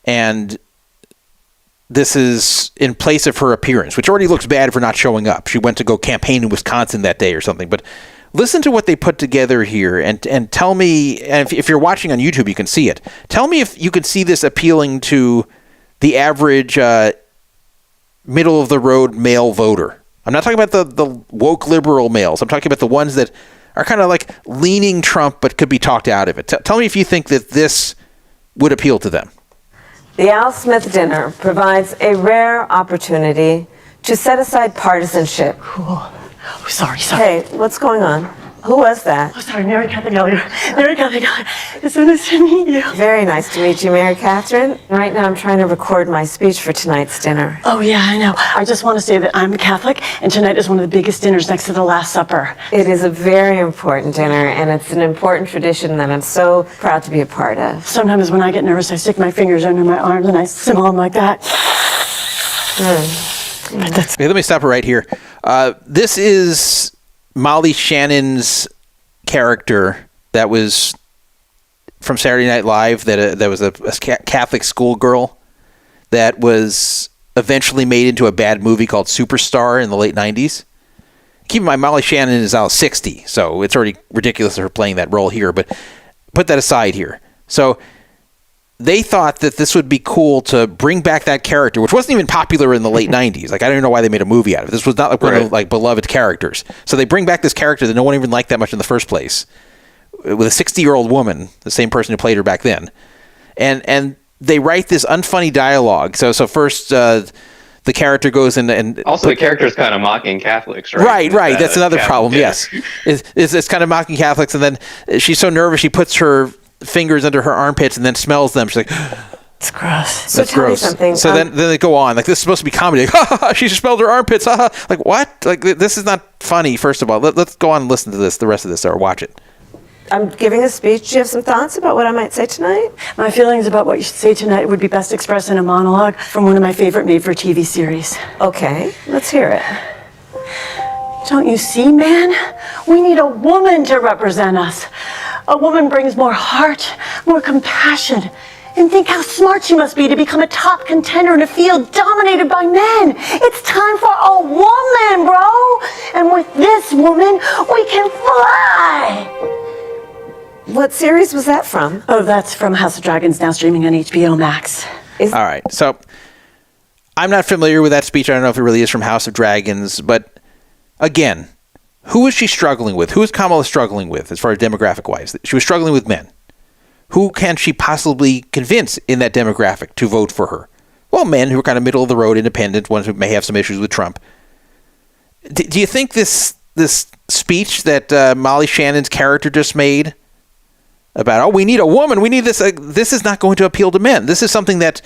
And this is in place of her appearance, which already looks bad for not showing up. She went to go campaign in Wisconsin that day or something. But listen to what they put together here, and tell me, and if you're watching on YouTube, you can see it. Tell me if you can see this appealing to the average middle-of-the-road male voter. I'm not talking about the woke liberal males. I'm talking about the ones that are kind of like leaning Trump but could be talked out of it. Tell me if you think that this would appeal to them. The Al Smith dinner provides a rare opportunity to set aside partisanship. Oh, sorry. Hey, what's going on? Who was that? Oh, sorry, Mary Catherine Elliott. Mary Catherine Elliott. It's so nice to meet you. Very nice to meet you, Mary Catherine. Right now I'm trying to record my speech for tonight's dinner. Oh, yeah, I know. I just want to say that I'm a Catholic, and tonight is one of the biggest dinners next to the Last Supper. It is a very important dinner, and it's an important tradition that I'm so proud to be a part of. Sometimes when I get nervous, I stick my fingers under my arms and I simmer them like that. Okay, let me stop it right here. This is Molly Shannon's character that was from Saturday Night Live, that was a Catholic schoolgirl that was eventually made into a bad movie called Superstar in the late 90s. Keep in mind, Molly Shannon is now 60, so it's already ridiculous of her playing that role here, but put that aside here. So they thought that this would be cool to bring back that character, which wasn't even popular in the late 90s. Like, I don't even know why they made a movie out of it. This was not like one of the beloved characters. So they bring back this character that no one even liked that much in the first place, with a 60-year-old woman, the same person who played her back then. And they write this unfunny dialogue. So first, the character goes in and Also, the character's kind of mocking Catholics, right? Right. That's another problem. Yes, is it's kind of mocking Catholics, and then she's so nervous she puts her fingers under her armpits and then smells them. She's like, it's gross. So that's tell gross. me something. So then they go on like this is supposed to be comedy. Like, she smelled her armpits. Like what? Like this is not funny. First of all, let's go on and listen to the rest of this or watch it. I'm giving a speech. Do you have some thoughts about what I might say tonight? My feelings about what you should say tonight would be best expressed in a monologue from one of my favorite made-for-TV series. Okay, let's hear it. Don't you see, man? We need a woman to represent us. A woman brings more heart, more compassion. And think how smart she must be to become a top contender in a field dominated by men. It's time for a woman, bro. And with this woman, we can fly. What series was that from? Oh, that's from House of Dragons, now streaming on HBO Max. All right. So I'm not familiar with that speech. I don't know if it really is from House of Dragons. But again, who is she struggling with? Who is Kamala struggling with as far as demographic-wise? She was struggling with men. Who can she possibly convince in that demographic to vote for her? Well, men who are kind of middle-of-the-road, independent, ones who may have some issues with Trump. Do you think this speech that Molly Shannon's character just made about, we need a woman, we need this, this is not going to appeal to men. This is something that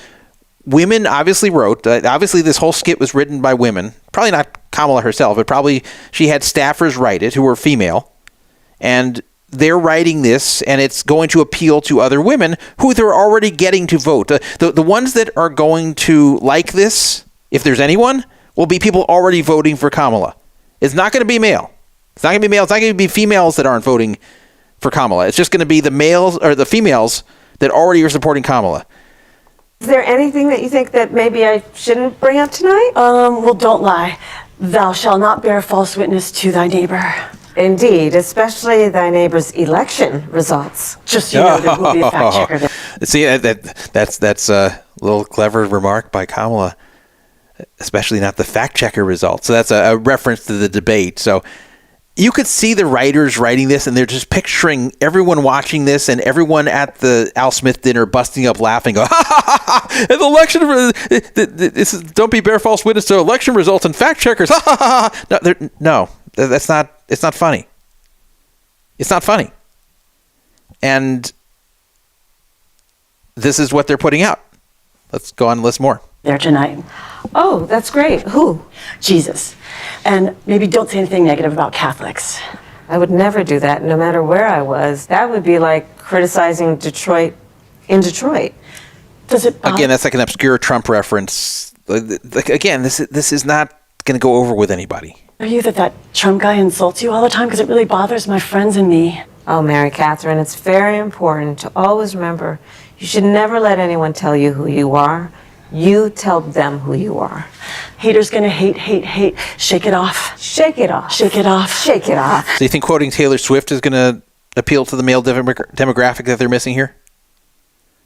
women obviously wrote. Obviously, this whole skit was written by women. Probably not Kamala herself, but probably she had staffers write it who were female. And they're writing this, and it's going to appeal to other women who they're already getting to vote. The ones that are going to like this, if there's anyone, will be people already voting for Kamala. It's not going to be male. It's not going to be male. It's not going to be females that aren't voting for Kamala. It's just going to be the males or the females that already are supporting Kamala. Is there anything that you think that maybe I shouldn't bring up tonight? Well, don't lie. Thou shalt not bear false witness to thy neighbor. Indeed, especially thy neighbor's election results. Just so you know, there will be a fact checker there. See, that's a little clever remark by Kamala, especially not the fact checker results. So that's a reference to the debate. So you could see the writers writing this, and they're just picturing everyone watching this and everyone at the Al Smith dinner busting up laughing. Go, ha ha ha ha! The election, this is, don't be bear false witness to election results and fact checkers. Ha ha ha! No, that's not. It's not funny. It's not funny. And this is what they're putting out. Let's go on and list more. There tonight. Oh, that's great. Who? Jesus. And maybe don't say anything negative about Catholics. I would never do that, no matter where I was. That would be like criticizing Detroit in Detroit. Does it? Again, that's like an obscure Trump reference. Again, this is not going to go over with anybody. Are you that Trump guy insults you all the time? Because it really bothers my friends and me. Oh, Mary Catherine, it's very important to always remember you should never let anyone tell you who you are. You tell them who you are. Haters gonna hate, hate, hate. Shake it off. Shake it off. Shake it off. Shake it off. So you think quoting Taylor Swift is going to appeal to the male demographic that they're missing here?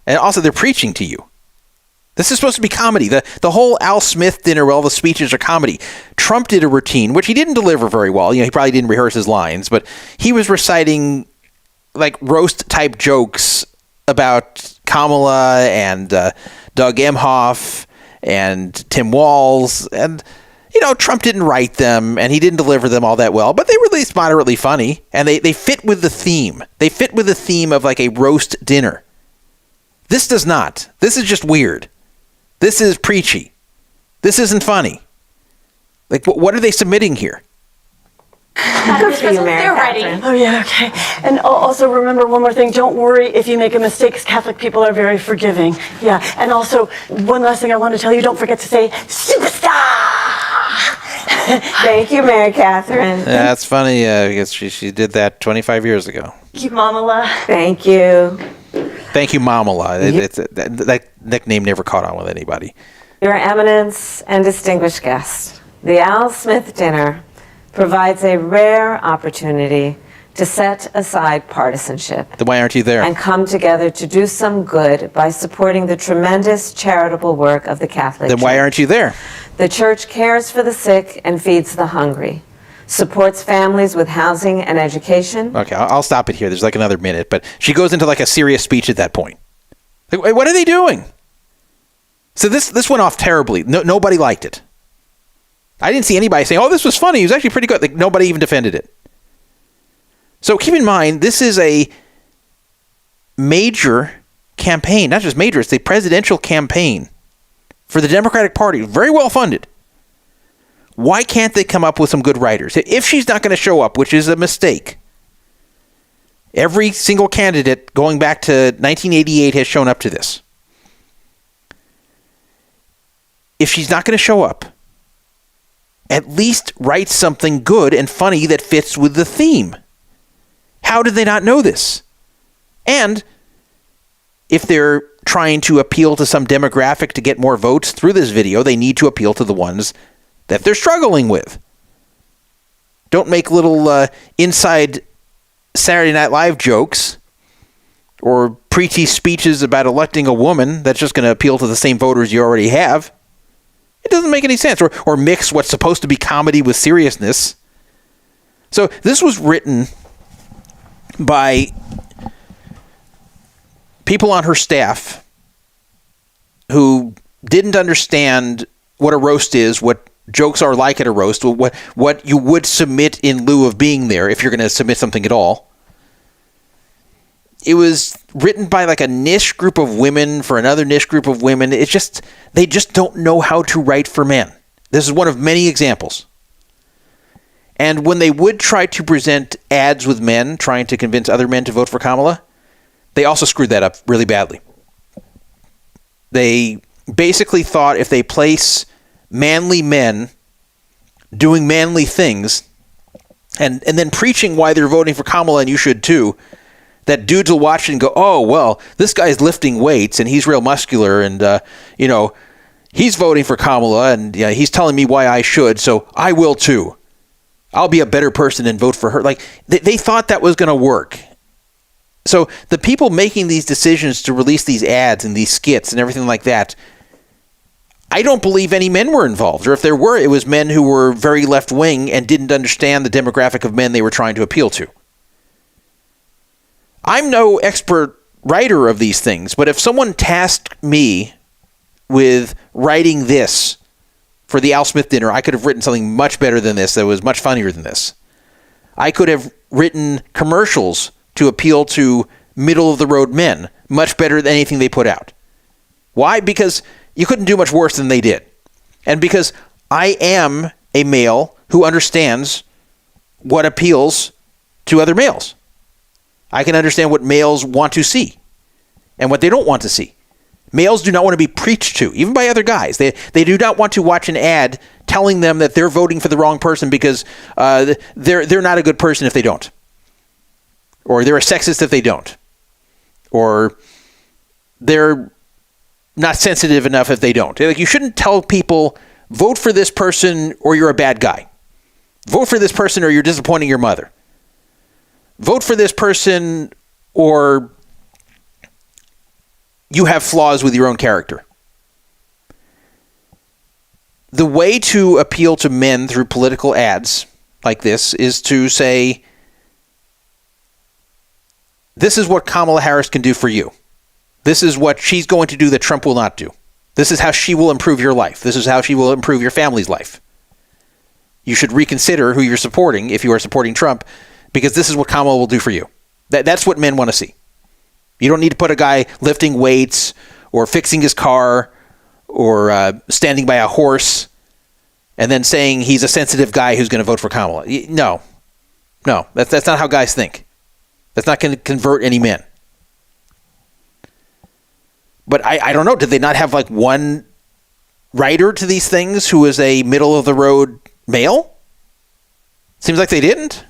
And also, they're preaching to you. This is supposed to be comedy. The whole Al Smith dinner where all the speeches are comedy. Trump did a routine, which he didn't deliver very well. You know, he probably didn't rehearse his lines, but he was reciting like roast-type jokes about Kamala and Doug Emhoff and Tim Walz. And, you know, Trump didn't write them, and he didn't deliver them all that well, but they were at least moderately funny, and they fit with the theme. They fit with the theme of like a roast dinner. This does not. This is just weird. This is preachy. This isn't funny. Like, what are they submitting here? Good for you, Mary Catherine. Oh, yeah, okay. And also remember one more thing. Don't worry if you make a mistake, 'cause Catholic people are very forgiving. Yeah, and also one last thing I want to tell you. Don't forget to say, superstar! Thank you, Mary Catherine. That's funny because she did that 25 years ago. Thank you, Mamala. Thank you. Thank you, Mamala. That nickname never caught on with anybody. Your Eminence and distinguished guests, the Al Smith dinner provides a rare opportunity to set aside partisanship. Then why aren't you there? And come together to do some good by supporting the tremendous charitable work of the Catholic Church. Then why aren't you there? The Church cares for the sick and feeds the hungry, supports families with housing and education. Okay, I'll stop it here. There's like another minute, but she goes into like a serious speech at that point. Like, what are they doing? So this went off terribly. Nobody liked it. I didn't see anybody saying, "Oh, this was funny. It was actually pretty good." Like, nobody even defended it. So keep in mind, this is a major campaign. Not just major, it's a presidential campaign for the Democratic Party. Very well funded. Why can't they come up with some good writers? If she's not going to show up, which is a mistake, every single candidate going back to 1988 has shown up to this. If she's not going to show up, at least write something good and funny that fits with the theme. How did they not know this? And if they're trying to appeal to some demographic to get more votes through this video, they need to appeal to the ones that they're struggling with. Don't make little inside Saturday Night Live jokes or preachy speeches about electing a woman that's just going to appeal to the same voters you already have. It doesn't make any sense. Or mix what's supposed to be comedy with seriousness. So this was written by people on her staff who didn't understand what a roast is, what jokes are like at a roast, what you would submit in lieu of being there if you're going to submit something at all. It was written by like a niche group of women for another niche group of women. They just don't know how to write for men. This is one of many examples. And when they would try to present ads with men, trying to convince other men to vote for Kamala, they also screwed that up really badly. They basically thought if they place manly men doing manly things and then preaching why they're voting for Kamala, and you should too, that dudes will watch it and go, "Oh, well, this guy's lifting weights and he's real muscular and, he's voting for Kamala and he's telling me why I should, so I will too. I'll be a better person and vote for her." Like, they thought that was going to work. So the people making these decisions to release these ads and these skits and everything like that, I don't believe any men were involved. Or if there were, it was men who were very left-wing and didn't understand the demographic of men they were trying to appeal to. I'm no expert writer of these things, but if someone tasked me with writing this for the Al Smith dinner, I could have written something much better than this that was much funnier than this. I could have written commercials to appeal to middle-of-the-road men much better than anything they put out. Why? Because you couldn't do much worse than they did. And because I am a male who understands what appeals to other males. I can understand what males want to see and what they don't want to see. Males do not want to be preached to, even by other guys. They do not want to watch an ad telling them that they're voting for the wrong person because they're not a good person if they don't. Or they're a sexist if they don't. Or they're not sensitive enough if they don't. Like, you shouldn't tell people, vote for this person or you're a bad guy. Vote for this person or you're disappointing your mother. Vote for this person or you have flaws with your own character. The way to appeal to men through political ads like this is to say, this is what Kamala Harris can do for you. This is what she's going to do that Trump will not do. This is how she will improve your life. This is how she will improve your family's life. You should reconsider who you're supporting if you are supporting Trump, because this is what Kamala will do for you. That's what men want to see. You don't need to put a guy lifting weights or fixing his car or standing by a horse and then saying he's a sensitive guy who's going to vote for Kamala. No, that's not how guys think. That's not going to convert any men. But I don't know. Did they not have like one writer to these things who is a middle-of-the-road male? Seems like they didn't.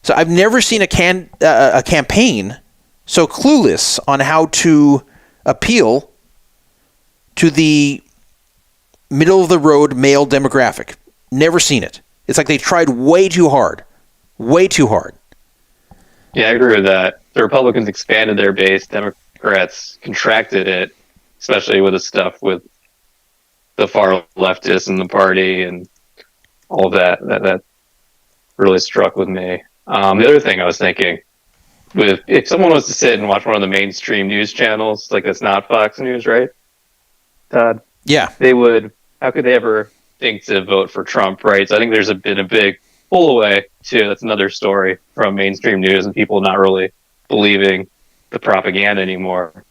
So I've never seen a campaign so clueless on how to appeal to the middle-of-the-road male demographic. Never seen it. It's like they tried way too hard. Way too hard. Yeah, I agree with that. The Republicans expanded their base. Democrats contracted it, especially with the stuff with the far leftists in the party and all that. That really struck with me. The other thing I was thinking, if someone was to sit and watch one of the mainstream news channels, like that's not Fox News, right, Todd? Yeah. They would, how could they ever think to vote for Trump, right? So I think there's been a big pull away, too. That's another story from mainstream news and people not really believing the propaganda anymore.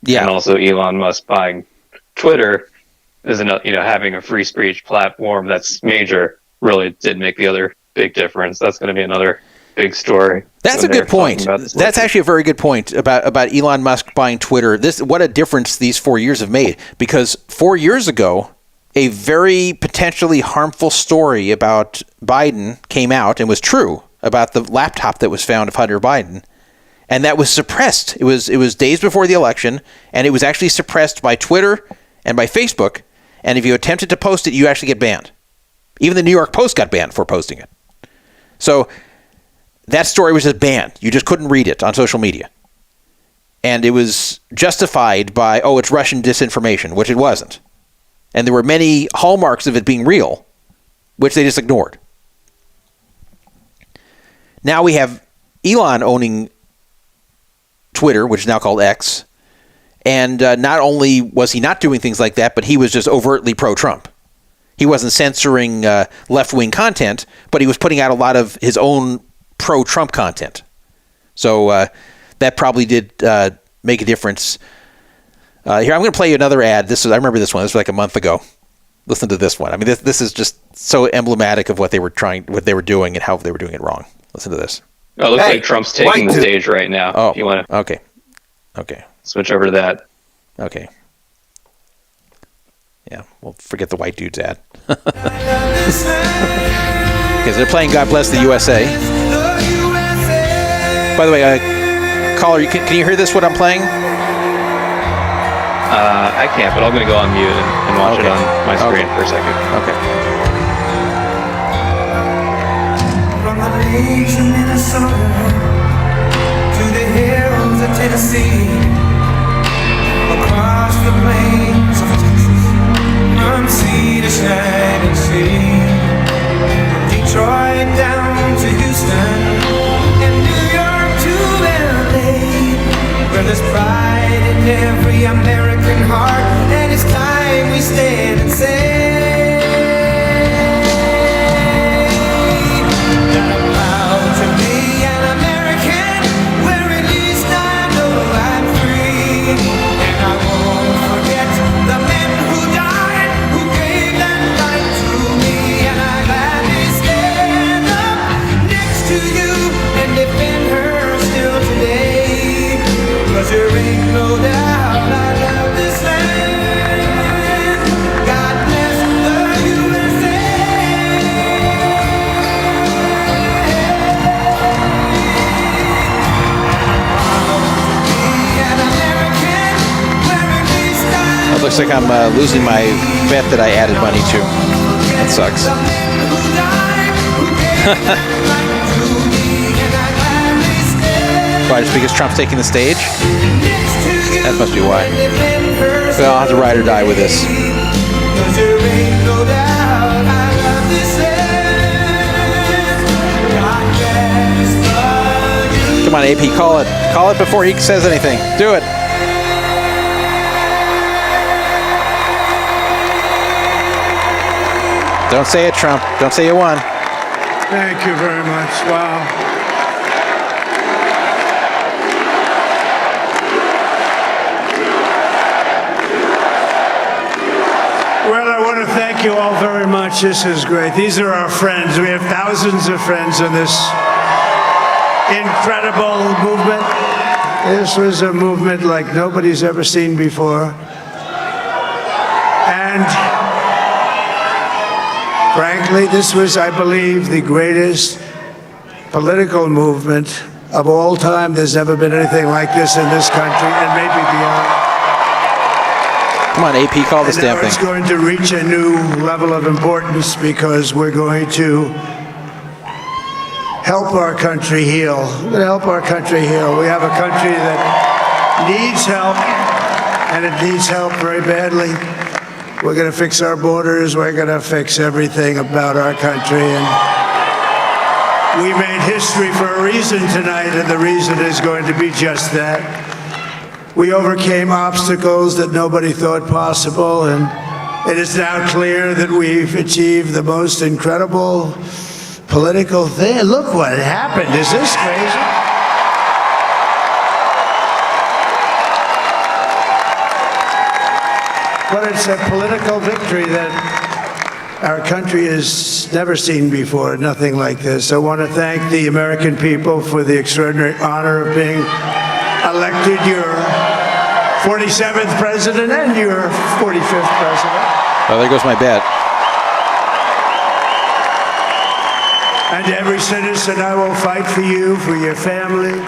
Yeah. And also Elon Musk buying Twitter is having a free speech platform that's major really did make the other big difference. That's going to be another big story. That's a good point. That's actually a very good point about Elon Musk buying Twitter. What a difference these 4 years have made. Because 4 years ago, a very potentially harmful story about Biden came out and was true about the laptop that was found of Hunter Biden. And that was suppressed. It was days before the election, and it was actually suppressed by Twitter and by Facebook. And if you attempted to post it, you actually get banned. Even the New York Post got banned for posting it. So that story was just banned. You just couldn't read it on social media. And it was justified by, it's Russian disinformation, which it wasn't. And there were many hallmarks of it being real, which they just ignored. Now we have Elon owning Twitter, which is now called X. And not only was he not doing things like that, but he was just overtly pro-Trump. He wasn't censoring left-wing content, but he was putting out a lot of his own pro-Trump content. So that probably did make a difference. Here, I'm going to play you another ad. I remember this one. This was like a month ago. Listen to this one. I mean, this is just so emblematic of what they were doing, and how they were doing it wrong. Listen to this. Oh, it looks like Trump's taking the stage right now. Oh, if you want to okay. Switch over to that. Okay. Yeah, we'll forget the white dude's ad. Because they're playing God Bless the USA. By the way, caller, can you hear this, what I'm playing? I can't, but I'm going to go on mute and watch it on my screen for a second. Okay. From the lakes of Minnesota to the hills of Tennessee, across the plains of Texas, from sea to shining sea, Detroit down to Houston, and New York to LA, where there's pride in every American heart, and it's time we stand and say that I'm proud to be an American, where at least I know I'm free, and I won't forget the men who died, who gave that right to me, and I gladly stand up next to you and defend her still today, 'cause there ain't no doubt I love this land. God bless the USA. It looks like I'm losing my bet that I added money to. That sucks. Why, just because Trump's taking the stage? That must be why. Well, I'll have to ride or die with this. Come on, AP, call it. Call it before he says anything. Do it. Don't say it, Trump. Don't say you won. Thank you very much. Wow. Well, I want to thank you all very much. This is great. These are our friends. We have thousands of friends in this incredible movement. This was a movement like nobody's ever seen before. And frankly, this was, I believe, the greatest political movement of all time. There's never been anything like this in this country, and maybe beyond. Come on, AP, call this damn thing. It's going to reach a new level of importance because we're going to help our country heal. We're going to help our country heal. We have a country that needs help, and it needs help very badly. We're going to fix our borders. We're going to fix everything about our country. And We made history for a reason tonight, and the reason is going to be just that. We overcame obstacles that nobody thought possible, and it is now clear that we've achieved the most incredible political thing. Look what happened. Is this crazy? But it's a political victory that our country has never seen before, nothing like this. I want to thank the American people for the extraordinary honor of being elected your 47th president and your 45th president. Oh, there goes my bet. And every citizen, I will fight for you, for your family,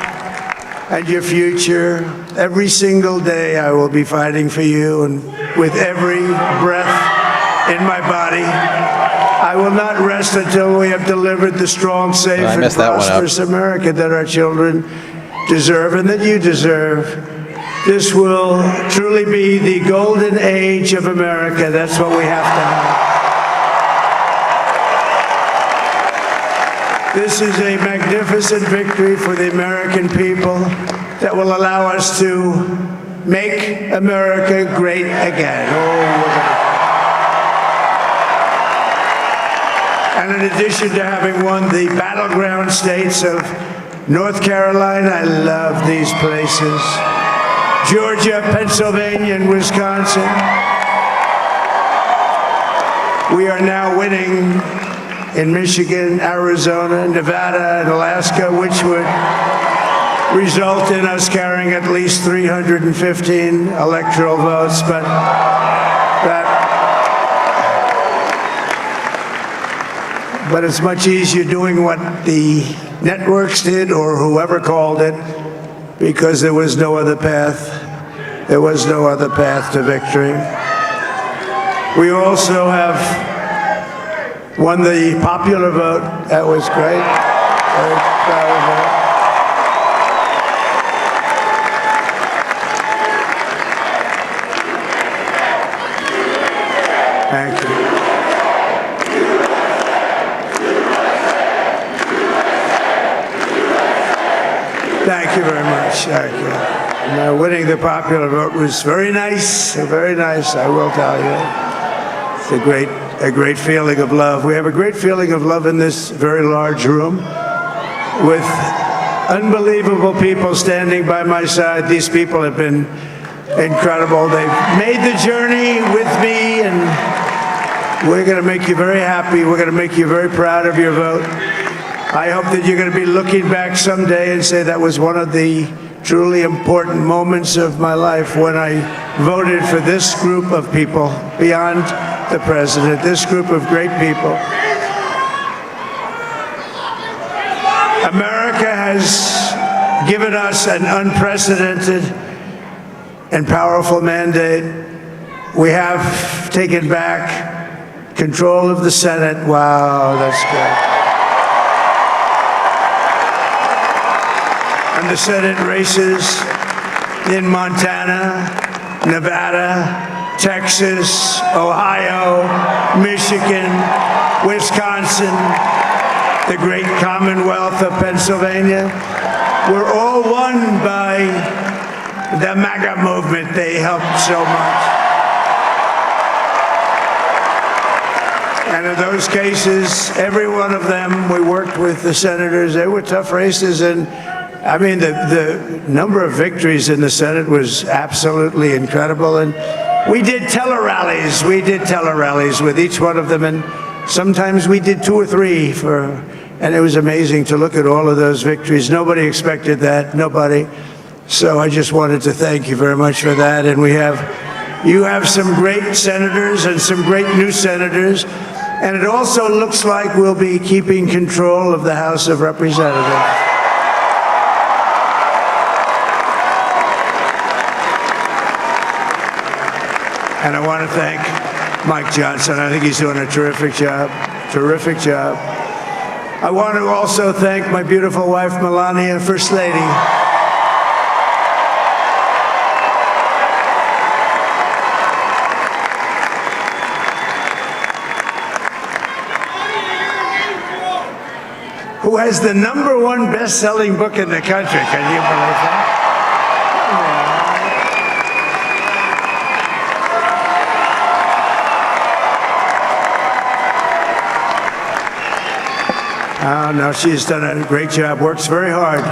and your future. Every single day, I will be fighting for you, and with every breath in my body, I will not rest until we have delivered the strong, safe, and prosperous America that our children deserve and that you deserve. This will truly be the golden age of America. That's what we have to have. This is a magnificent victory for the American people that will allow us to make America great again. And in addition to having won the battleground states of North Carolina, I love these places, Georgia, Pennsylvania, and Wisconsin, we are now winning in Michigan, Arizona, Nevada, and Alaska, which would result in us carrying at least 315 electoral votes, but it's much easier doing what the networks did or whoever called it, because there was no other path. There was no other path to victory. We also have won the popular vote. That was great. Very proud of that. Thank you. Thank you very much. Thank you. And, winning the popular vote was very nice, I will tell you. It's a great feeling of love. We have a great feeling of love in this very large room with unbelievable people standing by my side. These people have been incredible. They've made the journey with me, and we're going to make you very happy. We're going to make you very proud of your vote. I hope that you're going to be looking back someday and say that was one of the truly important moments of my life when I voted for this group of people beyond the president, this group of great people. America has given us an unprecedented and powerful mandate. We have taken back control of the Senate. Wow, that's good. And the Senate races in Montana, Nevada, Texas, Ohio, Michigan, Wisconsin, the great Commonwealth of Pennsylvania, were all won by the MAGA movement. They helped so much. And in those cases, every one of them, we worked with the senators. They were tough races, and I mean, the number of victories in the Senate was absolutely incredible. And we did tele-rallies. We did tele-rallies with each one of them. And sometimes we did 2 or 3 and it was amazing to look at all of those victories. Nobody expected that, nobody. So I just wanted to thank you very much for that. And you have some great senators and some great new senators. And it also looks like we'll be keeping control of the House of Representatives. And I want to thank Mike Johnson. I think he's doing a terrific job. Terrific job. I want to also thank my beautiful wife, Melania, First Lady. Who who has the #1 best-selling book in the country. Can you believe that? Oh, no, she's done a great job. Works very hard.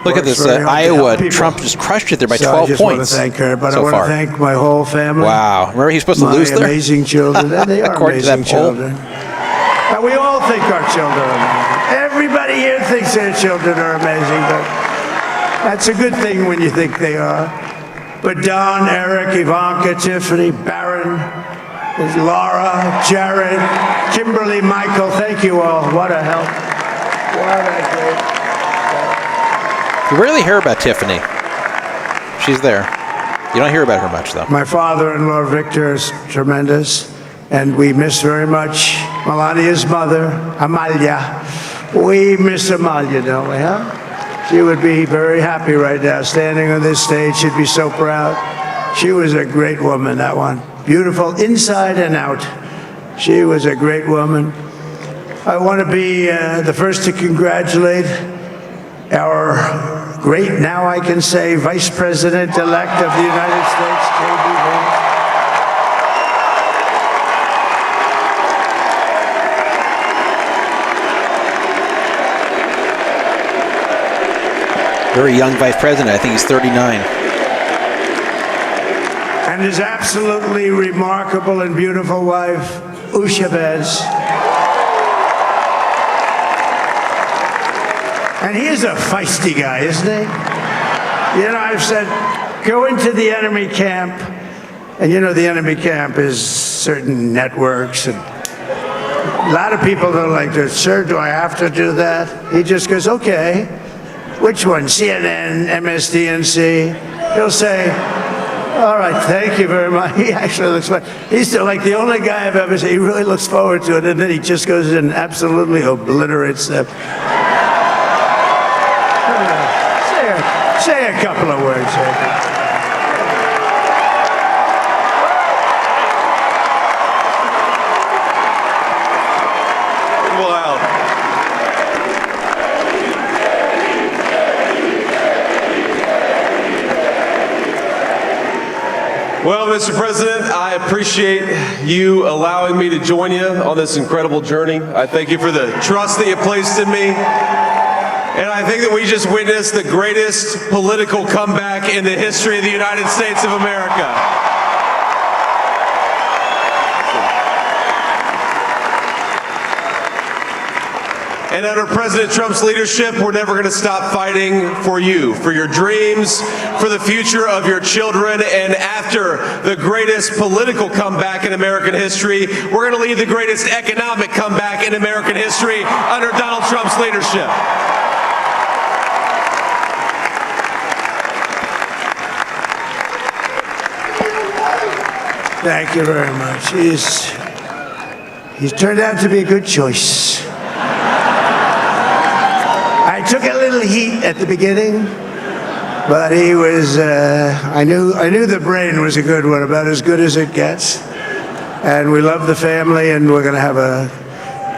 Look at this Iowa. Trump just crushed it there by 12 I just points. want to thank her, but so I want far. to thank my whole family. Wow. Remember he's supposed to lose there? My amazing children. And they are According to that amazing poll. children. And we all think our children are amazing. Everybody here thinks their children are amazing, but that's a good thing when you think they are. But Don, Eric, Ivanka, Tiffany, Barron, Laura, Jared, Kimberly, Michael, thank you all. What a help. What a great. You rarely hear about Tiffany. She's there. You don't hear about her much, though. My father-in-law, Victor, is tremendous, and we miss very much Melania's mother, Amalia. We miss Amalia, don't we, huh? She would be very happy right now, standing on this stage. She'd be so proud. She was a great woman, that one. Beautiful inside and out. She was a great woman. I want to be the first to congratulate our great, now I can say, Vice President-elect of the United States, J.D. Vance. Very young vice president. I think he's 39. And his absolutely remarkable and beautiful wife, Usha Vance. And he is a feisty guy, isn't he? You know, I've said, go into the enemy camp, and you know the enemy camp is certain networks, and a lot of people don't like this. Sir, do I have to do that? He just goes, okay. Which one? CNN, MSDNC? He'll say, all right, thank you very much. He actually looks like, he's still like the only guy I've ever seen. He really looks forward to it, and then he just goes in and absolutely obliterates them. Say a couple of words. Wow. Well, Mr. President, I appreciate you allowing me to join you on this incredible journey. I thank you for the trust that you placed in me. And I think that we just witnessed the greatest political comeback in the history of the United States of America. And under President Trump's leadership, we're never going to stop fighting for you, for your dreams, for the future of your children. And after the greatest political comeback in American history, we're going to lead the greatest economic comeback in American history under Donald Trump's leadership. Thank you very much. He's turned out to be a good choice. I took a little heat at the beginning, but he was, I knew the brain was a good one, about as good as it gets. And we love the family, and we're going to have a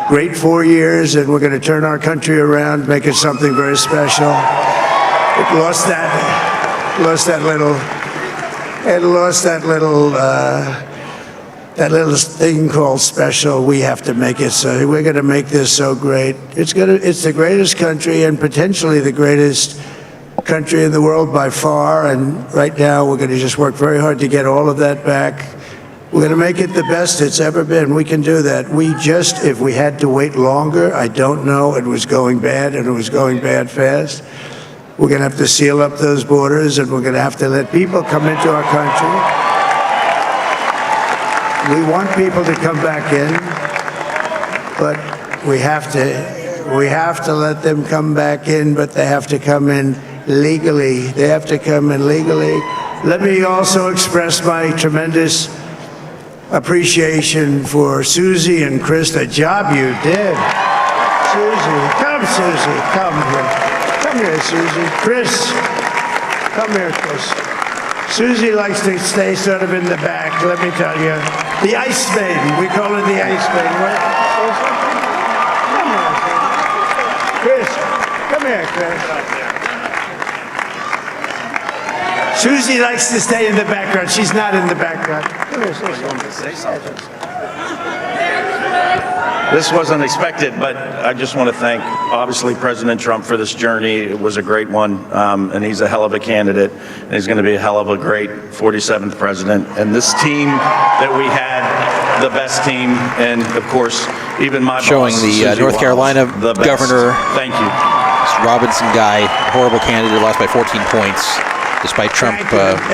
great 4 years, and we're going to turn our country around, make it something very special. It lost that little thing called special. We have to make it so. We're going to make this so great. It's the greatest country and potentially the greatest country in the world by far. And right now we're going to just work very hard to get all of that back. We're going to make it the best it's ever been. We can do that. If we had to wait longer, I don't know. It was going bad, and it was going bad fast. We're going to have to seal up those borders, and we're going to have to let people come into our country. We want people to come back in, but we have to let them come back in, but they have to come in legally. They have to come in legally. Let me also express my tremendous appreciation for Susie and Chris, the job you did. Susie, come here. Come here, Susie. Chris, come here, Chris. Susie likes to stay sort of in the back, let me tell you. The Ice Maiden, we call her the Ice Maiden. What? Chris, come here, Chris. Susie likes to stay in the background. She's not in the background. Come here, say something. This wasn't expected, but I just want to thank, obviously, President Trump for this journey. It was a great one, and he's a hell of a candidate, and he's going to be a hell of a great 47th president. And this team that we had, the best team, and of course, even my showing boss, the Susie North Carolina Wiles, the best. governor. Thank you. Robinson guy, horrible candidate, lost by 14 points, despite Trump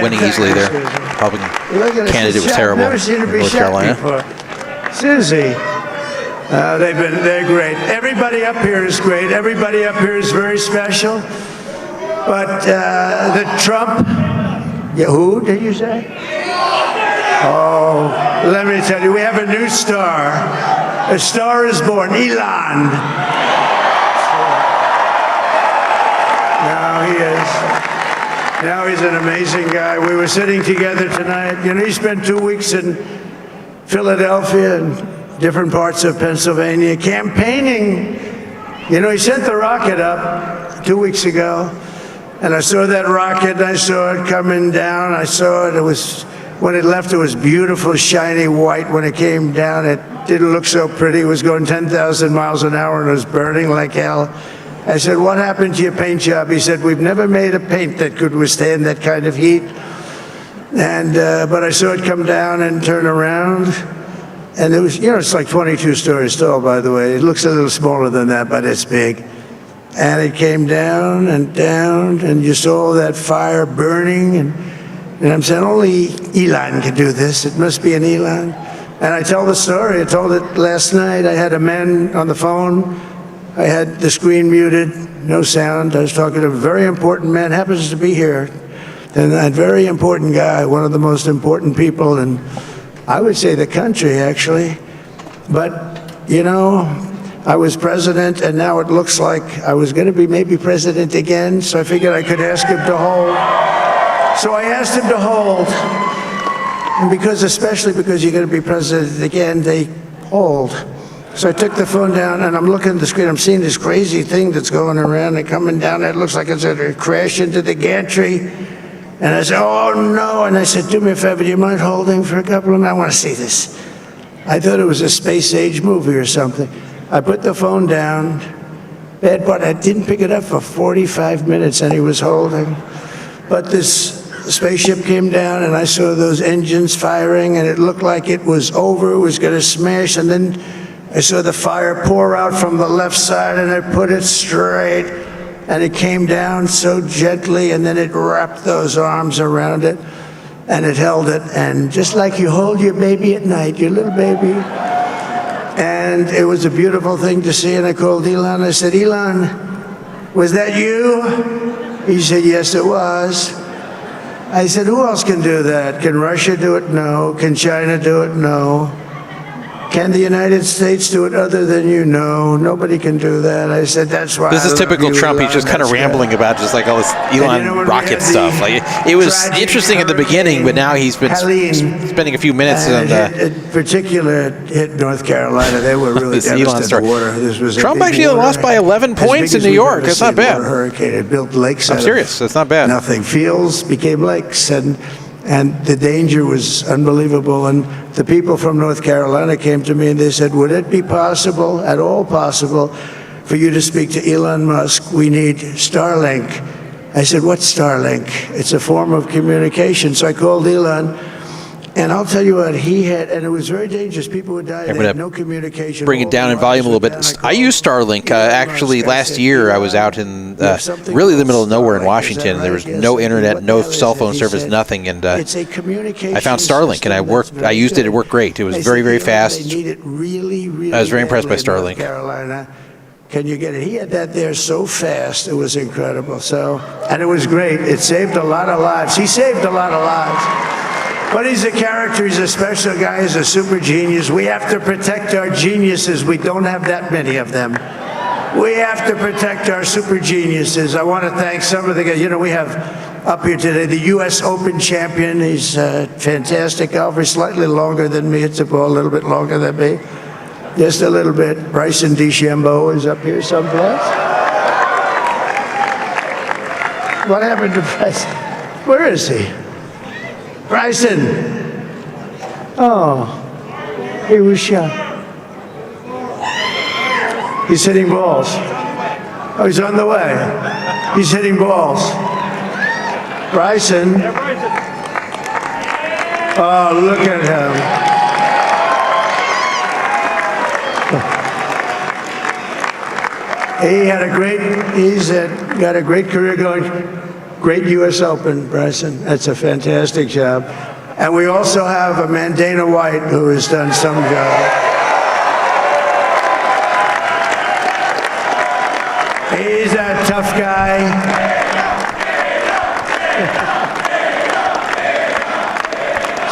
winning easily there. Republican candidate was terrible in North Carolina. Susie. They're great. Everybody up here is great. Everybody up here is very special. But the Trump, who did you say? Oh, let me tell you, we have a new star. A star is born, Elon. Now he is. Now he's an amazing guy. We were sitting together tonight. You know, he spent 2 weeks in Philadelphia and different parts of Pennsylvania campaigning. You know, he sent the rocket up 2 weeks ago, and I saw that rocket, and I saw it coming down. I saw it. It was, when it left, it was beautiful, shiny white. When it came down, it didn't look so pretty. It was going 10,000 miles an hour, and it was burning like hell. I said, what happened to your paint job? He said, we've never made a paint that could withstand that kind of heat. And, but I saw it come down and turn around. And it was, you know, it's like 22 stories tall, by the way. It looks a little smaller than that, but it's big. And it came down, and you saw that fire burning. And I'm saying, only Elon can do this. It must be an Elon. And I tell the story. I told it last night. I had a man on the phone. I had the screen muted, no sound. I was talking to a very important man, happens to be here. And that very important guy, one of the most important people in, I would say, the country, actually. But, you know, I was president, and now it looks like I was going to be maybe president again, so I figured I could ask him to hold. So I asked him to hold. And because, especially because you're going to be president again, they hold. So I took the phone down, and I'm looking at the screen. I'm seeing this crazy thing that's going around and coming down. It looks like it's going to crash into the gantry. And I said, oh, no. And I said, do me a favor, do you mind holding for a couple of minutes? I want to see this. I thought it was a space-age movie or something. I put the phone down. Bad part, I didn't pick it up for 45 minutes, and he was holding. But this spaceship came down, and I saw those engines firing, and it looked like it was over. It was going to smash, and then I saw the fire pour out from the left side, and I put it straight, and it came down so gently, and then it wrapped those arms around it, and it held it, and just like you hold your baby at night, your little baby. And it was a beautiful thing to see, and I called Elon. I said, Elon, was that you? He said, yes, it was. I said, who else can do that? Can Russia do it? No. Can China do it? No. Can the United States do it other than you? No, nobody can do that. I said, that's why. This is typical Trump. He's just kind of rambling about just like all this Elon rocket stuff. Like it was interesting at the beginning, but now he's been spending a few minutes on in particular hit North Carolina. They were really devastated. Water. This was Trump actually lost by 11 points in New York. That's not bad. Hurricane. It built lakes. I'm serious. That's not bad. Nothing. Fields became lakes, and the danger was unbelievable. And the people from North Carolina came to me and they said, would it be possible, at all possible, for you to speak to Elon Musk? We need Starlink. I said, what's Starlink? It's a form of communication. So I called Elon, and I'll tell you what, he had, and it was very dangerous. People would die. They had no communication. Bring it down in volume a little bit. I use Starlink. Actually, last year I was out in really the middle of nowhere in Washington. There was no internet, no cell phone service, nothing. And I found Starlink, and I used it. It worked great. It was very, very fast. I was very impressed by Starlink. Carolina. Can you get it? He had that there so fast. It was incredible. So, and it was great. It saved a lot of lives. He saved a lot of lives. But he's a character, he's a special guy, he's a super genius. We have to protect our geniuses. We don't have that many of them. We have to protect our super geniuses. I want to thank some of the guys. You know, we have up here today the U.S. Open champion. He's a fantastic golfer, slightly longer than me. It's a ball a little bit longer than me. Just a little bit. Bryson DeChambeau is up here someplace. What happened to Bryson? Where is he? Bryson. Oh, he was shot. He's hitting balls. Oh, he's on the way. He's hitting balls. Bryson. Oh, look at him. He's got a great career going. Great U.S. Open, Bryson. That's a fantastic job. And we also have a man, Dana White, who has done some job. He's a tough guy.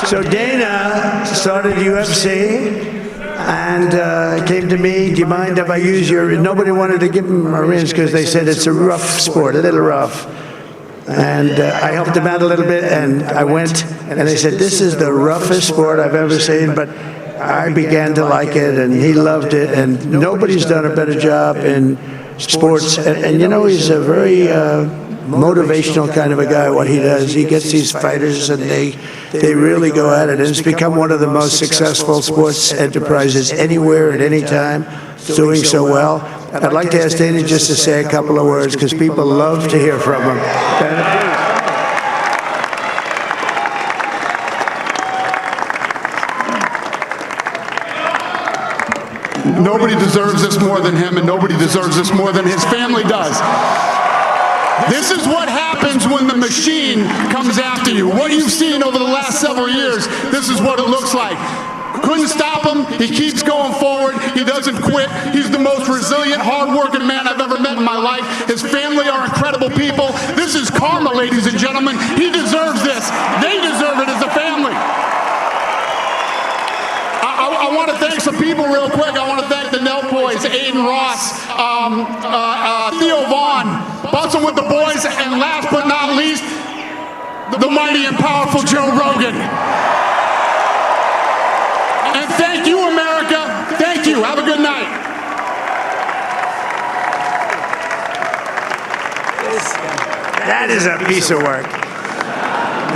So Dana started UFC and came to me, do you mind if I use your, nobody wanted to give him a rinse because they said it's a rough sport, a little rough. And I helped him out a little bit, and I went, and they said, this is the roughest sport I've ever seen, but I began to like it, and he loved it, and nobody's done a better job in sports. And you know, he's a very motivational kind of a guy, what he does. He gets these fighters, and they really go at it, and it's become one of the most successful sports enterprises anywhere at any time. It's doing so well. I'd like to ask Dana just to say a couple of words, because people love to hear from him. Nobody deserves this more than him, and nobody deserves this more than his family does. This is what happens when the machine comes after you. What you've seen over the last several years, this is what it looks like. Couldn't stop him. He keeps going forward. He doesn't quit. He's the most resilient, hard-working man I've ever met in my life. His family are incredible people. This is karma, ladies and gentlemen. He deserves this. They deserve it as a family. I want to thank some people real quick. I want to thank the Nelt boys, Aiden Ross, Theo Vaughn, Bussin' with the boys, and last but not least, the mighty and powerful Joe Rogan. And thank you, America. Thank you. Have a good night. That is a piece of work.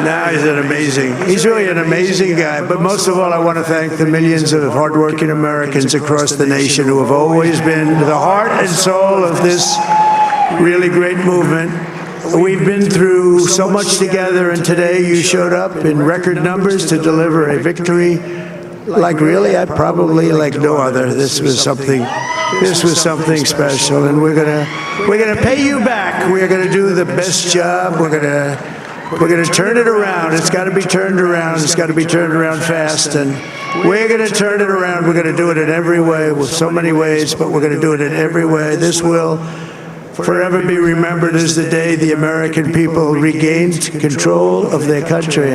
Now he's really an amazing guy. But most of all, I want to thank the millions of hardworking Americans across the nation who have always been the heart and soul of this really great movement. We've been through so much together, and today you showed up in record numbers to deliver a victory like really, I probably like no other. This was something special, and we're gonna pay you back. We're gonna do the best job. We're gonna turn it around. It's got to be turned around. It's got to be turned around fast, and we're gonna turn it around. We're gonna do it in every way, with so many ways, but we're gonna do it in every way. This will forever be remembered as the day the American people regained control of their country.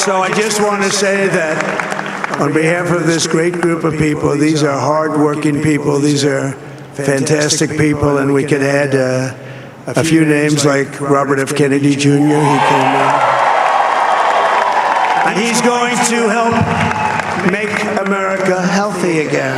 So I just want to say that on behalf of this great group of people, these are hard-working people, these are fantastic people, and we could add a few names like Robert F. Kennedy Jr. He came in. And he's going to help make America healthy again.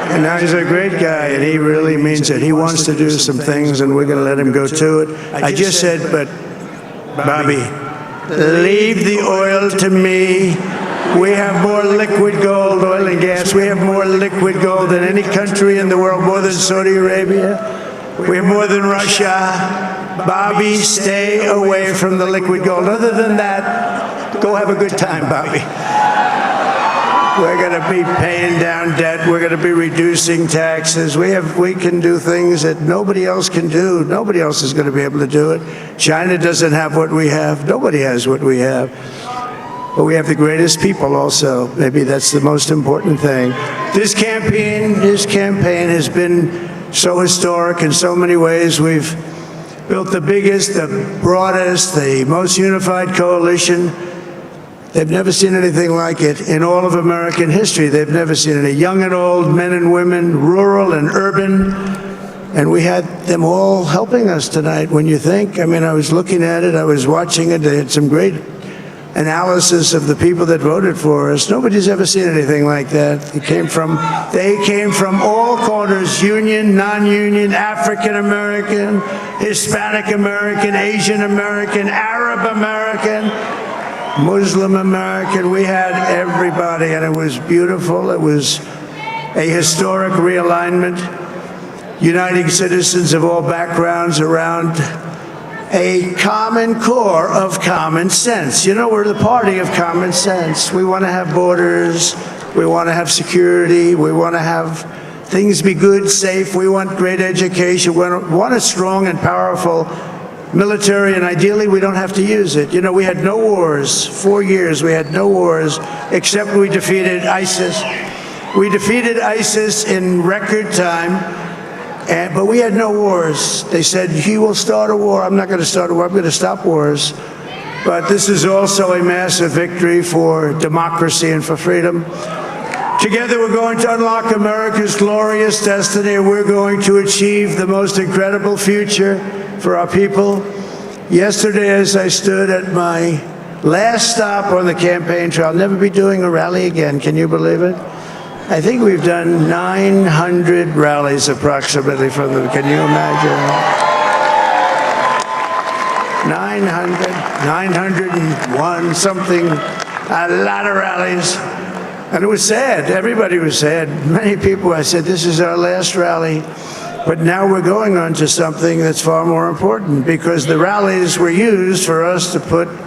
And now he's a great guy, and he really means it. He wants to do some things, and we're going to let him go to it. I just said, but Bobby, leave the oil to me. We have more liquid gold, oil and gas. We have more liquid gold than any country in the world, more than Saudi Arabia. We have more than Russia. Bobby, stay away from the liquid gold. Other than that, go have a good time, Bobby. We're going to be paying down debt. We're going to be reducing taxes. We can do things that nobody else can do. Nobody else is going to be able to do it. China doesn't have what we have. Nobody has what we have. But we have the greatest people also. Maybe that's the most important thing. This campaign has been so historic in so many ways. We've built the biggest, the broadest, the most unified coalition. They've never seen anything like it in all of American history. They've never seen it. Young and old, men and women, rural and urban. And we had them all helping us tonight. When you think, I mean, I was looking at it, I was watching it, they had some great analysis of the people that voted for us. Nobody's ever seen anything like that. They came from all corners, union, non-union, African American, Hispanic American, Asian American, Arab American, Muslim American. We had everybody, and it was beautiful. It was a historic realignment, uniting citizens of all backgrounds around a common core of common sense. You know, we're the party of common sense. We want to have borders. We want to have security. We want to have things be good, safe. We want great education. We want a strong and powerful military, and ideally we don't have to use it. You know, we had no wars. 4 years we had no wars, except we defeated ISIS. We defeated ISIS in record time. But we had no wars. They said, he will start a war. I'm not going to start a war. I'm going to stop wars. But this is also a massive victory for democracy and for freedom. Together, we're going to unlock America's glorious destiny. We're going to achieve the most incredible future for our people. Yesterday, as I stood at my last stop on the campaign trail, I'll never be doing a rally again. Can you believe it? I think we've done 900 rallies approximately from them. Can you imagine? 901 something, a lot of rallies. And it was sad. Everybody was sad. Many people, I said, this is our last rally. But now we're going on to something that's far more important, because the rallies were used for us to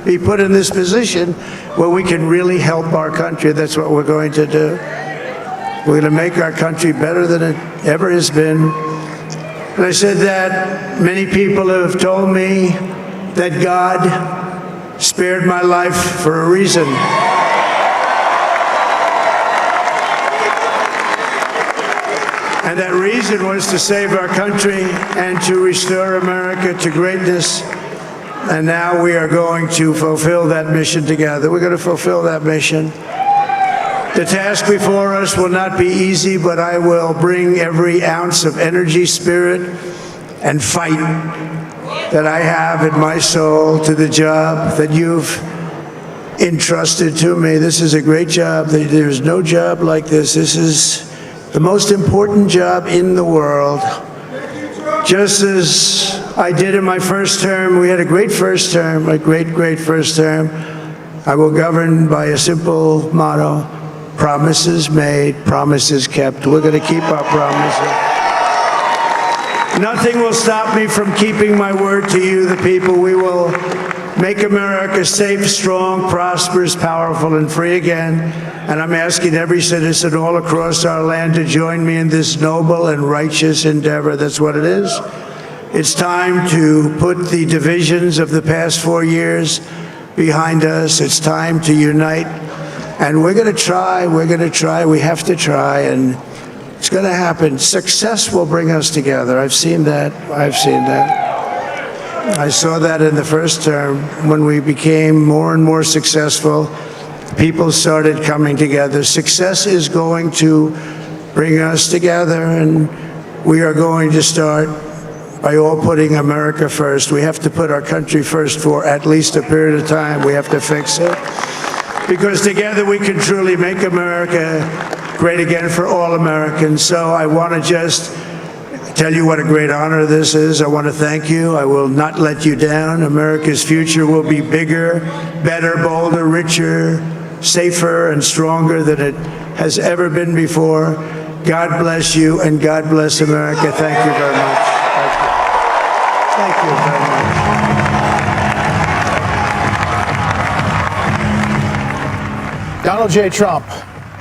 be put in this position where we can really help our country. That's what we're going to do. We're going to make our country better than it ever has been. And I said that many people have told me that God spared my life for a reason. And that reason was to save our country and to restore America to greatness. And now we are going to fulfill that mission together. We're going to fulfill that mission. The task before us will not be easy, but I will bring every ounce of energy, spirit, and fight that I have in my soul to the job that you've entrusted to me. This is a great job. There's no job like this. This is the most important job in the world. Just as I did in my first term, we had a great first term, a great first term. I will govern by a simple motto: promises made, promises kept. We're going to keep our promises. Nothing will stop me from keeping my word to you, the people. We will make America safe, strong, prosperous, powerful, and free again. And I'm asking every citizen all across our land to join me in this noble and righteous endeavor. That's what it is. It's time to put the divisions of the past 4 years behind us. It's time to unite. And we're going to try, we have to try, and it's going to happen. Success will bring us together. I've seen that. I saw that in the first term. When we became more and more successful, people started coming together. Success is going to bring us together, and we are going to start by all putting America first. We have to put our country first for at least a period of time. We have to fix it. Because together we can truly make America great again for all Americans. So I want to just tell you what a great honor this is. I want to thank you. I will not let you down. America's future will be bigger, better, bolder, richer, safer, and stronger than it has ever been before. God bless you, and God bless America. Thank you very much. Thank you very much. Donald J. Trump,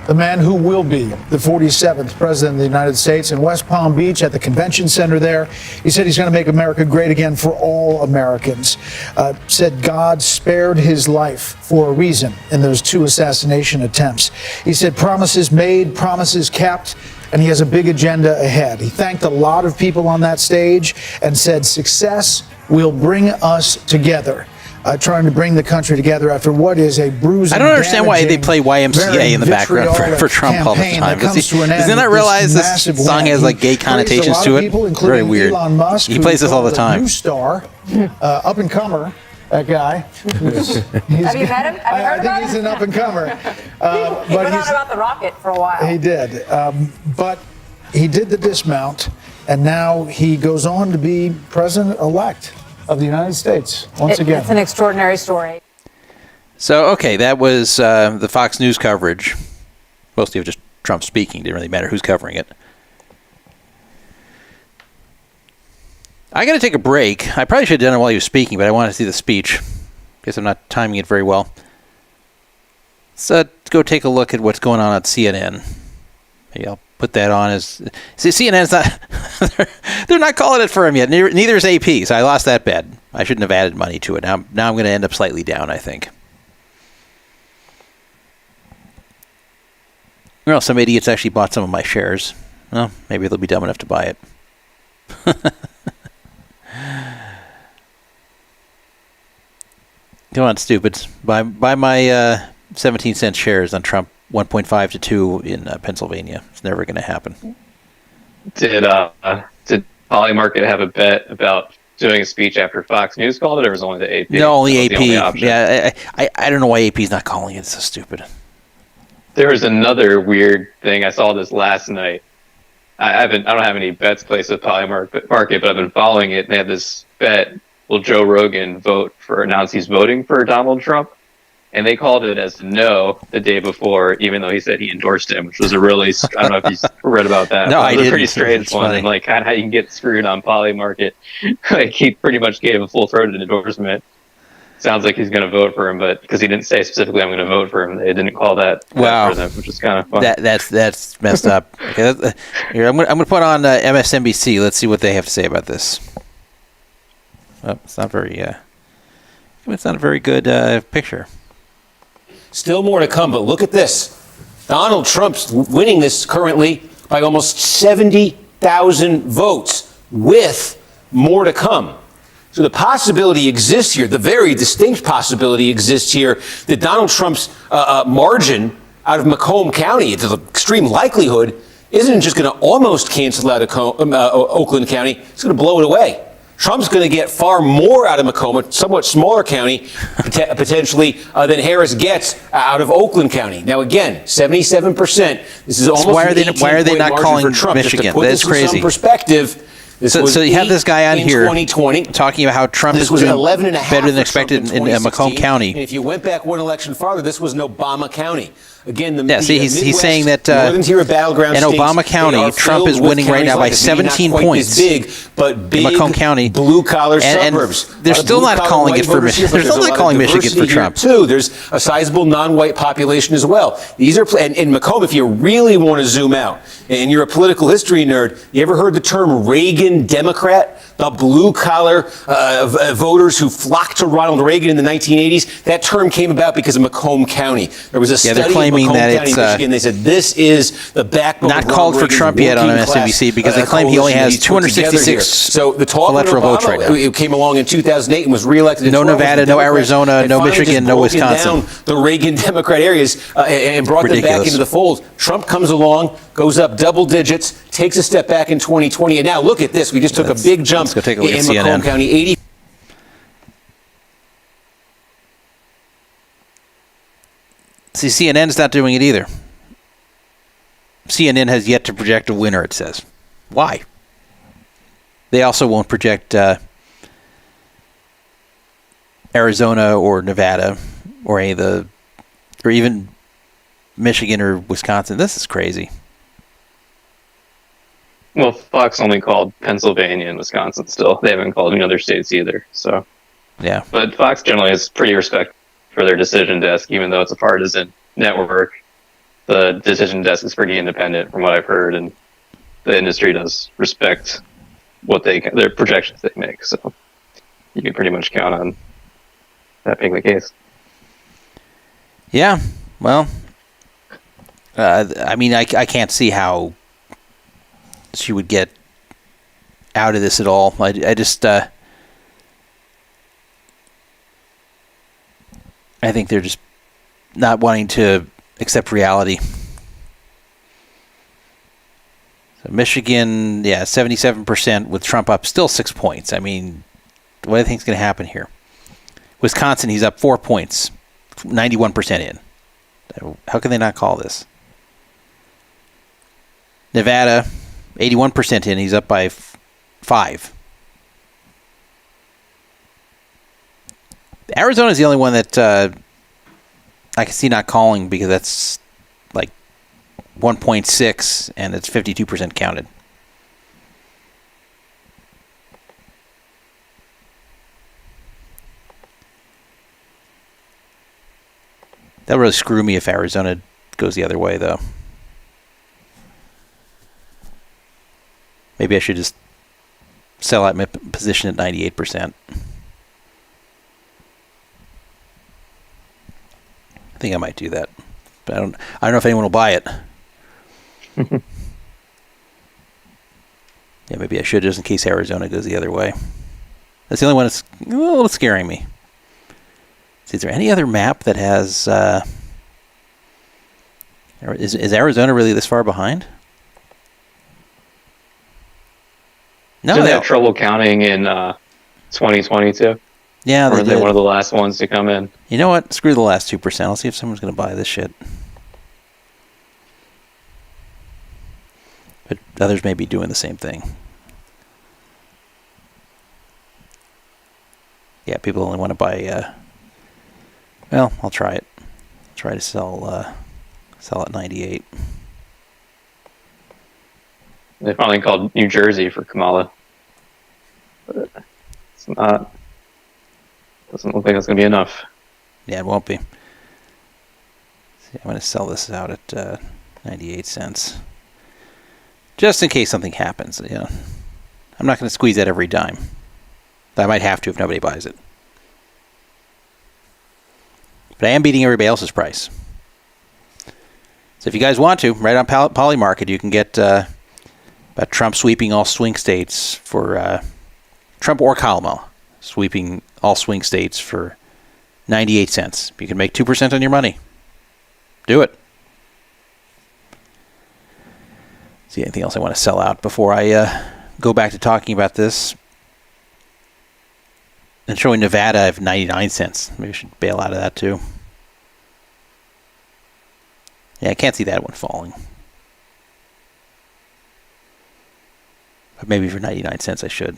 the man who will be the 47th president of the United States, in West Palm Beach at the convention center there. He said he's going to make America great again for all Americans. Said God spared his life for a reason in those 2 assassination attempts. He said promises made, promises kept, and he has a big agenda ahead. He thanked a lot of people on that stage and said success will bring us together. trying to bring the country together after what is a bruising. I don't understand why they play YMCA in the background for Trump all the time. Does he not realize this song has like gay connotations to it? Very weird. Elon Musk, he plays this all the time. New star, up and comer. That guy. Have you met him? Have you heard I about think he's him? an up and comer. He went on about the rocket for a while. He did, but he did the dismount, and now he goes on to be president-elect of the United States once again. It's an extraordinary story. So, okay, that was the Fox News coverage, mostly of just Trump speaking. Didn't really matter who's covering it. I got to take a break. I probably should have done it while he was speaking, but I wanted to see the speech. Guess I'm not timing it very well. So let's go take a look at what's going on CNN. Maybe I'll put that on as... See, CNN's not... they're not calling it for him yet. Neither is AP, so I lost that bet. I shouldn't have added money to it. Now I'm going to end up slightly down, I think. Well, some idiots actually bought some of my shares. Well, maybe they'll be dumb enough to buy it. Come on, stupids. Buy my 17-cent shares on Trump 1.5 to 2 in Pennsylvania. It's never going to happen. Did Polymarket have a bet about doing a speech after Fox News called it, or was it only the AP? No, only AP. The only option? Yeah, I don't know why AP's not calling it. It's so stupid. There was another weird thing. I saw this last night. I don't have any bets placed with Polymarket, but I've been following it. And they had this bet: will Joe Rogan announce he's voting for Donald Trump? And they called it as no the day before, even though he said he endorsed him, which was a really, I don't know if you read about that. No, it was I a didn't. pretty strange It's one. funny. And like kind of how you can get screwed on Polymarket. Like he pretty much gave a full-throated endorsement. Sounds like he's going to vote for him, but because he didn't say specifically I'm going to vote for him, they didn't call that Wow. for them, which is kind of fun. That's messed up. Okay, here, I'm going to put on MSNBC. Let's see what they have to say about this. Oh, it's not very. It's not a very good picture. Still more to come, but look at this. Donald Trump's winning this currently by almost 70,000 votes, with more to come. So the possibility exists here, the very distinct possibility exists here, that Donald Trump's margin out of Macomb County, it's an extreme likelihood, isn't just going to almost cancel out of Oakland County, it's going to blow it away. Trump's going to get far more out of Macomb, a somewhat smaller county, potentially, than Harris gets out of Oakland County. Now, again, 77%. This is almost So why are an they 18-point not margin calling for Trump. Just to Michigan? put That's this in crazy. some perspective. This was So you have this guy on in here 2020. talking about how Trump This is was doing 11.5 better than for expected Trump in Macomb 2016. County. And if you went back one election farther, this was in Obama County. Again, He's Midwest, saying that northern tier of battleground in states, Obama County, they are Trump is filled with winning right counties now by like this, maybe not 17 quite points. this big, but big in Macomb County, blue-collar and suburbs. they're still not calling it for Michigan. They're still not calling Michigan for Trump. Too. There's a sizable non-white population as well. These are and in Macomb. If you really want to zoom out, and you're a political history nerd, you ever heard the term Reagan Democrat? The blue-collar voters who flocked to Ronald Reagan in the 1980s. That term came about because of Macomb County. There was a study they're claiming in Macomb that County, it's Michigan. They said this is the backbone. Not of called Ronald for Reagan's Trump yet on working MSNBC class, because they claim he only coalition has he's put together 266 here. So the talk electoral of Obama, votes right now. It came along in 2008 and was reelected. In No 12 Nevada, with no Democrats. Arizona, They no finally Michigan, just no broken Wisconsin. down the Reagan Democrat areas and brought them back Ridiculous. into the fold. Trump comes along, goes up double digits, takes a step back in 2020, and now look at this. We just took a big jump let's go take a look in at Macomb CNN. County. 80. See, CNN's not doing it either. CNN has yet to project a winner, it says. Why? They also won't project Arizona or Nevada or any of the, or even Michigan or Wisconsin. This is crazy. Well, Fox only called Pennsylvania and Wisconsin still. They haven't called any other states either. So, yeah. But Fox generally has pretty respect for their decision desk, even though it's a partisan network. The decision desk is pretty independent from what I've heard, and the industry does respect what their projections they make. So you can pretty much count on that being the case. Yeah, well, I mean, I can't see how she would get out of this at all. I just, I think they're just not wanting to accept reality. So Michigan, 77% with Trump up, still 6 points. I mean, what do you think is going to happen here? Wisconsin, he's up 4 points, 91% in. How can they not call this? Nevada, 81% in. He's up by 5. Arizona is the only one that I can see not calling because that's like 1.6 and it's 52% counted. That would really screw me if Arizona goes the other way, though. Maybe I should just sell out my position at 98%. I think I might do that, but I don't know if anyone will buy it. Yeah, maybe I should just in case Arizona goes the other way. That's the only one that's a little scaring me. Is there any other map that has? Is Arizona really this far behind? No, Didn't they have trouble counting in 2022? Yeah, or they're one of the last ones to come in. You know what? Screw the last 2%. I'll see if someone's going to buy this shit. But others may be doing the same thing. Yeah, people only want to buy. Well, I'll try it. I'll try to sell at 98. They finally called New Jersey for Kamala. But it's not. Doesn't look like it's going to be enough. Yeah, it won't be. See, I'm going to sell this out at 98 cents. Just in case something happens. You know, I'm not going to squeeze that every dime. I might have to if nobody buys it. But I am beating everybody else's price. So if you guys want to, right on Polymarket, you can get about Trump sweeping all swing states for Trump or Kamala sweeping all swing states for 98 cents. You can make 2% on your money. Do it. See anything else I want to sell out before I go back to talking about this? And showing Nevada, I have 99 cents. Maybe I should bail out of that too. Yeah, I can't see that one falling. But maybe for 99 cents I should.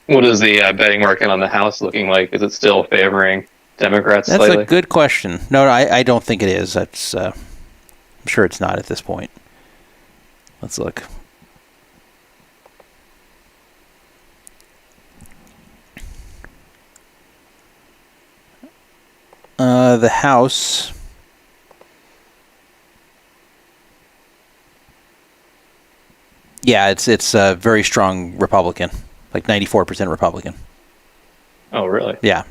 What is the betting market on the House looking like? Is it still favoring Democrats That's slightly? a good question. No, I don't think it is. That's I'm sure it's not at this point. Let's look. The House. Yeah, it's a very strong Republican, like 94% Republican. Oh, really? Yeah.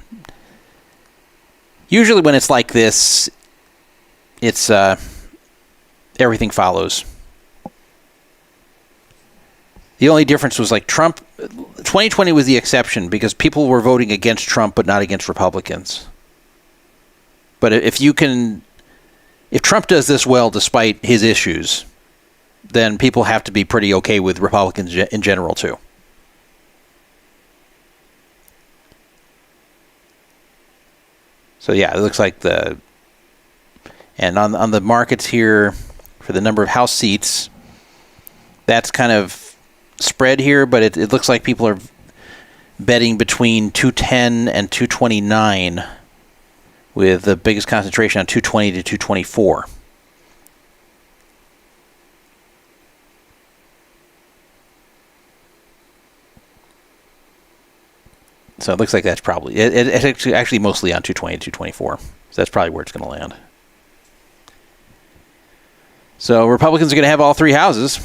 Usually when it's like this, it's everything follows. The only difference was like Trump. 2020 was the exception because people were voting against Trump but not against Republicans. But if Trump does this well despite his issues, then people have to be pretty okay with Republicans in general too. So yeah, it looks like and on the markets here for the number of House seats, that's kind of spread here, but it looks like people are betting between 210 and 229, with the biggest concentration on 220 to 224. So it looks like that's probably it's actually mostly on 220 to 224. So that's probably where it's going to land. So Republicans are going to have all three houses.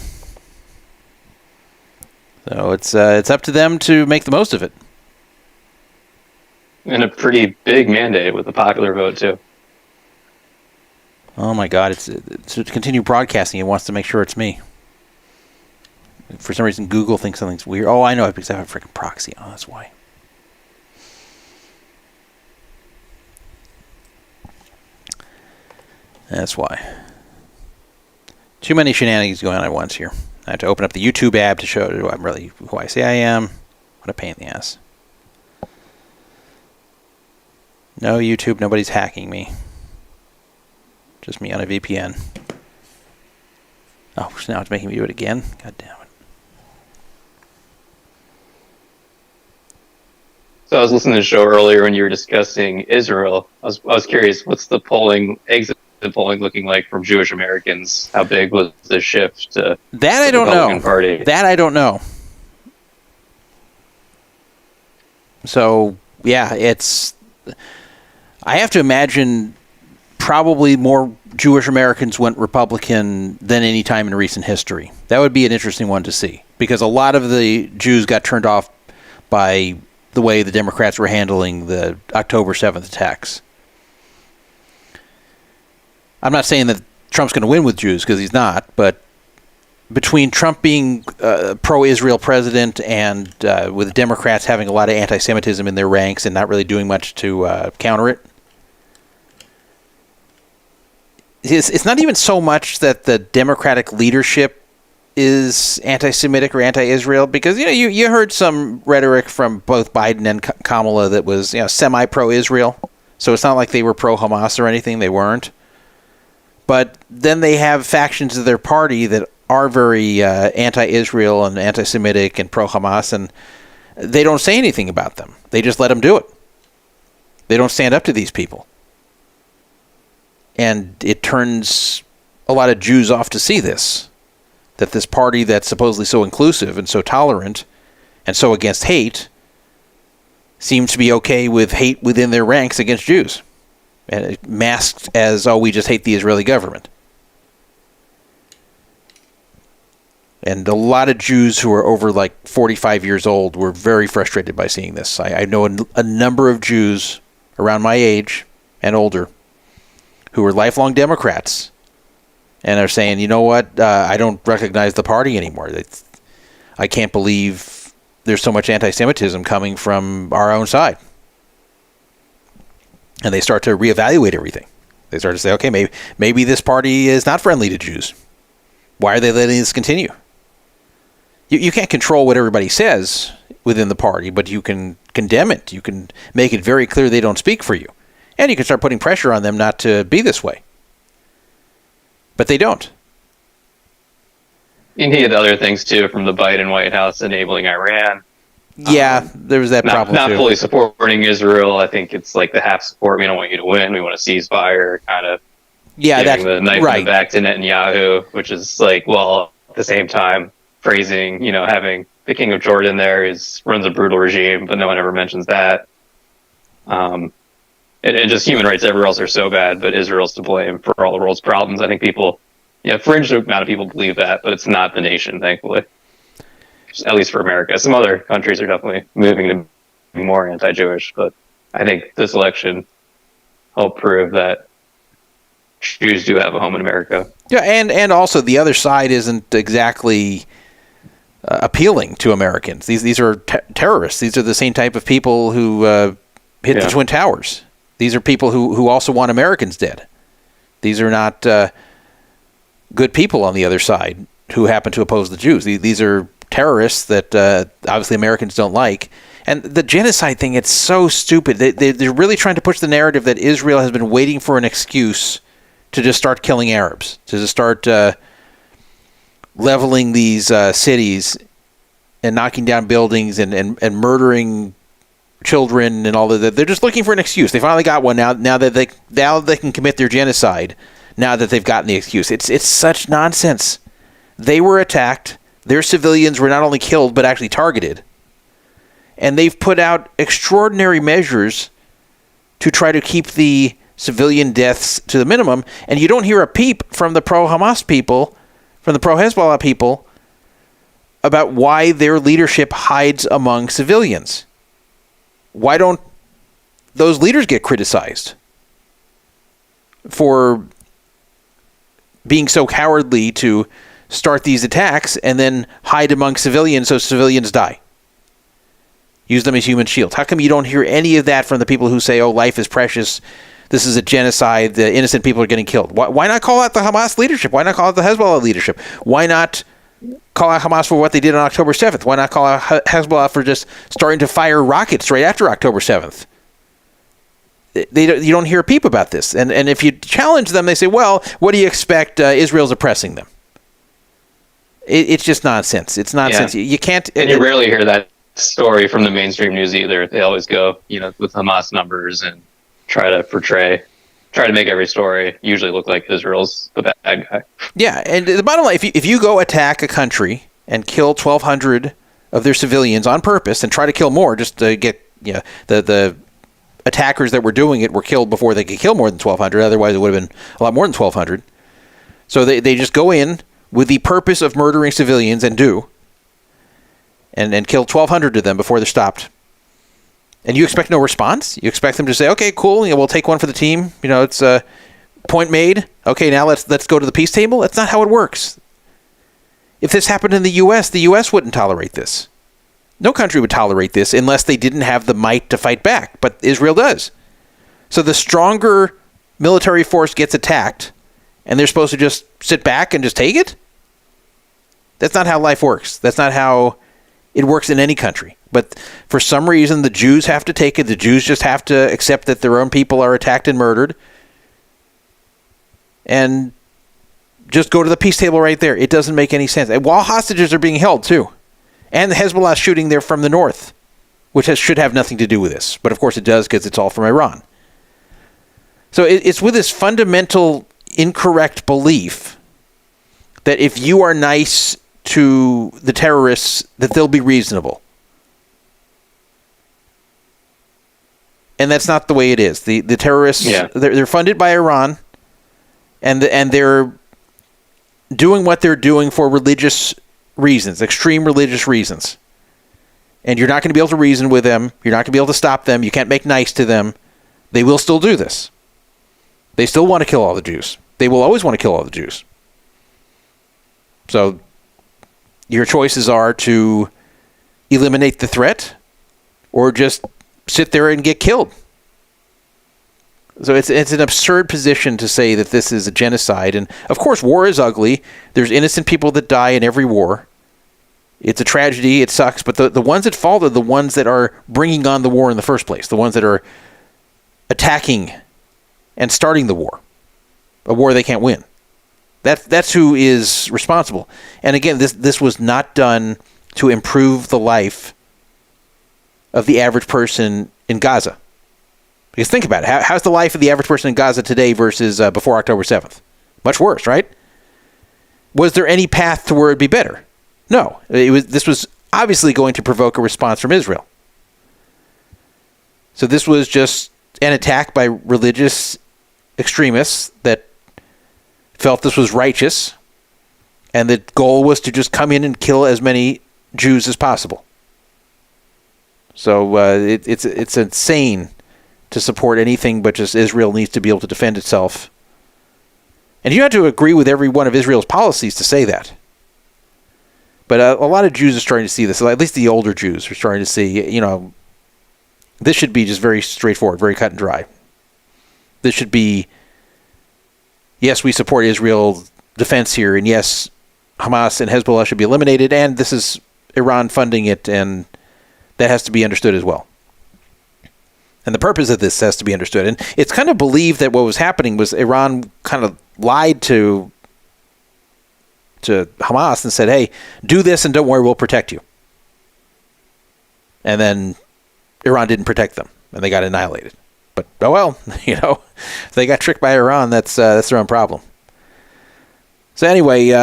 So it's up to them to make the most of it. And a pretty big mandate with the popular vote too. Oh my God! It's to continue broadcasting. It wants to make sure it's me. For some reason, Google thinks something's weird. Oh, I know it because I have a freaking proxy. Oh, that's why. That's why. Too many shenanigans going on at once here. I have to open up the YouTube app to show who I say I am. What a pain in the ass. No YouTube, nobody's hacking me. Just me on a VPN. Oh, so now it's making me do it again? God damn it. So I was listening to the show earlier when you were discussing Israel. I was curious, what's the exit polling looking like from Jewish Americans? How big was the shift to that? I don't know. Party? That I don't know. So yeah, I have to imagine probably more Jewish Americans went Republican than any time in recent history. That would be an interesting one to see, because a lot of the Jews got turned off by the way the Democrats were handling the October 7th attacks. I'm not saying that Trump's going to win with Jews, because he's not, but between Trump being pro-Israel president and with the Democrats having a lot of anti-Semitism in their ranks and not really doing much to counter it, it's not even so much that the Democratic leadership is anti-Semitic or anti-Israel, because you heard some rhetoric from both Biden and Kamala that was semi-pro-Israel. So it's not like they were pro-Hamas or anything. They weren't. But then they have factions of their party that are very anti-Israel and anti-Semitic and pro-Hamas, and they don't say anything about them. They just let them do it. They don't stand up to these people. And it turns a lot of Jews off to see this. That this party that's supposedly so inclusive and so tolerant and so against hate seems to be okay with hate within their ranks against Jews. And it masked as, we just hate the Israeli government. And a lot of Jews who are over 45 years old were very frustrated by seeing this. I know a number of Jews around my age and older who are lifelong Democrats and are saying, you know what, I don't recognize the party anymore. I can't believe there's so much anti-Semitism coming from our own side. And they start to reevaluate everything. They start to say, okay, maybe this party is not friendly to Jews. Why are they letting this continue? You can't control what everybody says within the party, but you can condemn it. You can make it very clear they don't speak for you. And you can start putting pressure on them not to be this way. But they don't. And he had other things, too, from the Biden White House enabling Iran. Yeah, there was that problem, not too. Not fully supporting Israel. I think it's like the half support. We don't want you to win. We want a ceasefire, kind of giving the knife in the back to Netanyahu, which is at the same time, praising, having the King of Jordan there runs a brutal regime, but no one ever mentions that. And just human rights everywhere else are so bad, but Israel's to blame for all the world's problems. I think people, fringe amount of people believe that, but it's not the nation, thankfully. At least for America. Some other countries are definitely moving to be more anti-Jewish, but I think this election helped prove that Jews do have a home in America. Yeah, and also the other side isn't exactly appealing to Americans. These are terrorists. These are the same type of people who hit the Twin Towers. These are people who also want Americans dead. These are not good people on the other side who happen to oppose the Jews. These are terrorists that obviously Americans don't like. And the genocide thing, it's so stupid. They're really trying to push the narrative that Israel has been waiting for an excuse to just start killing Arabs, to just start leveling these cities and knocking down buildings and murdering children and all that. They're just looking for an excuse. They finally got one now that they can commit their genocide. Now that they've gotten the excuse, it's such nonsense. They were attacked. Their civilians were not only killed but actually targeted, and they've put out extraordinary measures to try to keep the civilian deaths to the minimum. And you don't hear a peep from the pro-Hamas people, from the pro-Hezbollah people, about why their leadership hides among civilians. Why don't those leaders get criticized for being so cowardly to start these attacks and then hide among civilians so civilians die? Use them as human shields. How come you don't hear any of that from the people who say, life is precious, this is a genocide, the innocent people are getting killed. Why not call out the Hamas leadership? Why not call out the Hezbollah leadership? Why not call out Hamas for what they did on October 7th? Why not call out Hezbollah for just starting to fire rockets right after October 7th? You don't hear a peep about this. And if you challenge them, they say, well, what do you expect? Israel's oppressing them. It's just nonsense. It's nonsense. Yeah. You can't... And you rarely hear that story from the mainstream news either. They always go, with Hamas numbers and try to make every story usually look like Israel's the bad guy. Yeah, and the bottom line, if you go attack a country and kill 1,200 of their civilians on purpose and try to kill more just to get the attackers that were doing it were killed before they could kill more than 1,200. Otherwise, it would have been a lot more than 1,200. So they just go in with the purpose of murdering civilians and kill 1,200 of them before they're stopped. And you expect no response? You expect them to say, okay, cool, we'll take one for the team. It's a point made. Okay, now let's go to the peace table. That's not how it works. If this happened in the U.S. wouldn't tolerate this. No country would tolerate this unless they didn't have the might to fight back. But Israel does. So the stronger military force gets attacked, and they're supposed to just sit back and just take it? That's not how life works. That's not how it works in any country. But for some reason, the Jews have to take it. The Jews just have to accept that their own people are attacked and murdered. And just go to the peace table right there. It doesn't make any sense. And while hostages are being held, too. And the Hezbollah shooting there from the north, which should have nothing to do with this. But of course it does because it's all from Iran. So it's with this fundamental incorrect belief that if you are nice to the terrorists, that they'll be reasonable. And that's not the way it is. The terrorists, they're funded by Iran, and they're doing what they're doing for religious reasons, extreme religious reasons. And you're not going to be able to reason with them. You're not going to be able to stop them. You can't make nice to them. They will still do this. They still want to kill all the Jews. They will always want to kill all the Jews. So your choices are to eliminate the threat or just sit there and get killed. So it's an absurd position to say that this is a genocide. And of course, war is ugly. There's innocent people that die in every war. It's a tragedy. It sucks. But the ones that fall are the ones that are bringing on the war in the first place. The ones that are attacking and starting the war. A war they can't win. That's who is responsible. And again, this was not done to improve the life of the average person in Gaza. Because think about it. How's the life of the average person in Gaza today versus before October 7th? Much worse, right? Was there any path to where it'd be better? No. This was obviously going to provoke a response from Israel. So this was just an attack by religious extremists that felt this was righteous, and the goal was to just come in and kill as many Jews as possible. So it's insane to support anything but just Israel needs to be able to defend itself. And you have to agree with every one of Israel's policies to say that. But a lot of Jews are starting to see this, at least the older Jews are starting to see, this should be just very straightforward, very cut and dry. This should be, yes, we support Israel's defense here, and yes, Hamas and Hezbollah should be eliminated, and this is Iran funding it, and that has to be understood as well. And the purpose of this has to be understood. And it's kind of believed that what was happening was Iran kind of lied to Hamas and said, hey, do this and don't worry, we'll protect you. And then Iran didn't protect them, and they got annihilated. But, oh well, if they got tricked by Iran, that's their own problem. So anyway,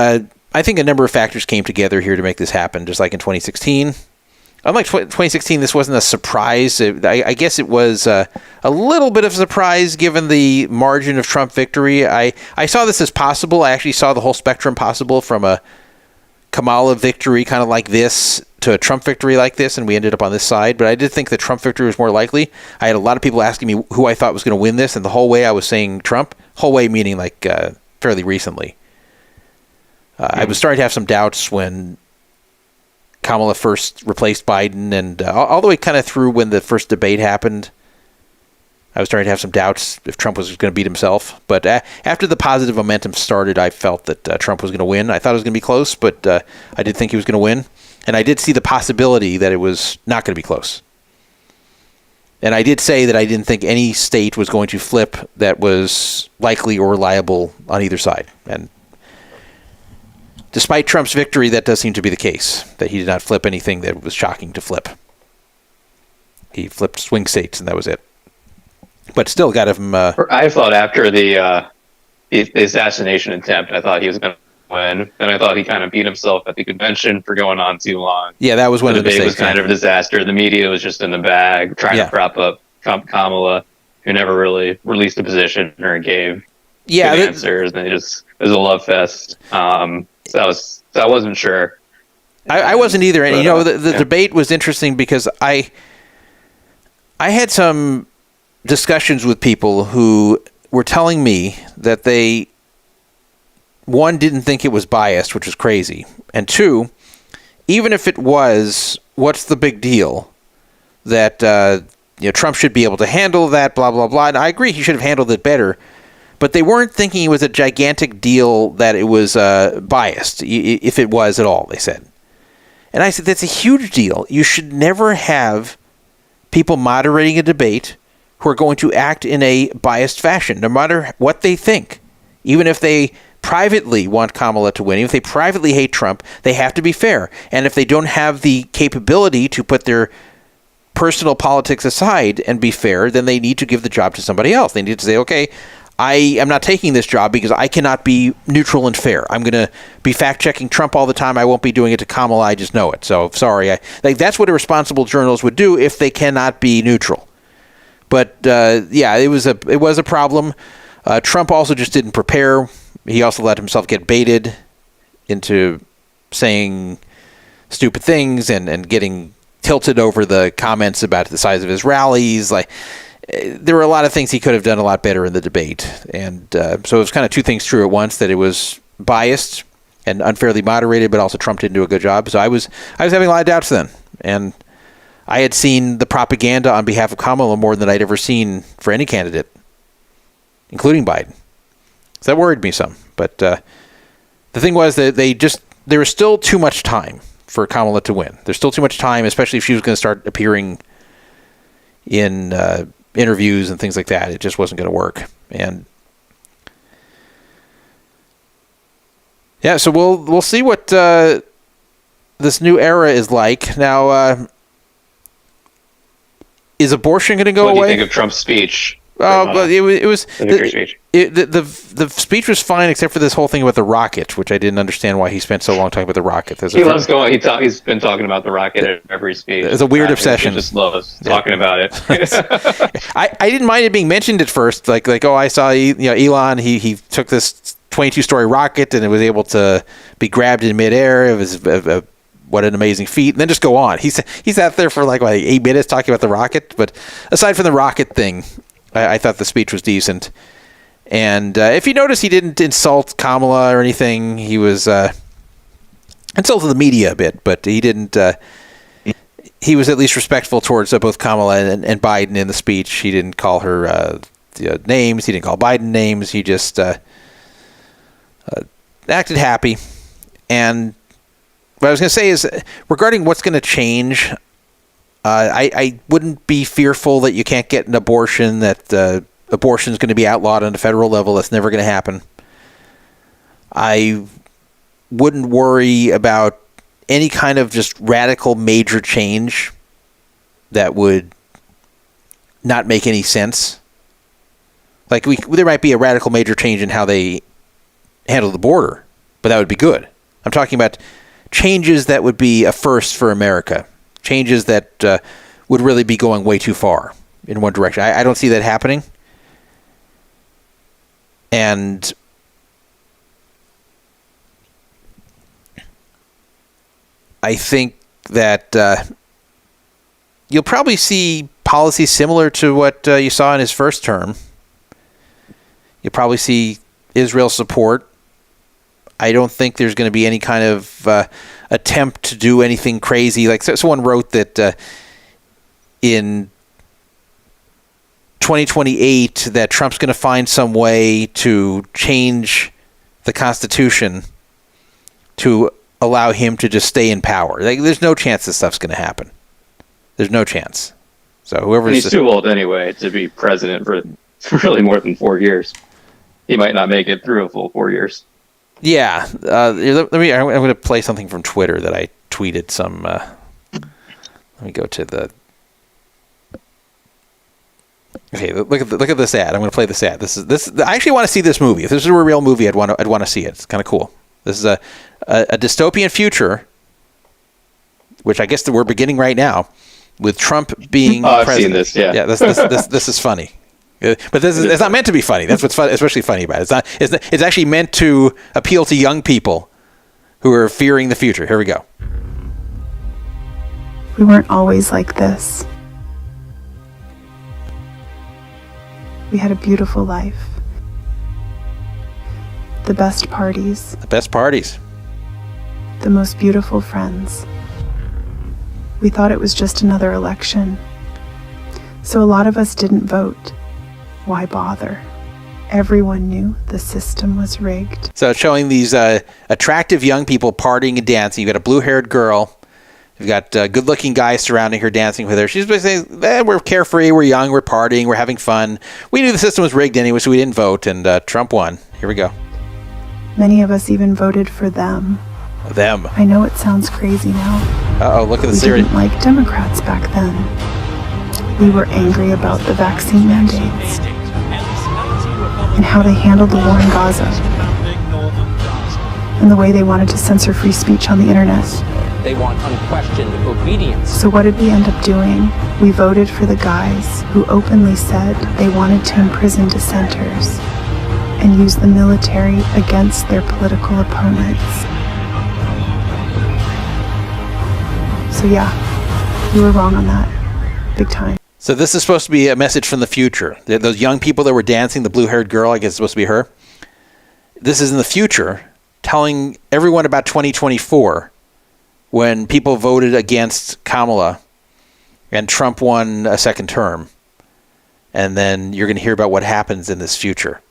I think a number of factors came together here to make this happen, just like in 2016. Unlike 2016, this wasn't a surprise. I guess it was a little bit of a surprise given the margin of Trump victory. I saw this as possible. I actually saw the whole spectrum possible from a Kamala victory kind of like this to a Trump victory like this, and we ended up on this side. But I did think the Trump victory was more likely. I had a lot of people asking me who I thought was going to win this, and the whole way I was saying Trump. Whole way meaning like fairly recently. I was starting to have some doubts when Kamala first replaced Biden, and all the way kind of through when the first debate happened. I was starting to have some doubts if Trump was going to beat himself. But after the positive momentum started, I felt that Trump was going to win. I thought it was going to be close, but I did think he was going to win. And I did see the possibility that it was not going to be close. And I did say that I didn't think any state was going to flip that was likely or reliable on either side. And despite Trump's victory, that does seem to be the case, that he did not flip anything that was shocking to flip. He flipped swing states, and that was it. But still got him... I thought after the assassination attempt, I thought he was going to win. And I thought he kind of beat himself at the convention for going on too long. Yeah, that was one of the debate mistakes. was kind of a disaster. The media was just in the bag, trying to prop up Kamala, who never really released a position or gave good answers. And it was a love fest. So I wasn't sure. I wasn't either. And, the debate was interesting because I had some discussions with people who were telling me that they, one, didn't think it was biased, which was crazy. And two, even if it was, what's the big deal? That Trump should be able to handle that, blah, blah, blah. And I agree he should have handled it better. But they weren't thinking it was a gigantic deal that it was biased, if it was at all, they said. And I said, that's a huge deal. You should never have people moderating a debate who are going to act in a biased fashion, no matter what they think. Even if they privately want Kamala to win, even if they privately hate Trump, they have to be fair. And if they don't have the capability to put their personal politics aside and be fair, then they need to give the job to somebody else. They need to say, okay, I am not taking this job because I cannot be neutral and fair. I'm going to be fact-checking Trump all the time. I won't be doing it to Kamala. I just know it. So, sorry. That's what a responsible journalist would do if they cannot be neutral. But, it was a problem. Trump also just didn't prepare. He also let himself get baited into saying stupid things and getting tilted over the comments about the size of his rallies. There were a lot of things he could have done a lot better in the debate. And so it was kind of two things true at once, that it was biased and unfairly moderated, but also Trump didn't do a good job. So I was having a lot of doubts then. And I had seen the propaganda on behalf of Kamala more than I'd ever seen for any candidate, including Biden. So that worried me some. But the thing was that there was still too much time for Kamala to win. There's still too much time, especially if she was going to start appearing in interviews and things like that. It just wasn't going to work. And yeah, so we'll see what this new era is like. Now, is abortion going to go away? What do you think of Trump's speech? Oh, but it was the victory speech. The speech was fine, except for this whole thing about the rocket, which I didn't understand why he spent so long talking about the rocket. He loves going. He's been talking about the rocket at every speech. It's a weird obsession. He just loves talking about it. I didn't mind it being mentioned at first, like I saw Elon. He took this 22-story rocket and it was able to be grabbed in midair. It was what an amazing feat, and then just go on. He sat there for 8 minutes talking about the rocket. But aside from the rocket thing, I thought the speech was decent. And if you notice, he didn't insult Kamala or anything. He was insulted the media a bit, but he didn't. He was at least respectful towards both Kamala and Biden in the speech. He didn't call her names. He didn't call Biden names. He just acted happy. And what I was going to say is, regarding what's going to change, I wouldn't be fearful that you can't get an abortion, that abortion is going to be outlawed on the federal level. That's never going to happen. I wouldn't worry about any kind of just radical major change that would not make any sense. There might be a radical major change in how they handle the border, but that would be good. I'm talking about changes that would be a first for America. Changes that would really be going way too far in one direction. I don't see that happening. And I think that you'll probably see policies similar to what you saw in his first term. You'll probably see Israel support. I don't think there's going to be any kind of attempt to do anything crazy. Someone wrote that in 2028 that Trump's going to find some way to change the Constitution to allow him to just stay in power. Like, there's no chance this stuff's going to happen. There's no chance. So whoever's... He's too old anyway to be president for really more than 4 years. He might not make it through a full 4 years. Yeah. I'm going to play something from Twitter that I tweeted some... let me go to the... Okay, look at this ad. I'm going to play this ad. I actually want to see this movie. If this were a real movie, I'd want to see it. It's kind of cool. This is a dystopian future, which I guess that we're beginning right now, with Trump being president. I've seen this. Yeah. Yeah. This is funny, but it's not meant to be funny. That's what's especially funny about it. It's actually meant to appeal to young people who are fearing the future. Here we go. We weren't always like this. We had a beautiful life. The best parties. The best parties. The most beautiful friends. We thought it was just another election. So a lot of us didn't vote. Why bother? Everyone knew the system was rigged. So it's showing these attractive young people partying and dancing. You've got a blue-haired girl. You've got good-looking guys surrounding her, dancing with her. She's basically saying, we're carefree, we're young, we're partying, we're having fun. We knew the system was rigged anyway, so we didn't vote, and Trump won. Here we go. Many of us even voted for them. Them. I know it sounds crazy now. Uh-oh, look at the We series. didn't like Democrats back then. We were angry about the vaccine mandates and how they handled the war in Gaza and the way they wanted to censor free speech on the internet. They want unquestioned obedience. So what did we end up doing? We voted for the guys who openly said they wanted to imprison dissenters and use the military against their political opponents. So yeah, you were wrong on that. Big time. So this is supposed to be a message from the future. Those young people that were dancing, the blue-haired girl, I guess it's supposed to be her. This is in the future, telling everyone about 2024, when people voted against Kamala and Trump won a second term. And then you're going to hear about what happens in this future.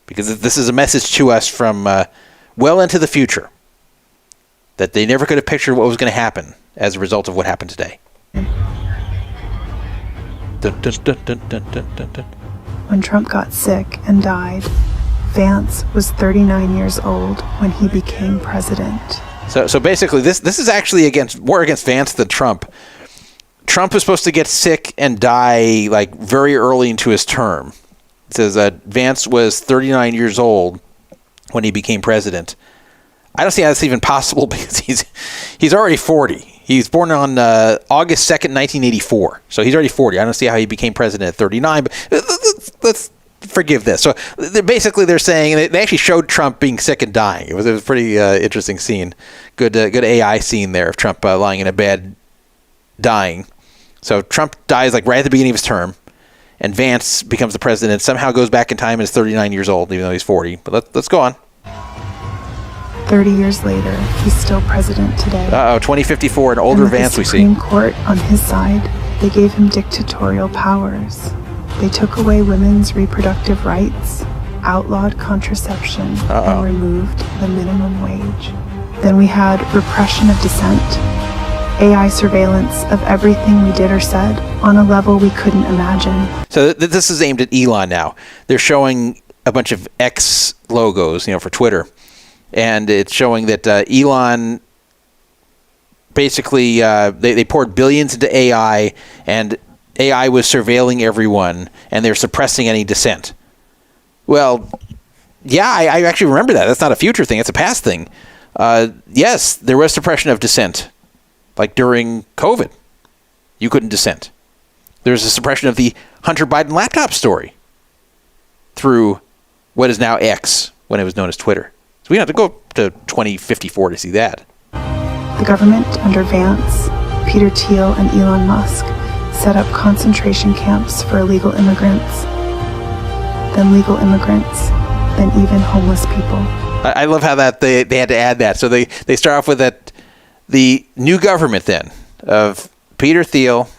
Because this is a message to us from well into the future, that they never could have pictured what was going to happen as a result of what happened today. Dun, dun, dun, dun, dun, dun, dun, dun. When Trump got sick and died, Vance was 39 years old when he became president. So basically, this is actually more against Vance than Trump. Trump was supposed to get sick and die like very early into his term. It says that Vance was 39 years old when he became president. I don't see how that's even possible because he's already 40. He was born on August 2nd, 1984. So he's already 40. I don't see how he became president at 39, but let's forgive this. So basically they're saying, they actually showed Trump being sick and dying. It was a pretty interesting scene. Good AI scene there of Trump lying in a bed dying. So Trump dies like right at the beginning of his term, and Vance becomes the president, somehow goes back in time and is 39 years old, even though he's 40. But let's go on. 30 years later, he's still president today. 2054, an older Vance we see. And with the Supreme Court on his side, they gave him dictatorial powers. They took away women's reproductive rights, outlawed contraception, and removed the minimum wage. Then we had repression of dissent, AI surveillance of everything we did or said on a level we couldn't imagine. So this is aimed at Elon now. They're showing a bunch of X logos, for Twitter. And it's showing that Elon basically, they poured billions into AI, and AI was surveilling everyone, and they're suppressing any dissent. Well, yeah, I actually remember that. That's not a future thing. It's a past thing. Yes, there was suppression of dissent. Like during COVID, you couldn't dissent. There was a suppression of the Hunter Biden laptop story through what is now X, when it was known as Twitter. So we don't have to go to 2054 to see that. The government under Vance, Peter Thiel, and Elon Musk set up concentration camps for illegal immigrants, then legal immigrants, then even homeless people. I love how that they had to add that. So they start off with that the new government then of Peter Thiel,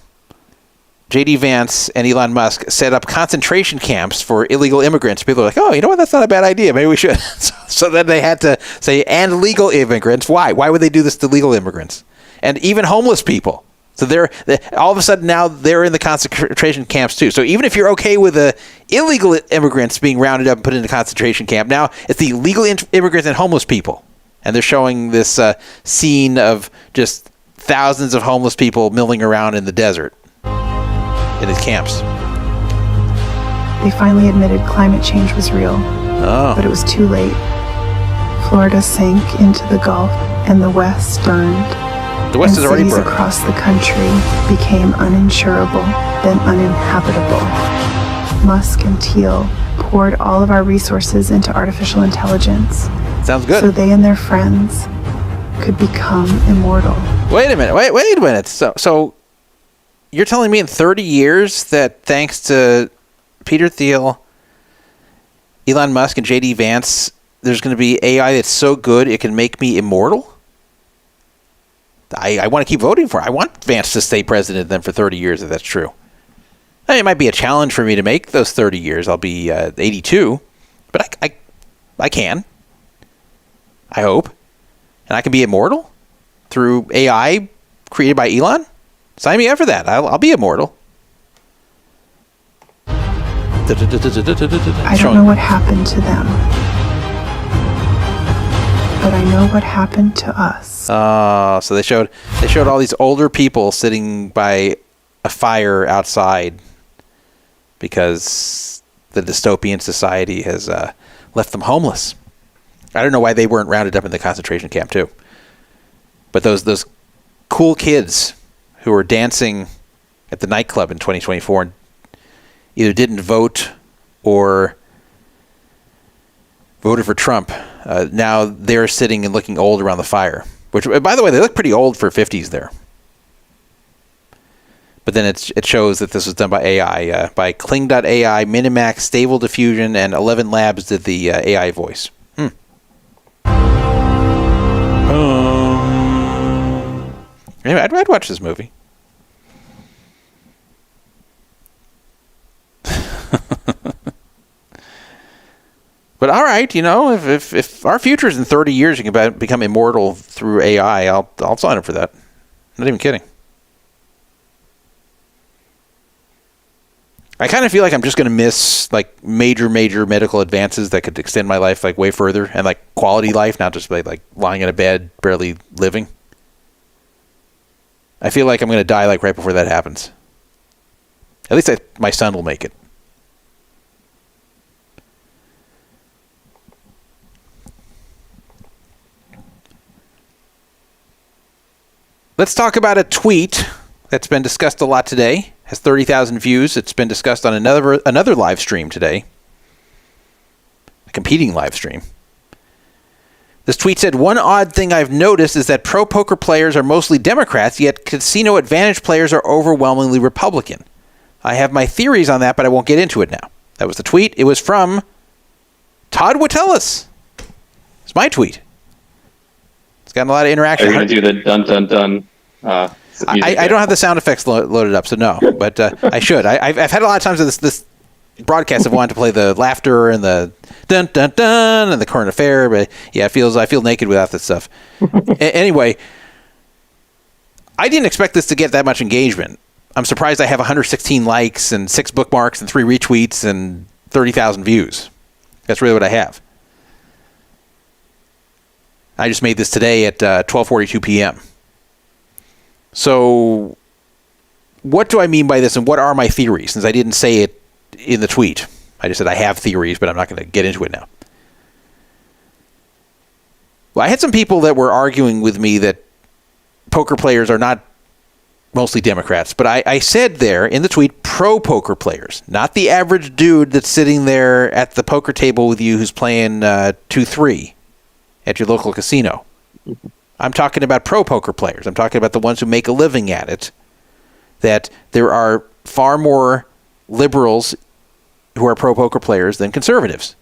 J.D. Vance and Elon Musk set up concentration camps for illegal immigrants. People are like, oh, you know what? That's not a bad idea. Maybe we should. So then they had to say, and legal immigrants. Why? Why would they do this to legal immigrants? And even homeless people. So they're all of a sudden now they're in the concentration camps too. So even if you're okay with the illegal immigrants being rounded up and put into concentration camp, now it's the legal immigrants and homeless people. And they're showing this scene of just thousands of homeless people milling around in the desert in these camps. They finally admitted climate change was real, but it was too late. Florida sank into the Gulf, and the West burned. The West is already cities burned. Across the country became uninsurable, then uninhabitable. Musk and Thiel poured all of our resources into artificial intelligence. Sounds good. So they and their friends could become immortal. Wait a minute. Wait a minute. So you're telling me in 30 years that thanks to Peter Thiel, Elon Musk, and J.D. Vance, there's going to be AI that's so good it can make me immortal? I want to keep voting for it. I want Vance to stay president then for 30 years if that's true. I mean, it might be a challenge for me to make those 30 years. I'll be 82, but I can. I hope. And I can be immortal through AI created by Elon? Sign me up for that. I'll be immortal. I don't know what happened to them, but I know what happened to us. So they showed all these older people sitting by a fire outside because the dystopian society has left them homeless. I don't know why they weren't rounded up in the concentration camp too. But those cool kids who were dancing at the nightclub in 2024 and either didn't vote or voted for Trump, now they're sitting and looking old around the fire. Which, by the way, they look pretty old for 50s there. But then it shows that this was done by AI, by Kling.ai, Minimax, Stable Diffusion, and 11 Labs did the AI voice. Anyway, I'd watch this movie. But all right, if our future is in 30 years, you can become immortal through AI, I'll sign up for that. Not even kidding. I kind of feel like I'm just going to miss like major medical advances that could extend my life like way further and like quality life, not just like lying in a bed, barely living. I feel like I'm going to die like right before that happens. At least my son will make it. Let's talk about a tweet that's been discussed a lot today. Has 30,000 views. It's been discussed on another live stream today. A competing live stream. This tweet said, one odd thing I've noticed is that pro poker players are mostly Democrats, yet casino advantage players are overwhelmingly Republican. I have my theories on that, but I won't get into it now. That was the tweet. It was from Todd Watellis. It's my tweet. It's gotten a lot of interaction. Are you going to do the dun dun dun? I don't have the sound effects loaded up, so no. But I should. I've had a lot of times in this broadcast of wanting to play the laughter and the dun dun dun and the current affair, but yeah, I feel naked without this stuff. Anyway, I didn't expect this to get that much engagement. I'm surprised I have 116 likes and 6 bookmarks and 3 retweets and 30,000 views. That's really what I have. I just made this today at 12:42 p.m. So what do I mean by this and what are my theories? Since I didn't say it in the tweet. I just said I have theories, but I'm not going to get into it now. Well, I had some people that were arguing with me that poker players are not mostly Democrats, but I said there in the tweet, pro poker players, not the average dude that's sitting there at the poker table with you who's playing 2-3 at your local casino. I'm talking about pro poker players. I'm talking about the ones who make a living at it. That there are far more liberals who are pro poker players than conservatives.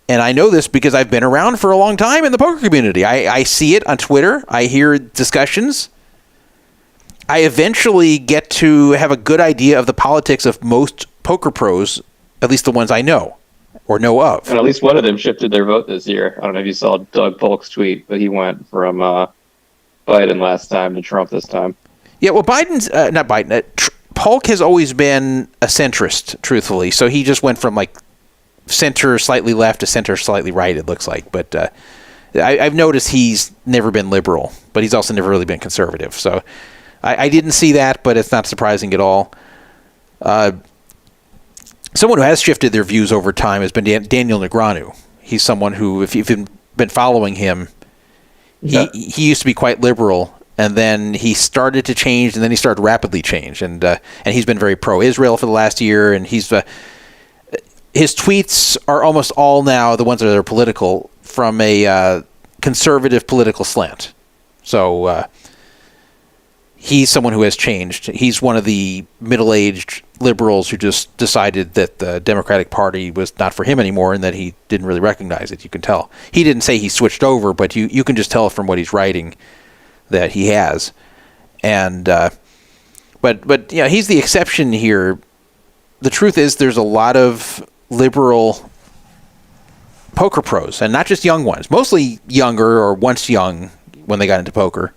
And I know this because I've been around for a long time in the poker community. I see it on Twitter. I hear discussions. I eventually get to have a good idea of the politics of most poker pros, at least the ones I know or know of. And at least one of them shifted their vote this year. I don't know if you saw Doug Polk's tweet, but he went from Biden last time to Trump this time. Yeah, well, Biden's not Biden. Polk has always been a centrist, truthfully. So he just went from like center slightly left to center slightly right, it looks like. But I've noticed he's never been liberal, but he's also never really been conservative. So I didn't see that, but it's not surprising at all. Someone who has shifted their views over time has been Daniel Negreanu. He's someone who, if you've been following him, he used to be quite liberal, and then he started to change, and then he started to rapidly change, and he's been very pro-Israel for the last year, and his tweets are almost all now, the ones that are political, from a conservative political slant. So he's someone who has changed. He's one of the middle-aged liberals who just decided that the Democratic Party was not for him anymore and that he didn't really recognize it. You can tell. He didn't say he switched over, but you can just tell from what he's writing that he has. And but yeah, he's the exception here. The truth is there's a lot of liberal poker pros, and not just young ones, mostly younger or once young when they got into poker.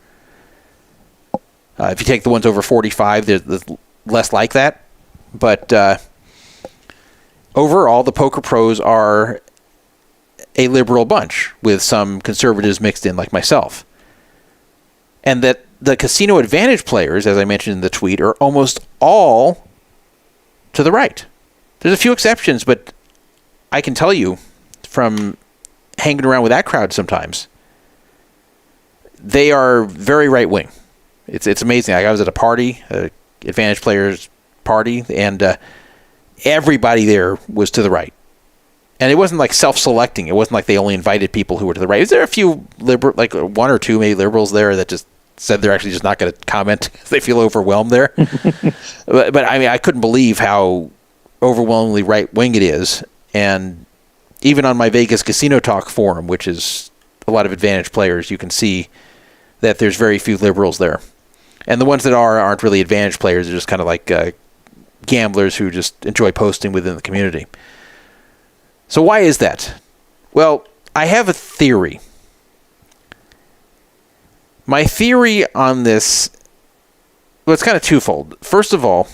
If you take the ones over 45, there's less like that. But overall, the poker pros are a liberal bunch with some conservatives mixed in like myself. And that the casino advantage players, as I mentioned in the tweet, are almost all to the right. There's a few exceptions, but I can tell you from hanging around with that crowd sometimes, they are very right-wing. It's amazing. I was at a party, advantage players party, and everybody there was to the right. And it wasn't like self-selecting. It wasn't like they only invited people who were to the right. Is there a few liberal, like one or two maybe liberals there that just said they're actually just not going to comment because they feel overwhelmed there? but I mean, I couldn't believe how overwhelmingly right-wing it is. And even on my Vegas Casino Talk forum, which is a lot of advantage players, you can see that there's very few liberals there. And the ones that aren't really advantage players. They're just kind of like gamblers who just enjoy posting within the community. So why is that? Well, I have a theory. My theory on this, well, it's kind of twofold. First of all,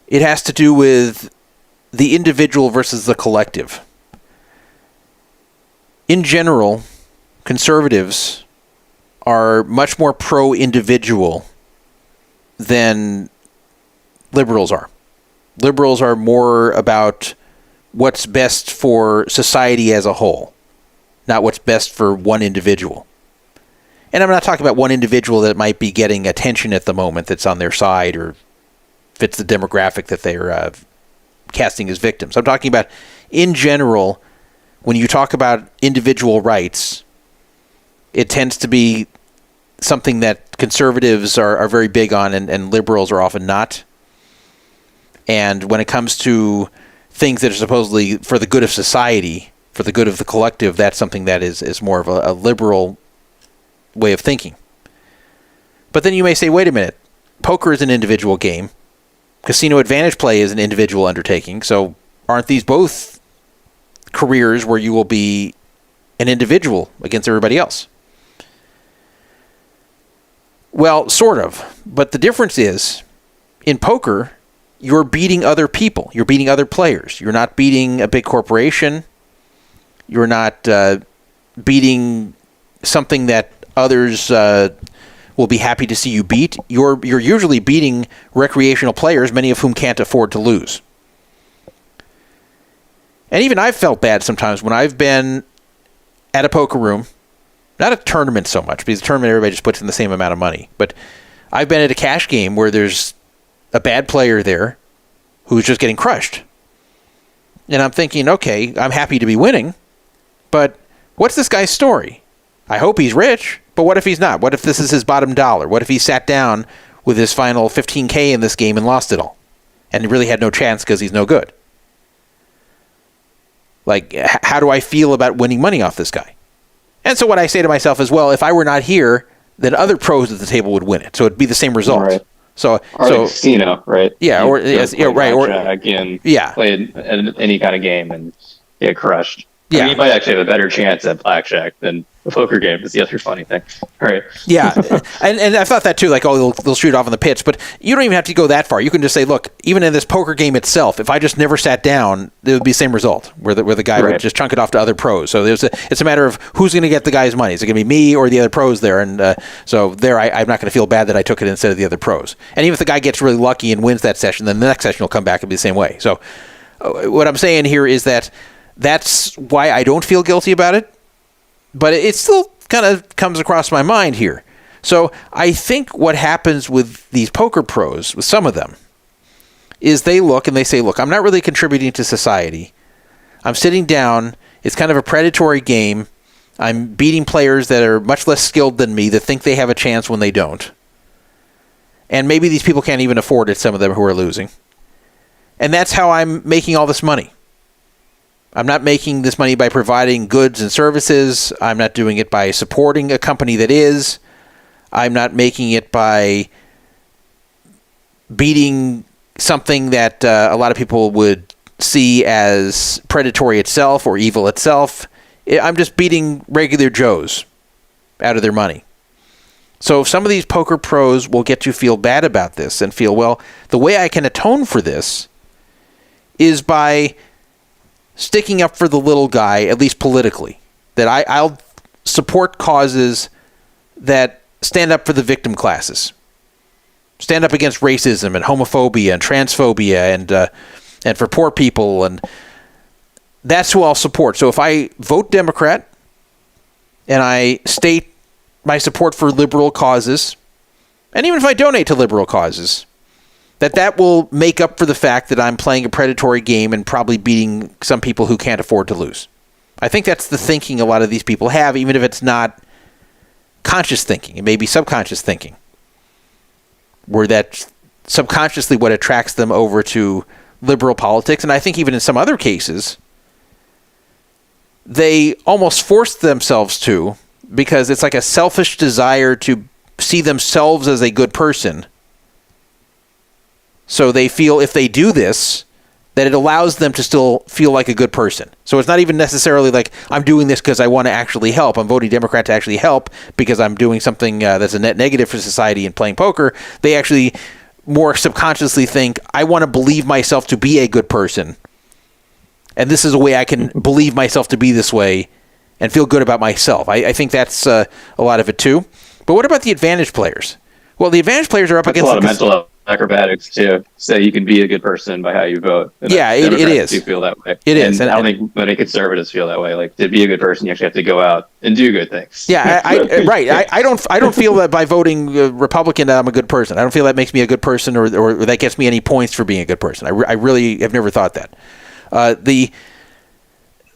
it has to do with the individual versus the collective. In general, conservatives are much more pro-individual than liberals are. Liberals are more about what's best for society as a whole, not what's best for one individual. And I'm not talking about one individual that might be getting attention at the moment that's on their side or fits the demographic that they're casting as victims. I'm talking about, in general, when you talk about individual rights, it tends to be something that conservatives are very big on and liberals are often not. And when it comes to things that are supposedly for the good of society, for the good of the collective, that's something that is more of a liberal way of thinking. But then you may say, wait a minute, poker is an individual game. Casino advantage play is an individual undertaking. So aren't these both careers where you will be an individual against everybody else? Well, sort of. But the difference is, in poker, you're beating other people. You're beating other players. You're not beating a big corporation. You're not beating something that others will be happy to see you beat. You're usually beating recreational players, many of whom can't afford to lose. And even I've felt bad sometimes when I've been at a poker room. Not a tournament so much, because a tournament everybody just puts in the same amount of money. But I've been at a cash game where there's a bad player there who's just getting crushed. And I'm thinking, okay, I'm happy to be winning, but what's this guy's story? I hope he's rich, but what if he's not? What if this is his bottom dollar? What if he sat down with his final $15K in this game and lost it all? And he really had no chance because he's no good. Like, how do I feel about winning money off this guy? And so what I say to myself is, well, if I were not here, then other pros at the table would win it. So it'd be the same result. Right. So, Or the casino, right? Yeah, You or go yes, yeah, play right, or blackjack and yeah, play any kind of game and get crushed. I Yeah. mean, you might actually have a better chance at blackjack than a poker game. Is the other funny thing. All right. yeah, and I thought that too. Like, oh, they'll shoot off on the pitch, but you don't even have to go that far. You can just say, look, even in this poker game itself, if I just never sat down, it would be the same result, where the guy would just chunk it off to other pros. So it's a matter of who's going to get the guy's money. Is it going to be me or the other pros there? And so there, I'm not going to feel bad that I took it instead of the other pros. And even if the guy gets really lucky and wins that session, then the next session will come back and be the same way. So what I'm saying here is that that's why I don't feel guilty about it, but it still kind of comes across my mind here. So I think what happens with these poker pros, with some of them, is they look and they say, look, I'm not really contributing to society. I'm sitting down. It's kind of a predatory game. I'm beating players that are much less skilled than me that think they have a chance when they don't. And maybe these people can't even afford it, some of them who are losing. And that's how I'm making all this money. I'm not making this money by providing goods and services. I'm not doing it by supporting a company that is. I'm not making it by beating something that a lot of people would see as predatory itself or evil itself. I'm just beating regular Joes out of their money. So some of these poker pros will get you to feel bad about this and feel, well, the way I can atone for this is by sticking up for the little guy, at least politically. That I'll support causes that stand up for the victim classes. Stand up against racism and homophobia and transphobia and for poor people. And that's who I'll support. So if I vote Democrat and I state my support for liberal causes, and even if I donate to liberal causes, that will make up for the fact that I'm playing a predatory game and probably beating some people who can't afford to lose. I think that's the thinking a lot of these people have, even if it's not conscious thinking. It may be subconscious thinking, where that's subconsciously what attracts them over to liberal politics. And I think even in some other cases, they almost force themselves to, because it's like a selfish desire to see themselves as a good person. So they feel if they do this, that it allows them to still feel like a good person. So it's not even necessarily like, I'm doing this because I want to actually help. I'm voting Democrat to actually help because I'm doing something that's a net negative for society and playing poker. They actually more subconsciously think, I want to believe myself to be a good person. And this is a way I can believe myself to be this way and feel good about myself. I think that's a lot of it too. But what about the advantage players? Well, the advantage players are up That's against a lot of mental acrobatics too. Say you can be a good person by how you vote. And yeah, it is. Do feel that way. It is. And I don't think many conservatives feel that way. Like, to be a good person, you actually have to go out and do good things. Yeah, right. I don't feel that by voting Republican that I'm a good person. I don't feel that makes me a good person or that gets me any points for being a good person. I really have never thought that. The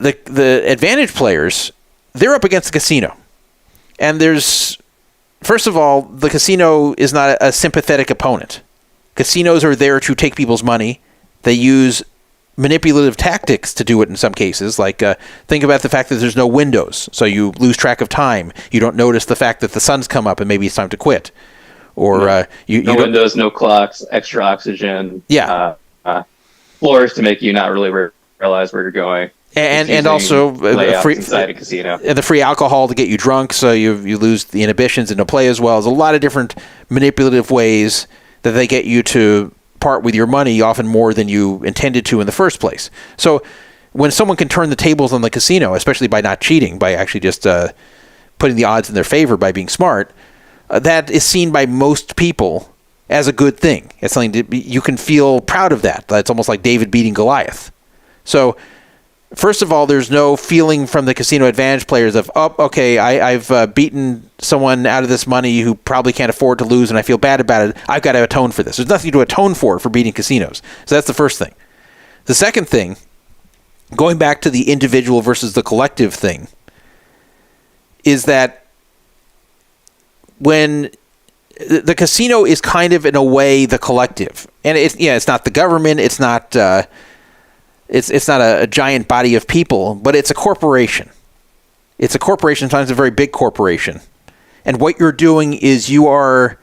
advantage players, they're up against the casino, and first of all, the casino is not a sympathetic opponent. Casinos are there to take people's money. They use manipulative tactics to do it in some cases. Like, think about the fact that there's no windows, so you lose track of time. You don't notice the fact that the sun's come up and maybe it's time to quit. Or no windows, no clocks, extra oxygen. Yeah. Floors to make you not really realize where you're going. And also inside a casino. The free alcohol to get you drunk, so you lose the inhibitions and to play as well. There's a lot of different manipulative ways that they get you to part with your money, often more than you intended to in the first place. So when someone can turn the tables on the casino, especially by not cheating, by actually just putting the odds in their favor by being smart, that is seen by most people as a good thing. It's something you can feel proud of that. That's almost like David beating Goliath. So first of all, there's no feeling from the casino advantage players of, I've beaten someone out of this money who probably can't afford to lose, and I feel bad about it. I've got to atone for this. There's nothing to atone for beating casinos. So that's the first thing. The second thing, going back to the individual versus the collective thing, is that when the casino is kind of, in a way, the collective. And it's not the government, it's not a giant body of people, but it's a corporation. It's a corporation, sometimes a very big corporation. And what you're doing is you are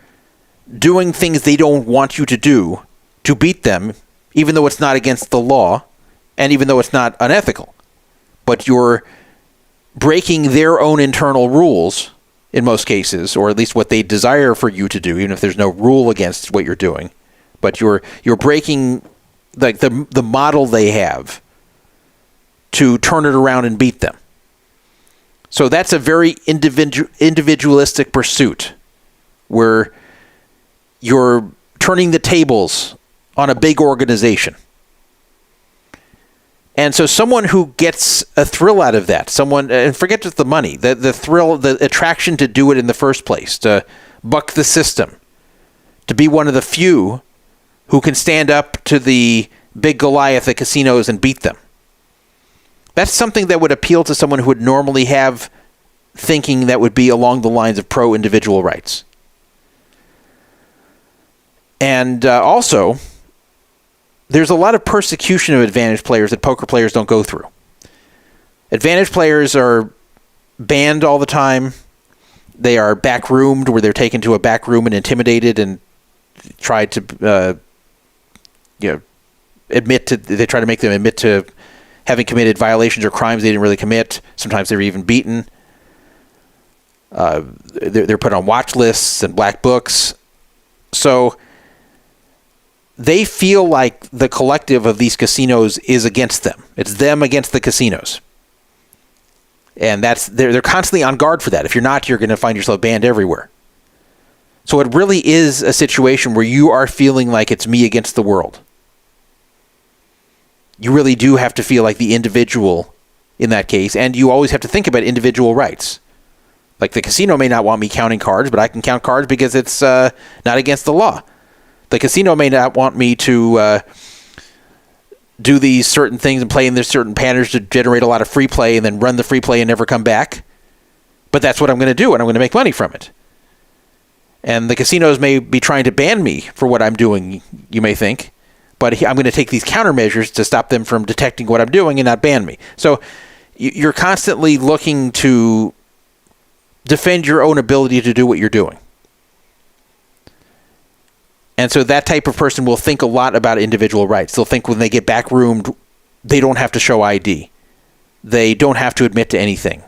doing things they don't want you to do to beat them, even though it's not against the law and even though it's not unethical. But you're breaking their own internal rules in most cases, or at least what they desire for you to do, even if there's no rule against what you're doing. But you're breaking like the model they have to turn it around and beat them. So that's a very individualistic pursuit where you're turning the tables on a big organization. And so someone who gets a thrill out of that, and forget just the money, the thrill, the attraction to do it in the first place, to buck the system, to be one of the few who can stand up to the big Goliath at casinos and beat them. That's something that would appeal to someone who would normally have thinking that would be along the lines of pro-individual rights. And also, there's a lot of persecution of advantage players that poker players don't go through. Advantage players are banned all the time. They are backroomed, where they're taken to a back room and intimidated and tried to, they try to make them admit to having committed violations or crimes they didn't really commit. Sometimes they're even beaten. They're put on watch lists and black books. So they feel like the collective of these casinos is against them. It's them against the casinos. And they're constantly on guard for that. If you're not, you're going to find yourself banned everywhere. So it really is a situation where you are feeling like it's me against the world. You really do have to feel like the individual in that case, and you always have to think about individual rights. Like the casino may not want me counting cards, but I can count cards because it's not against the law. The casino may not want me to do these certain things and play in these certain patterns to generate a lot of free play and then run the free play and never come back. But that's what I'm going to do, and I'm going to make money from it. And the casinos may be trying to ban me for what I'm doing, you may think. But I'm going to take these countermeasures to stop them from detecting what I'm doing and not ban me. So you're constantly looking to defend your own ability to do what you're doing. And so that type of person will think a lot about individual rights. They'll think when they get backroomed, they don't have to show ID. They don't have to admit to anything.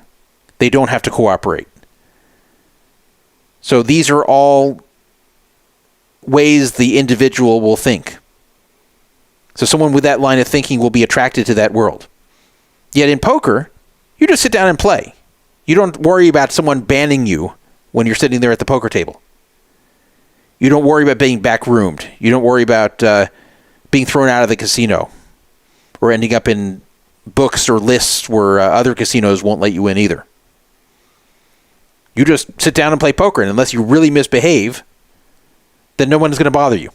They don't have to cooperate. So these are all ways the individual will think. So someone with that line of thinking will be attracted to that world. Yet in poker, you just sit down and play. You don't worry about someone banning you when you're sitting there at the poker table. You don't worry about being backroomed. You don't worry about being thrown out of the casino or ending up in books or lists where other casinos won't let you in either. You just sit down and play poker, and unless you really misbehave, then no one's going to bother you.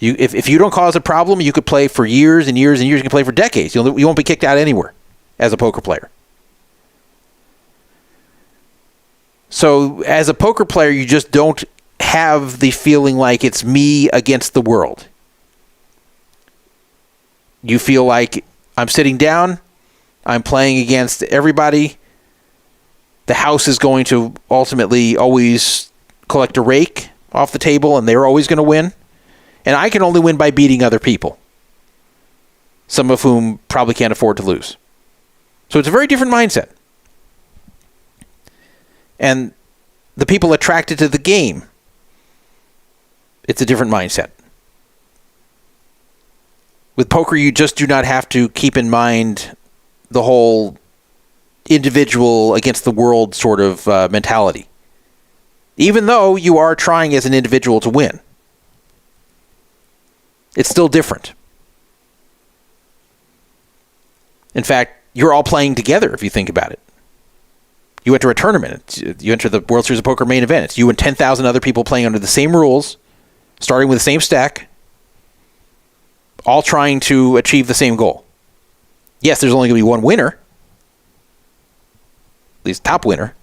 If you don't cause a problem, you could play for years and years and years. You can play for decades. You won't be kicked out anywhere as a poker player. So as a poker player, you just don't have the feeling like it's me against the world. You feel like I'm sitting down, I'm playing against everybody. The house is going to ultimately always collect a rake off the table, and they're always going to win. And I can only win by beating other people, some of whom probably can't afford to lose. So it's a very different mindset. And the people attracted to the game, it's a different mindset. With poker, you just do not have to keep in mind the whole individual against the world sort of mentality. Even though you are trying as an individual to win. It's still different. In fact, you're all playing together if you think about it. You enter a tournament. You enter the World Series of Poker main event. It's you and 10,000 other people playing under the same rules, starting with the same stack, all trying to achieve the same goal. Yes, there's only going to be one winner, at least top winner,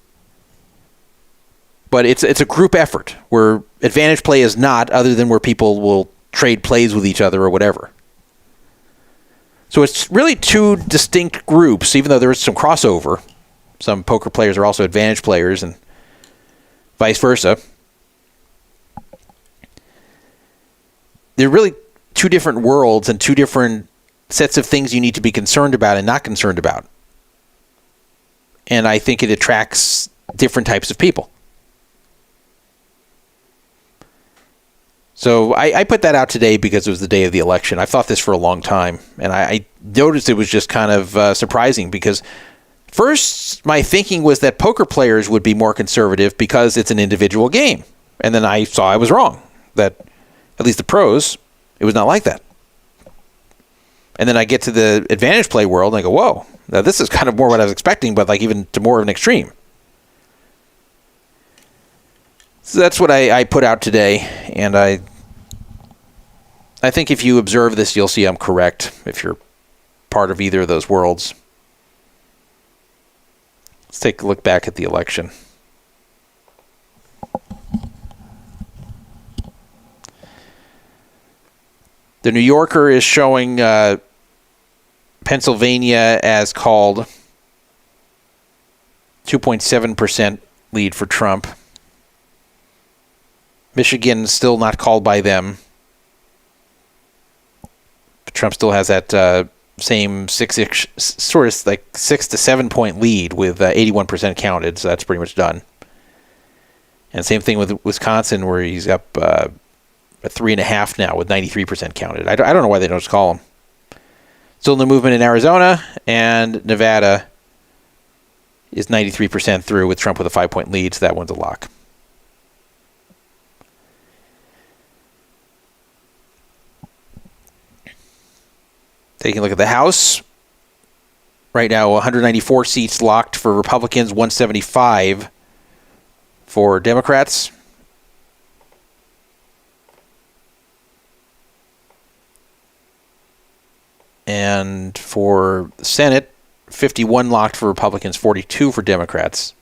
but it's a group effort where advantage play is not, other than where people will trade plays with each other or whatever. So it's really two distinct groups, even though there is some crossover. Some poker players are also advantage players, and vice versa. They're really two different worlds and two different sets of things you need to be concerned about and not concerned about. And I think it attracts different types of people. So I put that out today because it was the day of the election. I've thought this for a long time, and I noticed it was just kind of surprising because first my thinking was that poker players would be more conservative because it's an individual game. And then I saw I was wrong, that at least the pros, it was not like that. And then I get to the advantage play world and I go, whoa, now this is kind of more what I was expecting, but like even to more of an extreme. So that's what I put out today, and I think if you observe this, you'll see I'm correct if you're part of either of those worlds. Let's take a look back at the election. The New Yorker is showing Pennsylvania as called, 2.7% lead for Trump. Michigan still not called by them. But Trump still has that same 6 to 7 point lead with 81% counted, so that's pretty much done. And same thing with Wisconsin, where he's up a 3.5 now with 93% counted. I don't know why they don't just call him. Still in the movement in Arizona, and Nevada is 93% through with Trump with a 5-point lead, so that one's a lock. Taking a look at the House. Right now, 194 seats locked for Republicans, 175 for Democrats. And for the Senate, 51 locked for Republicans, 42 for Democrats.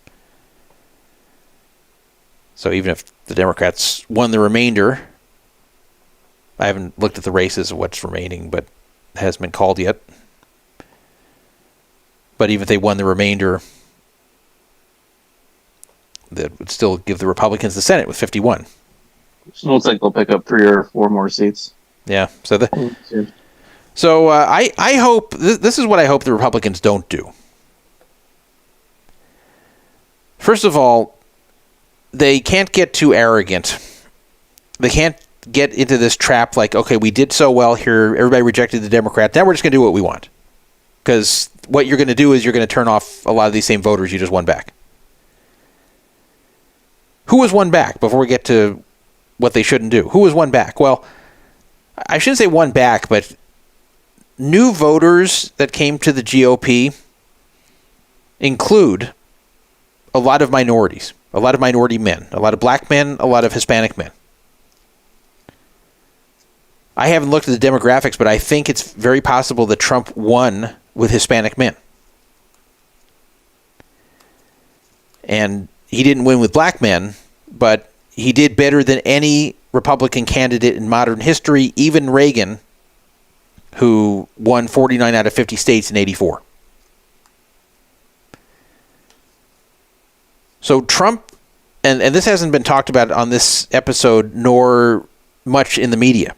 So even if the Democrats won the remainder, I haven't looked at the races of what's remaining, but it hasn't been called yet. But even if they won the remainder, that would still give the Republicans the Senate with 51. So it looks like they'll pick up 3 or 4 more seats. Yeah. So I hope this is what I hope the Republicans don't do. First of all, they can't get too arrogant. They can't get into this trap like, okay, we did so well here, everybody rejected the Democrat, now we're just going to do what we want. Because what you're going to do is you're going to turn off a lot of these same voters you just won back. Who was won back before we get to what they shouldn't do? Who was won back? Well, I shouldn't say won back, but new voters that came to the GOP include a lot of minorities, a lot of minority men, a lot of black men, a lot of Hispanic men. I haven't looked at the demographics, but I think it's very possible that Trump won with Hispanic men. And he didn't win with black men, but he did better than any Republican candidate in modern history, even Reagan, who won 49 out of 50 states in 84. So Trump, and this hasn't been talked about on this episode, nor much in the media.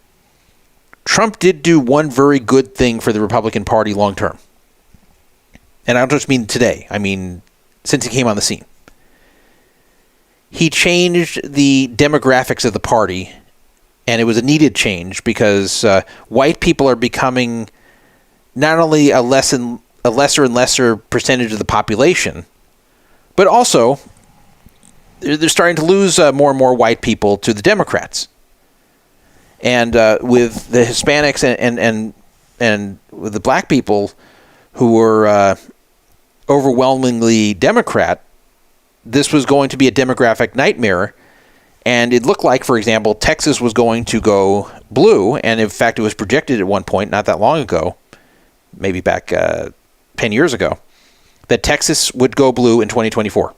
Trump did do one very good thing for the Republican Party long term. And I don't just mean today. I mean, since he came on the scene. He changed the demographics of the party, and it was a needed change because white people are becoming not only a lesser and lesser percentage of the population, but also they're starting to lose more and more white people to the Democrats. And with the Hispanics and with the black people who were overwhelmingly Democrat, this was going to be a demographic nightmare. And it looked like, for example, Texas was going to go blue. And in fact, it was projected at one point, not that long ago, maybe back 10 years ago, that Texas would go blue in 2024.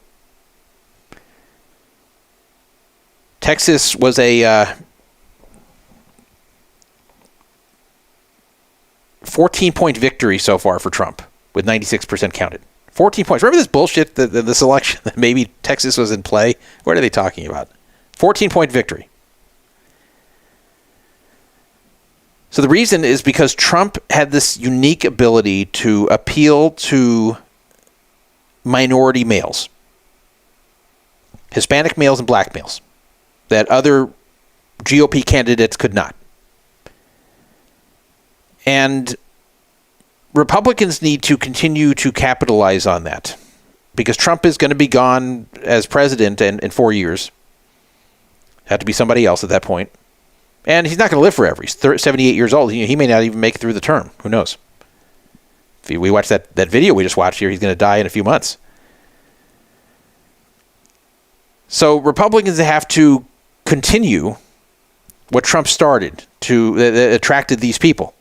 Texas was a 14-point victory so far for Trump, with 96% counted. 14 points. Remember this bullshit, this election, that maybe Texas was in play? What are they talking about? 14-point victory. So the reason is because Trump had this unique ability to appeal to minority males, Hispanic males and black males, that other GOP candidates could not. And Republicans need to continue to capitalize on that, because Trump is going to be gone as president in 4 years. Have to be somebody else at that point. And he's not going to live forever. He's 78 years old. He may not even make it through the term. Who knows? If we watch that video we just watched here, he's going to die in a few months. So Republicans have to continue what Trump started to attracted these people.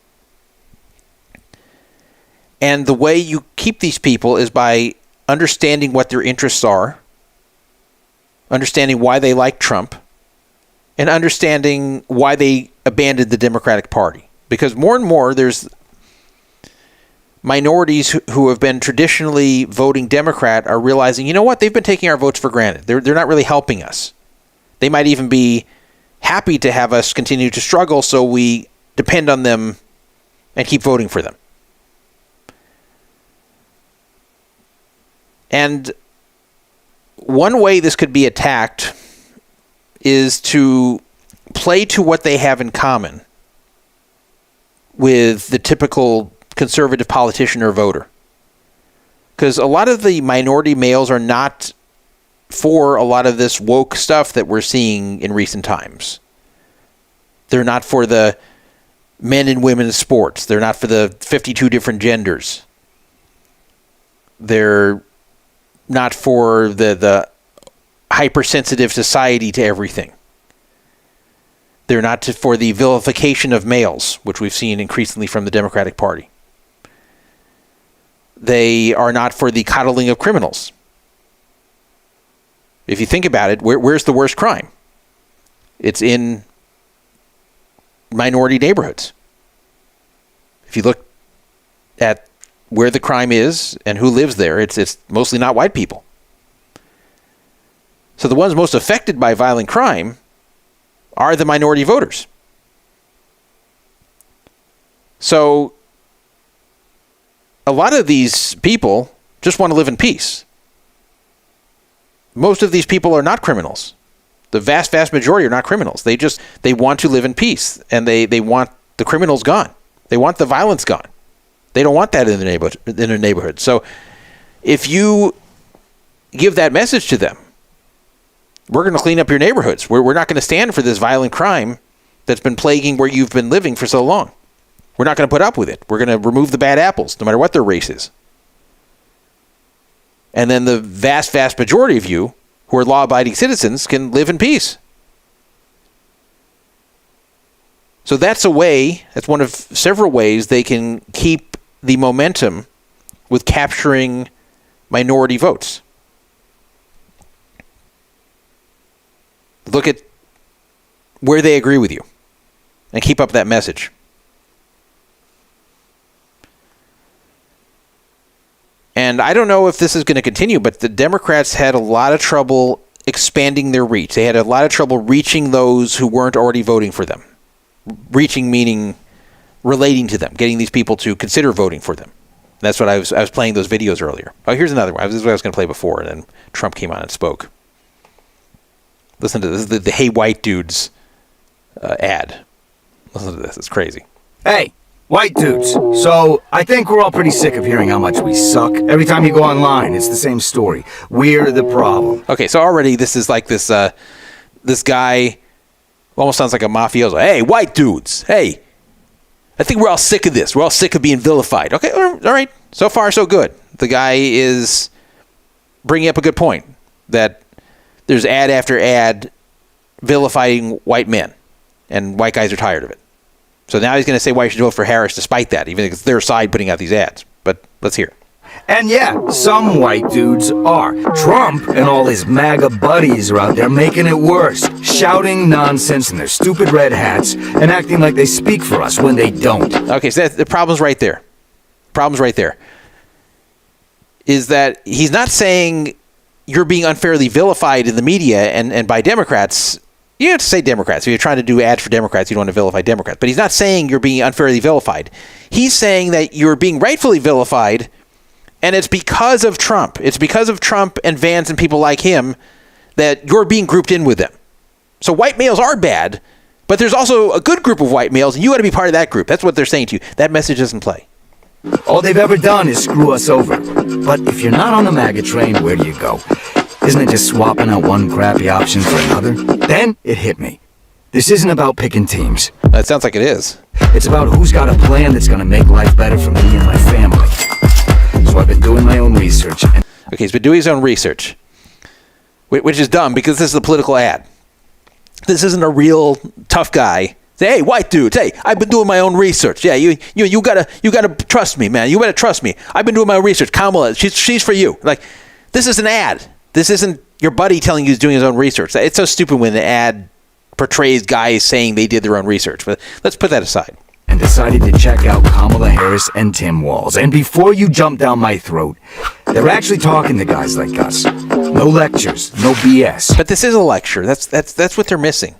And the way you keep these people is by understanding what their interests are, understanding why they like Trump, and understanding why they abandoned the Democratic Party. Because more and more there's minorities who have been traditionally voting Democrat are realizing, you know what, they've been taking our votes for granted. They're not really helping us. They might even be happy to have us continue to struggle, so we depend on them and keep voting for them. And one way this could be attacked is to play to what they have in common with the typical conservative politician or voter. Because a lot of the minority males are not for a lot of this woke stuff that we're seeing in recent times. They're not for the men and women's sports. They're not for the 52 different genders. They're not for the hypersensitive society to everything. They're not for the vilification of males, which we've seen increasingly from the Democratic Party. They are not for the coddling of criminals. If you think about it, where's the worst crime? It's in minority neighborhoods. If you look at where the crime is and who lives there, it's mostly not white people. So the ones most affected by violent crime are the minority voters. So a lot of these people just want to live in peace. Most of these people are not criminals. The vast, vast majority are not criminals. They want to live in peace, and they want the criminals gone. They want the violence gone. They don't want that in their neighborhood. So if you give that message to them, we're going to clean up your neighborhoods. We're not going to stand for this violent crime that's been plaguing where you've been living for so long. We're not going to put up with it. We're going to remove the bad apples, no matter what their race is. And then the vast, vast majority of you who are law-abiding citizens can live in peace. So that's a way, that's one of several ways they can keep the momentum with capturing minority votes. Look at where they agree with you and keep up that message. And I don't know if this is going to continue, but the Democrats had a lot of trouble expanding their reach. They had a lot of trouble reaching those who weren't already voting for them. Reaching meaning relating to them, getting these people to consider voting for them. That's what I was playing those videos earlier. Oh, here's another one. This is what I was going to play before, and then Trump came on and spoke. Listen to this. This is the Hey White Dudes ad. Listen to this. It's crazy. Hey, white dudes. So I think we're all pretty sick of hearing how much we suck. Every time you go online, it's the same story. We're the problem. Okay, so already this is like this guy almost sounds like a mafioso. Hey, white dudes. Hey, I think we're all sick of this. We're all sick of being vilified. Okay, all right. So far, so good. The guy is bringing up a good point that there's ad after ad vilifying white men, and white guys are tired of it. So now he's going to say why you should vote for Harris despite that, even if it's their side putting out these ads. But let's hear it. And yeah, some white dudes are. Trump and all his MAGA buddies are out there making it worse, shouting nonsense in their stupid red hats and acting like they speak for us when they don't. Okay, so the problem's right there. Problem's right there. is that he's not saying you're being unfairly vilified in the media and by Democrats. You have to say Democrats. If you're trying to do ads for Democrats, you don't want to vilify Democrats. But he's not saying you're being unfairly vilified. He's saying that you're being rightfully vilified, and it's because of Trump. It's because of Trump and Vance and people like him that you're being grouped in with them. So white males are bad, but there's also a good group of white males, and you got to be part of that group. That's what they're saying to you. That message doesn't play. All they've ever done is screw us over. But if you're not on the MAGA train, where do you go? Isn't it just swapping out one crappy option for another? Then it hit me. This isn't about picking teams. That sounds like it is. It's about who's got a plan that's going to make life better for me and my family. So I've been doing my own research. Okay, he's been doing his own research, which is dumb because this is a political ad. This isn't a real tough guy. Say, hey, white dudes, hey, I've been doing my own research. Yeah, you gotta trust me, man. You better trust me. I've been doing my own research. Kamala, she's for you. Like, this is an ad. This isn't your buddy telling you he's doing his own research. It's so stupid when the ad portrays guys saying they did their own research. But let's put that aside. And decided to check out Kamala Harris and Tim Walz. And before you jump down my throat, they're actually talking to guys like us. No lectures, no BS. But this is a lecture. That's what they're missing.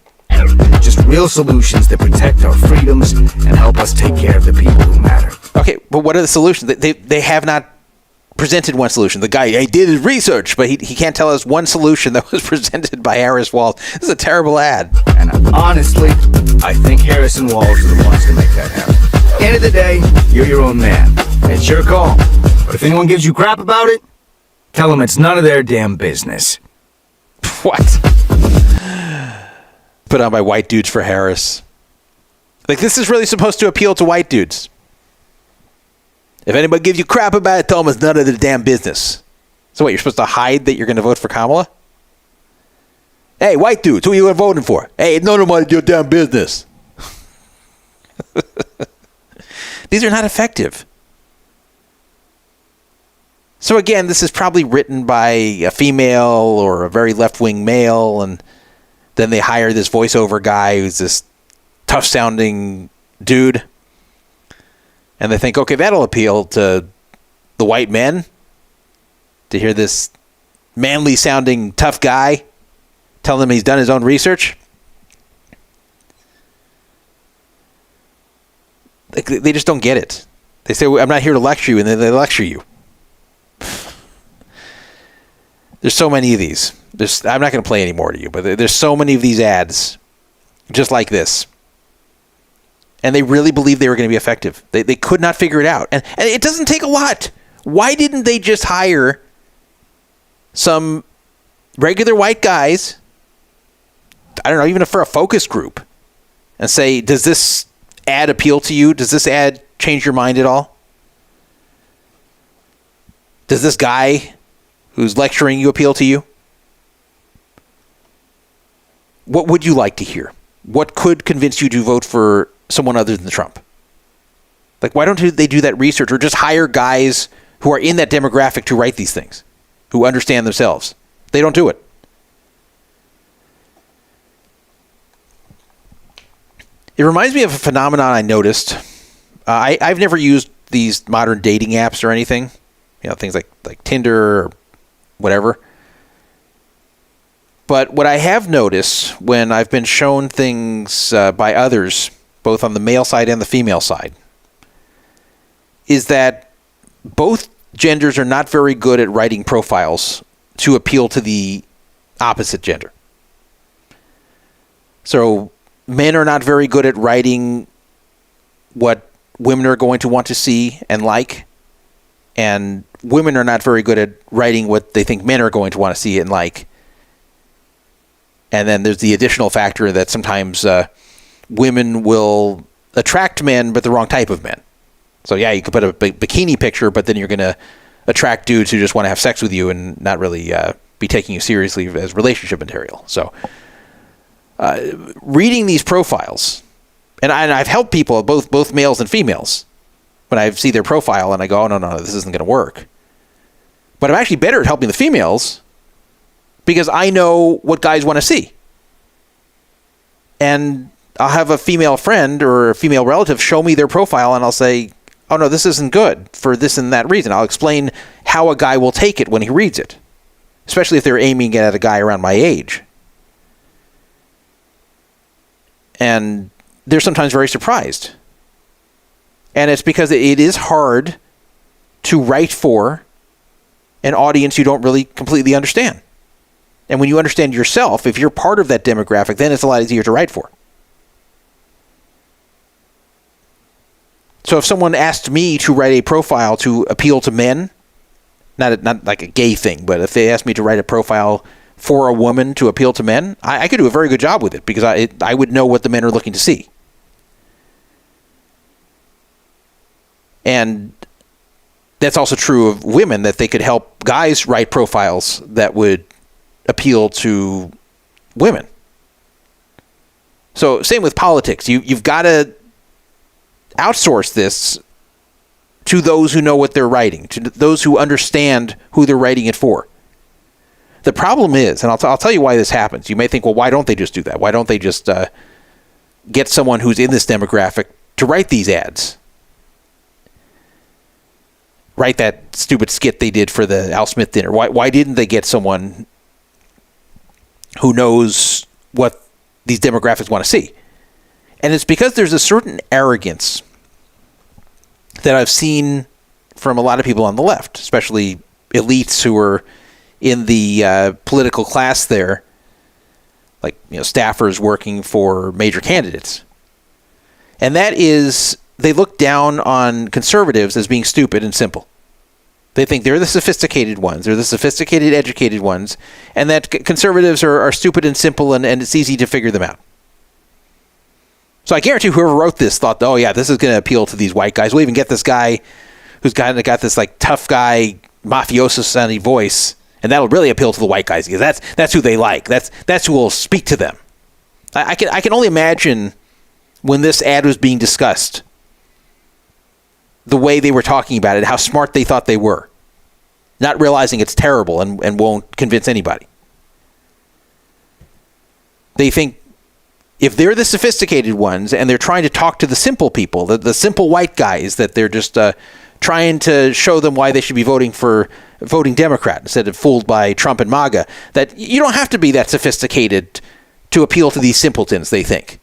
Just real solutions that protect our freedoms and help us take care of the people who matter. Okay, but what are the solutions? They have not presented one solution. The guy did his research, but he can't tell us one solution that was presented by Harris Walz. This is a terrible ad. And honestly, I think Harris and Walz are the ones to make that happen. End of the day, you're your own man. It's your call. But if anyone gives you crap about it, tell them it's none of their damn business. What? Put on by white dudes for Harris. Like, this is really supposed to appeal to white dudes. If anybody gives you crap about it, tell them it's none of their damn business. So what, you're supposed to hide that you're going to vote for Kamala? Hey, white dudes, who are you voting for? Hey, it's none of your damn business. These are not effective. So again, this is probably written by a female or a very left-wing male, and then they hire this voiceover guy who's this tough-sounding dude. And they think, okay, that'll appeal to the white men, to hear this manly-sounding tough guy tell them he's done his own research. They just don't get it. They say, I'm not here to lecture you, and then they lecture you. There's so many of these. I'm not going to play any more to you, but there's so many of these ads just like this. And they really believed they were going to be effective. They could not figure it out. And it doesn't take a lot. Why didn't they just hire some regular white guys, I don't know, even for a focus group, and say, does this ad appeal to you? Does this ad change your mind at all? Does this guy who's lecturing you appeal to you? What would you like to hear? What could convince you to vote for someone other than Trump? Like, why don't they do that research or just hire guys who are in that demographic to write these things, who understand themselves? They don't do it. It reminds me of a phenomenon I noticed. I've never used these modern dating apps or anything, things like Tinder or whatever. But what I have noticed when I've been shown things by others, both on the male side and the female side, is that both genders are not very good at writing profiles to appeal to the opposite gender. So men are not very good at writing what women are going to want to see and like, and women are not very good at writing what they think men are going to want to see and like. And then there's the additional factor that sometimes women will attract men, but the wrong type of men. So yeah, you could put a bikini picture, but then you're going to attract dudes who just want to have sex with you and not really be taking you seriously as relationship material. So reading these profiles, and I've helped people, both males and females, when I see their profile and I go, oh, no, this isn't going to work. But I'm actually better at helping the females because I know what guys want to see. And I'll have a female friend or a female relative show me their profile and I'll say, oh no, this isn't good for this and that reason. I'll explain how a guy will take it when he reads it, especially if they're aiming it at a guy around my age. And they're sometimes very surprised. And it's because it is hard to write for an audience you don't really completely understand. And when you understand yourself, if you're part of that demographic, then it's a lot easier to write for. So if someone asked me to write a profile to appeal to men, not like a gay thing, but if they asked me to write a profile for a woman to appeal to men, I could do a very good job with it because I would know what the men are looking to see. And that's also true of women, that they could help guys write profiles that would appeal to women. So same with politics. You've got to outsource this to those who know what they're writing, to those who understand who they're writing it for. The problem is, and I'll tell you why this happens. You may think, well, why don't they just do that? Why don't they just get someone who's in this demographic to write these ads? Write that stupid skit they did for the Al Smith dinner. Why didn't they get someone who knows what these demographics want to see? And it's because there's a certain arrogance that I've seen from a lot of people on the left, especially elites who are in the political class there, like staffers working for major candidates. And that is, they look down on conservatives as being stupid and simple. They think they're the sophisticated ones, they're the sophisticated, educated ones, and that conservatives are stupid and simple, and it's easy to figure them out. So I guarantee whoever wrote this thought, oh yeah, this is going to appeal to these white guys. We'll even get this guy who's got this like tough guy, mafioso sounding voice, and that'll really appeal to the white guys because that's who they like. That's who will speak to them. I can only imagine when this ad was being discussed, the way they were talking about it, how smart they thought they were, not realizing it's terrible and won't convince anybody. They think if they're the sophisticated ones and they're trying to talk to the simple people, the simple white guys, that they're just trying to show them why they should be voting Democrat instead of fooled by Trump and MAGA, that you don't have to be that sophisticated to appeal to these simpletons, they think.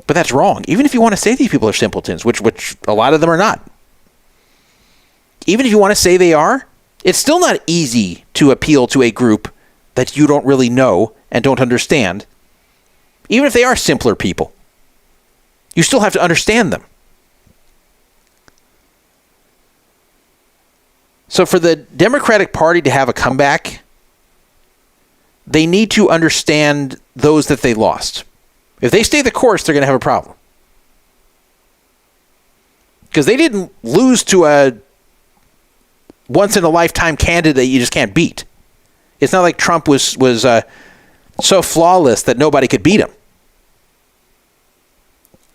But that's wrong. Even if you want to say these people are simpletons, which a lot of them are not. Even if you want to say they are, it's still not easy to appeal to a group that you don't really know and don't understand. Even if they are simpler people, you still have to understand them. So for the Democratic Party to have a comeback, they need to understand those that they lost. If they stay the course, they're going to have a problem. Because they didn't lose to a once-in-a-lifetime candidate you just can't beat. It's not like Trump was so flawless that nobody could beat him.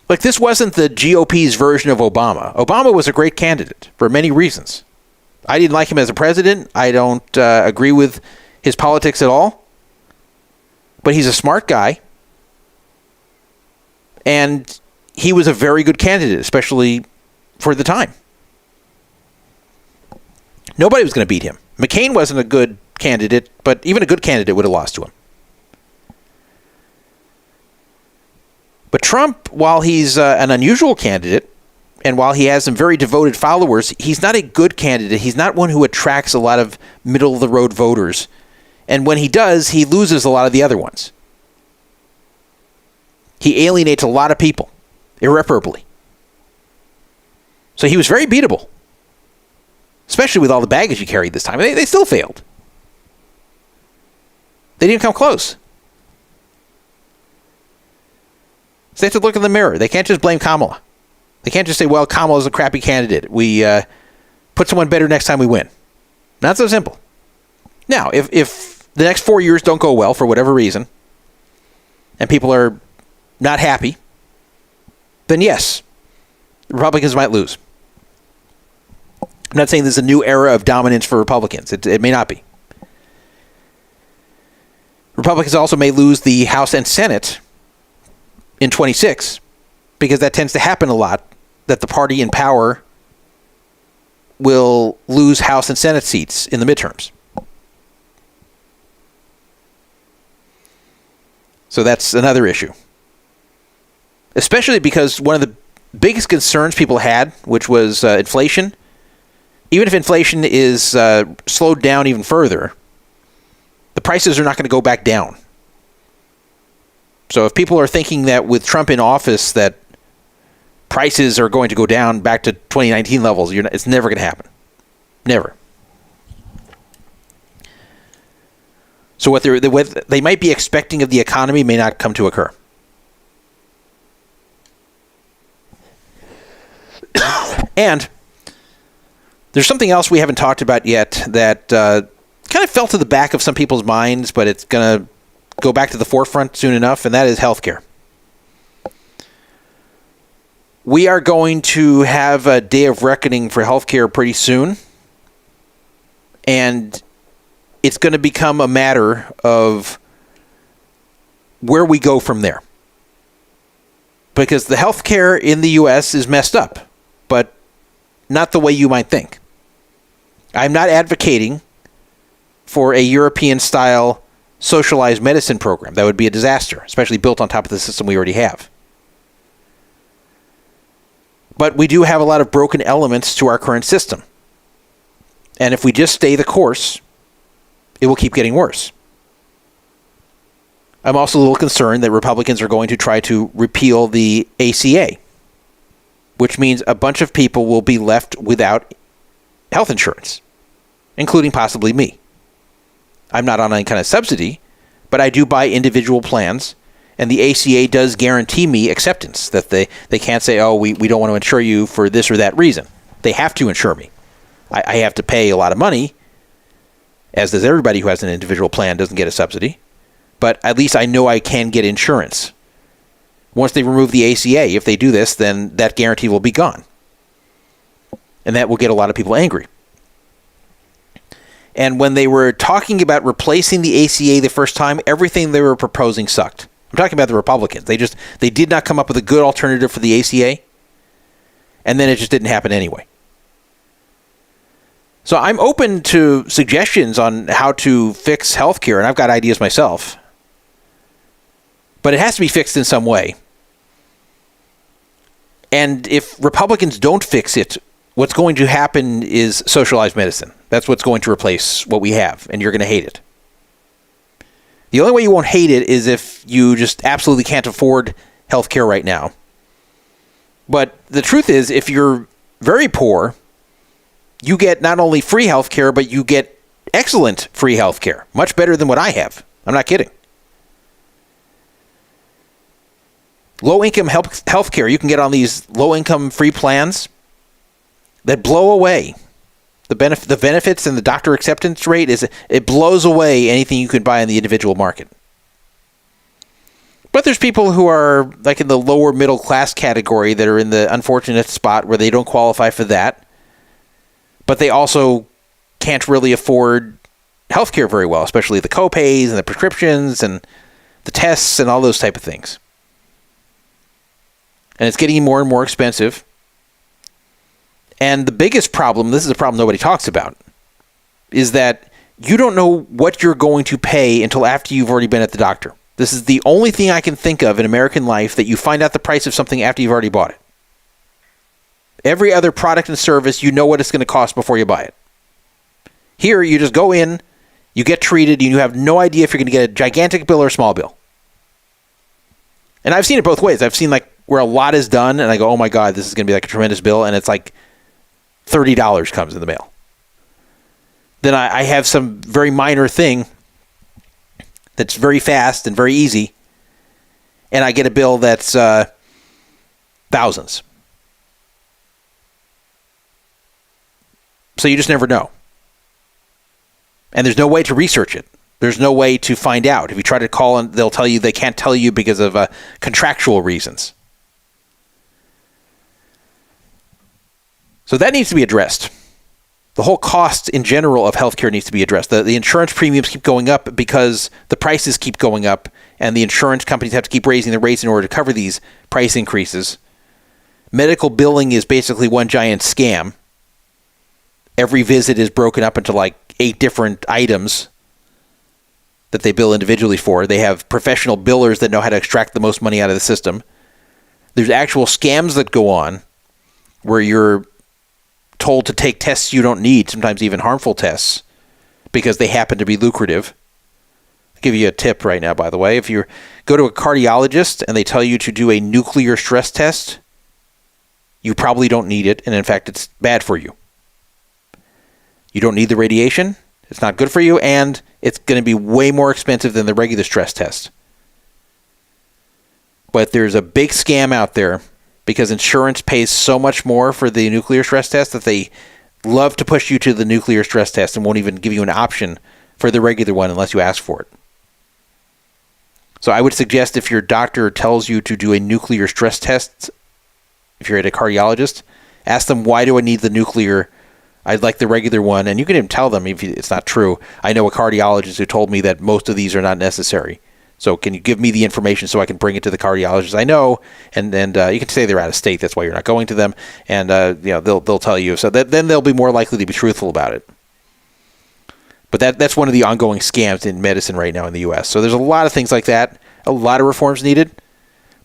Like, this wasn't the GOP's version of Obama. Obama was a great candidate for many reasons. I didn't like him as a president. I don't agree with his politics at all. But he's a smart guy. And he was a very good candidate, especially for the time. Nobody was going to beat him. McCain wasn't a good candidate, but even a good candidate would have lost to him. But Trump, while he's an unusual candidate, and while he has some very devoted followers, he's not a good candidate. He's not one who attracts a lot of middle-of-the-road voters. And when he does, he loses a lot of the other ones. He alienates a lot of people irreparably. So he was very beatable, especially with all the baggage he carried this time. They still failed. They didn't come close. So they have to look in the mirror. They can't just blame Kamala. They can't just say, well, Kamala's a crappy candidate. We put someone better next time we win. Not so simple. Now, if the next 4 years don't go well for whatever reason, and people are not happy, then yes, Republicans might lose. I'm not saying there's a new era of dominance for Republicans. It may not be. Republicans also may lose the House and Senate in 26, because that tends to happen a lot that the party in power will lose House and Senate seats in the midterms. So that's another issue. Especially because one of the biggest concerns people had, which was inflation, even if inflation is slowed down even further, the prices are not going to go back down. So if people are thinking that with Trump in office that prices are going to go down back to 2019 levels, it's never going to happen. Never. So what they might be expecting of the economy may not come to occur. And there's something else we haven't talked about yet that kind of fell to the back of some people's minds, but it's going to go back to the forefront soon enough, and that is healthcare. We are going to have a day of reckoning for healthcare pretty soon, and it's going to become a matter of where we go from there. Because the healthcare in the U.S. is messed up, but not the way you might think. I'm not advocating for a European-style socialized medicine program. That would be a disaster, especially built on top of the system we already have. But we do have a lot of broken elements to our current system. And if we just stay the course, it will keep getting worse. I'm also a little concerned that Republicans are going to try to repeal the ACA, which means a bunch of people will be left without health insurance, including possibly me. I'm not on any kind of subsidy, but I do buy individual plans, and the ACA does guarantee me acceptance, that they can't say, oh, we don't want to insure you for this or that reason. They have to insure me. I have to pay a lot of money, as does everybody who has an individual plan doesn't get a subsidy, but at least I know I can get insurance. Once they remove the ACA, if they do this, then that guarantee will be gone. And that will get a lot of people angry. And when they were talking about replacing the ACA the first time, everything they were proposing sucked. I'm talking about the Republicans. They did not come up with a good alternative for the ACA, and then it just didn't happen anyway. So I'm open to suggestions on how to fix healthcare, and I've got ideas myself. But it has to be fixed in some way. And if Republicans don't fix it, what's going to happen is socialized medicine. That's what's going to replace what we have, and you're going to hate it. The only way you won't hate it is if you just absolutely can't afford healthcare right now. But the truth is, if you're very poor, you get not only free healthcare, but you get excellent free healthcare. Much better than what I have. I'm not kidding. Low-income healthcare, you can get on these low-income free plans that blow away. The benefits and the doctor acceptance rate it blows away anything you could buy in the individual market. But there's people who are like in the lower middle class category that are in the unfortunate spot where they don't qualify for that, but they also can't really afford healthcare very well, especially the copays and the prescriptions and the tests and all those type of things. And it's getting more and more expensive. And the biggest problem, this is a problem nobody talks about, is that you don't know what you're going to pay until after you've already been at the doctor. This is the only thing I can think of in American life that you find out the price of something after you've already bought it. Every other product and service, you know what it's going to cost before you buy it. Here, you just go in, you get treated, and you have no idea if you're going to get a gigantic bill or a small bill. And I've seen it both ways. I've seen like where a lot is done, and I go, oh my God, this is going to be like a tremendous bill, and it's like $30 comes in the mail. Then I have some very minor thing that's very fast and very easy, and I get a bill that's thousands. So you just never know. And there's no way to research it. There's no way to find out. If you try to call, and they'll tell you they can't tell you because of contractual reasons. So that needs to be addressed. The whole cost in general of healthcare needs to be addressed. The insurance premiums keep going up because the prices keep going up, and the insurance companies have to keep raising the rates in order to cover these price increases. medical billing is basically one giant scam. Every visit is broken up into like 8 different items that they bill individually for. They have professional billers that know how to extract the most money out of the system. There's actual scams that go on where you're told to take tests you don't need, sometimes even harmful tests, because they happen to be lucrative. I'll give you a tip right now, by the way. If you go to a cardiologist and they tell you to do a nuclear stress test, you probably don't need it, and in fact, it's bad for you. You don't need the radiation, it's not good for you, and it's going to be way more expensive than the regular stress test. But there's a big scam out there because insurance pays so much more for the nuclear stress test that they love to push you to the nuclear stress test and won't even give you an option for the regular one unless you ask for it. So I would suggest if your doctor tells you to do a nuclear stress test, if you're at a cardiologist, ask them, why do I need the nuclear? I'd like the regular one. And you can even tell them if it's not true. I know a cardiologist who told me that most of these are not necessary. So can you give me the information so I can bring it to the cardiologist I know? And you can say they're out of state. That's why you're not going to them. And they'll tell you. So then they'll be more likely to be truthful about it. But that's one of the ongoing scams in medicine right now in the U.S. So there's a lot of things like that. A lot of reforms needed.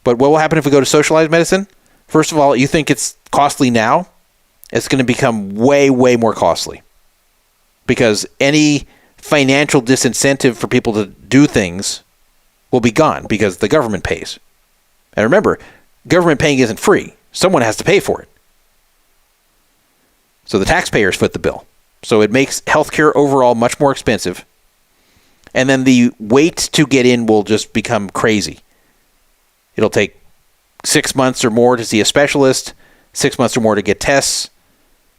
But what will happen if we go to socialized medicine? First of all, you think it's costly now? It's going to become way, way more costly. Because any financial disincentive for people to do things will be gone because the government pays. And remember, government paying isn't free. Someone has to pay for it. So the taxpayers foot the bill. So it makes healthcare overall much more expensive. And then the wait to get in will just become crazy. It'll take 6 months or more to see a specialist, 6 months or more to get tests.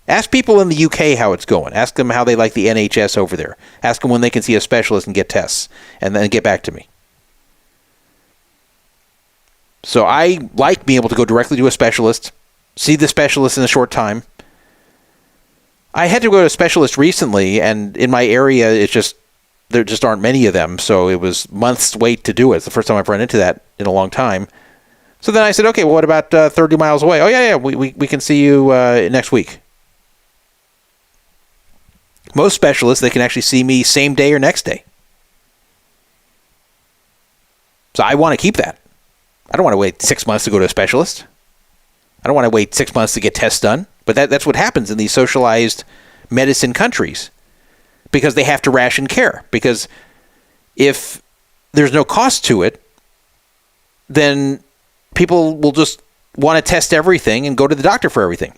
Ask people in the UK how it's going. Ask them how they like the NHS over there. Ask them when they can see a specialist and get tests. And then get back to me. So I like being able to go directly to a specialist, see the specialist in a short time. I had to go to a specialist recently, and in my area, there just aren't many of them, so it was months wait to do it. It's the first time I've run into that in a long time. So then I said, okay, well, what about 30 miles away? Oh, yeah, we can see you next week. Most specialists, they can actually see me same day or next day. So I want to keep that. I don't want to wait 6 months to go to a specialist. I don't want to wait 6 months to get tests done. But that's what happens in these socialized medicine countries because they have to ration care. Because if there's no cost to it, then people will just want to test everything and go to the doctor for everything.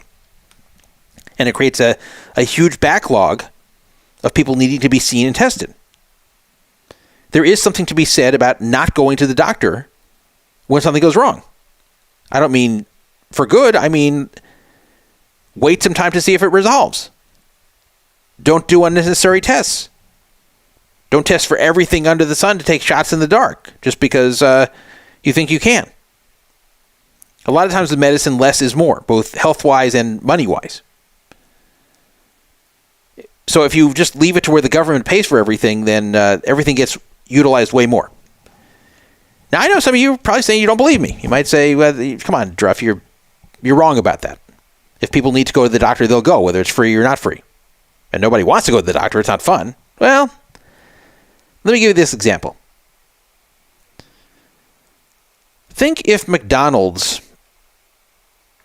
And it creates a huge backlog of people needing to be seen and tested. There is something to be said about not going to the doctor when something goes wrong. I don't mean for good. I mean, wait some time to see if it resolves. Don't do unnecessary tests. Don't test for everything under the sun to take shots in the dark just because you think you can. A lot of times with medicine, less is more, both health-wise and money-wise. So if you just leave it to where the government pays for everything, then everything gets utilized way more. Now, I know some of you are probably saying you don't believe me. You might say, well, come on, Druff, you're wrong about that. If people need to go to the doctor, they'll go, whether it's free or not free. And nobody wants to go to the doctor. It's not fun. Well, let me give you this example. Think if McDonald's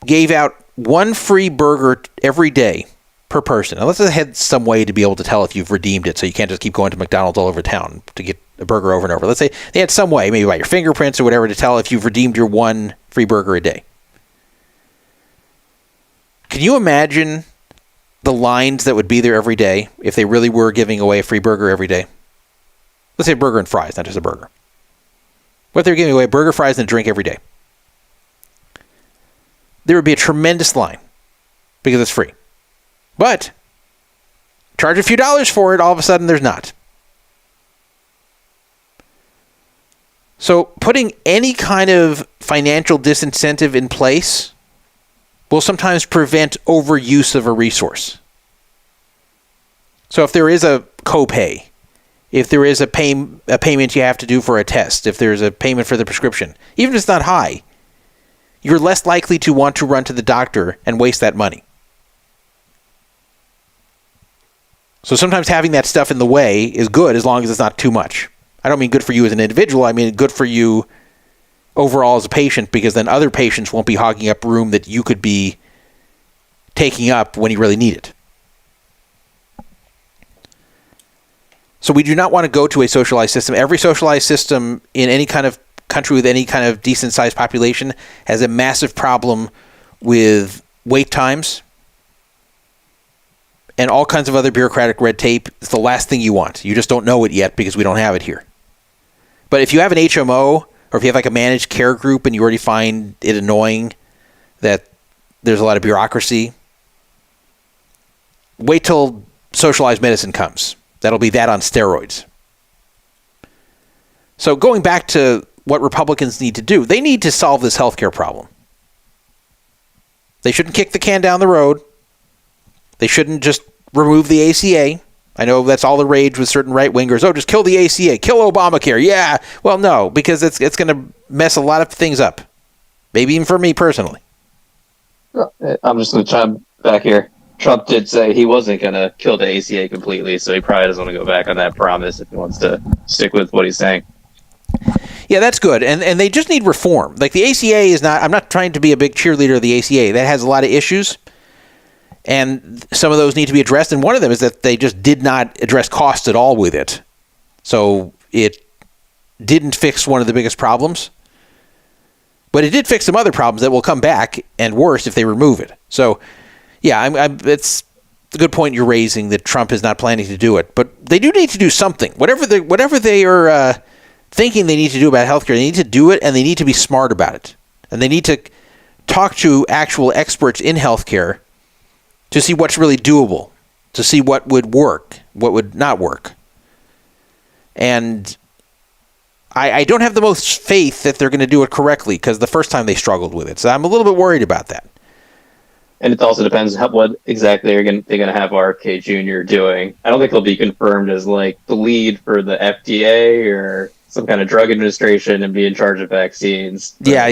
gave out one free burger every day per person. Now, let's say they had some way to be able to tell if you've redeemed it, so you can't just keep going to McDonald's all over town to get a burger over and over. Let's say they had some way, maybe by your fingerprints or whatever, to tell if you've redeemed your one free burger a day. Can you imagine the lines that would be there every day if they really were giving away a free burger every day? Let's say a burger and fries, not just a burger. What if they were giving away a burger, fries, and a drink every day? There would be a tremendous line because it's free. But charge a few dollars for it, all of a sudden there's not. So putting any kind of financial disincentive in place will sometimes prevent overuse of a resource. So if there is a copay, if there is a payment you have to do for a test, if there's a payment for the prescription, even if it's not high, you're less likely to want to run to the doctor and waste that money. So sometimes having that stuff in the way is good as long as it's not too much. I don't mean good for you as an individual. I mean good for you overall as a patient, because then other patients won't be hogging up room that you could be taking up when you really need it. So we do not want to go to a socialized system. Every socialized system in any kind of country with any kind of decent-sized population has a massive problem with wait times and all kinds of other bureaucratic red tape. It's the last thing you want. You just don't know it yet because we don't have it here. But if you have an HMO, or if you have like a managed care group and you already find it annoying that there's a lot of bureaucracy, wait till socialized medicine comes. That'll be that on steroids. So going back to what Republicans need to do, they need to solve this healthcare problem. They shouldn't kick the can down the road. They shouldn't just remove the ACA. I know that's all the rage with certain right-wingers. Oh, just kill the ACA. Kill Obamacare. Yeah. Well, no, because it's going to mess a lot of things up. Maybe even for me personally. I'm just going to chime back here. Trump did say he wasn't going to kill the ACA completely, so he probably doesn't want to go back on that promise if he wants to stick with what he's saying. Yeah, that's good. And they just need reform. Like the ACA is not, I'm not trying to be a big cheerleader of the ACA. That has a lot of issues. And some of those need to be addressed. And one of them is that they just did not address costs at all with it. So it didn't fix one of the biggest problems. But it did fix some other problems that will come back and worse if they remove it. So, yeah, it's a good point you're raising that Trump is not planning to do it. But they do need to do something. Whatever they are thinking they need to do about healthcare, they need to do it, and they need to be smart about it. And they need to talk to actual experts in healthcare to see what's really doable, to see what would work, what would not work. And I don't have the most faith that they're going to do it correctly, because the first time they struggled with it. So I'm a little bit worried about that. And it also depends what exactly they're going to have RFK Jr. doing. I don't think he'll be confirmed as like the lead for the FDA or some kind of drug administration and be in charge of vaccines. Yeah.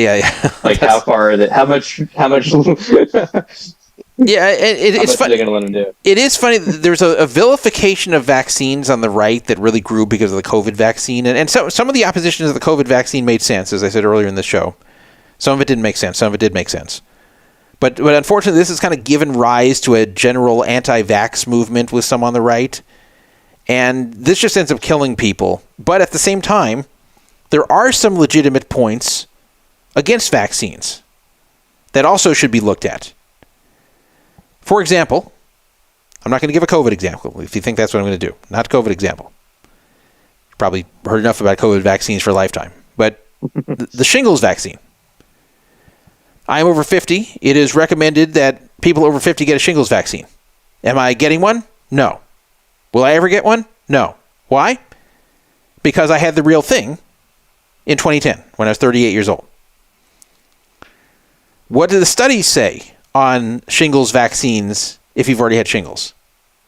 Like how much Yeah, it's funny. They're going to let him do? It is funny. There's a vilification of vaccines on the right that really grew because of the COVID vaccine. And so some of the opposition to the COVID vaccine made sense, as I said earlier in the show. Some of it didn't make sense. Some of it did make sense. But unfortunately, this has kind of given rise to a general anti-vax movement with some on the right. And this just ends up killing people. But at the same time, there are some legitimate points against vaccines that also should be looked at. For example, I'm not going to give a COVID example, if you think that's what I'm going to do. Not a COVID example. You've probably heard enough about COVID vaccines for a lifetime. But the shingles vaccine. I am over 50. It is recommended that people over 50 get a shingles vaccine. Am I getting one? No. Will I ever get one? No. Why? Because I had the real thing in 2010 when I was 38 years old. What do the studies say on shingles vaccines if you've already had shingles?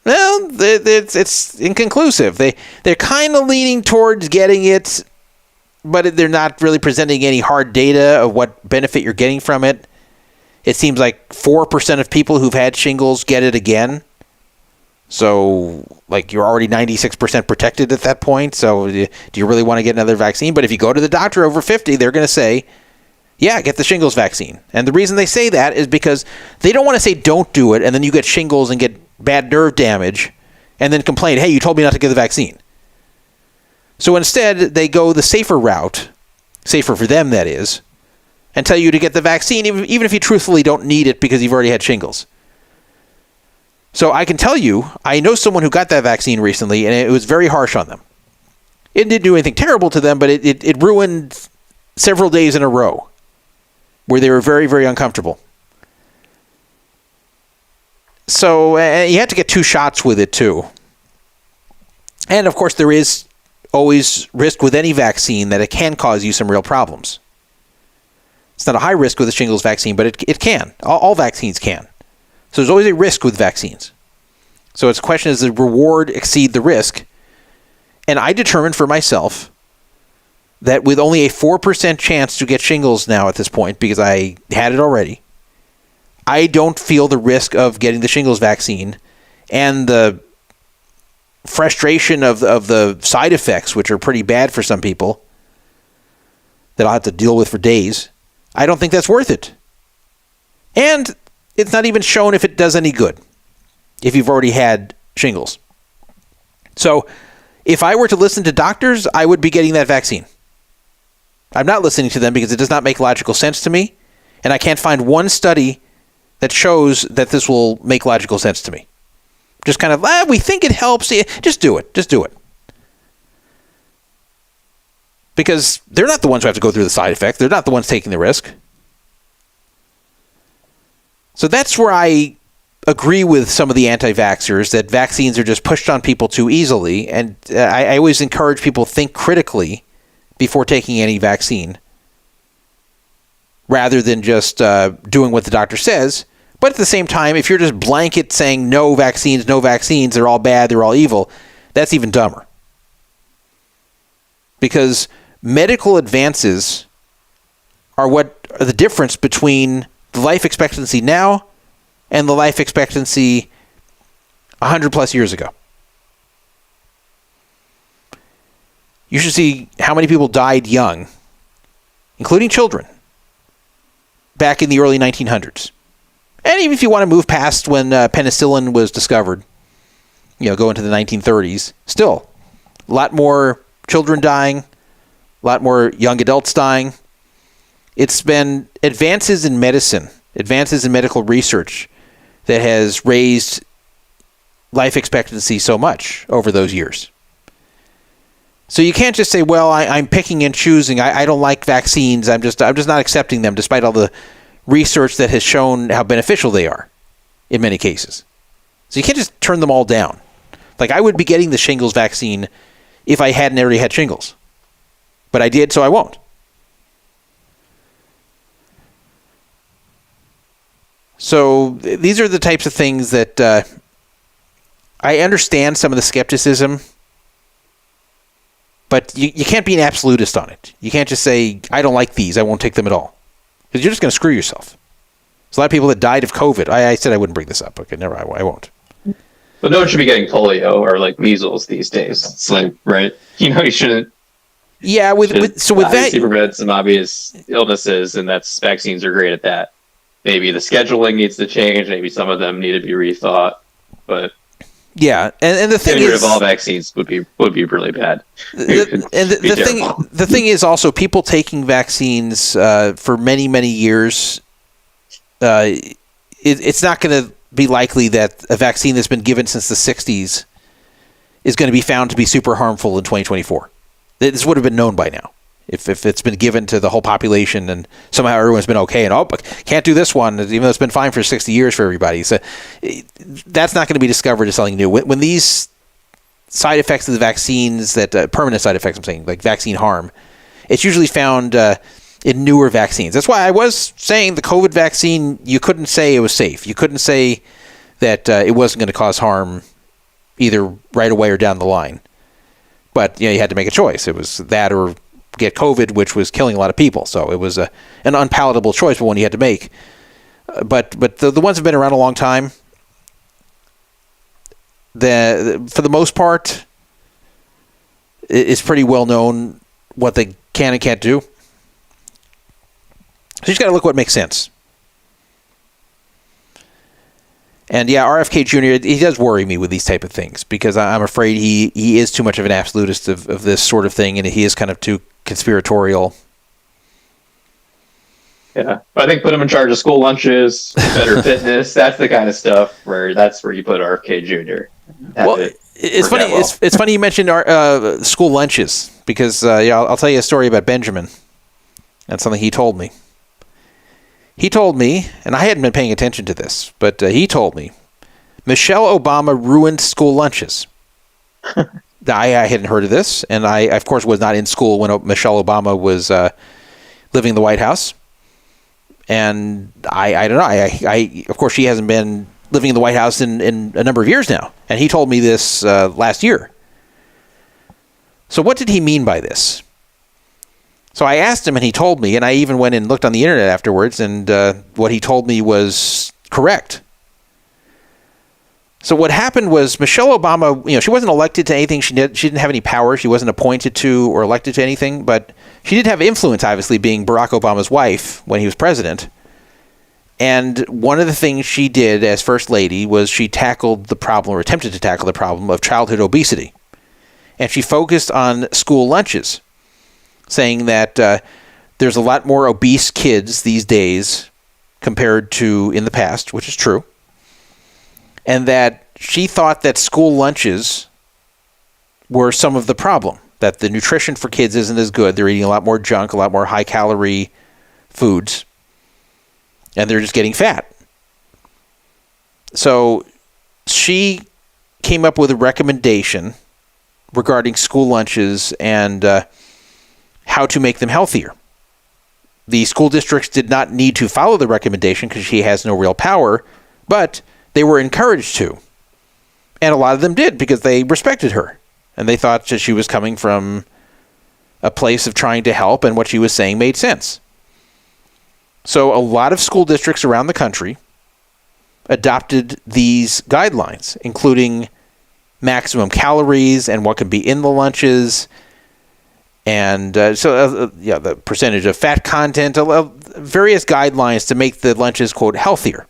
Well, it's inconclusive. They're kind of leaning towards getting it, but they're not really presenting any hard data of what benefit you're getting from it. It seems like 4% of people who've had shingles get it again. So, like, you're already 96% protected at that point. So, do you really want to get another vaccine? But if you go to the doctor over 50, they're going to say, yeah, get the shingles vaccine. And the reason they say that is because they don't want to say don't do it, and then you get shingles and get bad nerve damage, and then complain, hey, you told me not to get the vaccine. So instead, they go the safer route, safer for them, that is, and tell you to get the vaccine, even if you truthfully don't need it because you've already had shingles. So I can tell you, I know someone who got that vaccine recently, and it was very harsh on them. It didn't do anything terrible to them, but it ruined several days in a row where they were very, very uncomfortable. So you had to get 2 shots with it, too. And, of course, there is always risk with any vaccine that it can cause you some real problems. It's not a high risk with the shingles vaccine, but it can. All vaccines can. So there's always a risk with vaccines. So it's a question, does the reward exceed the risk? And I determined for myself that with only a 4% chance to get shingles now at this point, because I had it already, I don't feel the risk of getting the shingles vaccine and the frustration of the side effects, which are pretty bad for some people, that I'll have to deal with for days. I don't think that's worth it. And it's not even shown if it does any good if you've already had shingles. So if I were to listen to doctors, I would be getting that vaccine. I'm not listening to them because it does not make logical sense to me, and I can't find one study that shows that this will make logical sense to me. Just kind of, we think it helps. Just do it. Just do it. Because they're not the ones who have to go through the side effects. They're not the ones taking the risk. So that's where I agree with some of the anti-vaxxers, that vaccines are just pushed on people too easily. And I always encourage people to think critically before taking any vaccine, rather than just doing what the doctor says. But at the same time, if you're just blanket saying no vaccines, they're all bad, they're all evil, that's even dumber. Because medical advances are what are the difference between the life expectancy now and the life expectancy 100 plus years ago. You should see how many people died young, including children, back in the early 1900s. And even if you want to move past when penicillin was discovered, go into the 1930s, still a lot more children dying, a lot more young adults dying. It's been advances in medicine, advances in medical research that has raised life expectancy so much over those years. So you can't just say, well, I'm picking and choosing. I don't like vaccines. I'm just not accepting them, despite all the research that has shown how beneficial they are in many cases. So you can't just turn them all down. Like, I would be getting the shingles vaccine if I hadn't already had shingles. But I did, so I won't. So these are the types of things that I understand some of the skepticism, but you can't be an absolutist on it. You can't just say, I don't like these, I won't take them at all. Because you're just going to screw yourself. There's a lot of people that died of COVID. I said I wouldn't bring this up. Okay, never, I won't. But no one should be getting polio or like measles these days. It's like, right? You shouldn't. Yeah, with that, prevent some obvious illnesses, and vaccines are great at that. Maybe the scheduling needs to change. Maybe some of them need to be rethought. But yeah, and the thing getting rid is, of all vaccines would be really bad. The thing is also, people taking vaccines for many years, it's not going to be likely that a vaccine that's been given since the 60s is going to be found to be super harmful in 2024. This would have been known by now if it's been given to the whole population and somehow everyone's been okay, and but can't do this one even though it's been fine for 60 years for everybody. So that's not going to be discovered as something new. When these side effects of the vaccines, that permanent side effects, I'm saying, like vaccine harm, it's usually found in newer vaccines. That's why I was saying the COVID vaccine, you couldn't say it was safe. You couldn't say that it wasn't going to cause harm either right away or down the line. But you had to make a choice. It was that or get COVID, which was killing a lot of people. So it was an unpalatable choice, but one you had to make. But the ones that have been around a long time, for the most part, it's pretty well known what they can and can't do. So you just got to look what makes sense. And yeah, RFK Jr., he does worry me with these type of things because I'm afraid he is too much of an absolutist of this sort of thing, and he is kind of too conspiratorial. Yeah, I think put him in charge of school lunches, better fitness. That's the kind of stuff where you put RFK Jr. It's funny. It's funny you mentioned our school lunches because I'll tell you a story about Benjamin. That's something he told me. He told me, and I hadn't been paying attention to this, but he told me, Michelle Obama ruined school lunches. I hadn't heard of this, and I, of course, was not in school when Michelle Obama was living in the White House. And I don't know. I of course, she hasn't been living in the White House in a number of years now. And he told me this last year. So what did he mean by this? So I asked him, and he told me, and I even went and looked on the internet afterwards, and what he told me was correct. So what happened was Michelle Obama, she wasn't elected to anything. She didn't have any power. She wasn't appointed to or elected to anything, but she did have influence, obviously, being Barack Obama's wife when he was president. And one of the things she did as First Lady was she tackled the problem, or attempted to tackle the problem, of childhood obesity. And she focused on school lunches, saying that there's a lot more obese kids these days compared to in the past, which is true. And that she thought that school lunches were some of the problem, that the nutrition for kids isn't as good. They're eating a lot more junk, a lot more high-calorie foods, and they're just getting fat. So she came up with a recommendation regarding school lunches and how to make them healthier. The school districts did not need to follow the recommendation because she has no real power, but they were encouraged to. And a lot of them did because they respected her. And they thought that she was coming from a place of trying to help, and what she was saying made sense. So a lot of school districts around the country adopted these guidelines, including maximum calories and what can be in the lunches, and the percentage of fat content, various guidelines to make the lunches, quote, healthier.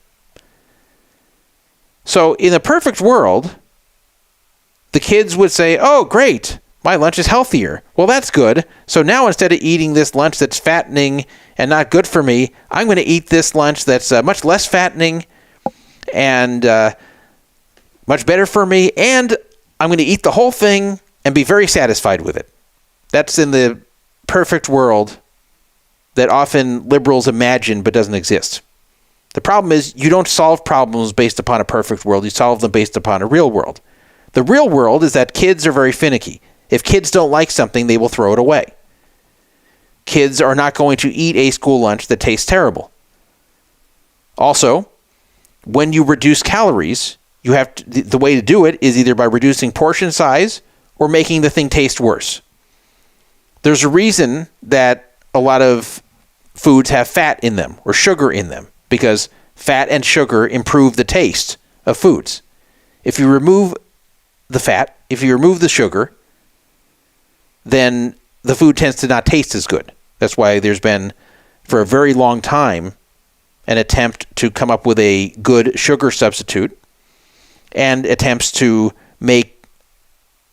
So in a perfect world, the kids would say, oh, great, my lunch is healthier. Well, that's good. So now instead of eating this lunch that's fattening and not good for me, I'm going to eat this lunch that's much less fattening and much better for me, and I'm going to eat the whole thing and be very satisfied with it. That's in the perfect world that often liberals imagine but doesn't exist. The problem is you don't solve problems based upon a perfect world. You solve them based upon a real world. The real world is that kids are very finicky. If kids don't like something, they will throw it away. Kids are not going to eat a school lunch that tastes terrible. Also, when you reduce calories, you have to, the way to do it is either by reducing portion size or making the thing taste worse. There's a reason that a lot of foods have fat in them or sugar in them, because fat and sugar improve the taste of foods. If you remove the fat, if you remove the sugar, then the food tends to not taste as good. That's why there's been, for a very long time, an attempt to come up with a good sugar substitute and attempts to make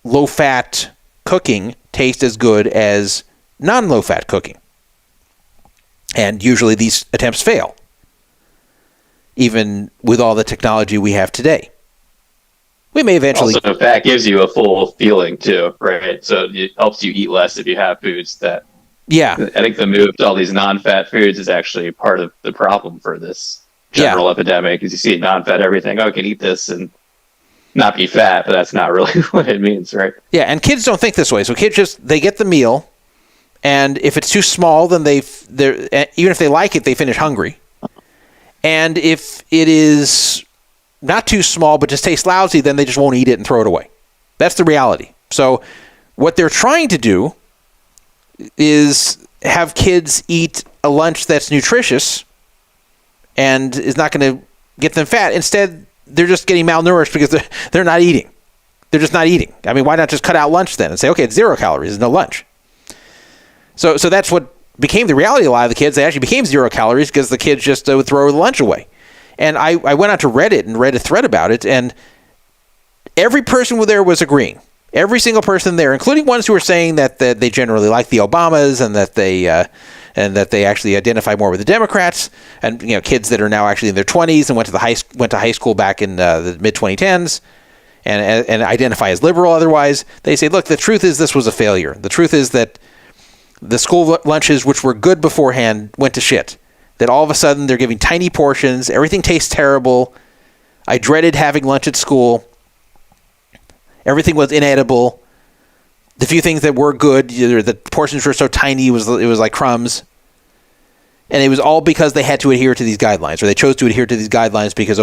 low-fat cooking taste as good as non-low-fat cooking. And usually these attempts fail, even with all the technology we have today. We may eventually... Also, fat gives you a full feeling, too, right? So it helps you eat less if you have foods that... Yeah. I think the move to all these non-fat foods is actually part of the problem for this general epidemic, is you see non-fat everything. Oh, I can eat this and not be fat, but that's not really what it means, right? Yeah, and kids don't think this way. So kids they get the meal, and if it's too small, then even if they like it, they finish hungry. And if it is not too small but just tastes lousy, then they just won't eat it and throw it away. That's the reality. So what they're trying to do is have kids eat a lunch that's nutritious and is not going to get them fat. Instead, they're just getting malnourished because they're not eating. They're just not eating. I mean, why not just cut out lunch then and say, okay, it's 0 calories, there's no lunch. So that's what became the reality of a lot of the kids. They actually became 0 calories because the kids just would throw the lunch away. And I went out to Reddit and read a thread about it, and every person there was agreeing. Every single person there, including ones who were saying that they generally like the Obamas and that they actually identify more with the Democrats, and kids that are now actually in their 20s and went to high school back in the mid 2010s and identify as liberal. Otherwise, they say, look, the truth is this was a failure. The truth is that the school lunches, which were good beforehand, went to shit. That all of a sudden they're giving tiny portions. Everything tastes terrible. I dreaded having lunch at school. Everything was inedible. The few things that were good, the portions were so tiny, it was like crumbs. And it was all because they had to adhere to these guidelines, or they chose to adhere to these guidelines because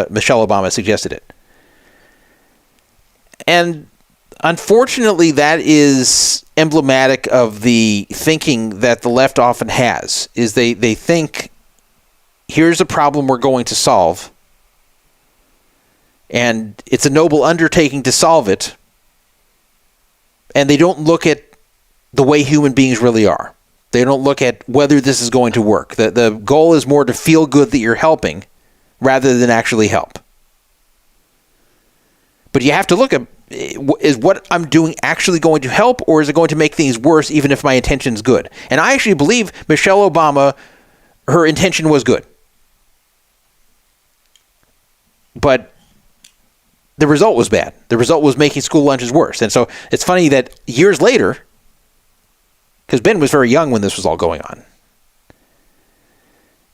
Michelle Obama suggested it. And unfortunately, that is emblematic of the thinking that the left often has, is they think, here's a problem we're going to solve, and it's a noble undertaking to solve it, and they don't look at the way human beings really are. They don't look at whether this is going to work. The goal is more to feel good that you're helping rather than actually help. But you have to look at, is what I'm doing actually going to help, or is it going to make things worse even if my intention's good? And I actually believe Michelle Obama, her intention was good. But the result was bad. The result was making school lunches worse. And so it's funny that years later, because Ben was very young when this was all going on,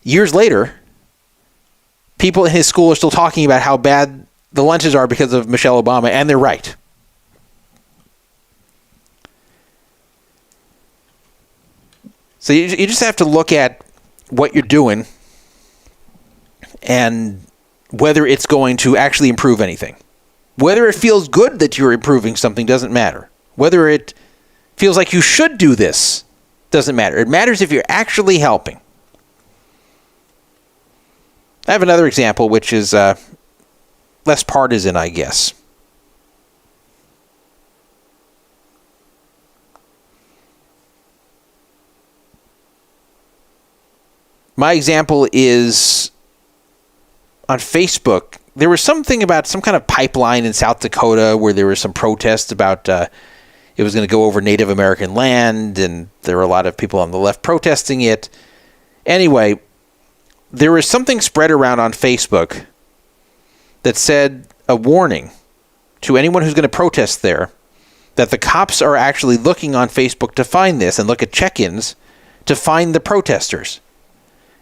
years later, people in his school are still talking about how bad the lunches are because of Michelle Obama, and they're right. So you just have to look at what you're doing and whether it's going to actually improve anything. Whether it feels good that you're improving something doesn't matter. Whether it feels like you should do this doesn't matter. It matters if you're actually helping. I have another example, which is less partisan, I guess. My example is on Facebook. There was something about some kind of pipeline in South Dakota where there were some protests about it was going to go over Native American land, and there were a lot of people on the left protesting it. Anyway, there was something spread around on Facebook that said a warning to anyone who's going to protest there that the cops are actually looking on Facebook to find this and look at check-ins to find the protesters.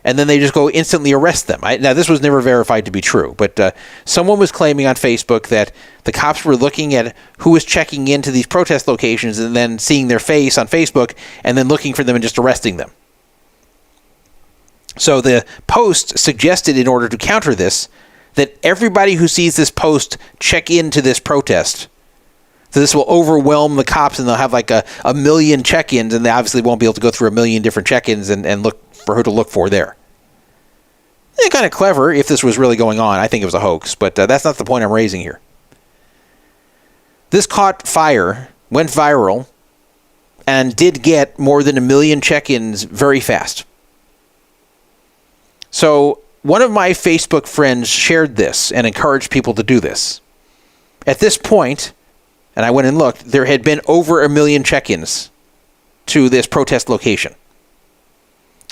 And then they just go instantly arrest them. Now, this was never verified to be true, but someone was claiming on Facebook that the cops were looking at who was checking into these protest locations and then seeing their face on Facebook and then looking for them and just arresting them. So the post suggested, in order to counter this, that everybody who sees this post check into this protest. So this will overwhelm the cops, and they'll have like a million check-ins, and they obviously won't be able to go through a million different check-ins and look for who to look for there. Kind of clever if this was really going on. I think it was a hoax, but that's not the point I'm raising here. This caught fire, went viral, and did get more than 1 million check-ins very fast. So one of my Facebook friends shared this and encouraged people to do this. At this point, and I went and looked, there had been over 1 million check-ins to this protest location.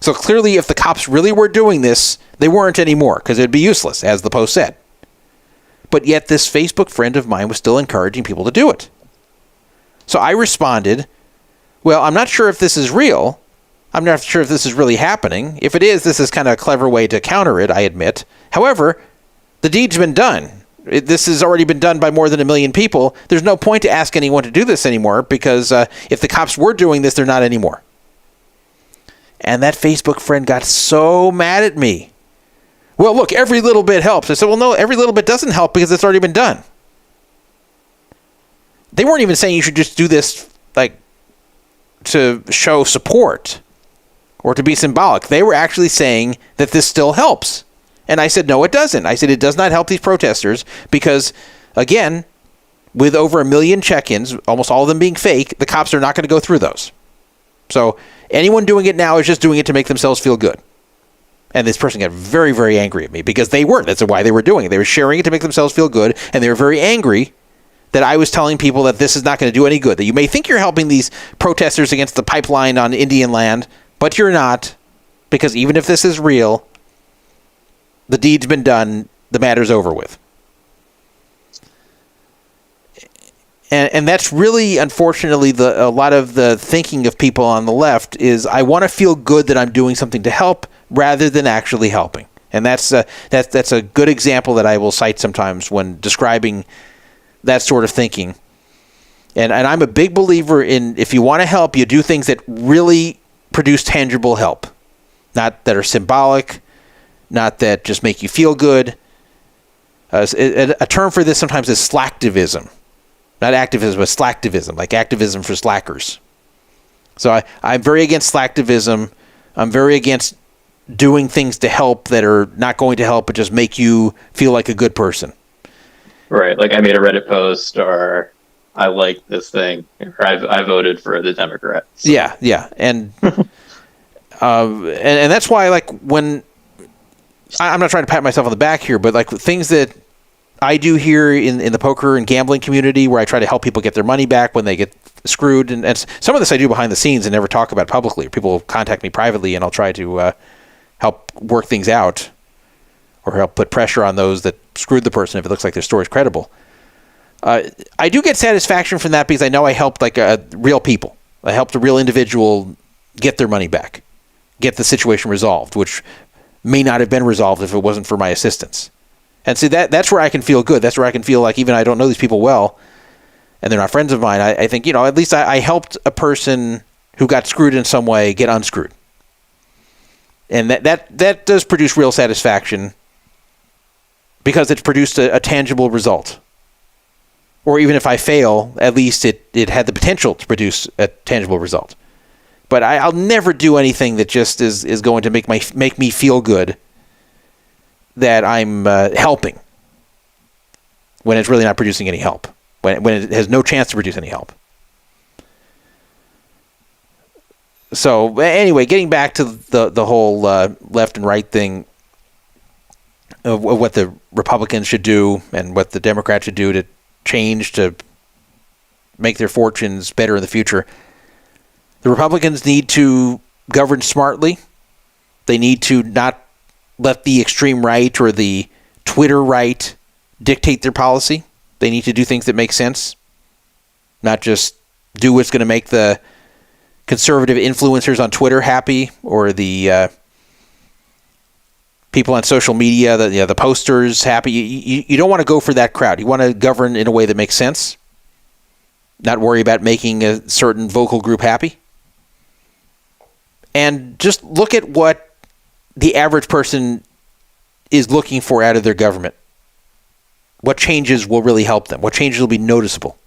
So clearly, if the cops really were doing this, they weren't anymore, because it'd be useless, as the post said. But yet this Facebook friend of mine was still encouraging people to do it. So I responded, well, I'm not sure if this is real. I'm not sure if this is really happening. If it is, this is kind of a clever way to counter it, I admit. However, the deed's been done. This has already been done by more than 1 million people. There's no point to ask anyone to do this anymore, because if the cops were doing this, they're not anymore. And that Facebook friend got so mad at me. Well, look, every little bit helps. I said, well, no, every little bit doesn't help because it's already been done. They weren't even saying you should just do this like to show support or to be symbolic. They were actually saying that this still helps. And I said, no, it doesn't. I said, it does not help these protesters because, again, with over 1 million check-ins, almost all of them being fake, the cops are not going to go through those. So anyone doing it now is just doing it to make themselves feel good. And this person got very, very angry at me because they weren't. That's why they were doing it. They were sharing it to make themselves feel good, and they were very angry that I was telling people that this is not going to do any good. That you may think you're helping these protesters against the pipeline on Indian land, but you're not, because even if this is real, the deed's been done, the matter's over with. And that's really, unfortunately, a lot of the thinking of people on the left is, I want to feel good that I'm doing something to help rather than actually helping. And that's a good example that I will cite sometimes when describing that sort of thinking. And I'm a big believer in, if you want to help, you do things that really produce tangible help. Not that are symbolic, not that just make you feel good. A term for this sometimes is slacktivism. Not activism, but slacktivism, like activism for slackers. So I'm very against slacktivism. I'm very against doing things to help that are not going to help, but just make you feel like a good person. Right. Like I made a Reddit post, or I like this thing, or I voted for the Democrat. So. Yeah. And, and that's why, like, when I'm not trying to pat myself on the back here, but like things that I do here in the poker and gambling community, where I try to help people get their money back when they get screwed. And some of this I do behind the scenes and never talk about publicly. People contact me privately and I'll try to help work things out or help put pressure on those that screwed the person if it looks like their story's credible. I do get satisfaction from that because I know I helped like real people. I helped a real individual get their money back, get the situation resolved, which may not have been resolved if it wasn't for my assistance. And see, that's where I can feel good. That's where I can feel like even I don't know these people well, and they're not friends of mine, I think, at least I helped a person who got screwed in some way get unscrewed. And that does produce real satisfaction because it's produced a tangible result. Or even if I fail, at least it had the potential to produce a tangible result. But I'll never do anything that just is going to make me feel good that I'm helping when it's really not producing any help, when it has no chance to produce any help. So anyway, getting back to the whole left and right thing of what the Republicans should do and what the Democrats should do to change to make their fortunes better in the future. The Republicans need to govern smartly. They need to not let the extreme right or the Twitter right dictate their policy. They need to do things that make sense, not just do what's going to make the conservative influencers on Twitter happy or the people on social media, the posters happy. You don't want to go for that crowd. You want to govern in a way that makes sense, not worry about making a certain vocal group happy. And just look at what the average person is looking for out of their government. What changes will really help them? What changes will be noticeable?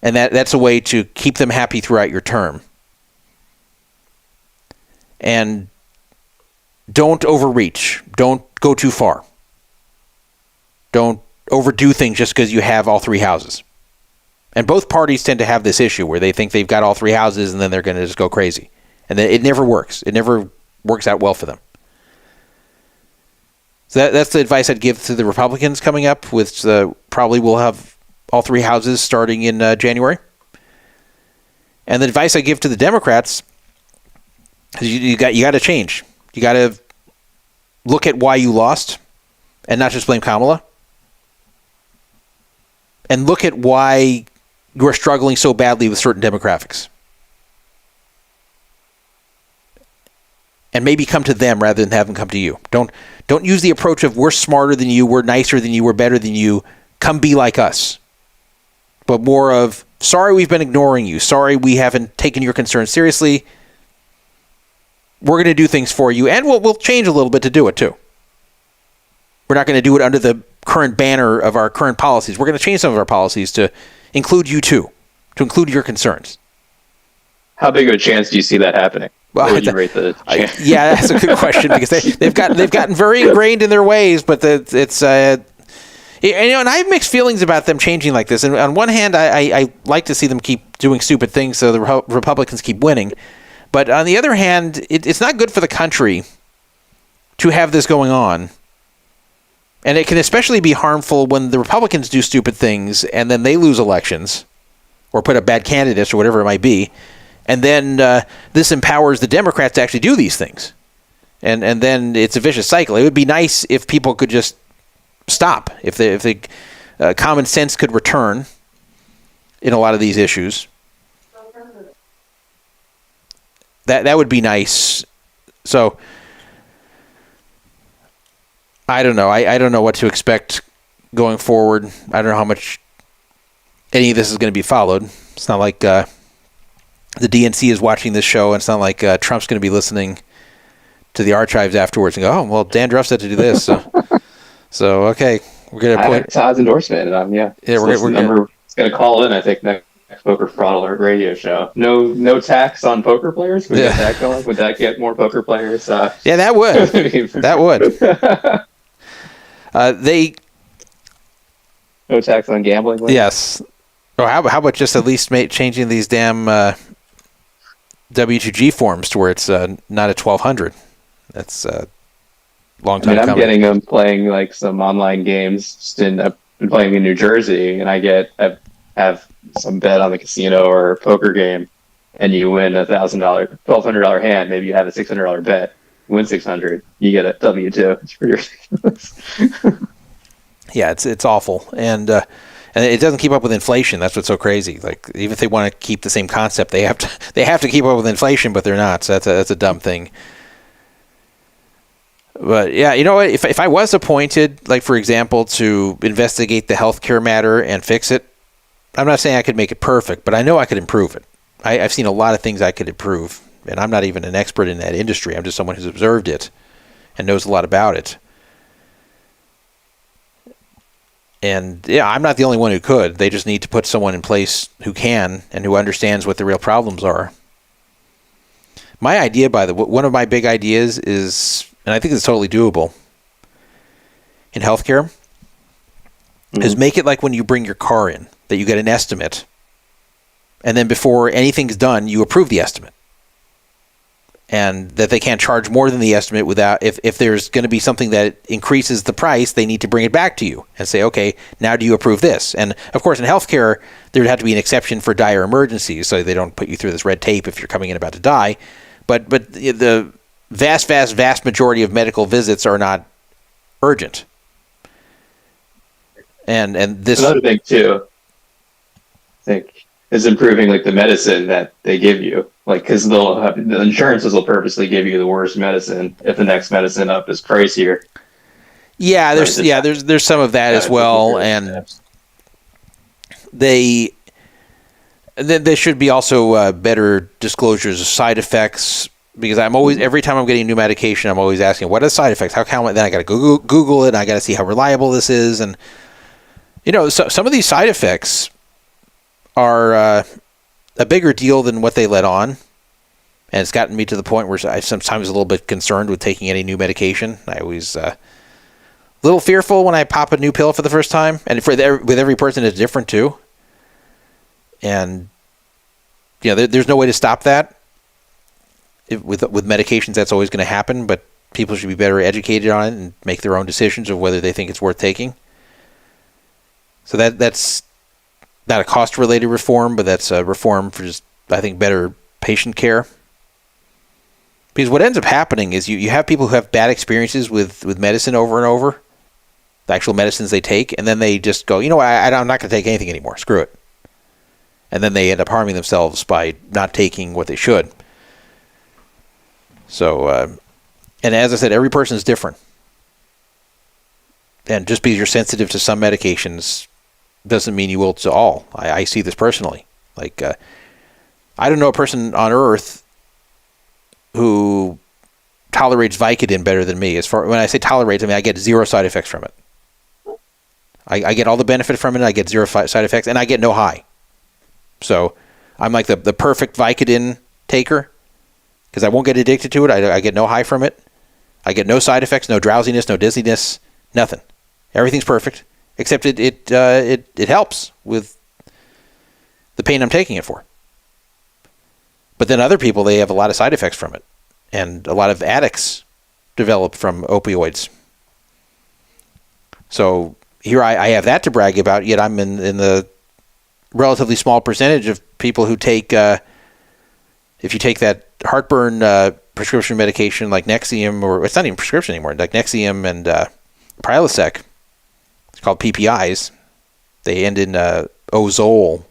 And that's a way to keep them happy throughout your term. And don't overreach. Don't go too far. Don't overdo things just because you have all three houses. And both parties tend to have this issue where they think they've got all three houses and then they're going to just go crazy. And it never works. It never works out well for them. So that's the advice I'd give to the Republicans coming up, which probably will have all three houses starting in January. And the advice I give to the Democrats is you got to change. You got to look at why you lost and not just blame Kamala. And look at why you are struggling so badly with certain demographics. And maybe come to them rather than have them come to you. Don't use the approach of we're smarter than you, we're nicer than you, we're better than you. Come be like us. But more of, sorry we've been ignoring you. Sorry we haven't taken your concerns seriously. We're going to do things for you. And we'll change a little bit to do it too. We're not going to do it under the current banner of our current policies. We're going to change some of our policies to include you too. To include your concerns. How big of a chance do you see that happening? Well, would you rate the chance? Yeah, that's a good question because they've gotten very ingrained in their ways, but it's and I have mixed feelings about them changing like this. And on one hand, I like to see them keep doing stupid things so the Republicans keep winning, but on the other hand, it's not good for the country to have this going on. And it can especially be harmful when the Republicans do stupid things and then they lose elections or put up bad candidates or whatever it might be. And then this empowers the Democrats to actually do these things. And then it's a vicious cycle. It would be nice if people could just stop, if the common sense could return in a lot of these issues. That would be nice. So I don't know. I don't know what to expect going forward. I don't know how much any of this is going to be followed. It's not like the DNC is watching this show, and it's not like Trump's going to be listening to the archives afterwards and go, oh, well, Dan Druff said to do this. So okay, We're gonna I put have Todd's endorsement, and we're gonna call in. I think next Poker Fraud Alert radio show. No tax on poker players. Can we get that going? Would that get more poker players? Yeah, that would. That would. They no tax on gambling. Yes. Or how about just at least changing these damn W2G forms to where it's not at 1,200. That's a long time I'm coming. getting them playing like some online games. I've been playing in New Jersey, and I have some bet on the casino or poker game, and you win $1,000, $1,200 hand. Maybe you have a $600 bet. You win $600. You get a W2. It's pretty ridiculous. Yeah, it's awful, and it doesn't keep up with inflation. That's what's so crazy. Like, even if they want to keep the same concept, they have to keep up with inflation, but they're not. So that's a dumb thing. But yeah, you know what? If I was appointed, like for example, to investigate the healthcare matter and fix it, I'm not saying I could make it perfect, but I know I could improve it. I've seen a lot of things I could improve, and I'm not even an expert in that industry. I'm just someone who's observed it and knows a lot about it. And yeah, I'm not the only one who could. They just need to put someone in place who can and who understands what the real problems are. My idea, one of my big ideas is, and I think it's totally doable in healthcare, is make it like when you bring your car in, that you get an estimate, and then before anything's done, you approve the estimate. And that they can't charge more than the estimate without, if there's going to be something that increases the price, they need to bring it back to you and say, okay, now do you approve this? And of course, in healthcare, there would have to be an exception for dire emergencies, so they don't put you through this red tape if you're coming in about to die. But the vast majority of medical visits are not urgent. And this another thing too, I think, is improving like the medicine that they give you. Like, because the insurances will purposely give you the worst medicine if the next medicine up is pricier. Yeah, there's some of that as well, and there should be also better disclosures of side effects, because I'm always, every time I'm getting new medication, I'm always asking, what are the side effects? Then I got to Google it, and I got to see how reliable this is, and so some of these side effects are a bigger deal than what they let on, and it's gotten me to the point where I'm sometimes a little bit concerned with taking any new medication. I always a little fearful when I pop a new pill for the first time, and with every person it's different too. And there's no way to stop that. With medications, that's always going to happen, but people should be better educated on it and make their own decisions of whether they think it's worth taking. So that's not a cost-related reform, but that's a reform for just, I think, better patient care. Because what ends up happening is you have people who have bad experiences with medicine over and over, the actual medicines they take, and then they just go, I'm not going to take anything anymore. Screw it. And then they end up harming themselves by not taking what they should. So, and as I said, every person is different. And just because you're sensitive to some medications doesn't mean you will to all. I see this personally. Like, I don't know a person on earth who tolerates Vicodin better than me. When I say tolerates, I mean I get zero side effects from it. I get all the benefit from it, I get zero side effects, and I get no high. So I'm like the perfect Vicodin taker, because I won't get addicted to it. I get no high from it. I get no side effects, no drowsiness, no dizziness, nothing. Everything's perfect, except it helps with the pain I'm taking it for. But then other people, they have a lot of side effects from it. And a lot of addicts develop from opioids. So here I have that to brag about, yet I'm in the relatively small percentage of people who take, if you take that heartburn prescription medication like Nexium, or it's not even prescription anymore, like Nexium and Prilosec, it's called PPIs. They end in Ozol,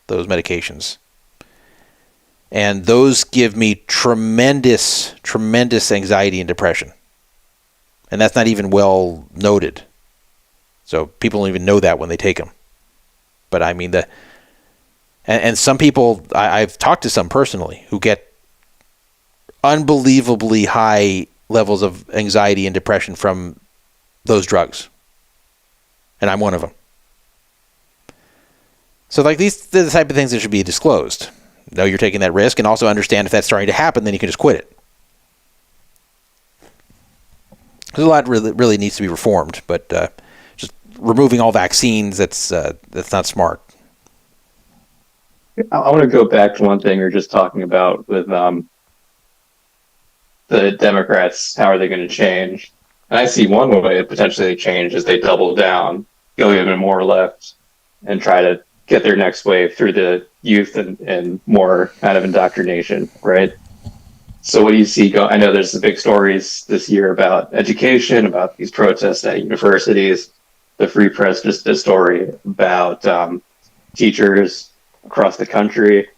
those medications. And those give me tremendous anxiety and depression. And that's not even well noted. So people don't even know that when they take them. But I mean, and some people, I've talked to some personally who get unbelievably high levels of anxiety and depression from those drugs. and I'm one of them. So like these are the type of things that should be disclosed. Know you're taking that risk, and also understand if that's starting to happen, then you can just quit it. There's a lot really needs to be reformed, but just removing all vaccines, that's not smart. I want to go back to one thing you were just talking about with the Democrats. How are they going to change? And I see one way to potentially change is they double down, go even more left, and try to get their next wave through the youth and more kind of indoctrination, right? So what do you see I know there's the big stories this year about education, about these protests at universities. The Free Press just did a story about teachers across the country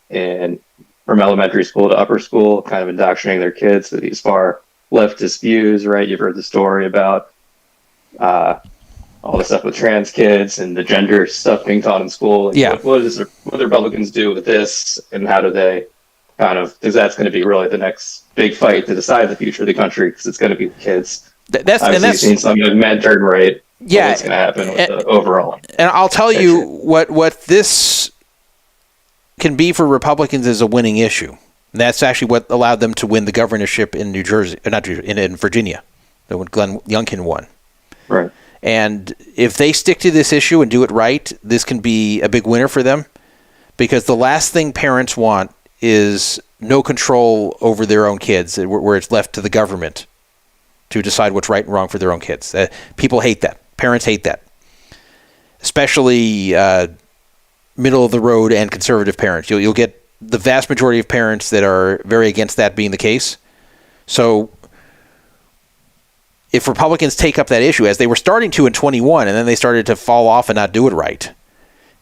and from elementary school to upper school, kind of indoctrinating their kids with these far leftist views, right? You've heard the story about all the stuff with trans kids and the gender stuff being taught in school. Like, yeah. What do the Republicans do with this, and how do they kind of, because that's going to be really the next big fight to decide the future of the country, because it's going to be the kids. I've seen some young men turn right. Yeah. What's going to happen with the overall? And I'll tell you what this can be for Republicans is a winning issue. And that's actually what allowed them to win the governorship in New Jersey, in Virginia, when Glenn Youngkin won. Right. And if they stick to this issue and do it right, this can be a big winner for them, because the last thing parents want is no control over their own kids, where it's left to the government to decide what's right and wrong for their own kids. People hate that. Parents hate that, especially middle of the road and conservative parents. You'll get the vast majority of parents that are very against that being the case. So if Republicans take up that issue, as they were starting to in 21, and then they started to fall off and not do it right,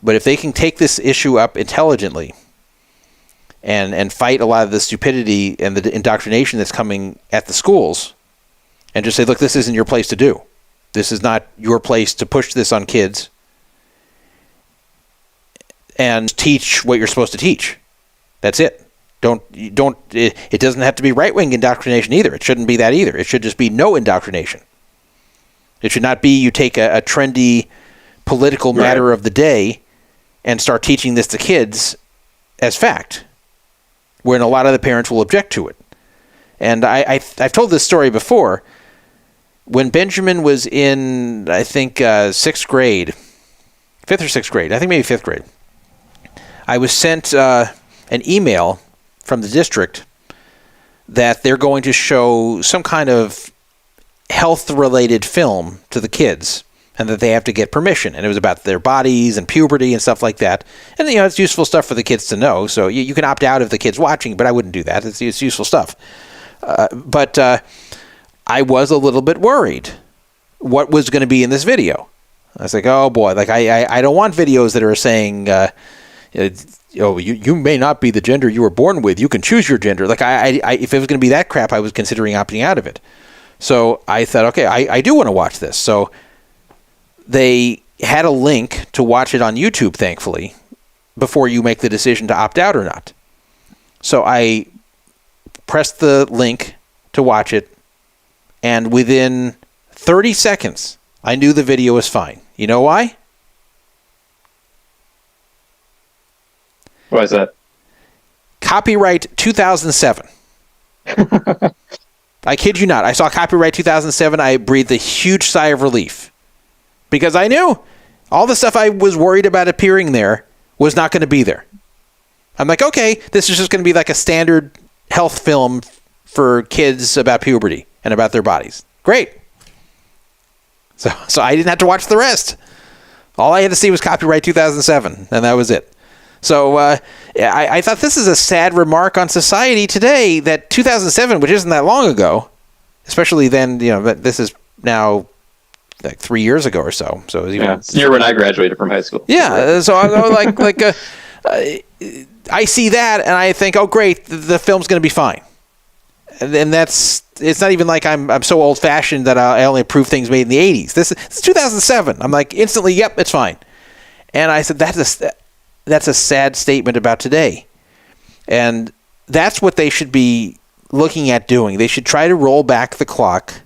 but if they can take this issue up intelligently and fight a lot of the stupidity and the indoctrination that's coming at the schools, and just say, look, this isn't your place to do. This is not your place to push this on kids, and teach what you're supposed to teach. That's it. It doesn't have to be right-wing indoctrination either. It shouldn't be that either. It should just be no indoctrination. It should not be you take a trendy political matter of the day and start teaching this to kids as fact, when a lot of the parents will object to it. And I've told this story before. When Benjamin was in, I think, 6th grade, 5th or 6th grade, I think maybe 5th grade, I was sent an email from the district that they're going to show some kind of health-related film to the kids, and that they have to get permission. And it was about their bodies and puberty and stuff like that. And, it's useful stuff for the kids to know. So you can opt out if the kid's watching, but I wouldn't do that. It's useful stuff. But I was a little bit worried what was going to be in this video. I was like, oh boy, like I don't want videos that are saying, you may not be the gender you were born with. You can choose your gender. Like if it was going to be that crap, I was considering opting out of it. So I thought, okay, I do want to watch this. So they had a link to watch it on YouTube, thankfully, before you make the decision to opt out or not. So I pressed the link to watch it, and within 30 seconds, I knew the video was fine. You know why? Why is that? Copyright 2007. I kid you not. I saw copyright 2007. I breathed a huge sigh of relief, because I knew all the stuff I was worried about appearing there was not going to be there. I'm like, okay, this is just going to be like a standard health film for kids about puberty and about their bodies. Great. So I didn't have to watch the rest. All I had to see was copyright 2007, and that was it. So I thought this is a sad remark on society today, that 2007, which isn't that long ago, especially then, this is now like 3 years ago or so. So it was even, it's the year when I graduated from high school. Yeah. So I I see that and I think, oh great, the film's going to be fine. And it's not even like I'm so old fashioned that I only approve things made in the 80s. This is 2007. I'm like instantly, yep, it's fine. And I said, that's a sad statement about today. And that's what they should be looking at doing. They should try to roll back the clock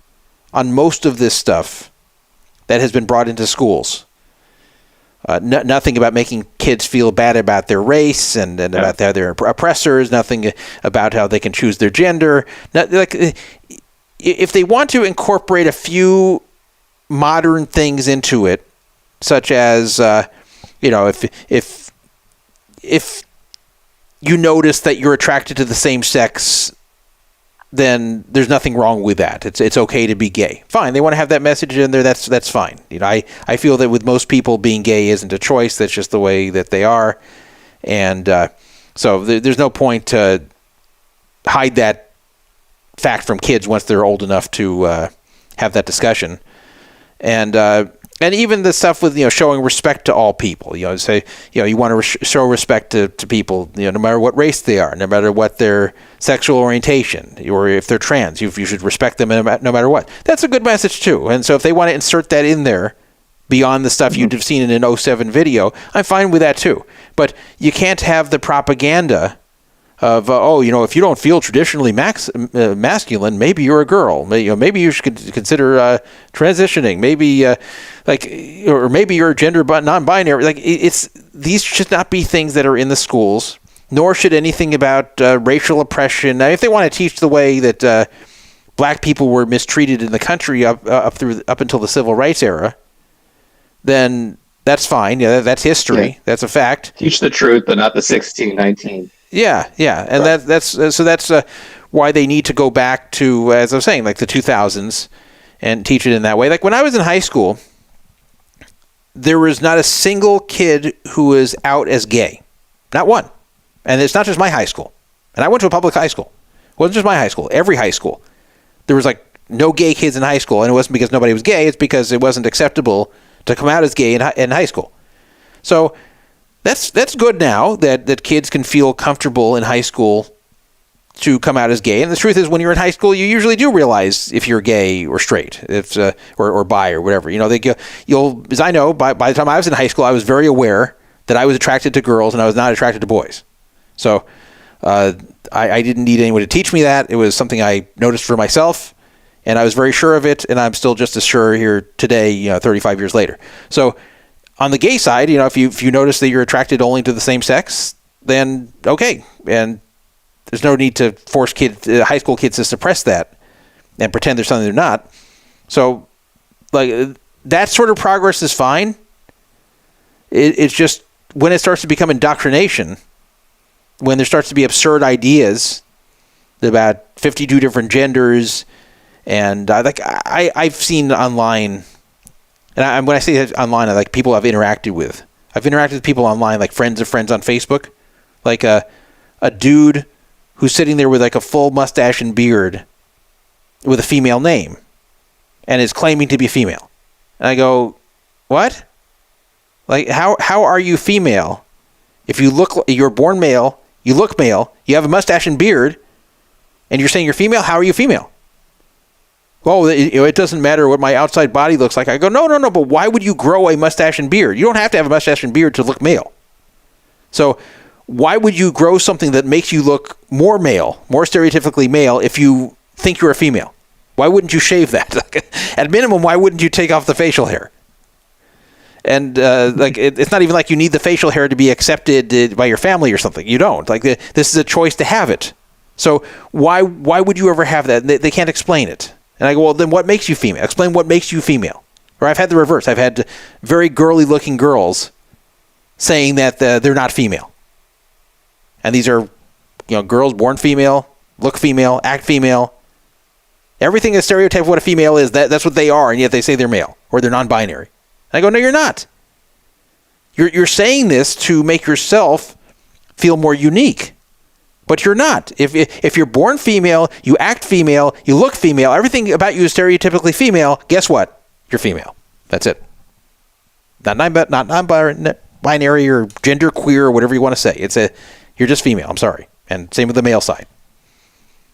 on most of this stuff that has been brought into schools. Nothing about making kids feel bad about their race and about how they're oppressors. Nothing about how they can choose their gender. If they want to incorporate a few modern things into it, such as if you notice that you're attracted to the same sex, then there's nothing wrong with that. It's okay to be gay. Fine. They want to have that message in there. That's fine. I feel that with most people, being gay isn't a choice. That's just the way that they are. And so there's no point to hide that fact from kids once they're old enough to have that discussion. And even the stuff with showing respect to all people. You want to show respect to people, no matter what race they are, no matter what their sexual orientation, or if they're trans, you should respect them no matter what. That's a good message too. And so if they want to insert that in there beyond the stuff you'd have seen in an 07 video, I'm fine with that too. But you can't have the propaganda of if you don't feel traditionally masculine, maybe you're a girl. Maybe you should consider transitioning. Maybe or maybe you're gender but non-binary. These should not be things that are in the schools. Nor should anything about racial oppression. Now, if they want to teach the way that black people were mistreated in the country up until the civil rights era, then that's fine. Yeah, that's history. Yeah. That's a fact. Teach the truth, but not the 1619. Yeah, and right. that's why they need to go back to, as I was saying, like the 2000s and teach it in that way. Like when I was in high school, there was not a single kid who was out as gay. Not one. And it's not just my high school. And I went to a public high school. It wasn't just my high school. Every high school. There was no gay kids in high school. And it wasn't because nobody was gay. It's because it wasn't acceptable to come out as gay in high school. So that's good now that kids can feel comfortable in high school to come out as gay. And the truth is, when you're in high school, you usually do realize if you're gay or straight, or bi or whatever. As I know, by the time I was in high school, I was very aware that I was attracted to girls and I was not attracted to boys. So I didn't need anyone to teach me that. It was something I noticed for myself, and I was very sure of it, and I'm still just as sure here today, 35 years later. So on the gay side, if you notice that you're attracted only to the same sex, then okay, and there's no need to force high school kids to suppress that and pretend there's something they're not. So, that sort of progress is fine. It's just when it starts to become indoctrination, when there starts to be absurd ideas about 52 different genders, and I've seen online. And when I say online, I people I've interacted with. I've interacted with people online, like friends of friends on Facebook. Like a dude who's sitting there with a full mustache and beard with a female name and is claiming to be female. And I go, what? How are you female? If you're born male, you look male, you have a mustache and beard, and you're saying you're female, how are you female? Well, it doesn't matter what my outside body looks like. I go, no, but why would you grow a mustache and beard? You don't have to have a mustache and beard to look male. So why would you grow something that makes you look more male, more stereotypically male, if you think you're a female? Why wouldn't you shave that? At minimum, why wouldn't you take off the facial hair? And it's not even like you need the facial hair to be accepted by your family or something. You don't. This is a choice to have it. So why would you ever have that? They can't explain it. And I go, well, then what makes you female? Explain what makes you female. Or I've had the reverse. I've had very girly-looking girls saying that they're not female. And these are, girls born female, look female, act female. Everything is stereotype of what a female is. That's what they are, and yet they say they're male or they're non-binary. And I go, no, you're not. You're saying this to make yourself feel more unique. But you're not. If you're born female, you act female, you look female, everything about you is stereotypically female, guess what? You're female. That's it. Not non-binary or gender queer or whatever you want to say. You're just female. I'm sorry. And same with the male side.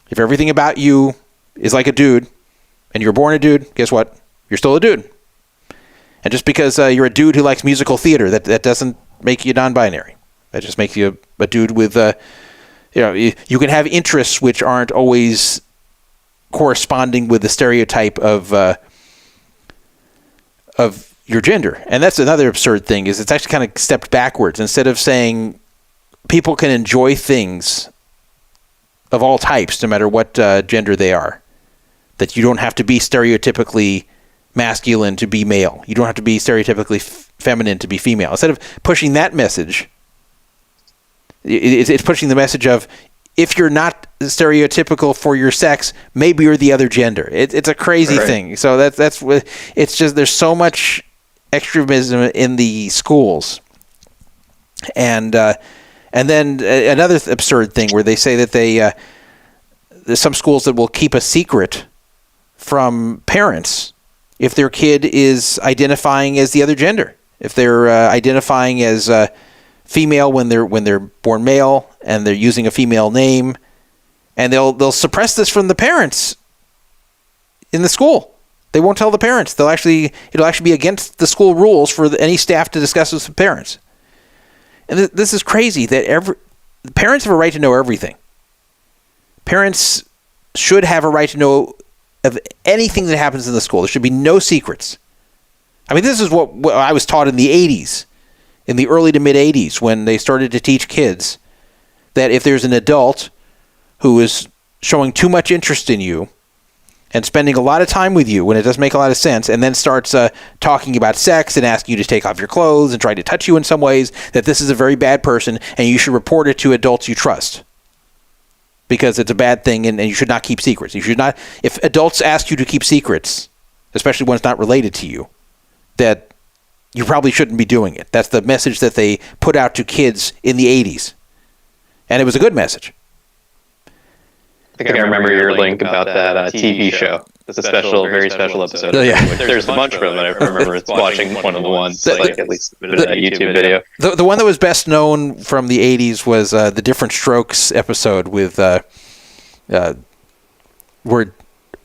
If everything about you is like a dude and you're born a dude, guess what? You're still a dude. And just because you're a dude who likes musical theater, that doesn't make you non-binary. That just makes you a dude with... you can have interests which aren't always corresponding with the stereotype of of your gender. And that's another absurd thing, is it's actually kind of stepped backwards. Instead of saying people can enjoy things of all types, no matter what gender they are, that you don't have to be stereotypically masculine to be male. You don't have to be stereotypically feminine to be female. Instead of pushing that message, it's pushing the message of, if you're not stereotypical for your sex, maybe you're the other gender. It's a crazy thing. So that's it's just, there's so much extremism in the schools, and then another absurd thing where they say that there's some schools that will keep a secret from parents if their kid is identifying as the other gender. If they're identifying as female when they're born male, and they're using a female name, and they'll suppress this from the parents in the school. They won't tell the parents. It'll actually be against the school rules for any staff to discuss this with parents. And this is crazy that parents have a right to know everything. Parents should have a right to know of anything that happens in the school. There should be no secrets. I mean, this is what I was taught in the 80s, in the early to mid 80s, when they started to teach kids that if there's an adult who is showing too much interest in you and spending a lot of time with you when it doesn't make a lot of sense, and then starts talking about sex and asking you to take off your clothes and try to touch you in some ways, that this is a very bad person and you should report it to adults you trust. Because it's a bad thing, and you should not keep secrets. You should not, if adults ask you to keep secrets, especially ones not related to you, that you probably shouldn't be doing it. That's the message that they put out to kids in the 80s. And it was a good message. I think I remember your link about that TV show. It's a very special episode. Oh, yeah. There's a bunch of them, and I remember watching one of the ones, at least a bit of that YouTube video. The one that was best known from the 80s was the Different Strokes episode with where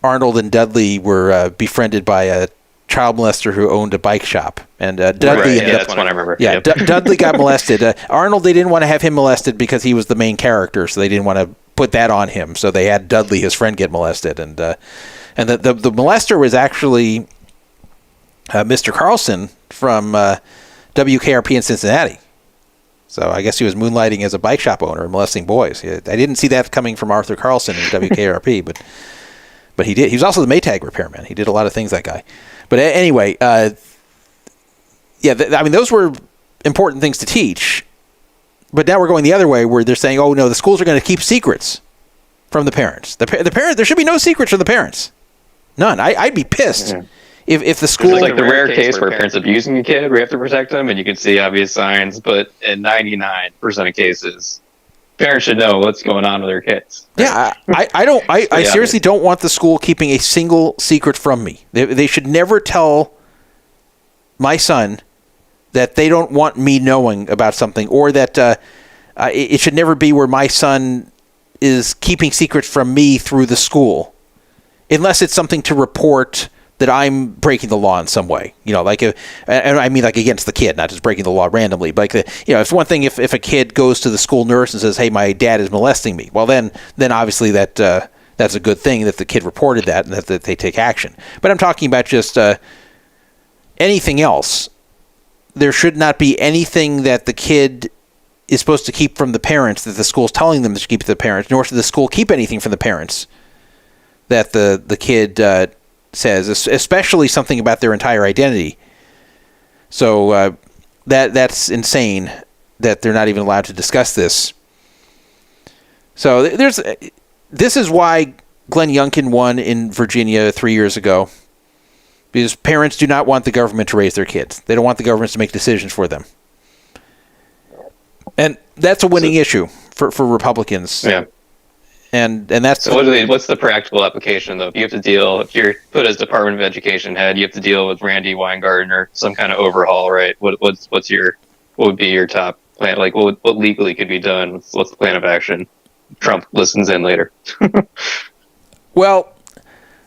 Arnold and Dudley were befriended by a child molester who owned a bike shop, and Dudley. That's one I remember. Yeah, Yep. Dudley got molested. Arnold, they didn't want to have him molested because he was the main character, so they didn't want to put that on him. So they had Dudley, his friend, get molested, and the molester was actually Mr. Carlson from WKRP in Cincinnati. So I guess he was moonlighting as a bike shop owner and molesting boys. I didn't see that coming from Arthur Carlson in WKRP, but he did. He was also the Maytag repairman. He did a lot of things, that guy. But anyway, I mean, those were important things to teach. But now we're going the other way, where they're saying, oh, no, the schools are going to keep secrets from the parents. The parents, there should be no secrets from the parents. None. I'd be pissed if the school... It's like the rare case where parents abusing a kid, we have to protect them, and you can see obvious signs, but in 99% of cases, parents should know what's going on with their kids. Yeah, I seriously don't want the school keeping a single secret from me. They should never tell my son that they don't want me knowing about something, or that it should never be where my son is keeping secrets from me through the school, unless it's something to report that I'm breaking the law in some way. You know, and I mean, like, against the kid, not just breaking the law randomly. But it's one thing if a kid goes to the school nurse and says, "Hey, my dad is molesting me." Well, then obviously that's a good thing that the kid reported that and that they take action. But I'm talking about just anything else. There should not be anything that the kid is supposed to keep from the parents that the school's telling them to keep to the parents, nor should the school keep anything from the parents that the kid says, especially something about their entire identity. So that's insane that they're not even allowed to discuss this. So this is why Glenn Youngkin won in Virginia 3 years ago, because parents do not want the government to raise their kids. They don't want the government to make decisions for them. And that's a winning issue for Republicans. Yeah. And that's... So what's the practical application, though? You have to deal, if you're put as Department of Education head, you have to deal with Randy Weingarten, some kind of overhaul, right? What would be your top plan? Like, what legally could be done? What's the plan of action? Trump listens in later. Well,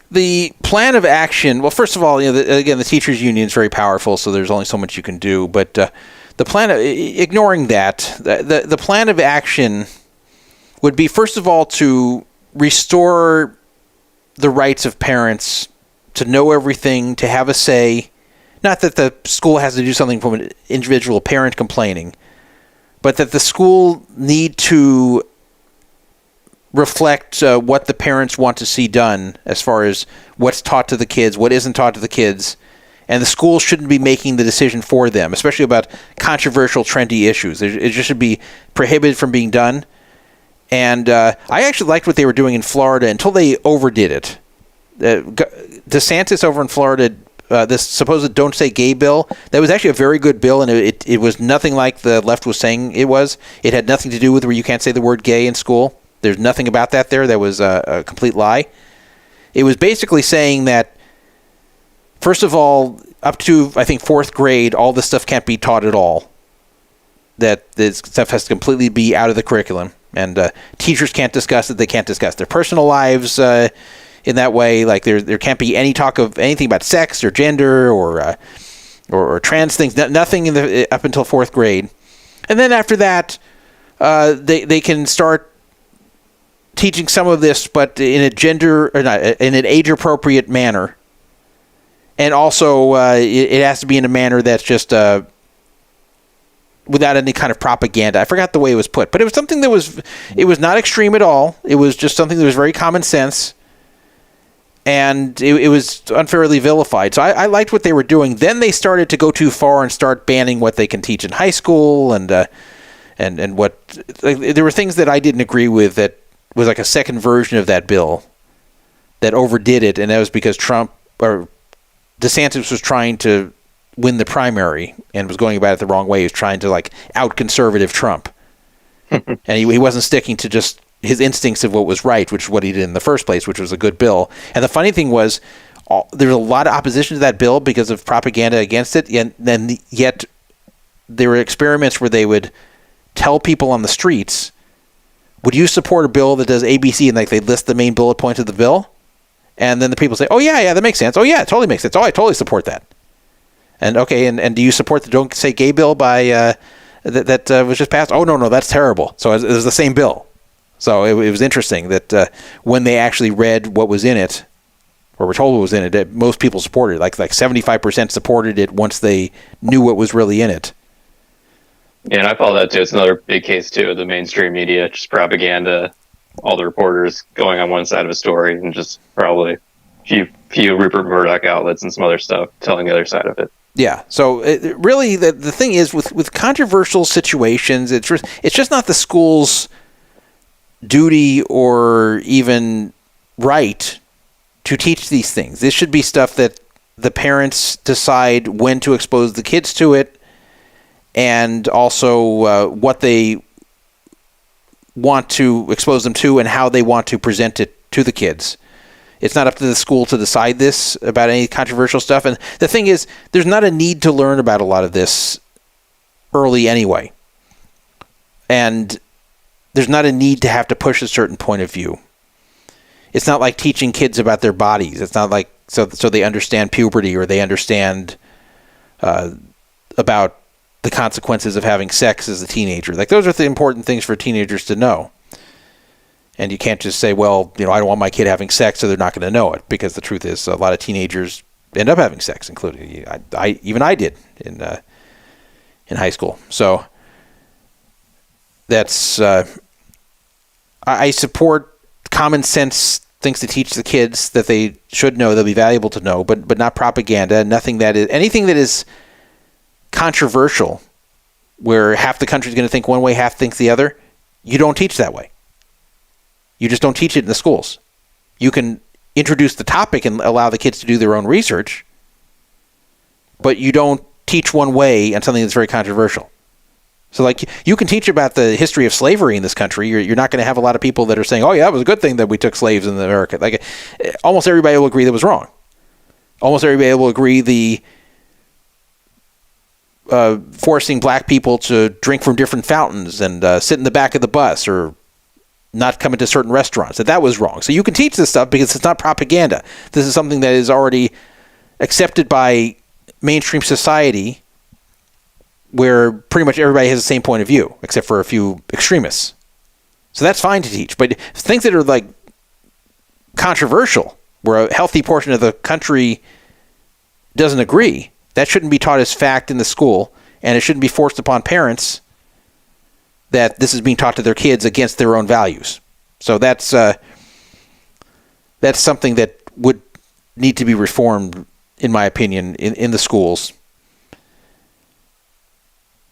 the plan of action, well, first of all, again, the teachers union is very powerful, so there's only so much you can do. But the plan of, ignoring that, the plan of action would be, first of all, to restore the rights of parents to know everything, to have a say, not that the school has to do something from an individual parent complaining, but that the school need to reflect what the parents want to see done as far as what's taught to the kids, what isn't taught to the kids, and the school shouldn't be making the decision for them, especially about controversial, trendy issues. It just should be prohibited from being done. And I actually liked what they were doing in Florida until they overdid it. DeSantis over in Florida, this supposed Don't Say Gay bill, that was actually a very good bill, and it was nothing like the left was saying it was. It had nothing to do with where you can't say the word gay in school. There's nothing about that there. That was a complete lie. It was basically saying that, first of all, up to, I think, 4th grade, all this stuff can't be taught at all. That this stuff has to completely be out of the curriculum. And teachers can't discuss it. They can't discuss their personal lives in that way. Like there can't be any talk of anything about sex or gender or trans things. Nothing up until 4th grade. And then after that, they can start teaching some of this, but in in an age-appropriate manner, and also it has to be in a manner that's just without any kind of propaganda. I forgot the way it was put, but it was something that it was not extreme at all. It was just something that was very common sense, and it was unfairly vilified. So I liked what they were doing. Then they started to go too far and start banning what they can teach in high school, and what there were things that I didn't agree with that was like a second version of that bill that overdid it, and that was because Trump or DeSantis was trying to win the primary and was going about it the wrong way. He was trying to like out conservative Trump, and he wasn't sticking to just his instincts of what was right, which is what he did in the first place, which was a good bill. And the funny thing was, there was a lot of opposition to that bill because of propaganda against it, and then yet there were experiments where they would tell people on the streets, would you support a bill that does ABC, and like they list the main bullet points of the bill, and then the people say, oh yeah, that makes sense. Oh yeah, it totally makes sense. Oh, I totally support that. And okay, and do you support the Don't Say Gay bill by that was just passed? Oh no, that's terrible. So it was the same bill. So it was interesting that when they actually read what was in it, or were told what was in it, that most people supported it. Like 75% supported it once they knew what was really in it. Yeah, and I follow that too. It's another big case too. The mainstream media, just propaganda, all the reporters going on one side of a story, and just probably a few Rupert Murdoch outlets and some other stuff telling the other side of it. Yeah. So really, the thing is with controversial situations, it's just not the school's duty or even right to teach these things. This should be stuff that the parents decide when to expose the kids to it, and also what they want to expose them to and how they want to present it to the kids. It's not up to the school to decide this about any controversial stuff. And the thing is, there's not a need to learn about a lot of this early anyway. And there's not a need to have to push a certain point of view. It's not like teaching kids about their bodies. It's not like so they understand puberty, or they understand about the consequences of having sex as a teenager. Like, those are the important things for teenagers to know. And you can't just say, well, I don't want my kid having sex, so they're not going to know it. Because the truth is, a lot of teenagers end up having sex, including I did in high school. So that's I support common sense things to teach the kids that they should know, they'll be valuable to know, but not propaganda. Anything that is controversial, where half the country is going to think one way, half thinks the other. You don't teach that way. You just don't teach it in the schools. You can introduce the topic and allow the kids to do their own research, but you don't teach one way on something that's very controversial. So, like, you can teach about the history of slavery in this country. You're not going to have a lot of people that are saying, oh yeah, it was a good thing that we took slaves in America. Like, almost everybody will agree that was wrong. Almost everybody will agree the forcing black people to drink from different fountains and sit in the back of the bus, or not come into certain restaurants, that was wrong. So you can teach this stuff because it's not propaganda. This is something that is already accepted by mainstream society, where pretty much everybody has the same point of view, except for a few extremists. So that's fine to teach. But things that are like controversial, where a healthy portion of the country doesn't agree, That shouldn't be taught as fact in the school, and it shouldn't be forced upon parents that this is being taught to their kids against their own values. So that's something that would need to be reformed, in my opinion, in the schools.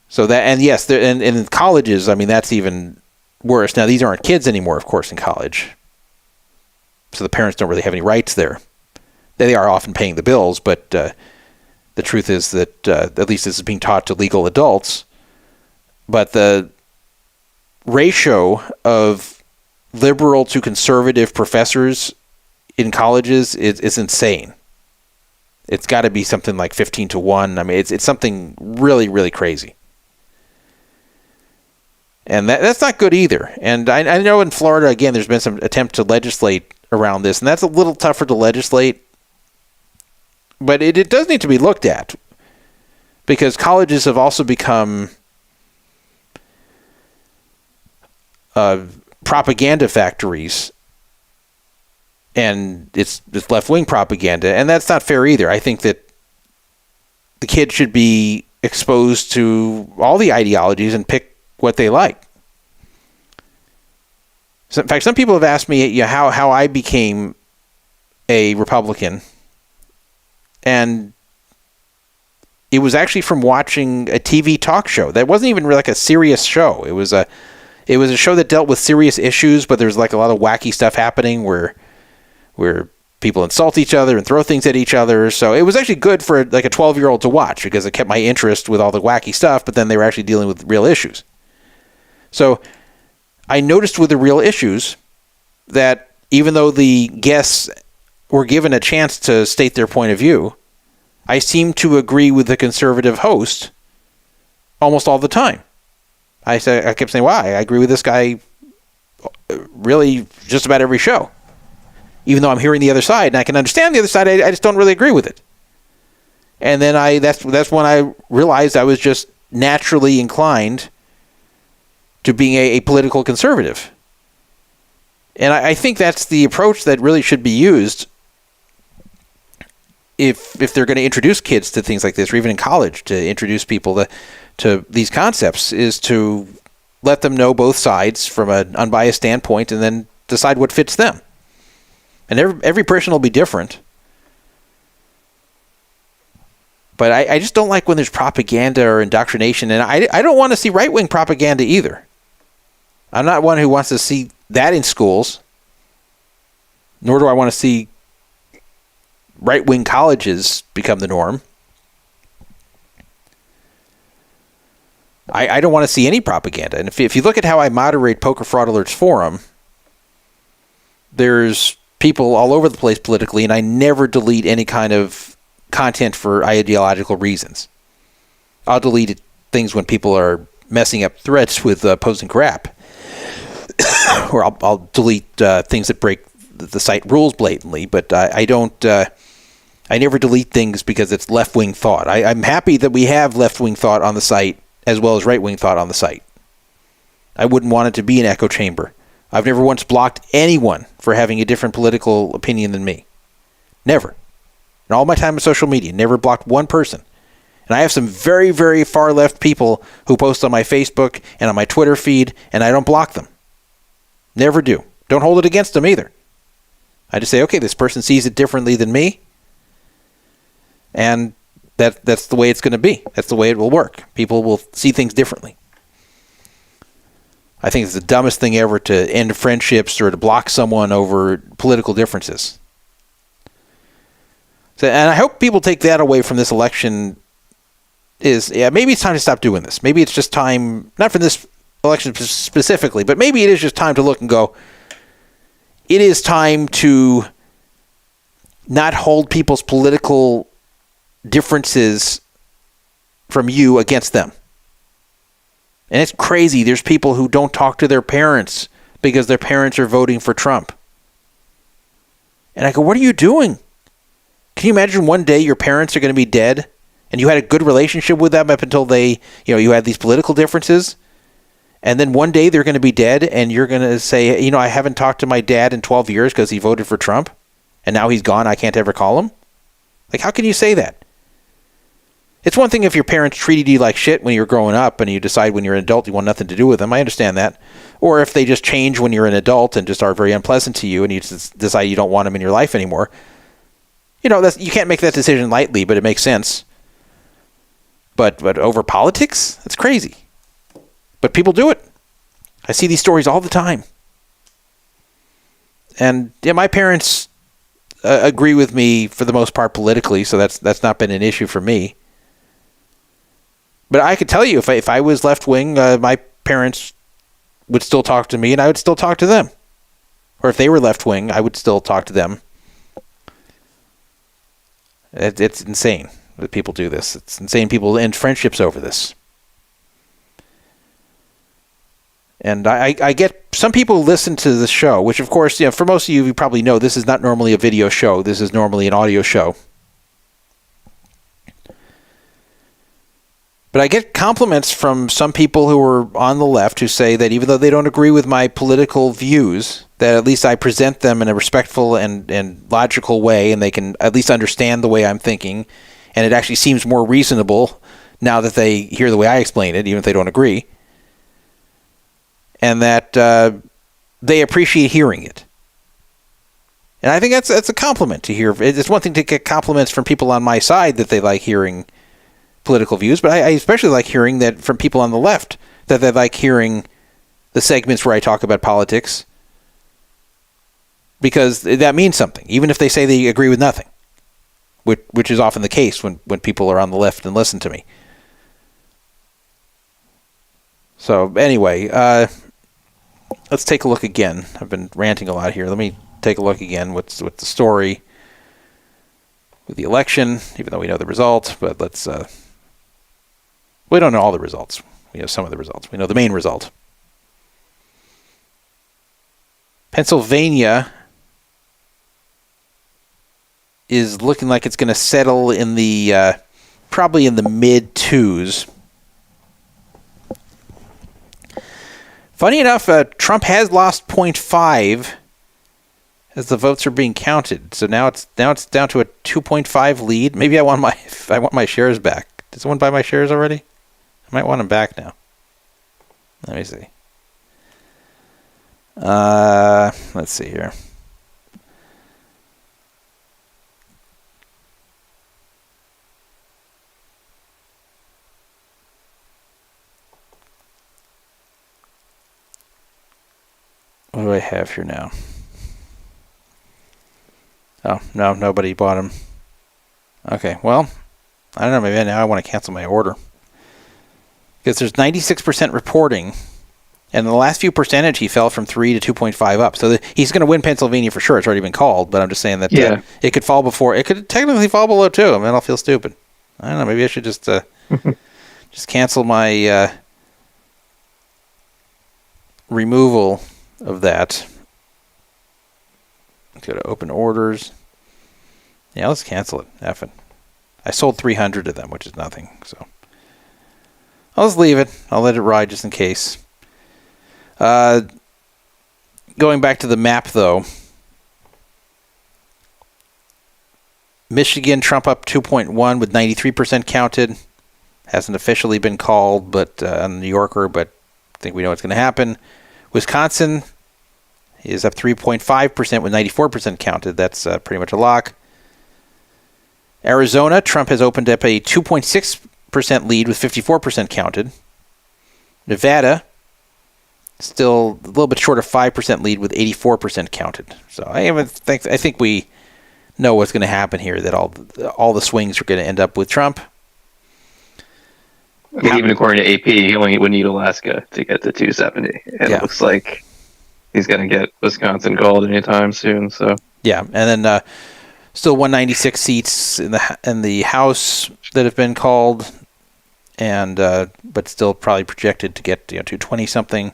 So that, and yes, and in colleges, I mean, that's even worse. Now, these aren't kids anymore, of course, in college. So the parents don't really have any rights there. They are often paying the bills, but the truth is that at least this is being taught to legal adults. But the ratio of liberal to conservative professors in colleges is insane. It's got to be something like 15-1. I mean, it's something really, really crazy. And that's not good either. And I know in Florida, again, there's been some attempt to legislate around this, and that's a little tougher to legislate. But it does need to be looked at, because colleges have also become propaganda factories, and it's left-wing propaganda, and that's not fair either. I think that the kid should be exposed to all the ideologies and pick what they like. So, in fact, some people have asked me how I became a Republican, and it was actually from watching a TV talk show. That wasn't even really like a serious show. It was a show that dealt with serious issues, but there's like a lot of wacky stuff happening where people insult each other and throw things at each other. So it was actually good for like a 12-year-old to watch, because it kept my interest with all the wacky stuff, but then they were actually dealing with real issues. So I noticed with the real issues that even though the guests were given a chance to state their point of view, I seemed to agree with the conservative host almost all the time. I kept saying, wow, I agree with this guy really just about every show. Even though I'm hearing the other side and I can understand the other side, I just don't really agree with it. And then that's when I realized I was just naturally inclined to being a political conservative. And I think that's the approach that really should be used if they're going to introduce kids to things like this, or even in college to introduce people to these concepts, is to let them know both sides from an unbiased standpoint and then decide what fits them. And every person will be different. But I just don't like when there's propaganda or indoctrination, and I don't want to see right-wing propaganda either. I'm not one who wants to see that in schools, nor do I want to see right-wing colleges become the norm. I don't want to see any propaganda. And if you look at how I moderate Poker Fraud Alert's forum, there's people all over the place politically, and I never delete any kind of content for ideological reasons. I'll delete things when people are messing up threads with posting crap. Or I'll delete things that break the site rules blatantly, but I don't. I never delete things because it's left-wing thought. I'm happy that we have left-wing thought on the site as well as right-wing thought on the site. I wouldn't want it to be an echo chamber. I've never once blocked anyone for having a different political opinion than me. Never. In all my time on social media, never blocked one person. And I have some very, very far left people who post on my Facebook and on my Twitter feed, and I don't block them. Never do. Don't hold it against them either. I just say, okay, this person sees it differently than me, and that's the way it's going to be. That's the way it will work. People will see things differently. I think it's the dumbest thing ever to end friendships or to block someone over political differences. So, and I hope people take that away from this election. Maybe it's time to stop doing this. Maybe it's just time, not for this election specifically, but maybe it is just time to look and go, it is time to not hold people's political differences from you against them. And it's crazy. There's people who don't talk to their parents because their parents are voting for Trump. And I go, what are you doing? Can you imagine one day your parents are going to be dead and you had a good relationship with them up until you had these political differences? And then one day they're going to be dead and you're going to say, I haven't talked to my dad in 12 years because he voted for Trump and now he's gone. I can't ever call him. Like, how can you say that? It's one thing if your parents treated you like shit when you were growing up and you decide when you're an adult you want nothing to do with them. I understand that. Or if they just change when you're an adult and just are very unpleasant to you and you just decide you don't want them in your life anymore. You know, you can't make that decision lightly, but it makes sense. But over politics? That's crazy. But people do it. I see these stories all the time. And yeah, my parents agree with me for the most part politically, so that's not been an issue for me. But I could tell you, if I was left-wing, my parents would still talk to me, and I would still talk to them. Or if they were left-wing, I would still talk to them. It's insane that people do this. It's insane people end friendships over this. And I get some people listen to the show, which of course, for most of you, you probably know this is not normally a video show. This is normally an audio show. But I get compliments from some people who are on the left who say that even though they don't agree with my political views, that at least I present them in a respectful and logical way, and they can at least understand the way I'm thinking. And it actually seems more reasonable now that they hear the way I explain it, even if they don't agree. And that they appreciate hearing it. And I think that's a compliment to hear. It's one thing to get compliments from people on my side that they like hearing political views, but I especially like hearing that from people on the left, that they like hearing the segments where I talk about politics, because that means something, even if they say they agree with nothing, which is often the case when people are on the left and listen to me. So anyway, let's take a look again. I've been ranting a lot here. Let me take a look again with the story with the election, even though we know the result, but let's... we don't know all the results. We know some of the results. We know the main result. Pennsylvania is looking like it's going to settle in the probably in the mid twos. Funny enough, Trump has lost 0.5 as the votes are being counted. So now it's down to a 2.5 lead. Maybe I want my shares back. Did someone buy my shares already? I might want them back now. Let me see. Let's see here. What do I have here now? Oh, no, nobody bought them. Okay, well, I don't know, maybe now I want to cancel my order. Because there's 96% reporting, and in the last few percentage, he fell from 3 to 2.5 up. So he's going to win Pennsylvania for sure. It's already been called, but I'm just saying that it could fall before. It could technically fall below, too. I mean, I'll feel stupid. I don't know, maybe I should just just cancel my removal of that. Go to open orders. Yeah, let's cancel it. F it. I sold 300 of them, which is nothing. So I'll just leave it. I'll let it ride just in case. Going back to the map, though. Michigan, Trump up 2.1 with 93% counted. Hasn't officially been called, but on the New Yorker, but I think we know what's going to happen. Wisconsin is up 3.5% with 94% counted. That's pretty much a lock. Arizona, Trump has opened up a 2.6% lead with 54% counted. Nevada, still a little bit short of 5% lead with 84% counted. So I think we know what's going to happen here, that all the swings are going to end up with Trump. I mean, even according to AP, he only would need Alaska to get to 270. And it looks like he's going to get Wisconsin called anytime soon. So yeah, and then still 196 seats in the House that have been called, and but still probably projected to get 220 something,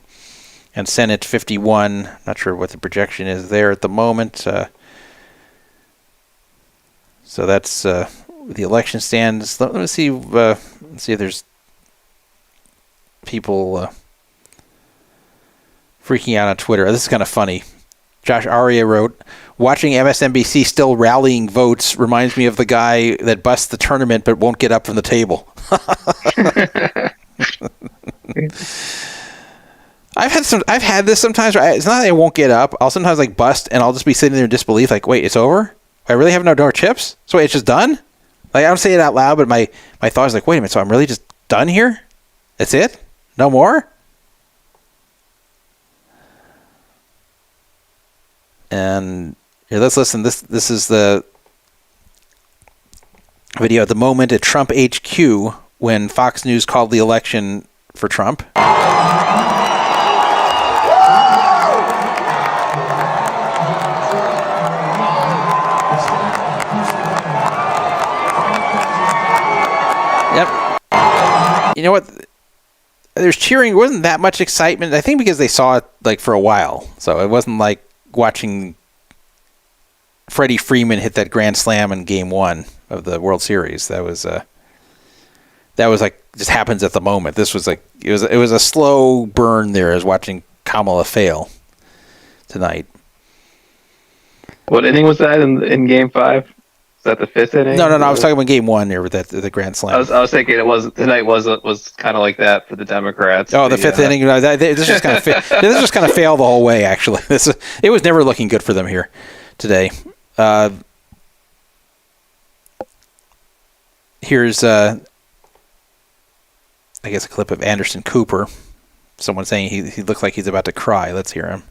and Senate 51. Not sure what the projection is there at the moment. So that's the election stands. Let me see. Let's see if there's people freaking out on Twitter. This is kind of funny. Josh Aria wrote, watching MSNBC still rallying votes reminds me of the guy that busts the tournament but won't get up from the table. I've had this sometimes. It's not that I won't get up. I'll sometimes like bust, and I'll just be sitting there in disbelief. Like, wait, it's over? I really have no more chips? So wait, it's just done? Like, I don't say it out loud, but my thought is like, wait a minute. So I'm really just done here? That's it? No more? And here, let's listen. This is the video at the moment at Trump HQ when Fox News called the election for Trump. Yep. You know what? There's cheering. It wasn't that much excitement. I think because they saw it like for a while. So it wasn't like watching Freddie Freeman hit that grand slam in Game 1 of the World Series. That was like just happens at the moment. This was like it was a slow burn there as watching Kamala fail tonight. What inning was that in Game 5? Is that the 5th inning? No. I was talking about Game 1 there with the grand slam. I was thinking tonight was kind of like that for the Democrats. Oh, the 5th inning. This just kind of this just kind of failed the whole way. Actually, it was never looking good for them here today. Here's I guess a clip of Anderson Cooper. Someone saying he looks like he's about to cry. Let's hear him.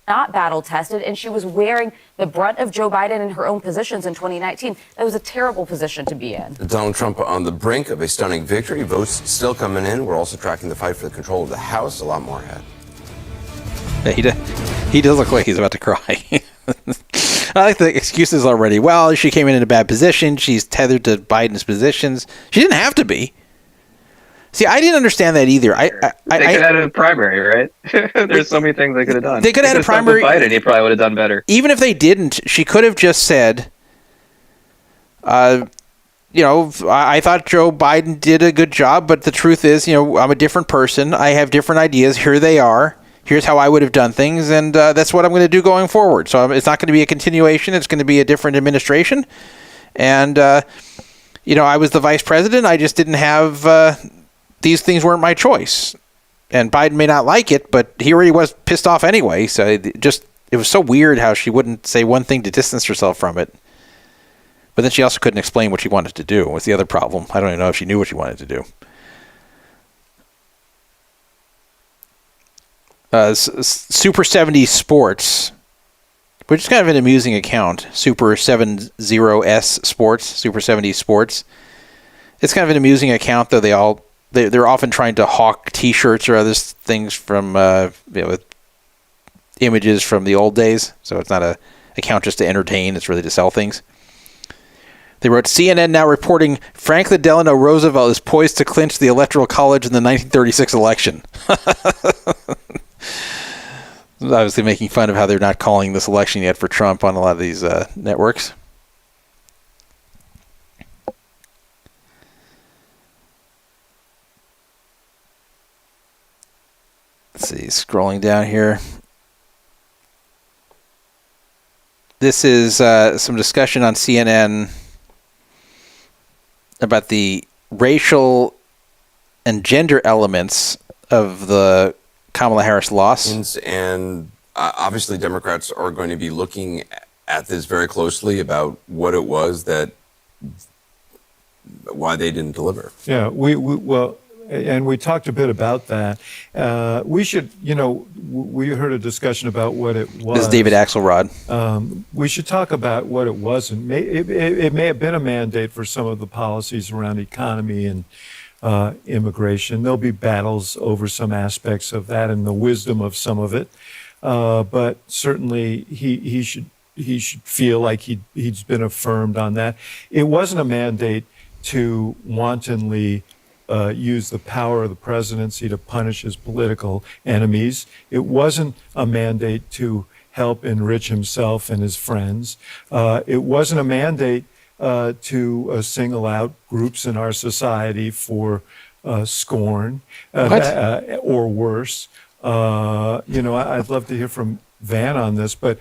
Not battle tested, and she was wearing the brunt of Joe Biden in her own positions in 2019. That was a terrible position to be in. Donald Trump on the brink of a stunning victory. Votes still coming in. We're also tracking the fight for the control of the House. A lot more ahead. Yeah, he does look like he's about to cry. I like the excuses already. Well, she came in a bad position. She's tethered to Biden's positions. She didn't have to be. See, I didn't understand that either. They could have had a primary, right? There's so many things they could have done. They could have had a primary. Biden, he probably would have done better. Even if they didn't, she could have just said, I thought Joe Biden did a good job, but the truth is, I'm a different person. I have different ideas. Here they are. Here's how I would have done things, and that's what I'm going to do going forward. So it's not going to be a continuation. It's going to be a different administration. And, I was the vice president. I just didn't have... These things weren't my choice. And Biden may not like it, but he already was pissed off anyway. So it was so weird how she wouldn't say one thing to distance herself from it. But then she also couldn't explain what she wanted to do. What's the other problem? I don't even know if she knew what she wanted to do. Super 70 Sports, which is kind of an amusing account. Super 70S Sports, Super 70 Sports. It's kind of an amusing account, though. They're often trying to hawk T-shirts or other things from with images from the old days. So it's not an account just to entertain. It's really to sell things. They wrote, CNN now reporting Franklin Delano Roosevelt is poised to clinch the Electoral College in the 1936 election. Obviously making fun of how they're not calling this election yet for Trump on a lot of these networks. Let's see, scrolling down here. This is some discussion on CNN about the racial and gender elements of the Kamala Harris loss. And obviously Democrats are going to be looking at this very closely about what it was why they didn't deliver. Yeah, and we talked a bit about that. We should, we heard a discussion about what it was. This is David Axelrod. We should talk about what it was. And it may have been a mandate for some of the policies around economy and immigration. There'll be battles over some aspects of that and the wisdom of some of it. But certainly he should feel like he's been affirmed on that. It wasn't a mandate to wantonly use the power of the presidency to punish his political enemies. It wasn't a mandate to help enrich himself and his friends. It wasn't a mandate to single out groups in our society for scorn or worse. I'd love to hear from Van on this, but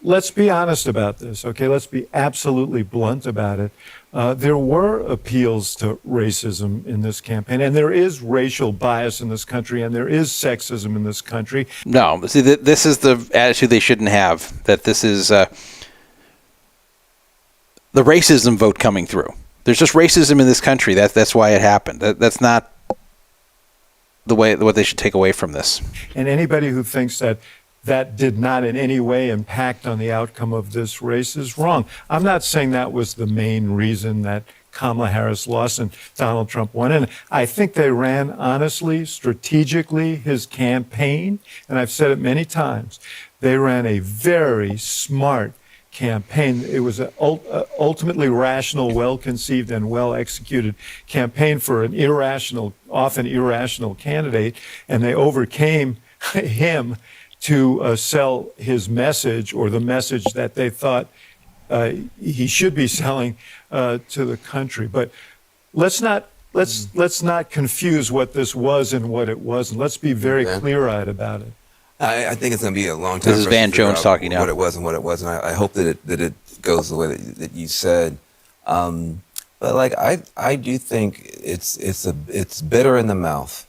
let's be honest about this, okay? Let's be absolutely blunt about it. There were appeals to racism in this campaign, and there is racial bias in this country, and there is sexism in this country. No, see, this is the attitude they shouldn't have, that this is the racism vote coming through. There's just racism in this country. That's why it happened. That's not what they should take away from this. And anybody who thinks that did not in any way impact on the outcome of this race is wrong. I'm not saying that was the main reason that Kamala Harris lost and Donald Trump won. And I think they ran honestly, strategically, his campaign. And I've said it many times. They ran a very smart campaign. It was an ultimately rational, well-conceived, and well-executed campaign for an often irrational candidate. And they overcame him to sell his message, or the message that they thought he should be selling to the country. But let's not confuse what this was and what it wasn't. Let's be very clear-eyed about it. I think it's going to be a long time. This is Van Jones talking now. What it was and what it wasn't. I hope that it goes the way that you said. But like I do think it's bitter in the mouth.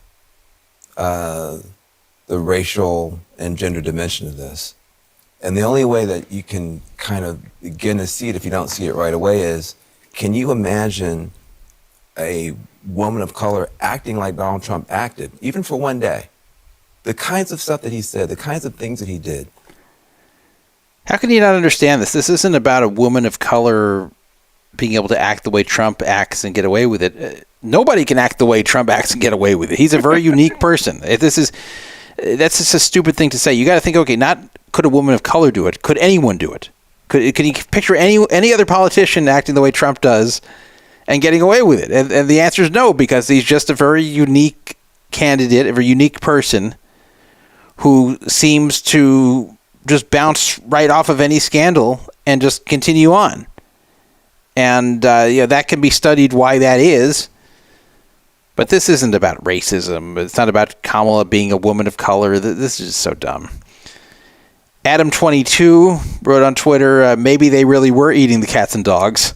The racial and gender dimension of this. And the only way that you can kind of begin to see it, if you don't see it right away, is, can you imagine a woman of color acting like Donald Trump acted, even for one day? The kinds of stuff that he said, the kinds of things that he did. How can you not understand this? This isn't about a woman of color being able to act the way Trump acts and get away with it. Nobody can act the way Trump acts and get away with it. He's a very unique person. That's just a stupid thing to say. You got to think, okay, not could a woman of color do it? Could anyone do it? Could you picture any other politician acting the way Trump does and getting away with it? And the answer is no, because he's just a very unique candidate, a very unique person who seems to just bounce right off of any scandal and just continue on. And that can be studied why that is. But this isn't about racism. It's not about Kamala being a woman of color. This is just so dumb. Adam22 wrote on Twitter, maybe they really were eating the cats and dogs.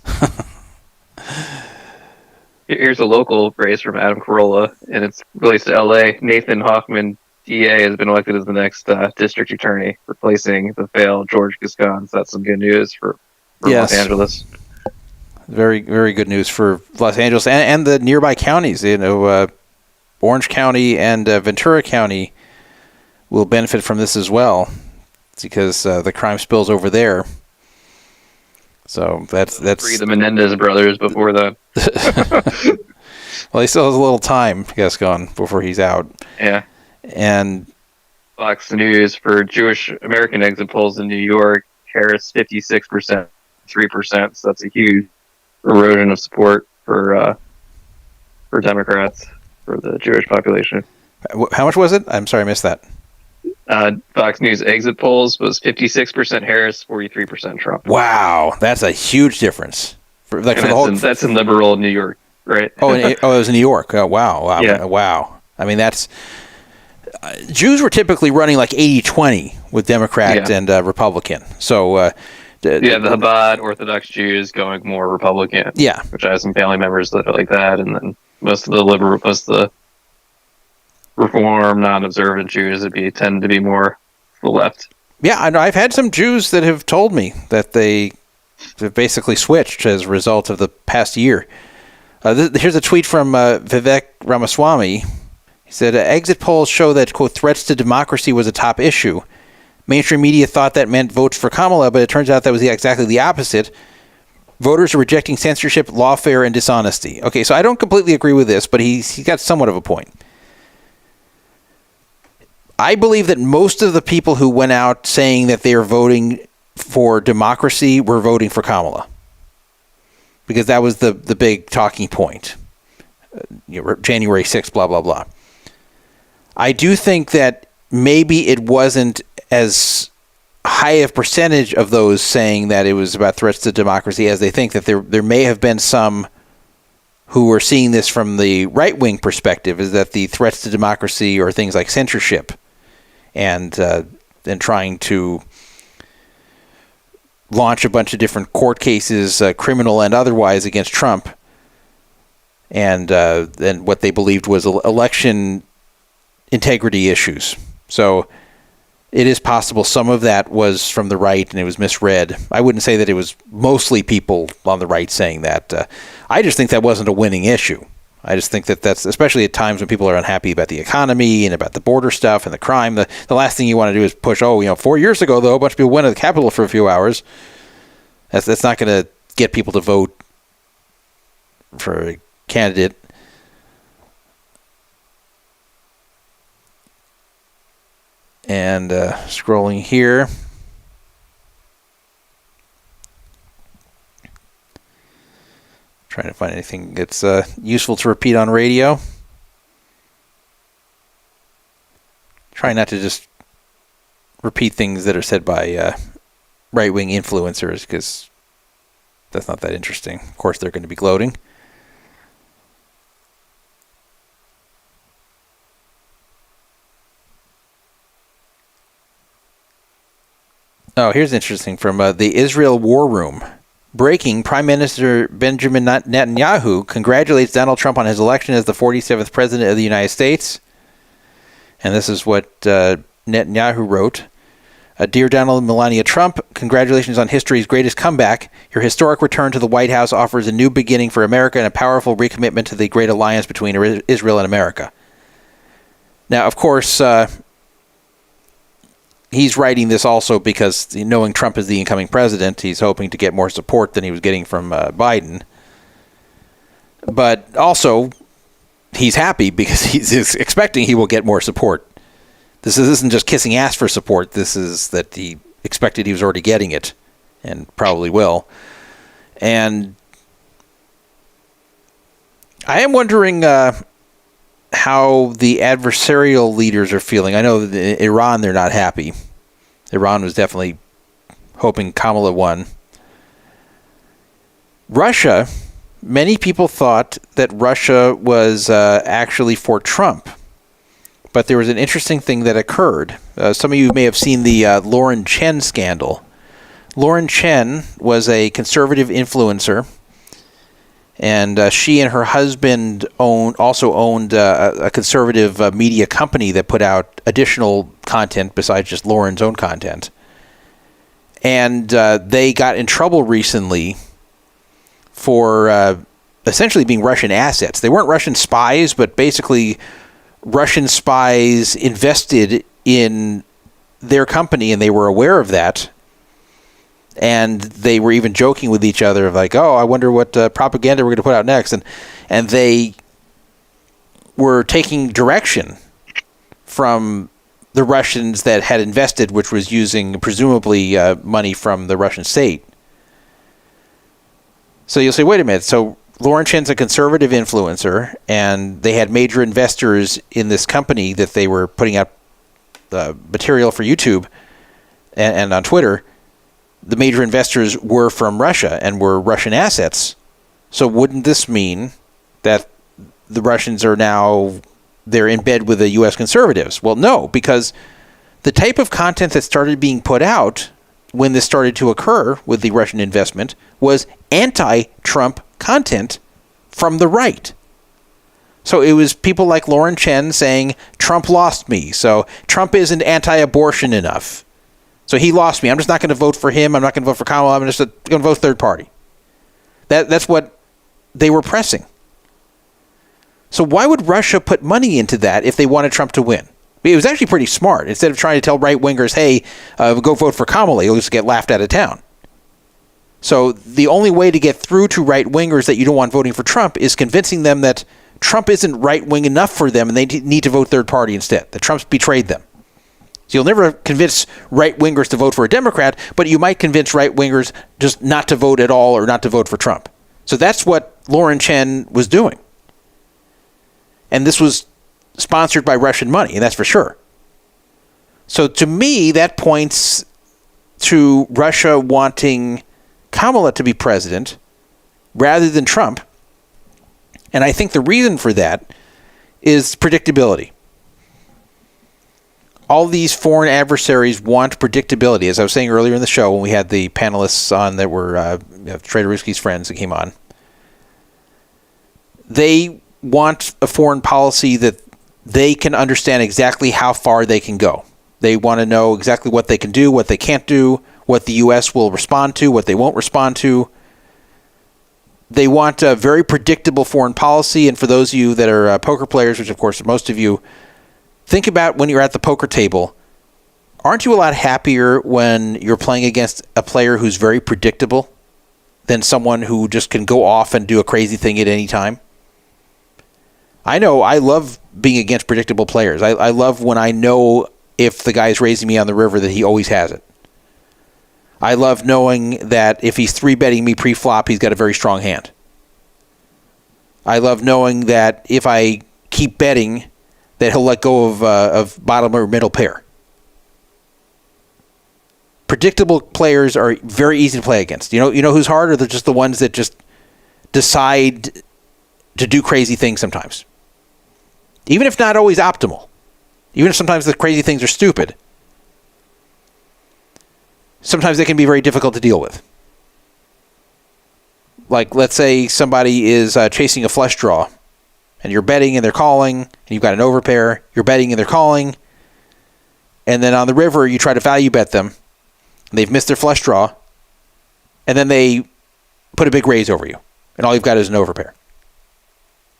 Here's a local race from Adam Carolla, and it's relates to L.A. Nathan Hoffman, DA, has been elected as the next district attorney, replacing the failed George Gascon. So that's some good news for Yes. Los Angeles. Very, very good news for Los Angeles and the nearby counties. Orange County and Ventura County will benefit from this as well. It's because the crime spills over there. So that's Free the Menendez brothers before that. Well, he still has a little time, Gascon, before he's out. Yeah. And Fox News for Jewish American exit polls in New York, Harris 56%, 3%. So that's a huge erosion of support for Democrats, for the Jewish population. How much was it? I'm sorry, I missed that. Fox News exit polls was 56% Harris, 43% Trump. Wow, that's a huge difference. That's in liberal New York, right? It was in New York. Oh, wow. Yeah. Wow. I mean, that's... Jews were typically running like 80-20 with Democrat and Republican. So... the Chabad Orthodox Jews going more Republican. Yeah. Which I have some family members that are like that, and then most of the Reform, non-observant Jews tend to be more the left. Yeah, I know. I've had some Jews that have told me that they've basically switched as a result of the past year. Here's a tweet from Vivek Ramaswamy. He said, exit polls show that, quote, threats to democracy was a top issue. Mainstream media thought that meant votes for Kamala, but it turns out that was exactly the opposite. Voters are rejecting censorship, lawfare, and dishonesty. Okay, so I don't completely agree with this, but he got somewhat of a point. I believe that most of the people who went out saying that they are voting for democracy were voting for Kamala. Because that was the big talking point. January 6th, blah, blah, blah. I do think that maybe it wasn't as high a percentage of those saying that it was about threats to democracy as they think that there may have been some who were seeing this from the right-wing perspective, is that the threats to democracy are things like censorship and trying to launch a bunch of different court cases, criminal and otherwise, against Trump, and what they believed was election integrity issues. So it is possible some of that was from the right and it was misread. I wouldn't say that it was mostly people on the right saying that. I just think that wasn't a winning issue. I just think that that's, especially at times when people are unhappy about the economy and about the border stuff and the crime, the last thing you want to do is push, 4 years ago, though, a bunch of people went to the Capitol for a few hours. That's not going to get people to vote for a candidate. And scrolling here. Trying to find anything that's useful to repeat on radio. Try not to just repeat things that are said by right-wing influencers, because that's not that interesting. Of course, they're going to be gloating. Oh, here's interesting from the Israel War Room. Breaking, Prime Minister Benjamin Netanyahu congratulates Donald Trump on his election as the 47th President of the United States. And this is what Netanyahu wrote. Dear Donald and Melania Trump, congratulations on history's greatest comeback. Your historic return to the White House offers a new beginning for America and a powerful recommitment to the great alliance between Israel and America. Now, of course, he's writing this also because, knowing Trump is the incoming president, he's hoping to get more support than he was getting from Biden. But also, he's happy because he's expecting he will get more support. This isn't just kissing ass for support. This is that he expected he was already getting it, and probably will. And I am wondering how the adversarial leaders are feeling. I know that in Iran, they're not happy. Iran was definitely hoping Kamala won. Russia, many people thought that Russia was actually for Trump. But there was an interesting thing that occurred. Some of you may have seen the Lauren Chen scandal. Lauren Chen was a conservative influencer, and she and her husband also owned a conservative media company that put out additional content besides just Lauren's own content. And they got in trouble recently for essentially being Russian assets. They weren't Russian spies, but basically Russian spies invested in their company, and they were aware of that. And they were even joking with each other of like, I wonder what propaganda we're going to put out next. And they were taking direction from the Russians that had invested, which was using presumably money from the Russian state. So you'll say, wait a minute. So Lauren Chen's a conservative influencer, and they had major investors in this company that they were putting out material for YouTube and on Twitter. The major investors were from Russia and were Russian assets. So wouldn't this mean that the Russians are now, they're in bed with the U.S. conservatives? Well, no, because the type of content that started being put out when this started to occur with the Russian investment was anti-Trump content from the right. So it was people like Lauren Chen saying, Trump lost me, so Trump isn't anti-abortion enough. So he lost me. I'm just not going to vote for him. I'm not going to vote for Kamala. I'm just going to vote third party. That's what they were pressing. So why would Russia put money into that if they wanted Trump to win? It was actually pretty smart. Instead of trying to tell right-wingers, hey, go vote for Kamala, you'll just get laughed out of town. So the only way to get through to right-wingers that you don't want voting for Trump is convincing them that Trump isn't right-wing enough for them and they need to vote third party instead, that Trump's betrayed them. So you'll never convince right-wingers to vote for a Democrat, but you might convince right-wingers just not to vote at all or not to vote for Trump. So that's what Lauren Chen was doing. And this was sponsored by Russian money, and that's for sure. So to me, that points to Russia wanting Kamala to be president rather than Trump. And I think the reason for that is predictability. all these foreign adversaries want predictability. As I was saying earlier in the show when we had the panelists on that were Trader Ruski's friends that came on, they want a foreign policy that they can understand exactly how far they can go. They want to know exactly what they can do, what they can't do, what the U.S. will respond to, what they won't respond to. They want a very predictable foreign policy. And for those of you that are poker players, which of course most of you, think about when you're at the poker table. Aren't you a lot happier when you're playing against a player who's very predictable than someone who just can go off and do a crazy thing at any time? I know I love being against predictable players. I love when I know if the guy's raising me on the river that he always has it. I love knowing that if he's 3-betting me pre-flop, he's got a very strong hand. I love knowing that if I keep betting, that he'll let go of bottom or middle pair. Predictable players are very easy to play against. You know who's hard? Or they're just the ones that just decide to do crazy things sometimes. Even if not always optimal. Even if sometimes the crazy things are stupid. Sometimes they can be very difficult to deal with. Like, let's say somebody is chasing a flush draw, and you're betting and they're calling, and you've got an overpair, you're betting and they're calling, and then on the river you try to value bet them, and they've missed their flush draw, and then they put a big raise over you, and all you've got is an overpair.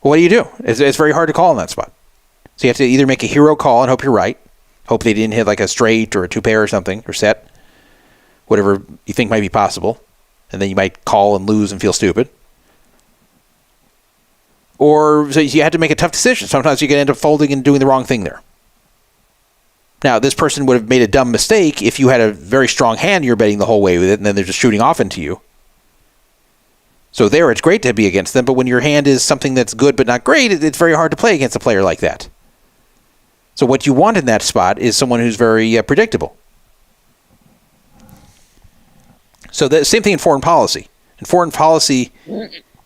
Well, what do you do? It's very hard to call in that spot. So you have to either make a hero call and hope you're right, hope they didn't hit like a straight or a 2-pair or something, or set, whatever you think might be possible, and then you might call and lose and feel stupid. Or so you had to make a tough decision. Sometimes you can end up folding and doing the wrong thing there. Now, this person would have made a dumb mistake if you had a very strong hand, you're betting the whole way with it, and then they're just shooting off into you. So there, it's great to be against them, but when your hand is something that's good but not great, it's very hard to play against a player like that. So what you want in that spot is someone who's very predictable. So the same thing in foreign policy. In foreign policy,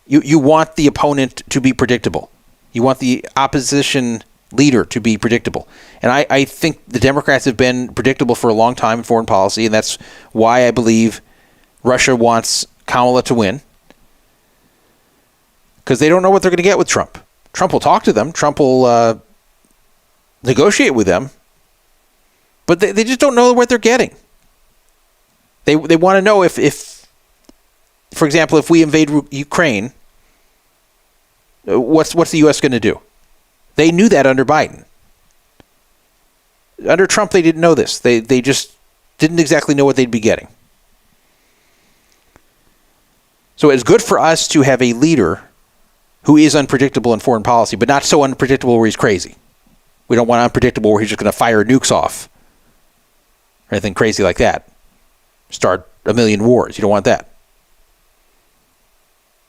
you want the opponent to be predictable. You want the opposition leader to be predictable. And I think the Democrats have been predictable for a long time in foreign policy, and that's why I believe Russia wants Kamala to win. Because they don't know what they're going to get with Trump. Trump will talk to them. Trump will negotiate with them. But they just don't know what they're getting. They want to know if, for example, if we invade Ukraine, what's the U.S. going to do? They knew that under Biden. Under Trump, they didn't know this. They just didn't exactly know what they'd be getting. So it's good for us to have a leader who is unpredictable in foreign policy, but not so unpredictable where he's crazy. We don't want unpredictable where he's just going to fire nukes off or anything crazy like that. Start a million wars. You don't want that.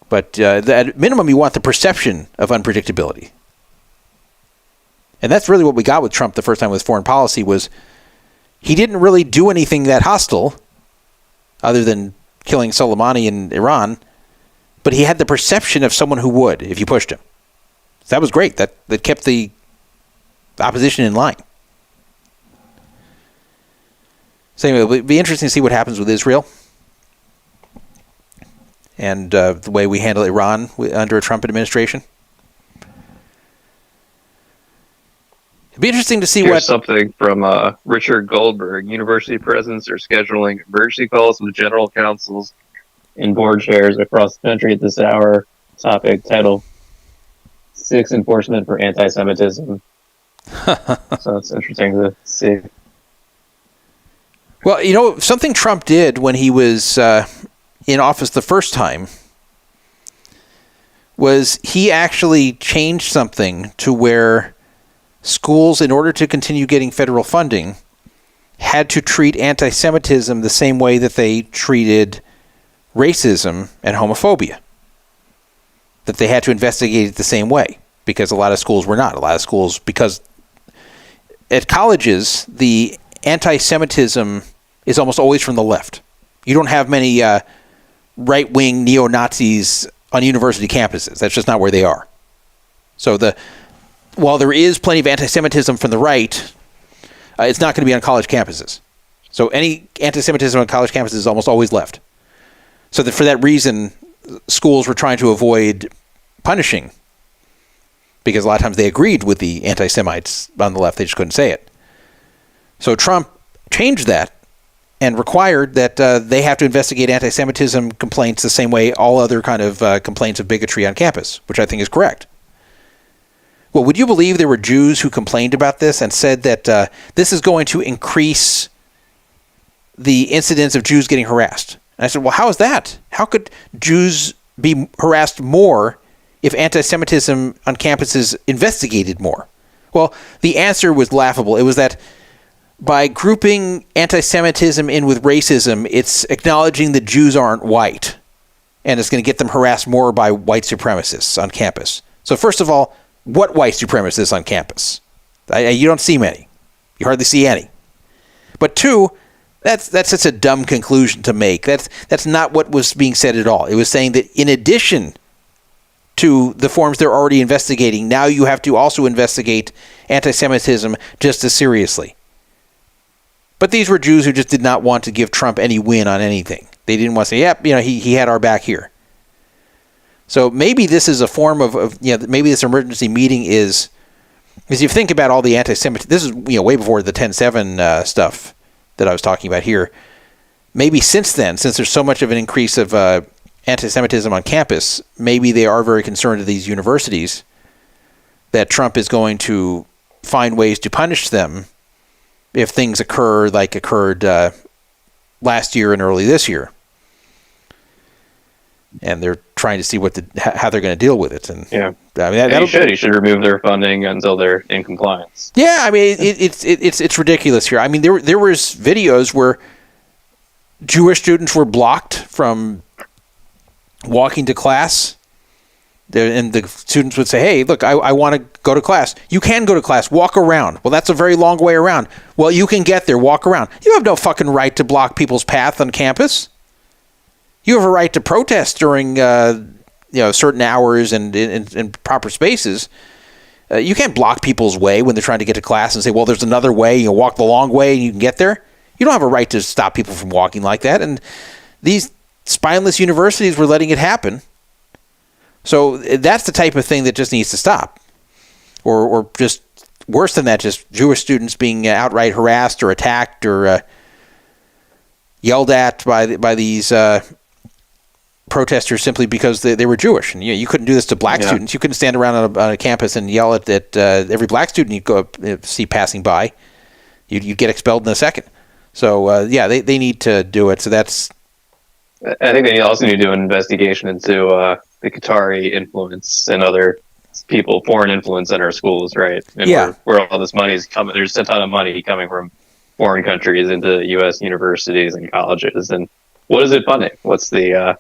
But at minimum, you want the perception of unpredictability. And that's really what we got with Trump the first time with foreign policy was he didn't really do anything that hostile other than killing Soleimani in Iran, but he had the perception of someone who would if you pushed him. So that was great. That kept the opposition in line. So anyway, it'll be interesting to see what happens with Israel and the way we handle Iran under a Trump administration. It'd be interesting to see Here's something from Richard Goldberg. University presidents are scheduling emergency calls with general counsels and board chairs across the country at this hour. Topic title: 6 enforcement for anti-Semitism. So it's interesting to see. Well, something Trump did when he was in office the first time was he actually changed something to where schools, in order to continue getting federal funding, had to treat anti-Semitism the same way that they treated racism and homophobia. That they had to investigate it the same way, because a lot of schools were not. A lot of schools, because at colleges, the anti-Semitism is almost always from the left. You don't have many right-wing neo-Nazis on university campuses. That's just not where they are. So while there is plenty of anti-Semitism from the right, it's not going to be on college campuses. So any anti-Semitism on college campuses is almost always left. So that for that reason, schools were trying to avoid punishing, because a lot of times they agreed with the anti-Semites on the left. They just couldn't say it. So Trump changed that and required that they have to investigate anti-Semitism complaints the same way all other kind of complaints of bigotry on campus, which I think is correct. Well, would you believe there were Jews who complained about this and said that this is going to increase the incidence of Jews getting harassed? And I said, well, how is that? How could Jews be harassed more if anti-Semitism on campuses investigated more? Well, the answer was laughable. It was that by grouping anti-Semitism in with racism, it's acknowledging that Jews aren't white, and it's going to get them harassed more by white supremacists on campus. So first of all, what white supremacists on campus? You don't see many. You hardly see any. But two, that's such a dumb conclusion to make. That's not what was being said at all. It was saying that in addition to the forms they're already investigating, now you have to also investigate anti-Semitism just as seriously. But these were Jews who just did not want to give Trump any win on anything. They didn't want to say, yep, he had our back here. So maybe this is a form of maybe this emergency meeting is, because you think about all the anti-Semitism, this is way before the 10-7 stuff that I was talking about here. Maybe since then, since there's so much of an increase of anti-Semitism on campus, maybe they are very concerned at these universities that Trump is going to find ways to punish them if things occur like occurred last year and early this year. And they're trying to see how they're going to deal with it. And yeah, I mean, he should remove their funding until they're in compliance. Yeah, I mean, it's ridiculous here. I mean, there was videos where Jewish students were blocked from walking to class, and the students would say, "Hey, look, I want to go to class. You can go to class. Walk around." Well, that's a very long way around. Well, you can get there. Walk around. You have no fucking right to block people's path on campus. You have a right to protest during certain hours and in proper spaces. You can't block people's way when they're trying to get to class and say, well, there's another way. You walk the long way and you can get there. You don't have a right to stop people from walking like that. And these spineless universities were letting it happen. So that's the type of thing that just needs to stop. Or just worse than that, just Jewish students being outright harassed or attacked or yelled at by these protesters simply because they were Jewish. And you couldn't do this to black students. You couldn't stand around on a campus and yell at every black student you go up, see passing by. You'd get expelled in a second. So they need to do it. So that's. I think they also need to do an investigation into the Qatari influence and other people, foreign influence in our schools, right? And where all this money is coming. There's a ton of money coming from foreign countries into U.S. universities and colleges. And what is it funding? What's the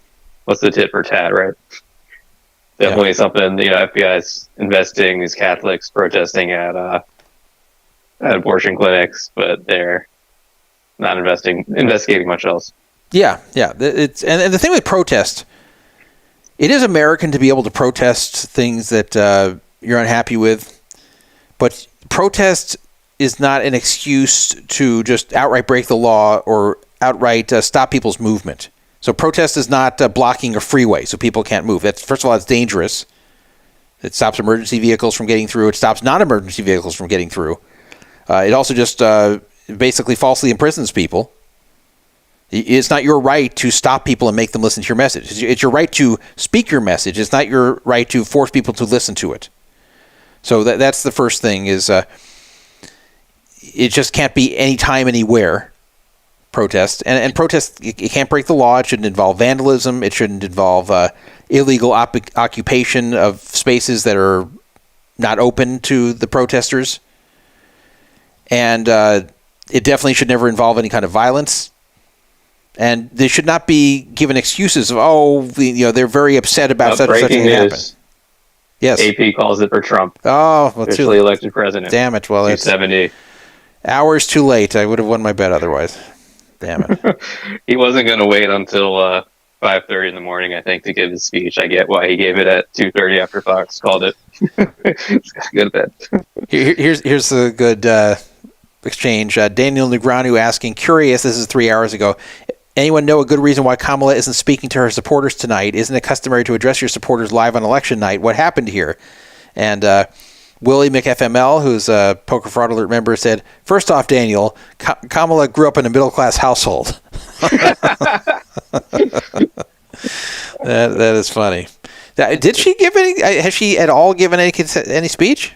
tit for tat, right? Definitely something the FBI's investing these Catholics protesting at abortion clinics, but they're not investigating much else. Yeah. It's and the thing with protest, it is American to be able to protest things that you're unhappy with, but protest is not an excuse to just outright break the law or outright stop people's movement. So protest is not blocking a freeway so people can't move. First of all, it's dangerous. It stops emergency vehicles from getting through. It stops non-emergency vehicles from getting through. It also just basically falsely imprisons people. It's not your right to stop people and make them listen to your message. It's your right to speak your message. It's not your right to force people to listen to it. So that's the first thing is it just can't be anytime, anywhere protest. And protest, it can't break the law. It shouldn't involve vandalism. It shouldn't involve illegal occupation of spaces that are not open to the protesters. And it definitely should never involve any kind of violence. And they should not be given excuses of, they're very upset about such and such thing happen. Yes. AP calls it for Trump. Oh, well, officially elected president. Damn it. Well, it's 270. Hours too late. I would have won my bet otherwise. Damn it. He wasn't going to wait until 5:30 in the morning, I think, to give his speech. I get why he gave it at 2:30 after Fox called it. It's a good bet. Here's a good exchange. Daniel Negreanu asking, curious, this is 3 hours ago, anyone know a good reason why Kamala isn't speaking to her supporters tonight? Isn't it customary to address your supporters live on election night? What happened here? And Willie McFML, who's a Poker Fraud Alert member, said, first off, Daniel, Kamala grew up in a middle-class household. That is funny. Did she give any? Has she at all given any speech?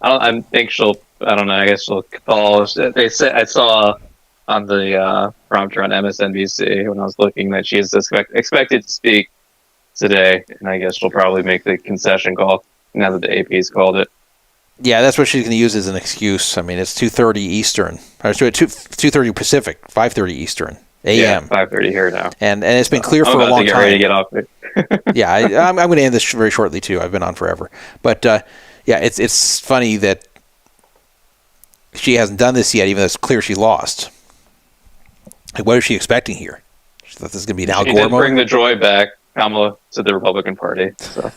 I think she'll. I don't know. I guess she'll call. They said I saw on the prompter on MSNBC when I was looking that she is expected to speak today, and I guess she'll probably make the concession call now that the AP's called it. Yeah, that's what she's going to use as an excuse. I mean, it's 2:30 Eastern, or 2:30 Pacific, 5:30 Eastern. AM. Yeah, 5:30 here now. And it's been clear for a long time. I'm about to get ready to get off it. Yeah, I'm going to end this very shortly too. I've been on forever, but yeah, it's funny that she hasn't done this yet, even though it's clear she lost. Like, what is she expecting here? She thought this is going to be an Al Gore moment. Bring the joy back, Kamala, to the Republican Party. So.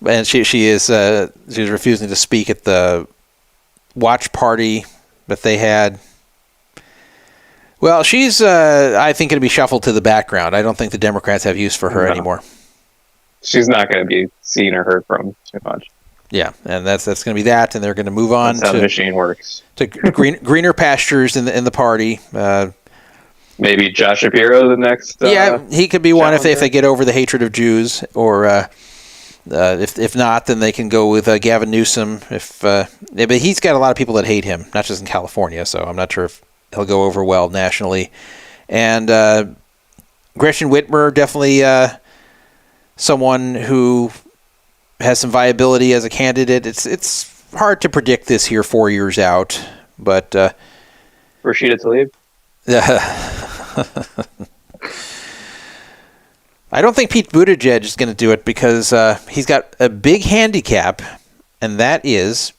And she's refusing to speak at the watch party that they had. Well, she's, I think, going to be shuffled to the background. I don't think the Democrats have use for her anymore. She's not going to be seen or heard from too much. Yeah, and that's going to be that, and they're going to move on That's how the machine works. To greener pastures in the party. Maybe Josh Shapiro the next. Yeah, he could be one if they get over the hatred of Jews, or if not, then they can go with Gavin Newsom. But he's got a lot of people that hate him, not just in California, so I'm not sure if he'll go over well nationally. And Gretchen Whitmer, definitely someone who has some viability as a candidate. It's hard to predict this here 4 years out, but Rashida Tlaib. I don't think Pete Buttigieg is going to do it because he's got a big handicap, and that is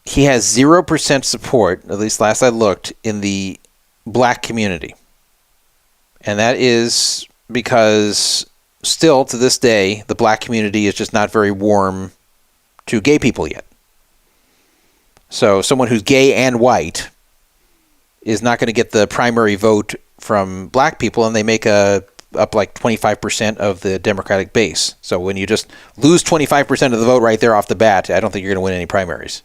he has 0% support, at least last I looked, in the black community. And that is because still to this day, the black community is just not very warm to gay people yet. So someone who's gay and white is not going to get the primary vote from black people, and they make up like 25% of the Democratic base. So when you just lose 25% of the vote right there off the bat, I don't think you're going to win any primaries.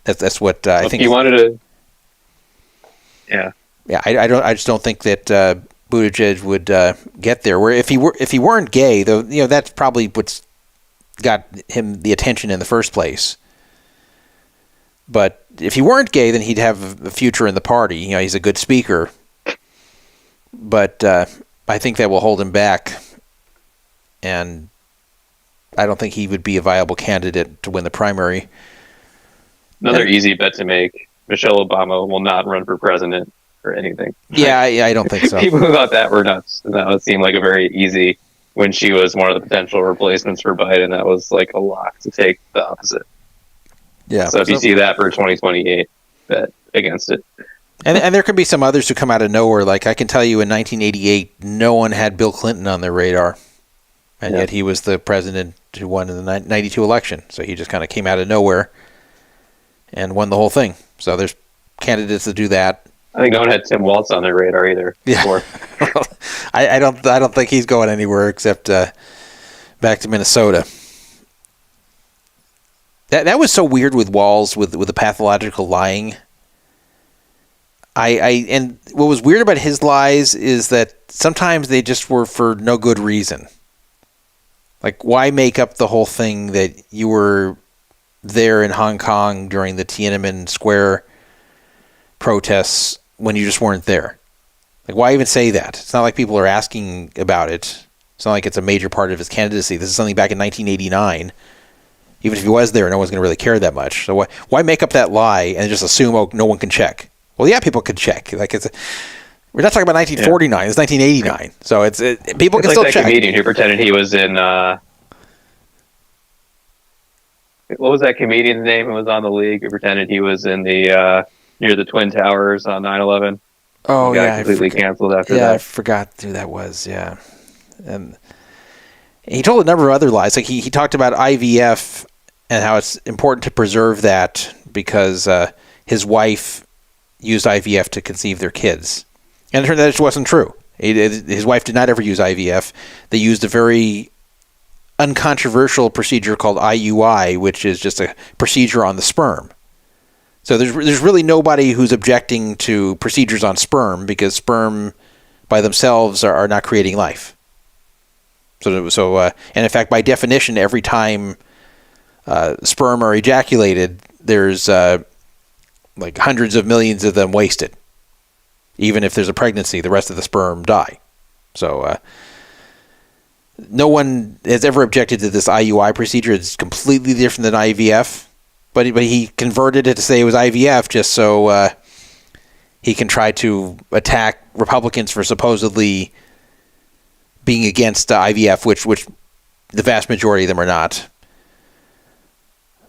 That's what I think. You wanted to, yeah. Yeah, I just don't think that Buttigieg would get there. Where if he weren't gay, though, that's probably what's got him the attention in the first place. But if he weren't gay, then he'd have a future in the party. He's a good speaker. But I think that will hold him back, and I don't think he would be a viable candidate to win the primary. Another easy bet to make: Michelle Obama will not run for president or anything. Yeah, I don't think so. People who thought that were nuts. That would seem like a very easy. When she was one of the potential replacements for Biden, that was like a lock to take the opposite. Yeah. So if you see that for 2028, bet against it. And there could be some others who come out of nowhere. Like I can tell you, in 1988, no one had Bill Clinton on their radar, and yet he was the president who won in the 92 election. So he just kind of came out of nowhere and won the whole thing. So there's candidates that do that. I think no one had Tim Walz on their radar either. Yeah. I don't think he's going anywhere except back to Minnesota. That was so weird with Walz with the pathological lying. And what was weird about his lies is that sometimes they just were for no good reason. Like, why make up the whole thing that you were there in Hong Kong during the Tiananmen Square protests when you just weren't there? Like, why even say that? It's not like people are asking about it. It's not like it's a major part of his candidacy. This is something back in 1989. Even if he was there, no one's going to really care that much. So why make up that lie and just assume, no one can check? Well, yeah, people could check. Like we're not talking about 1949. Yeah. It's 1989. So people can still check. It's like that comedian who pretended he was in. What was that comedian's name who was on the league? Who pretended he was in the near the Twin Towers on 9/11? Oh, he got completely canceled after that. Yeah, I forgot who that was. Yeah, and he told a number of other lies. Like he talked about IVF and how it's important to preserve that because his wife used IVF to conceive their kids. And it turned out it wasn't true. His wife did not ever use IVF. They used a very uncontroversial procedure called IUI, which is just a procedure on the sperm. So there's really nobody who's objecting to procedures on sperm because sperm by themselves are not creating life. So and in fact, by definition, every time sperm are ejaculated, there's like hundreds of millions of them wasted. Even if there's a pregnancy, the rest of the sperm die. So no one has ever objected to this IUI procedure. It's completely different than IVF. But he converted it to say it was IVF just so he can try to attack Republicans for supposedly being against IVF, which the vast majority of them are not.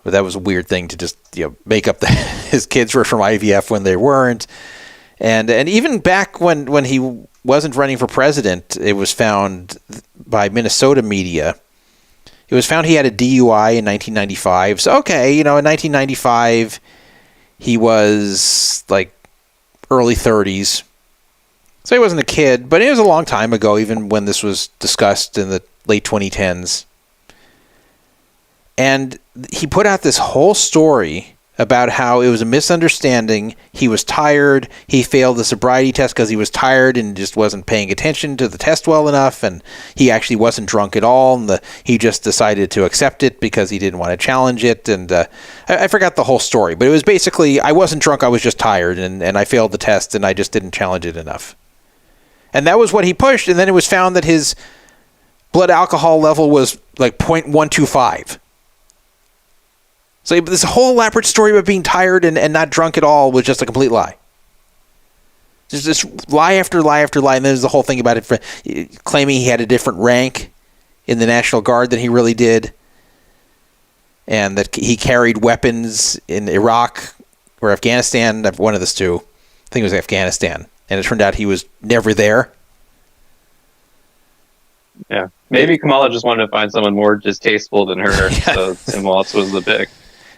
But that was a weird thing to just make up his kids were from IVF when they weren't. And even back when he wasn't running for president, it was found by Minnesota media. It was found he had a DUI in 1995. So, okay, in 1995, he was like early 30s. So he wasn't a kid, but it was a long time ago, even when this was discussed in the late 2010s. And he put out this whole story about how it was a misunderstanding. He was tired. He failed the sobriety test because he was tired and just wasn't paying attention to the test well enough. And he actually wasn't drunk at all. And he just decided to accept it because he didn't want to challenge it. And I forgot the whole story. But it was basically, I wasn't drunk. I was just tired. And I failed the test and I just didn't challenge it enough. And that was what he pushed. And then it was found that his blood alcohol level was like 0.125. So this whole elaborate story about being tired and not drunk at all was just a complete lie. Just this lie after lie after lie. And then there's the whole thing about it claiming he had a different rank in the National Guard than he really did. And that he carried weapons in Iraq or Afghanistan. One of the two. I think it was Afghanistan. And it turned out he was never there. Yeah. Maybe Kamala just wanted to find someone more distasteful than her. So Tim Walz was the pick.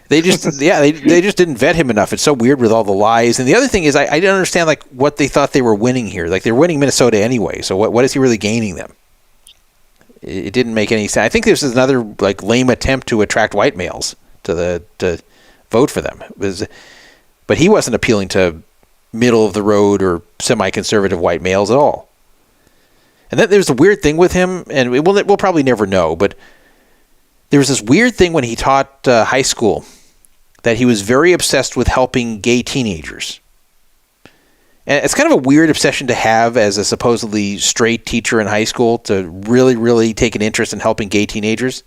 They just they just didn't vet him enough. It's so weird with all the lies. And the other thing is I didn't understand like what they thought they were winning here. Like they're winning Minnesota anyway. So what is he really gaining them? It didn't make any sense. I think this is another like lame attempt to attract white males to vote for them. But he wasn't appealing to middle of the road or semi-conservative white males at all. And then there's a weird thing with him, and we'll probably never know, but there was this weird thing when he taught high school that he was very obsessed with helping gay teenagers. And it's kind of a weird obsession to have as a supposedly straight teacher in high school, to really, really take an interest in helping gay teenagers.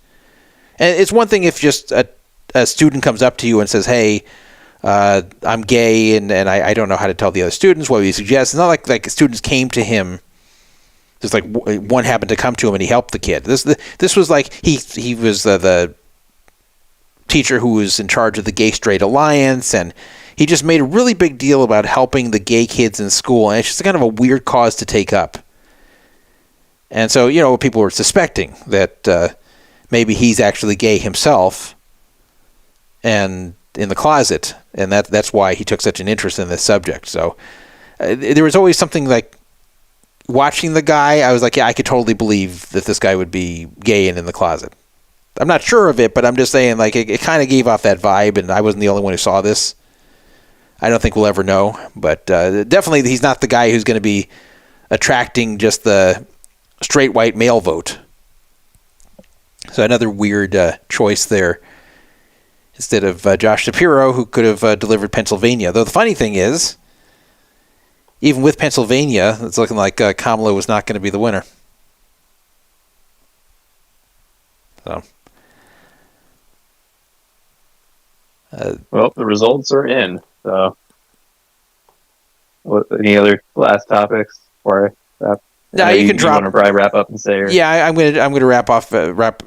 And it's one thing if just a student comes up to you and says, hey, I'm gay and I don't know how to tell the other students. What would you suggest? It's not like students came to him. Just like one happened to come to him and he helped the kid. This was like he was the teacher who was in charge of the Gay Straight Alliance, and he just made a really big deal about helping the gay kids in school, and it's just kind of a weird cause to take up. And so people were suspecting that maybe he's actually gay himself and in the closet, and that's why he took such an interest in this subject. So there was always something like, watching the guy, I was like, yeah, I could totally believe that this guy would be gay and in the closet. I'm not sure of it, but I'm just saying, like, it kind of gave off that vibe, and I wasn't the only one who saw this. I don't think we'll ever know, but definitely he's not the guy who's going to be attracting just the straight white male vote. So another weird choice there, instead of Josh Shapiro, who could have delivered Pennsylvania. Though the funny thing is, even with Pennsylvania, it's looking like Kamala was not going to be the winner. So, well, the results are in. So, any other last topics before I wrap? No, you can drop. Want to probably wrap up and say. Yeah, I'm gonna wrap off. Wrap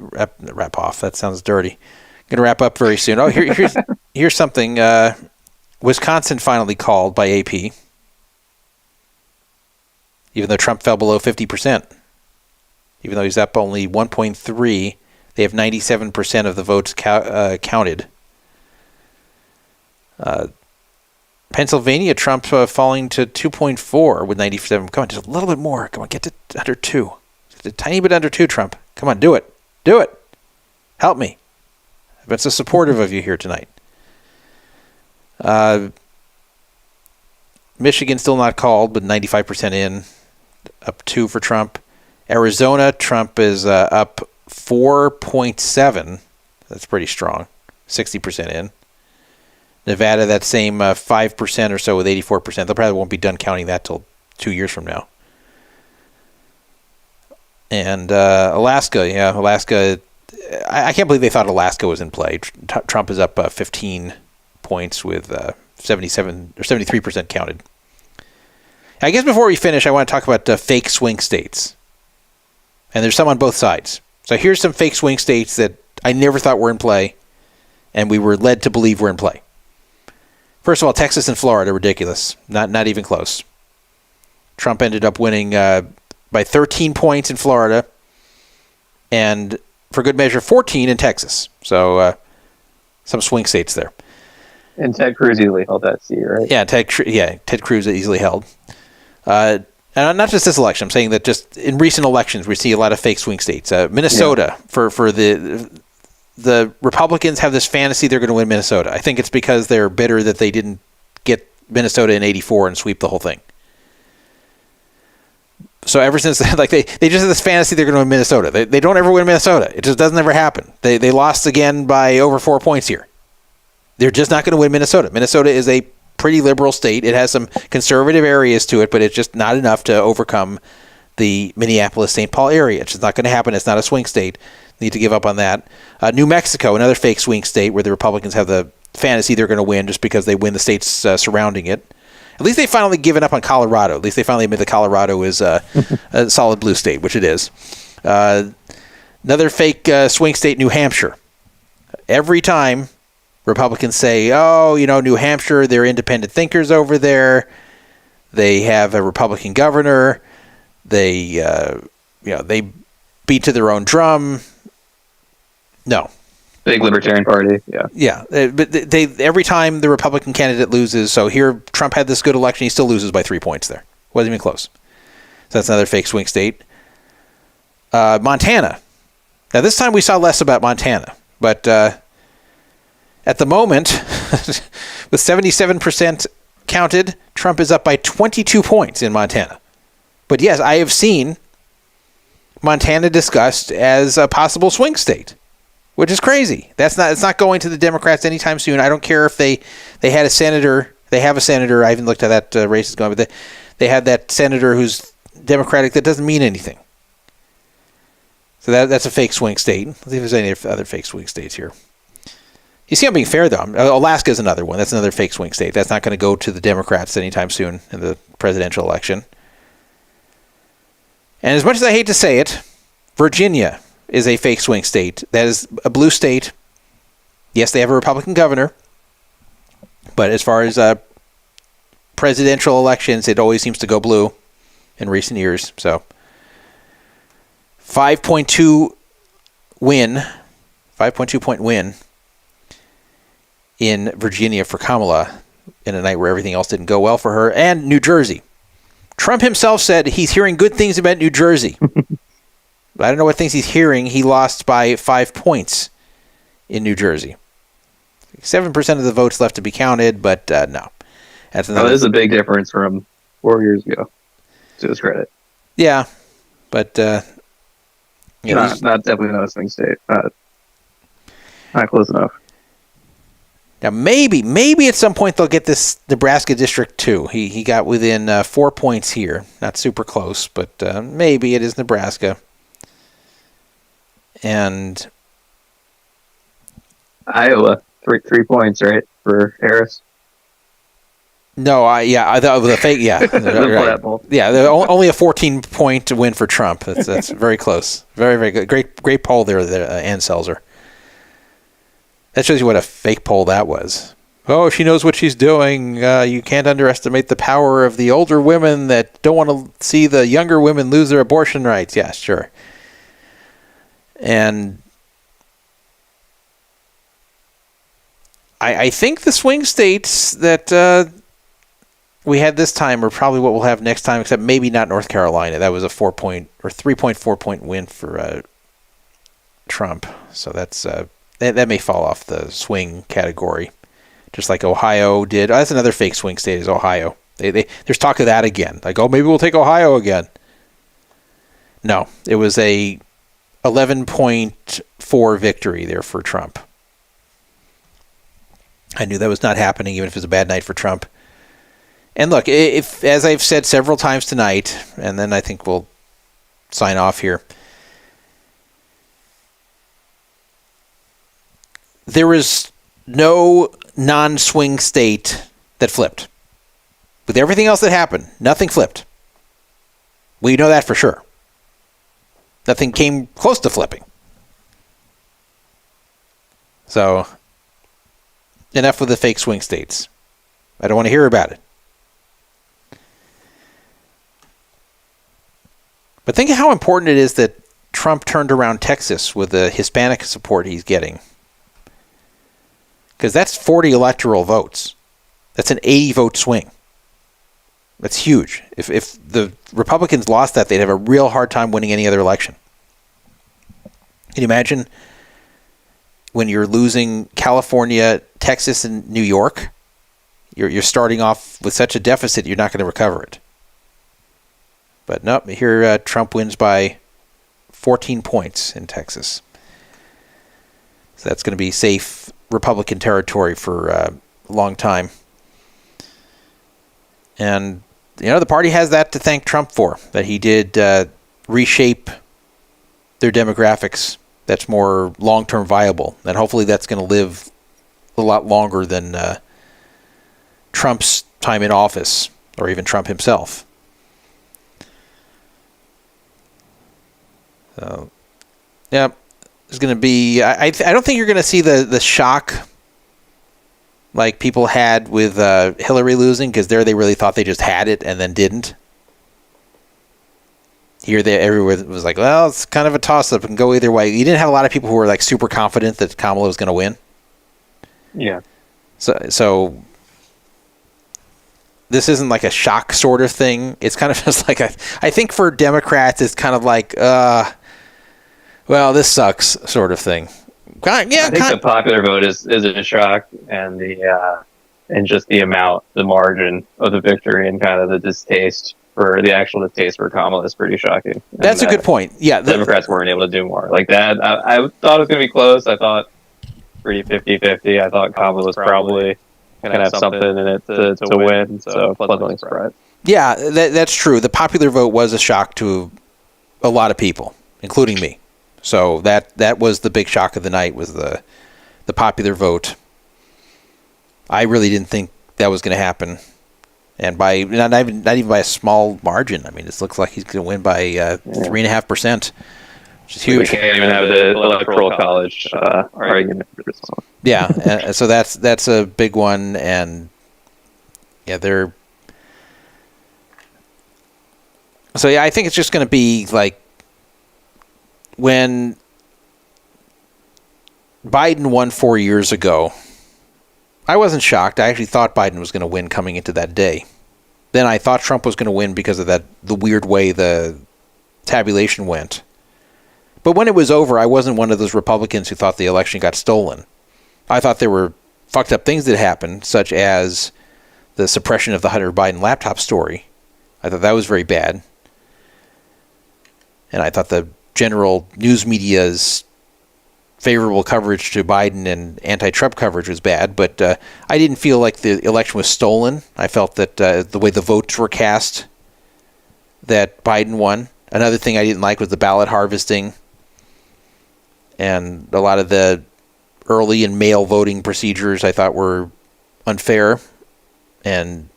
off. That sounds dirty. I'm gonna wrap up very soon. Oh, here's something. Wisconsin finally called by AP. Even though Trump fell below 50%, even though he's up only 1.3, They have 97% of the votes counted. Pennsylvania, Trump falling to 2.4 with 97. Come on, just a little bit more. Come on, get to under 2. Just a tiny bit under 2, Trump. Come on, do it. Do it. Help me. I've been so supportive of you here tonight. Michigan still not called, but 95% in. Up 2 for Trump. Arizona, Trump is up 4.7. That's pretty strong. 60% in. Nevada, that same 5% or so with 84%. They probably won't be done counting that till 2 years from now. And Alaska, Alaska. I can't believe they thought Alaska was in play. Trump is up 15 points with 77 or 73% counted. I guess before we finish, I want to talk about fake swing states. And there's some on both sides. So here's some fake swing states that I never thought were in play, and we were led to believe were in play. First of all, Texas and Florida, ridiculous. Not even close. Trump ended up winning by 13 points in Florida, and for good measure, 14 in Texas. So some swing states there. And Ted Cruz easily held that seat, right? Yeah, Ted Cruz easily held. And not just this election. I'm saying that just in recent elections, we see a lot of fake swing states. Minnesota, for the Republicans have this fantasy they're going to win Minnesota. I think it's because they're bitter that they didn't get Minnesota in 84 and sweep the whole thing. So ever since like they just have this fantasy they're going to win Minnesota. They don't ever win Minnesota. It just doesn't ever happen. They lost again by over 4 points here. They're just not going to win Minnesota. Minnesota is a pretty liberal state. It has some conservative areas to it, but it's just not enough to overcome the Minneapolis-St. Paul area. It's just not going to happen. It's not a swing state. Need to give up on that. New Mexico, another fake swing state where the Republicans have the fantasy they're going to win just because they win the states surrounding it. At least they finally given up on Colorado. At least they finally admit that Colorado is a solid blue state, which it is. Another fake swing state, New Hampshire. Every time Republicans say, New Hampshire, they're independent thinkers over there. They have a Republican governor. They beat to their own drum. No. Big Libertarian Party, yeah. Yeah, but they every time the Republican candidate loses, so here Trump had this good election, he still loses by 3 points there. Wasn't even close. So that's another fake swing state. Montana. Now this time we saw less about Montana, but at the moment, with 77% counted, Trump is up by 22 points in Montana. But yes, I have seen Montana discussed as a possible swing state, which is crazy. It's not going to the Democrats anytime soon. I don't care if they had a senator. They have a senator. I haven't looked at that race is going, but they had that senator who's Democratic. That doesn't mean anything. So that's a fake swing state. Let's see if there's any other fake swing states here. You see, I'm being fair, though. Alaska is another one. That's another fake swing state. That's not going to go to the Democrats anytime soon in the presidential election. And as much as I hate to say it, Virginia is a fake swing state. That is a blue state. Yes, they have a Republican governor. But as far as presidential elections, it always seems to go blue in recent years. So 5.2 point win in Virginia for Kamala in a night where everything else didn't go well for her. And New Jersey. Trump himself said he's hearing good things about New Jersey. I don't know what things he's hearing. He lost by 5 points in New Jersey. 7% of the votes left to be counted, but no. That's another. This is a big difference from 4 years ago, to his credit. Yeah, but definitely not a swing state. Not close enough. Now, maybe at some point they'll get this Nebraska District 2. He got within 4 points here. Not super close, but maybe it is Nebraska. And Iowa, 3 points, right, for Harris? No, I thought the fake, yeah. Right. Yeah, only a 14-point win for Trump. That's very close. Very, very good. Great poll there, Ann Selzer. That shows you what a fake poll that was. Oh, she knows what she's doing. You can't underestimate the power of the older women that don't want to see the younger women lose their abortion rights. Yeah, sure. And I think the swing states that we had this time are probably what we'll have next time, except maybe not North Carolina. That was a 3.4 point win for Trump. So that's that may fall off the swing category, just like Ohio did. That's another fake swing state is Ohio. There's talk of that again. Like, maybe we'll take Ohio again. No, it was a 11.4 victory there for Trump. I knew that was not happening, even if it was a bad night for Trump. And look, if as I've said several times tonight, and then I think we'll sign off here, there was no non-swing state that flipped. With everything else that happened, nothing flipped. We know that for sure. Nothing came close to flipping. So, enough with the fake swing states. I don't want to hear about it. But think of how important it is that Trump turned around Texas with the Hispanic support he's getting. Because that's 40 electoral votes. That's an 80-vote swing. That's huge. If the Republicans lost that, they'd have a real hard time winning any other election. Can you imagine when you're losing California, Texas, and New York? You're starting off with such a deficit, you're not going to recover it. But nope, here Trump wins by 14 points in Texas. So that's going to be safe Republican territory for a long time. And, the party has that to thank Trump for, that he did reshape their demographics that's more long-term viable. And hopefully that's going to live a lot longer than Trump's time in office, or even Trump himself. So, yeah, there's going to be... I don't think you're going to see the shock like people had with Hillary losing, because there they really thought they just had it and then didn't. Here, everywhere was like, well, it's kind of a toss-up and go either way. You didn't have a lot of people who were like super confident that Kamala was going to win. Yeah. So this isn't like a shock sort of thing. It's kind of just like I think for Democrats, it's kind of like, well, this sucks sort of thing. I think the popular vote is a shock, and and just the amount, the margin of the victory, and kind of the distaste for Kamala is pretty shocking. That's a good point. Yeah, Democrats weren't able to do more like that. I thought it was going to be close. I thought pretty 50-50. I thought Kamala was probably going to have something in it to win. So pleasantly surprised. Yeah, that's true. The popular vote was a shock to a lot of people, including me. So that was the big shock of the night, was the popular vote. I really didn't think that was going to happen, and by not even by a small margin. I mean, it looks like he's going to win by 3.5%, which is huge. We can't even have the Electoral College argument for this one. Yeah, so that's a big one, and they're. So I think it's just going to be like, when Biden won 4 years ago, I wasn't shocked. I actually thought Biden was going to win coming into that day. Then I thought Trump was going to win because of the weird way the tabulation went. But when it was over, I wasn't one of those Republicans who thought the election got stolen. I thought there were fucked up things that happened, such as the suppression of the Hunter Biden laptop story. I thought that was very bad. And I thought the general news media's favorable coverage to Biden and anti-Trump coverage was bad, but I didn't feel like the election was stolen. I felt that the way the votes were cast, that Biden won. Another thing I didn't like was the ballot harvesting, and a lot of the early and mail voting procedures I thought were unfair, and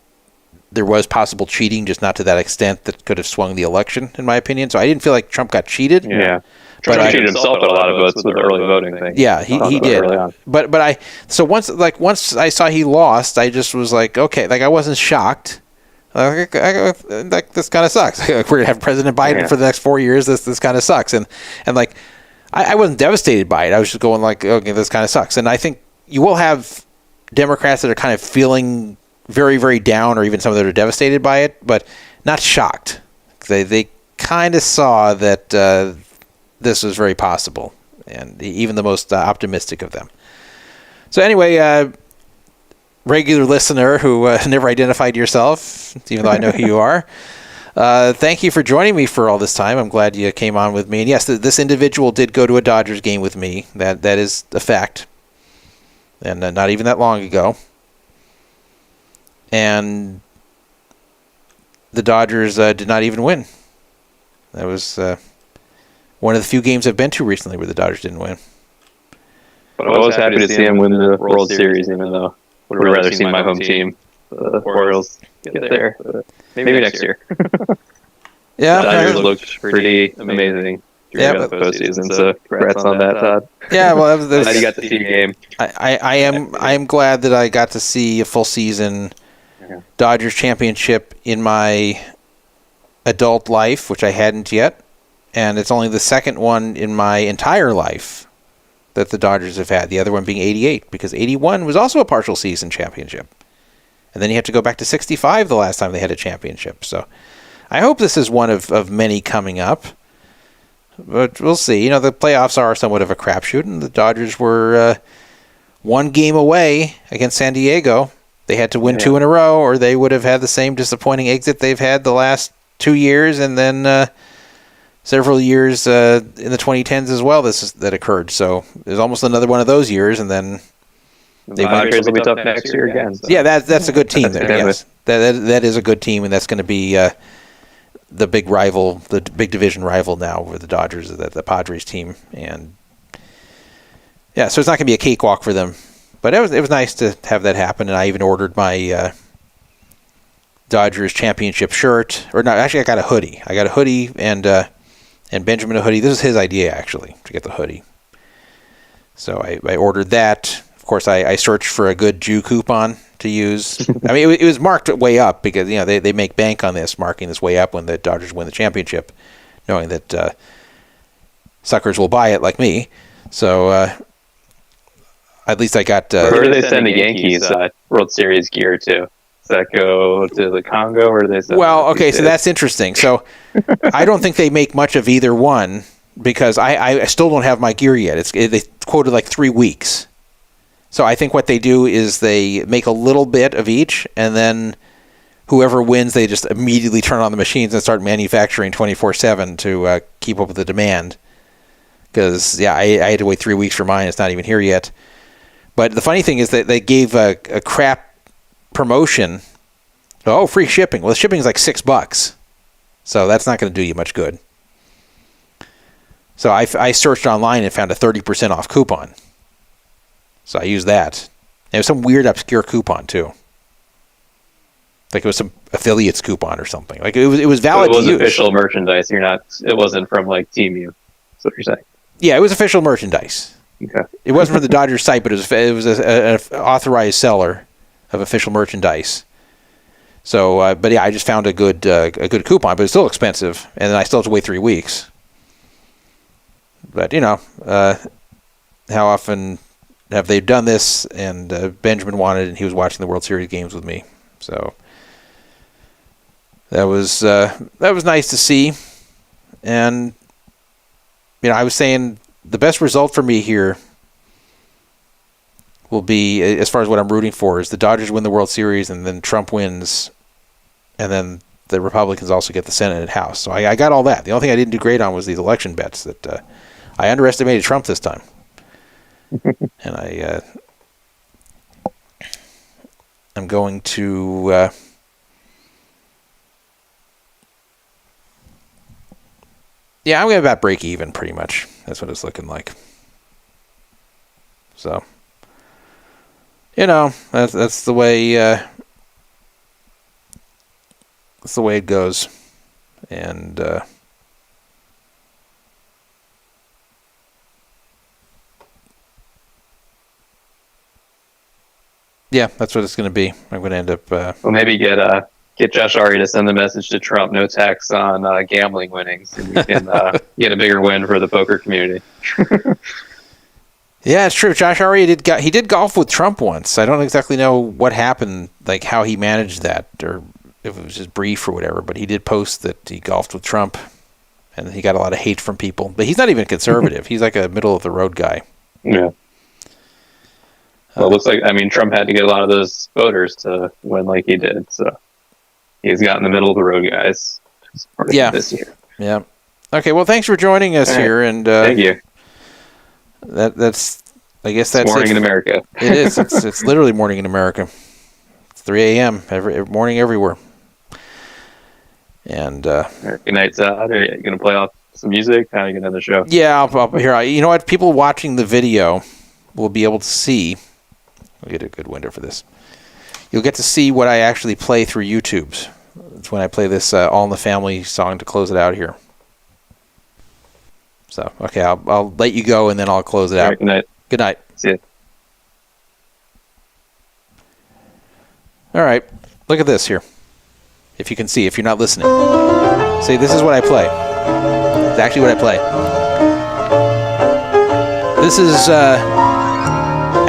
there was possible cheating, just not to that extent that could have swung the election, in my opinion. So I didn't feel like Trump got cheated. Yeah. Trump cheated himself at a lot of votes with the early voting thing. Yeah, he did. But once I saw he lost, I just was like, okay, like I wasn't shocked. Like this kind of sucks. We're gonna have President Biden for the next 4 years. This kind of sucks. And like I wasn't devastated by it. I was just going like, okay, this kind of sucks. And I think you will have Democrats that are kind of feeling very, very down, or even some that are devastated by it, but not shocked. They kind of saw that this was very possible, and even the most optimistic of them. So anyway, regular listener who never identified yourself, even though I know who you are, thank you for joining me for all this time. I'm glad you came on with me. And yes, this individual did go to a Dodgers game with me. That is a fact. And not even that long ago. And the Dodgers did not even win. That was one of the few games I've been to recently where the Dodgers didn't win. But I was happy to see him win the World Series, even though I would rather see my home team, the Orioles, get there. But maybe next year. Yeah, the Dodgers looked pretty amazing during the postseason, so congrats on that, Todd. Yeah, well, glad you got to see a game. I am glad that I got to see a full season Dodgers championship in my adult life, which I hadn't yet, and it's only the second one in my entire life that the Dodgers have had, the other one being 88, because 81 was also a partial season championship. And then you have to go back to 65 the last time they had a championship. So I hope this is one of many coming up. But we'll see. The playoffs are somewhat of a crapshoot, and the Dodgers were one game away against San Diego. They had to win 2 in a row, or they would have had the same disappointing exit they've had the last 2 years, and then several years in the 2010s as well. That occurred. So there's almost another one of those years, and then the Padres will be tough next year again. So. Yeah, that's a good team there. Yes, that is a good team, and that's going to be the big rival, the big division rival now with the Dodgers, the Padres team, and yeah, so it's not going to be a cakewalk for them. But it was nice to have that happen, and I even ordered my Dodgers championship shirt. Or no, actually, I got a hoodie. I got a hoodie and Benjamin a hoodie. This is his idea, actually, to get the hoodie. So I ordered that. Of course, I searched for a good Jew coupon to use. I mean, it was marked way up because they make bank on this, marking this way up when the Dodgers win the championship, knowing that suckers will buy it like me. So at least I got. Where do they send the Yankees World Series gear to? Does that go to the Congo, or do they send? Well, okay, so that's interesting. So I don't think they make much of either one because I still don't have my gear yet. They quoted like 3 weeks. So I think what they do is they make a little bit of each, and then whoever wins, they just immediately turn on the machines and start manufacturing 24/7 to keep up with the demand. Because, yeah, I had to wait 3 weeks for mine. It's not even here yet. But the funny thing is that they gave a crap promotion. Oh, free shipping. Well, the shipping is like $6. So that's not going to do you much good. So I searched online and found a 30% off coupon. So I used that. And it was some weird obscure coupon too. Like it was some affiliates coupon or something. Like it was valid. So it was to use. official merchandise. It wasn't from like Team U. That's what you're saying. Yeah, it was official merchandise. Okay. It wasn't from the Dodgers site, but it was an authorized seller of official merchandise. So, but yeah, I just found a good coupon, but it's still expensive, and then I still have to wait 3 weeks. But how often have they done this? And Benjamin wanted it, and he was watching the World Series games with me. So that was nice to see. And I was saying the best result for me here will be, as far as what I'm rooting for, is the Dodgers win the World Series, and then Trump wins, and then the Republicans also get the Senate and House. So I got all that. The only thing I didn't do great on was these election bets. That I underestimated Trump this time. And I'm going to I'm going to about break even pretty much. That's what it's looking like. So that's the way it goes. And yeah, that's what it's going to be. I'm going to end up. Well, maybe get Josh Ari to send the message to Trump: no tax on gambling winnings, and we can get a bigger win for the poker community. Yeah, it's true. Josh Ari he did golf with Trump once. I don't exactly know what happened, like how he managed that, or if it was just brief or whatever. But he did post that he golfed with Trump, and he got a lot of hate from people. But he's not even conservative. He's like a middle of the road guy. Yeah. Well, it looks like, I mean, Trump had to get a lot of those voters to win like he did. So he's got in the middle of the road guys. Yeah. This year. Yeah. Okay. Well, thanks for joining us here. And thank you. That's I guess that's morning in America. It is. It's literally morning in America. It's 3 a.m. every morning everywhere. And good night, Todd. Are you going to play off some music? How are you going to end the show? Yeah, I'll here. You know what? People watching the video will be able to see. We'll get a good window for this. You'll get to see what I actually play through YouTube's. It's when I play this All in the Family song to close it out here. So, okay, I'll let you go, and then I'll close it out. Right, good night. Good night. See you. All right, look at this here. If you can see, if you're not listening. See, this is what I play. It's actually what I play. This is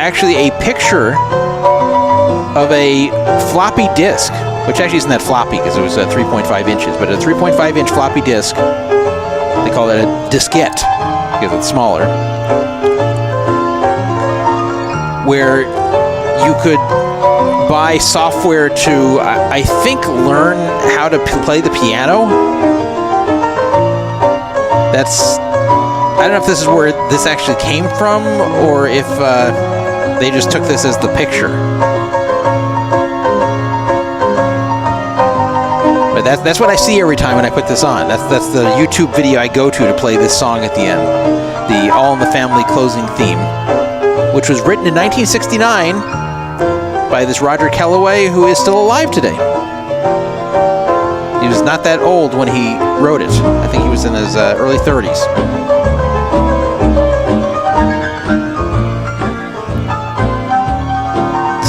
actually a picture of a floppy disk, which actually isn't that floppy because it was 3.5 inches, but a 3.5 inch floppy disk. They call it a diskette because it's smaller, where you could buy software to, I think, learn how to play the piano. I don't know if this is where this actually came from, or if they just took this as the picture. But that's what I see every time when I put this on. That's the YouTube video I go to play this song at the end. The All in the Family closing theme, which was written in 1969 by this Roger Kellaway, who is still alive today. He was not that old when he wrote it. I think he was in his early 30s.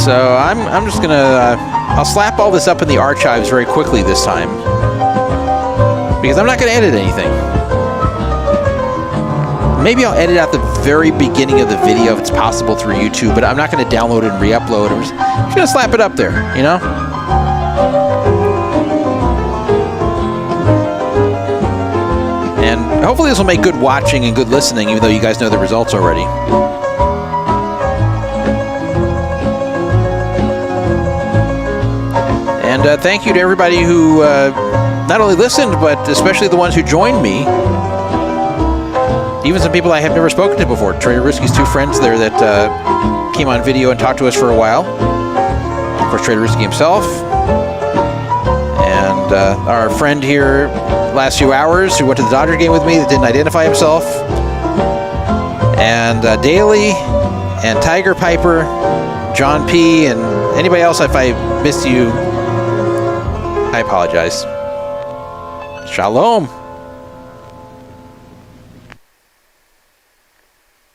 So I'm just gonna I'll slap all this up in the archives very quickly this time, because I'm not gonna edit anything. Maybe I'll edit out the very beginning of the video if it's possible through YouTube, but I'm not gonna download it and re-upload it. I'm just gonna slap it up there, you know? And hopefully this will make good watching and good listening, even though you guys know the results already. And thank you to everybody who not only listened, but especially the ones who joined me. Even some people I have never spoken to before. Trader Risky's two friends there that came on video and talked to us for a while. Of course, Trader Risky himself. And our friend here last few hours who went to the Dodger game with me that didn't identify himself. And Daly and Tiger Piper, John P. and anybody else, if I missed you, I apologize. Shalom.